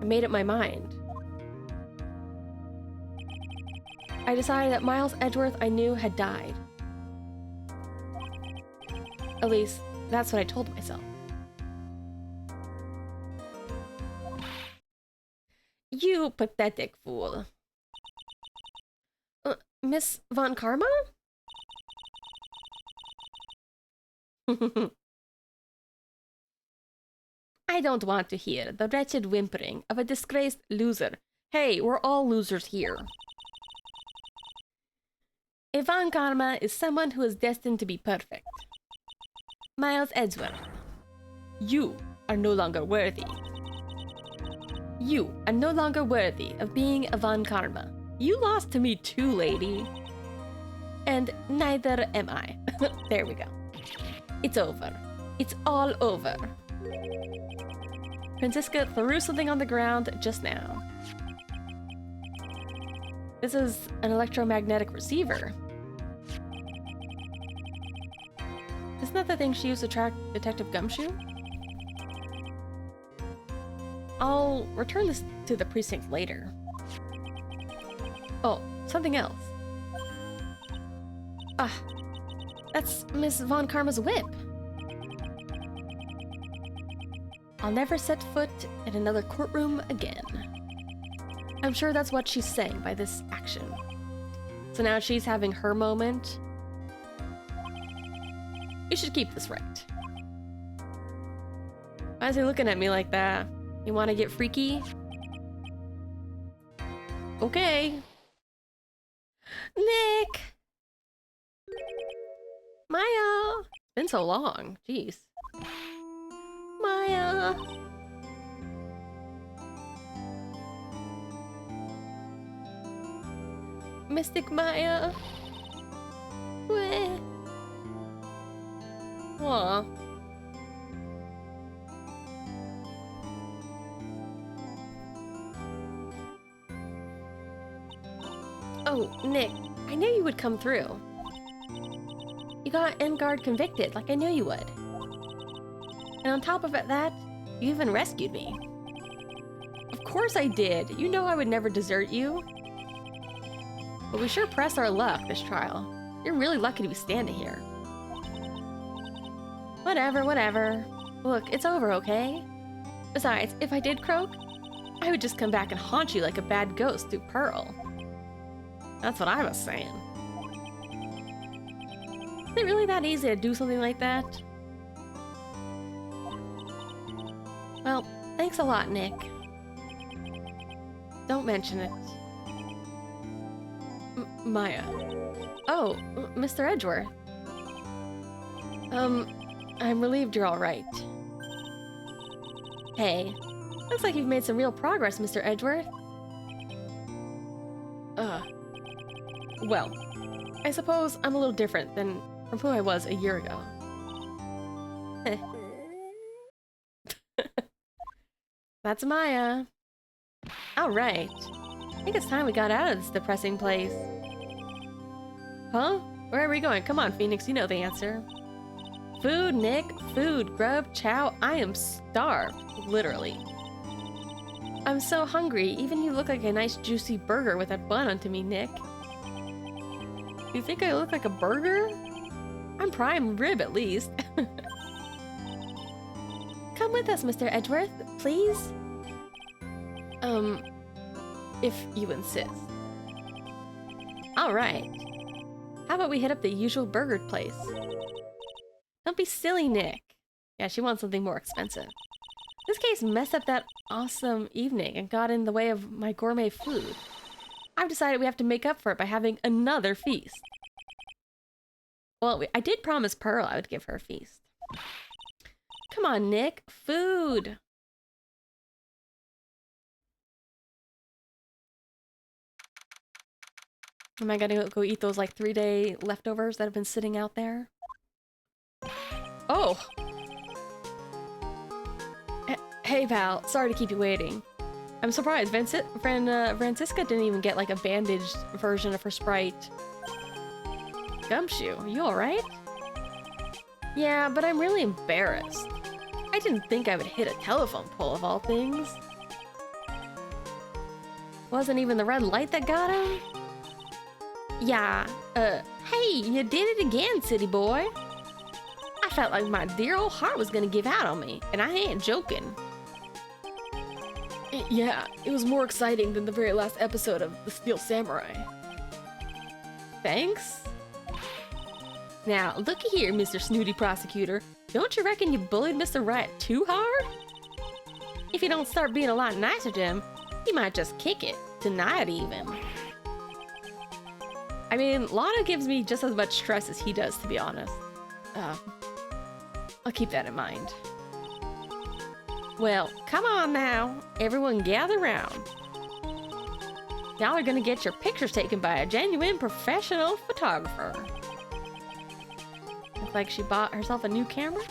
I made up my mind. I decided that Miles Edgeworth I knew had died. At least, that's what I told myself. You pathetic fool. Miss Von Karma? I don't want to hear the wretched whimpering of a disgraced loser. Hey, we're all losers here. Von Karma is someone who is destined to be perfect. Miles Edgeworth, you are no longer worthy. You are no longer worthy of being a Von Karma. You lost to me too, lady. And neither am I. There we go. It's over. It's all over. Franziska threw something on the ground just now. This is an electromagnetic receiver. Isn't that the thing she used to track Detective Gumshoe? I'll return this to the precinct later. Oh, something else. Ah, that's Miss Von Karma's whip. I'll never set foot in another courtroom again. I'm sure that's what she's saying by this action. So now she's having her moment. You should keep this right. Why is he looking at me like that? You want to get freaky? Okay. Nick! Maya! It's been so long. Jeez. Maya! Mystic Maya! Weh. Aw. Oh, Nick, I knew you would come through. You got Enguarde convicted, like I knew you would. And on top of it, you even rescued me. Of course I did. You know I would never desert you. But we sure pressed our luck this trial. You're really lucky to be standing here. Whatever, whatever. Look, it's over, okay? Besides, if I did croak, I would just come back and haunt you like a bad ghost through Pearl. That's what I was saying. Is it really that easy to do something like that? Well, thanks a lot, Nick. Don't mention it. Maya. Oh, Mr. Edgeworth. I'm relieved you're all right. Hey, looks like you've made some real progress, Mr. Edgeworth. Well, I suppose I'm a little different than from who I was a year ago. That's Maya. All right. I think it's time we got out of this depressing place. Huh? Where are we going? Come on, Phoenix, you know the answer. Food, Nick. Food, grub, chow. I am starved, literally. I'm so hungry. Even you look like a nice juicy burger with a bun onto me, Nick. You think I look like a burger? I'm prime rib, at least. Come with us, Mr. Edgeworth, please. If you insist. All right. How about we hit up the usual burger place? Don't be silly, Nick. Yeah, she wants something more expensive. This case messed up that awesome evening and got in the way of my gourmet food. I've decided we have to make up for it by having another feast. Well, I did promise Pearl I would give her a feast. Come on, Nick. Food! Am I gonna go eat those like 3-day leftovers that have been sitting out there? Oh! Hey, pal. Sorry to keep you waiting. I'm surprised. Francisca didn't even get like a bandaged version of her Sprite. Gumshoe, you alright? Yeah, but I'm really embarrassed. I didn't think I would hit a telephone pole of all things. Wasn't even the red light that got him? Yeah, hey, you did it again, city boy. I felt like my dear old heart was gonna give out on me, and I ain't joking. Yeah, it was more exciting than the very last episode of The Steel Samurai. Thanks? Now, looky here, Mr. Snooty Prosecutor. Don't you reckon you bullied Mr. Riot too hard? If you don't start being a lot nicer to him, he might just kick it. Deny it even. I mean, Lana gives me just as much stress as he does, to be honest. I'll keep that in mind. Well, come on now. Everyone gather round. Y'all are gonna get your pictures taken by a genuine professional photographer. Looks like she bought herself a new camera.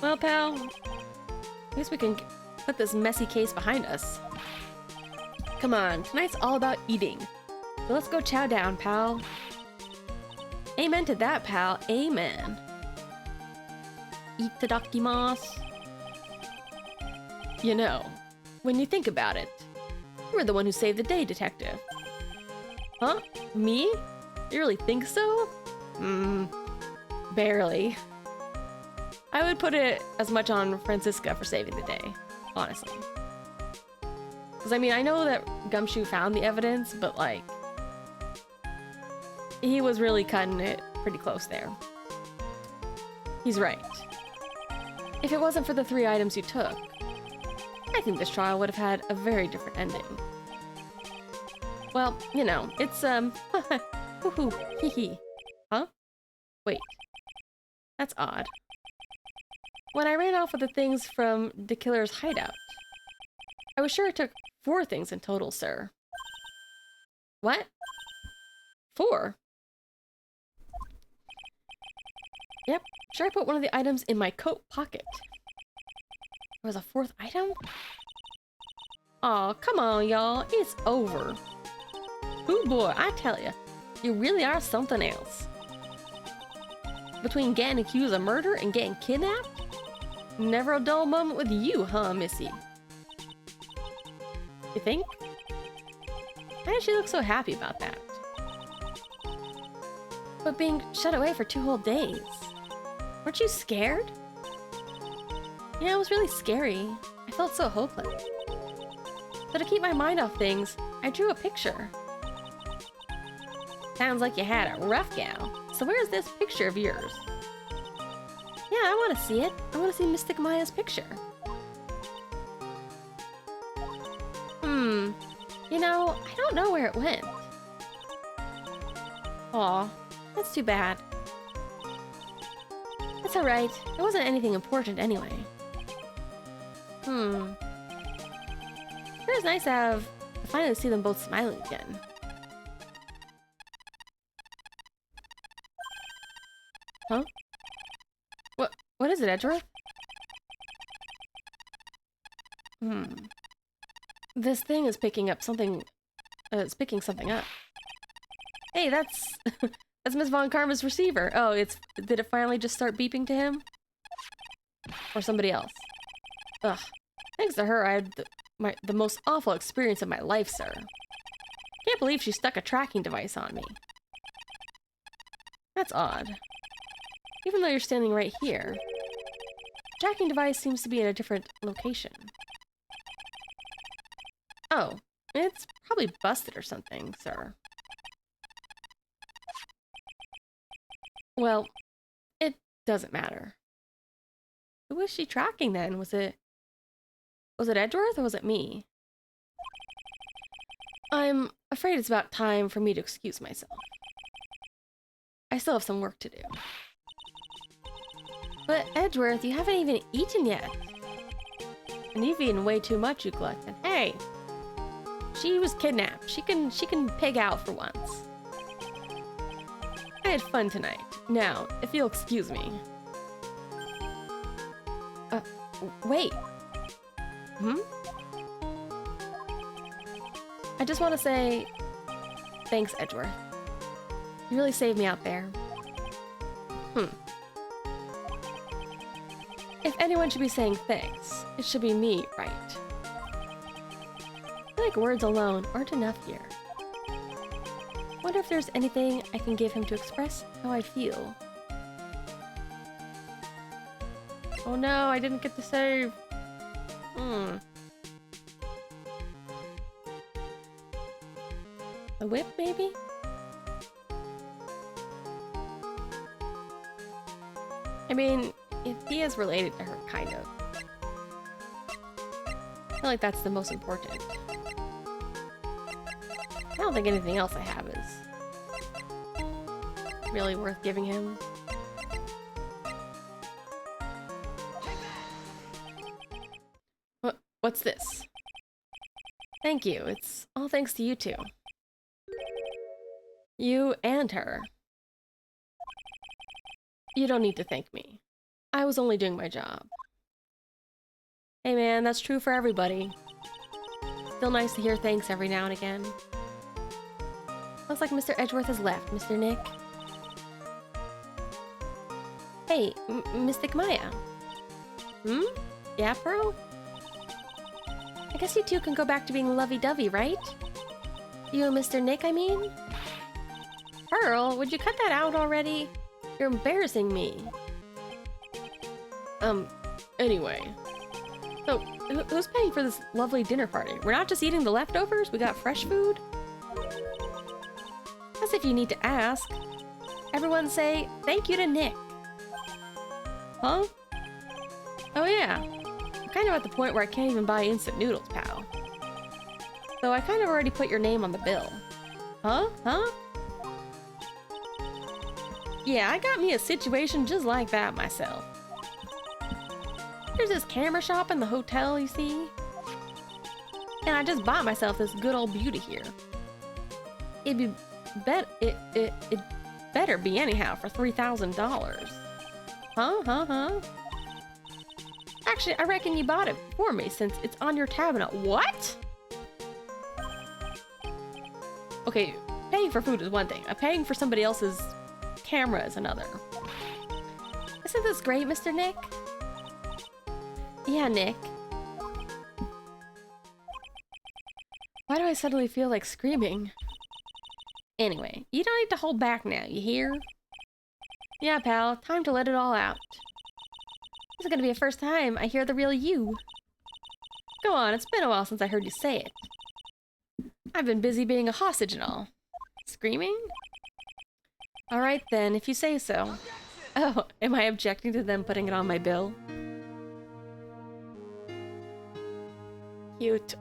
Well, pal, I guess we can put this messy case behind us. Come on, tonight's all about eating. So let's go chow down, pal. Amen to that, pal. Amen. Itadakimasu. You know, when you think about it, you were the one who saved the day, detective. Huh? Me? You really think so? Barely. I would put it as much on Francisca for saving the day, honestly. Because, I mean, I know that Gumshoe found the evidence, but, like, he was really cutting it pretty close there. He's right. If it wasn't for the 3 items you took, I think this trial would have had a very different ending. Well, you know, it's, hoo-hoo, hee-hee. Huh? Wait. That's odd. When I ran off with the things from the killer's hideout, I was sure it took 4 things in total, sir. What? 4? Yep, sure I put one of the items in my coat pocket. There was a 4th item? Aw, come on, y'all. It's over. Ooh boy, I tell ya, you really are something else. Between getting accused of murder and getting kidnapped? Never a dull moment with you, huh, Missy? You think? Why did she look so happy about that? But being shut away for 2 whole days. Weren't you scared? Yeah, it was really scary. I felt so hopeless. So to keep my mind off things, I drew a picture. Sounds like you had a rough gal. So where's this picture of yours? Yeah, I want to see it. I want to see Mystic Maya's picture. You know, I don't know where it went. Aw, that's too bad. It's alright. It wasn't anything important anyway. It was nice to finally see them both smiling again. Huh? What is it, Edgeworth? This thing is picking up something. It's picking something up. Hey, that's that's Miss Von Karma's receiver. Oh, did it finally just start beeping to him? Or somebody else? Ugh. Thanks to her, I had the most awful experience of my life, sir. Can't believe she stuck a tracking device on me. That's odd. Even though you're standing right here, the tracking device seems to be in a different location. Oh, it's probably busted or something, sir. Well, it doesn't matter. Who was she tracking then? Was it Edgeworth or was it me? I'm afraid it's about time for me to excuse myself. I still have some work to do. But Edgeworth, you haven't even eaten yet. And you've eaten way too much, you glutton. Hey! She was kidnapped. She can pig out for once. I had fun tonight. Now, if you'll excuse me. Wait. I just want to say thanks, Edgeworth. You really saved me out there. If anyone should be saying thanks, it should be me, right? I feel like words alone aren't enough here. Wonder if there's anything I can give him to express how I feel. Oh no, I didn't get to save. A whip, maybe? I mean, he is related to her, kind of. I feel like that's the most important. I don't think anything else I have is really worth giving him. What's this? Thank you. It's all thanks to you two. You and her. You don't need to thank me. I was only doing my job. Hey man, that's true for everybody. Still nice to hear thanks every now and again. Looks like Mr. Edgeworth has left, Mr. Nick. Hey, Mystic Maya. Yeah, Pearl? I guess you two can go back to being lovey-dovey, right? You and Mr. Nick, I mean? Pearl, would you cut that out already? You're embarrassing me. Anyway. So, who's paying for this lovely dinner party? We're not just eating the leftovers? We got fresh food? Has As if you need to ask. Everyone say thank you to Nick. Huh? Oh yeah. I'm kind of at the point where I can't even buy instant noodles, pal. So I kind of already put your name on the bill. Huh? Huh? Yeah, I got me a situation just like that myself. There's this camera shop in the hotel, you see? And I just bought myself this good old beauty here. It better be anyhow for $3,000. Huh? Actually, I reckon you bought it for me since it's on your cabinet. What? Okay, paying for food is one thing. Paying for somebody else's camera is another. Isn't this great, Mr. Nick? Yeah, Nick. Why do I suddenly feel like screaming? Anyway, you don't need to hold back now, you hear? Yeah, pal, time to let it all out. This is gonna be the first time I hear the real you. Go on, it's been a while since I heard you say it. I've been busy being a hostage and all. Screaming? Alright then, if you say so. Oh, am I objecting to them putting it on my bill? Cute.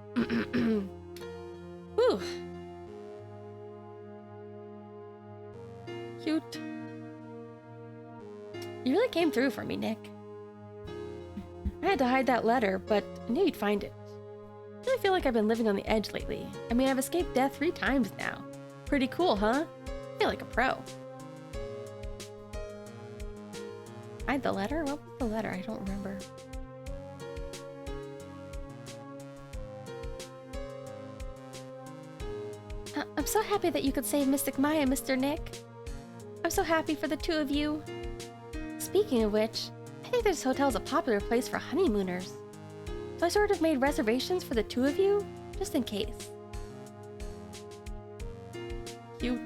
Whew. Cute. You really came through for me, Nick. I had to hide that letter, but I knew you'd find it. I really feel like I've been living on the edge lately. I mean, I've escaped death 3 times now. Pretty cool, huh? I feel like a pro. Hide the letter? What was the letter? I don't remember. I'm so happy that you could save Mystic Maya, Mr. Nick. I'm so happy for the 2 of you. Speaking of which, I think this hotel is a popular place for honeymooners. So I sort of made reservations for the 2 of you, just in case. Cute.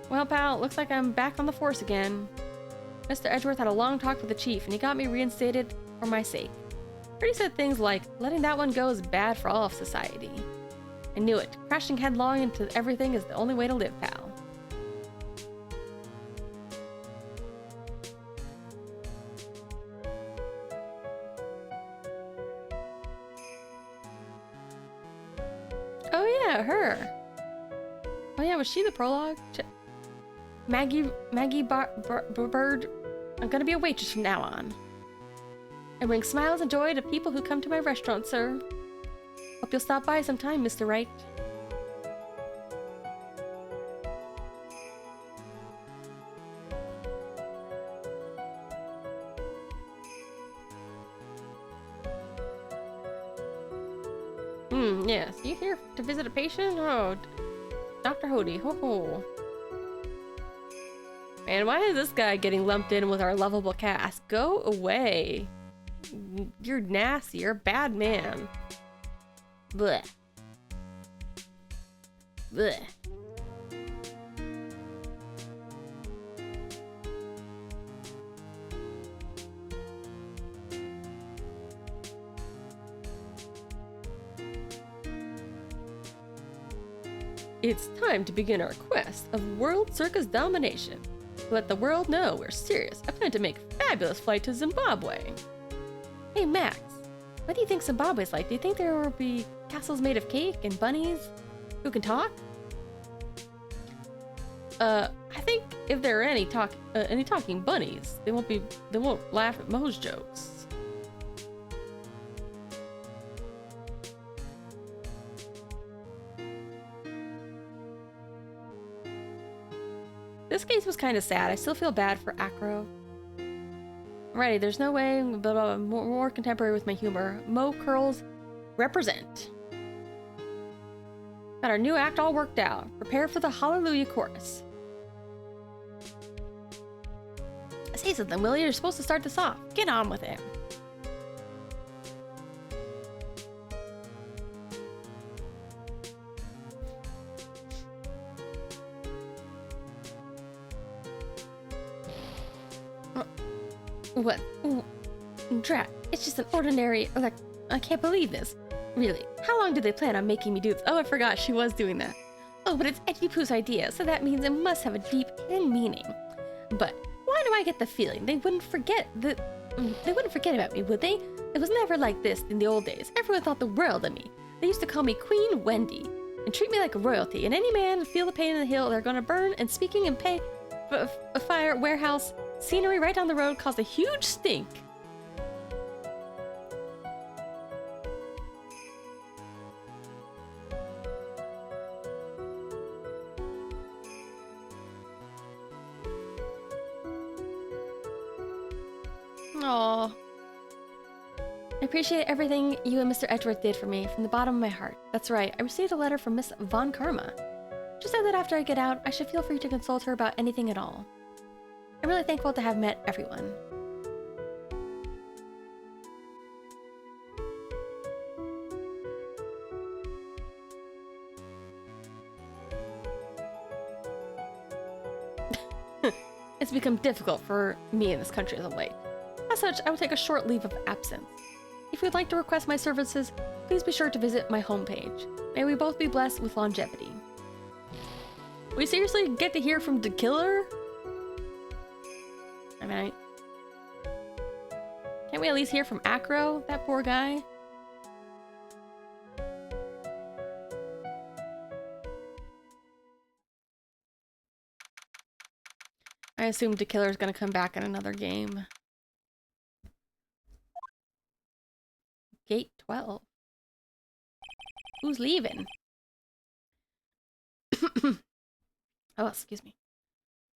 Well, pal, looks like I'm back on the force again. Mr. Edgeworth had a long talk with the chief, and he got me reinstated for my sake. But he said things like, letting that one go is bad for all of society. I knew it. Crashing headlong into everything is the only way to live, pal. Oh yeah, her. Oh yeah, was she the prologue? Maggie Bird. I'm gonna be a waitress from now on. I bring smiles and joy to people who come to my restaurant, sir. Hope you'll stop by sometime, Mr. Wright. Yes. You here to visit a patient? Oh, Dr. Hody. Ho ho. Man, why is this guy getting lumped in with our lovable cast? Go away. You're nasty. You're a bad man. Blech. Blech. It's time to begin our quest of world circus domination. Let the world know we're serious. I plan to make a fabulous flight to Zimbabwe. Hey Max, what do you think Zimbabwe's like? Do you think there will be castles made of cake and bunnies who can talk? I think if there are any talking bunnies, they won't laugh at Mo's jokes. This case was kind of sad. I still feel bad for Acro. Alrighty, there's no way, blah, blah, blah, more contemporary with my humor. Mo curls represent. Got our new act all worked out. Prepare for the Hallelujah chorus. Say something, Willie. You're supposed to start this off. Get on with it. What? Drat, it's just an ordinary, like, I can't believe this. Really, how long do they plan on making me do this? Oh, I forgot she was doing that. Oh, but it's Edgy Poo's idea, so that means it must have a deep hidden meaning. But why do I get the feeling they wouldn't forget about me, would they? It was never like this in the old days. Everyone thought the world of me. They used to call me Queen Wendy and treat me like royalty. And any man feel the pain in the hill they're gonna burn, and speaking and pay a fire warehouse scenery right down the road caused a huge stink. Aww. I appreciate everything you and Mr. Edgeworth did for me from the bottom of my heart. That's right, I received a letter from Miss Von Karma. She said that after I get out, I should feel free to consult her about anything at all. I'm really thankful to have met everyone. It's become difficult for me in this country as of late. As such, I will take a short leave of absence. If you'd like to request my services, please be sure to visit my homepage. May we both be blessed with longevity. We seriously get to hear from the killer? I mean, can't we at least hear from Acro, that poor guy? I assume the killer's gonna come back in another game. Gate 12. Who's leaving? Oh, excuse me.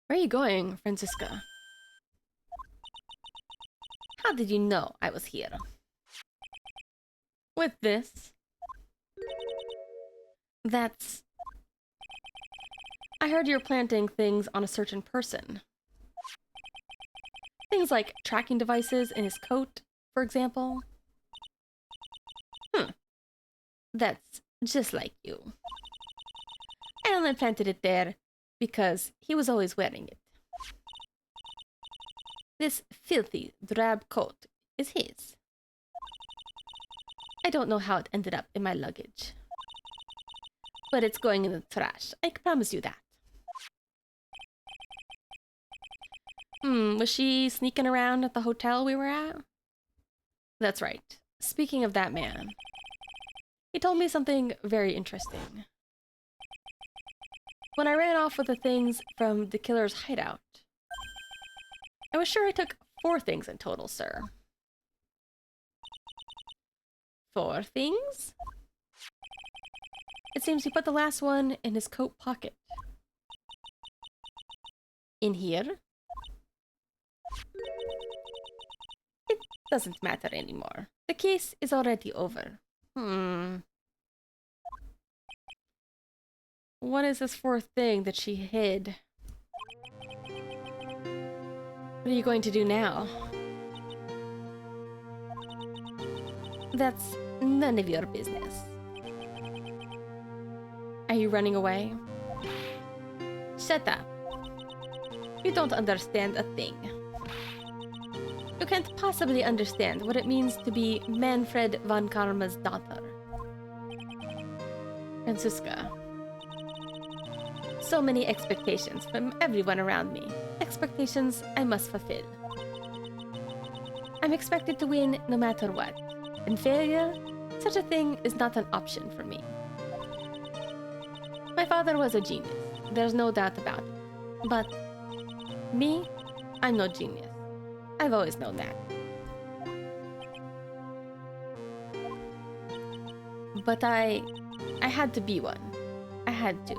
Where are you going, Franziska? How did you know I was here? With this? That's... I heard you're planting things on a certain person. Things like tracking devices in his coat, for example. That's just like you. I only planted it there because he was always wearing it. This filthy, drab coat is his. I don't know how it ended up in my luggage. But it's going in the trash, I can promise you that. Was she sneaking around at the hotel we were at? That's right. Speaking of that man, he told me something very interesting. When I ran off with the things from the killer's hideout, I was sure I took 4 things in total, sir. 4 things? It seems he put the last one in his coat pocket. In here? It doesn't matter anymore. The case is already over. What is this 4th thing that she hid? What are you going to do now? That's none of your business. Are you running away? Shut up. You don't understand a thing. You can't possibly understand what it means to be Manfred von Karma's daughter. Franziska. So many expectations from everyone around me. Expectations I must fulfill. I'm expected to win no matter what. And failure, such a thing is not an option for me. My father was a genius. There's no doubt about it. But me, I'm no genius. I've always known that. But I had to be one. I had to.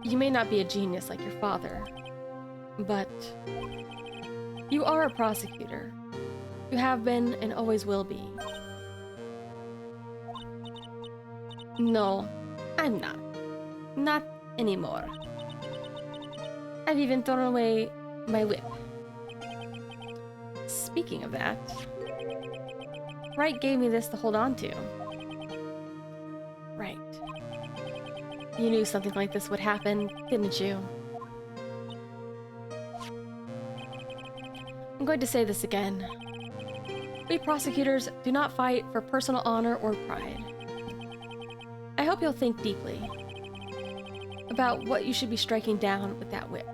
You may not be a genius like your father, but you are a prosecutor. You have been and always will be. No, I'm not. Not anymore. I've even thrown away my whip. Speaking of that, Wright gave me this to hold on to. Right. You knew something like this would happen, didn't you? I'm going to say this again. We prosecutors do not fight for personal honor or pride. I hope you'll think deeply about what you should be striking down with that whip.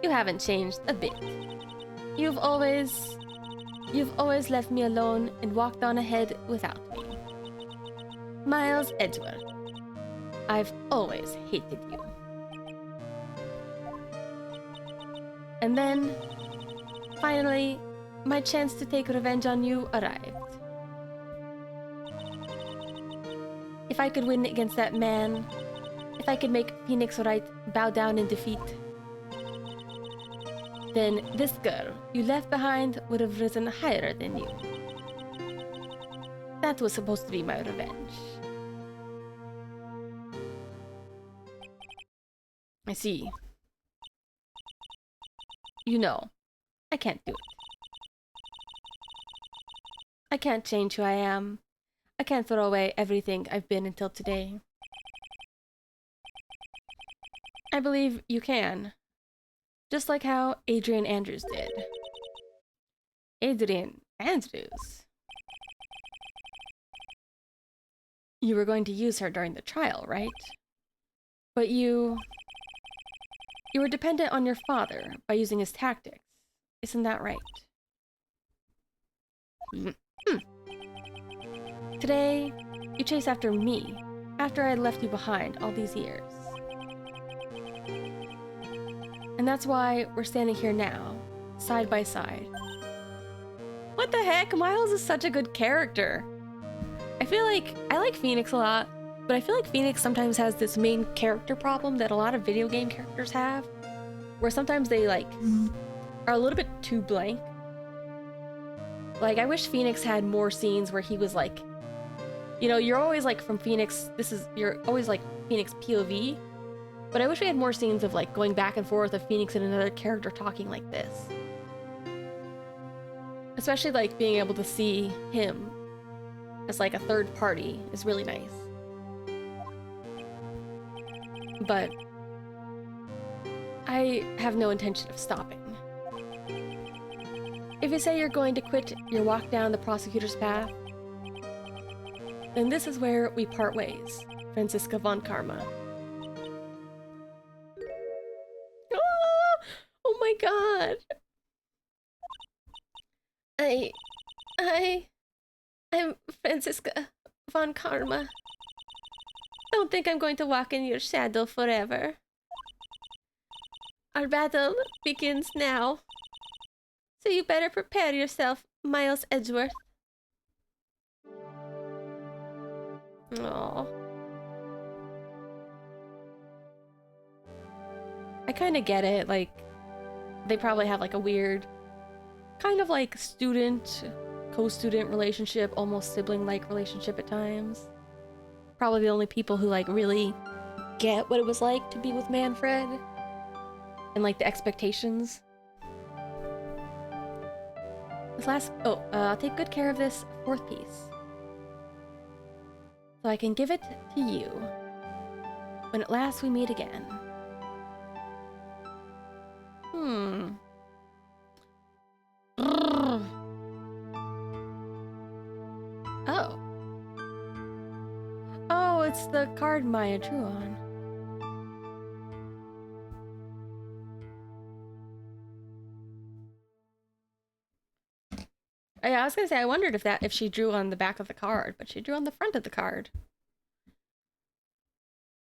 You haven't changed a bit. You've always left me alone and walked on ahead without me. Miles Edgeworth, I've always hated you. And then, finally, my chance to take revenge on you arrived. If I could win against that man, if I could make Phoenix Wright bow down in defeat, then this girl you left behind would have risen higher than you. That was supposed to be my revenge. I see. You know, I can't do it. I can't change who I am. I can't throw away everything I've been until today. I believe you can. Just like how Adrian Andrews did. Adrian Andrews? You were going to use her during the trial, right? But you were dependent on your father by using his tactics. Isn't that right? Today, you chase after me, after I had left you behind all these years. And that's why we're standing here now, side by side. What the heck? Miles is such a good character. I feel like I like Phoenix a lot, but I feel like Phoenix sometimes has this main character problem that a lot of video game characters have, where sometimes they like are a little bit too blank. Like, I wish Phoenix had more scenes where he was like, you know, you're always like from Phoenix, you're always like Phoenix POV, but I wish we had more scenes of like going back and forth of Phoenix and another character talking like this. Especially like being able to see him as like a third party is really nice. But I have no intention of stopping. If you say you're going to quit your walk down the prosecutor's path, then this is where we part ways, Franziska von Karma. Oh my god! I'm Franziska von Karma. Don't think I'm going to walk in your shadow forever. Our battle begins now. So you better prepare yourself, Miles Edgeworth. Aww. I kind of get it, like, they probably have like a weird, kind of like student, co-student relationship, almost sibling-like relationship at times. Probably the only people who like really get what it was like to be with Manfred. And like the expectations. I'll take good care of this fourth piece. So I can give it to you when at last we meet again. Oh. Oh, it's the card Maya drew on. Yeah, I was gonna say, I wondered if she drew on the back of the card, but she drew on the front of the card.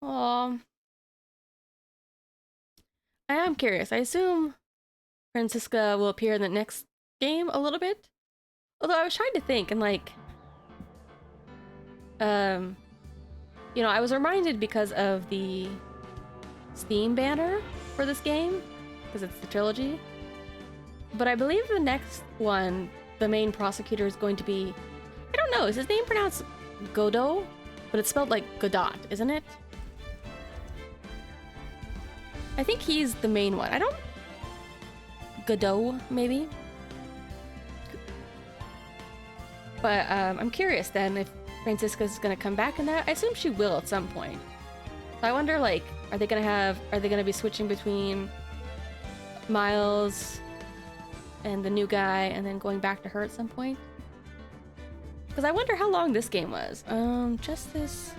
Aww. I am curious. I assume Franziska will appear in the next game a little bit. Although I was trying to think, and like, you know, I was reminded because of the Steam banner for this game, because it's the trilogy. But I believe the next one, the main prosecutor is going to be, I don't know, is his name pronounced Godot? But it's spelled like Godot, isn't it? I think he's the main one. I don't... Godot, maybe? But I'm curious then if Franziska's gonna come back in that. I assume she will at some point. So I wonder, like, are they gonna be switching between Miles and the new guy, and then going back to her at some point. Because I wonder how long this game was. Just this.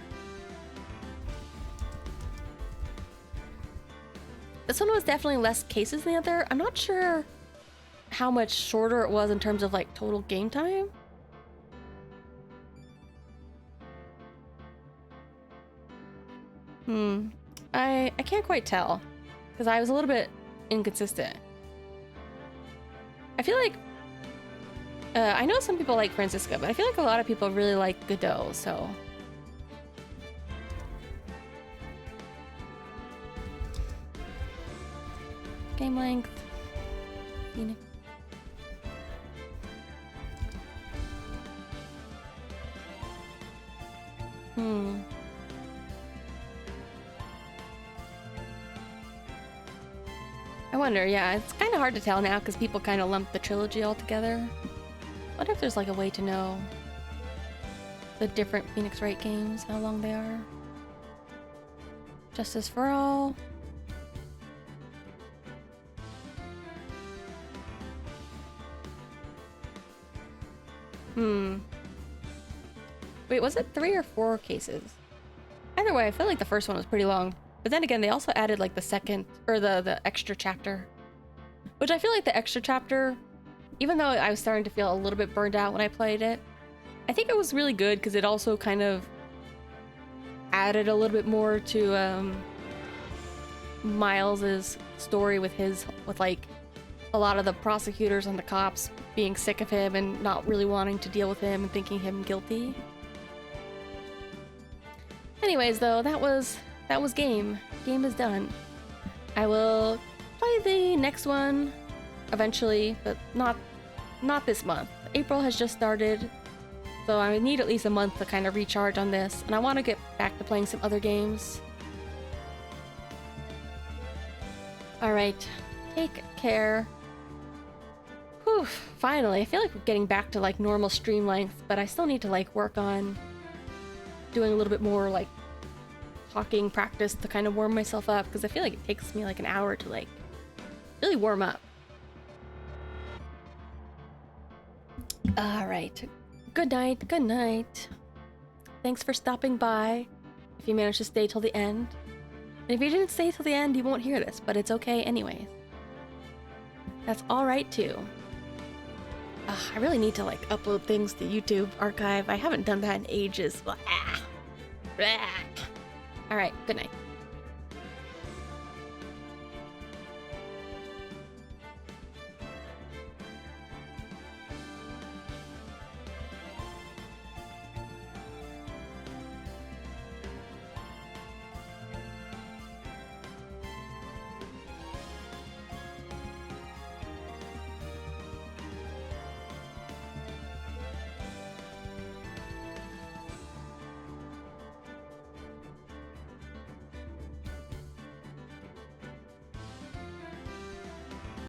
This one was definitely less cases than the other. I'm not sure how much shorter it was in terms of like total game time. I can't quite tell because I was a little bit inconsistent. I feel like I know some people like Franziska, but I feel like a lot of people really like Godot, so game length. Phoenix. I wonder, yeah, it's kind of hard to tell now because people kind of lump the trilogy all together. I wonder if there's like a way to know the different Phoenix Wright games, how long they are. Justice for All. Wait, was it 3 or 4 cases? Either way, I feel like the first one was pretty long. But then again, they also added like the second, or the extra chapter. Which I feel like the extra chapter, even though I was starting to feel a little bit burned out when I played it, I think it was really good because it also kind of added a little bit more to Miles's story with like a lot of the prosecutors and the cops being sick of him and not really wanting to deal with him and thinking him guilty. Anyways, though, that was game. Game is done. I will play the next one eventually, but not this month. April has just started, so I need at least a month to kind of recharge on this, and I want to get back to playing some other games. Alright, take care. Whew, finally. I feel like we're getting back to like normal stream length, but I still need to like work on doing a little bit more like talking practice to kind of warm myself up, because I feel like it takes me like an hour to like really warm up. Alright. Good night, good night. Thanks for stopping by, if you managed to stay till the end. And if you didn't stay till the end, you won't hear this, but it's okay anyways. That's alright too. I really need to like upload things to YouTube archive. I haven't done that in ages. Alright, good night.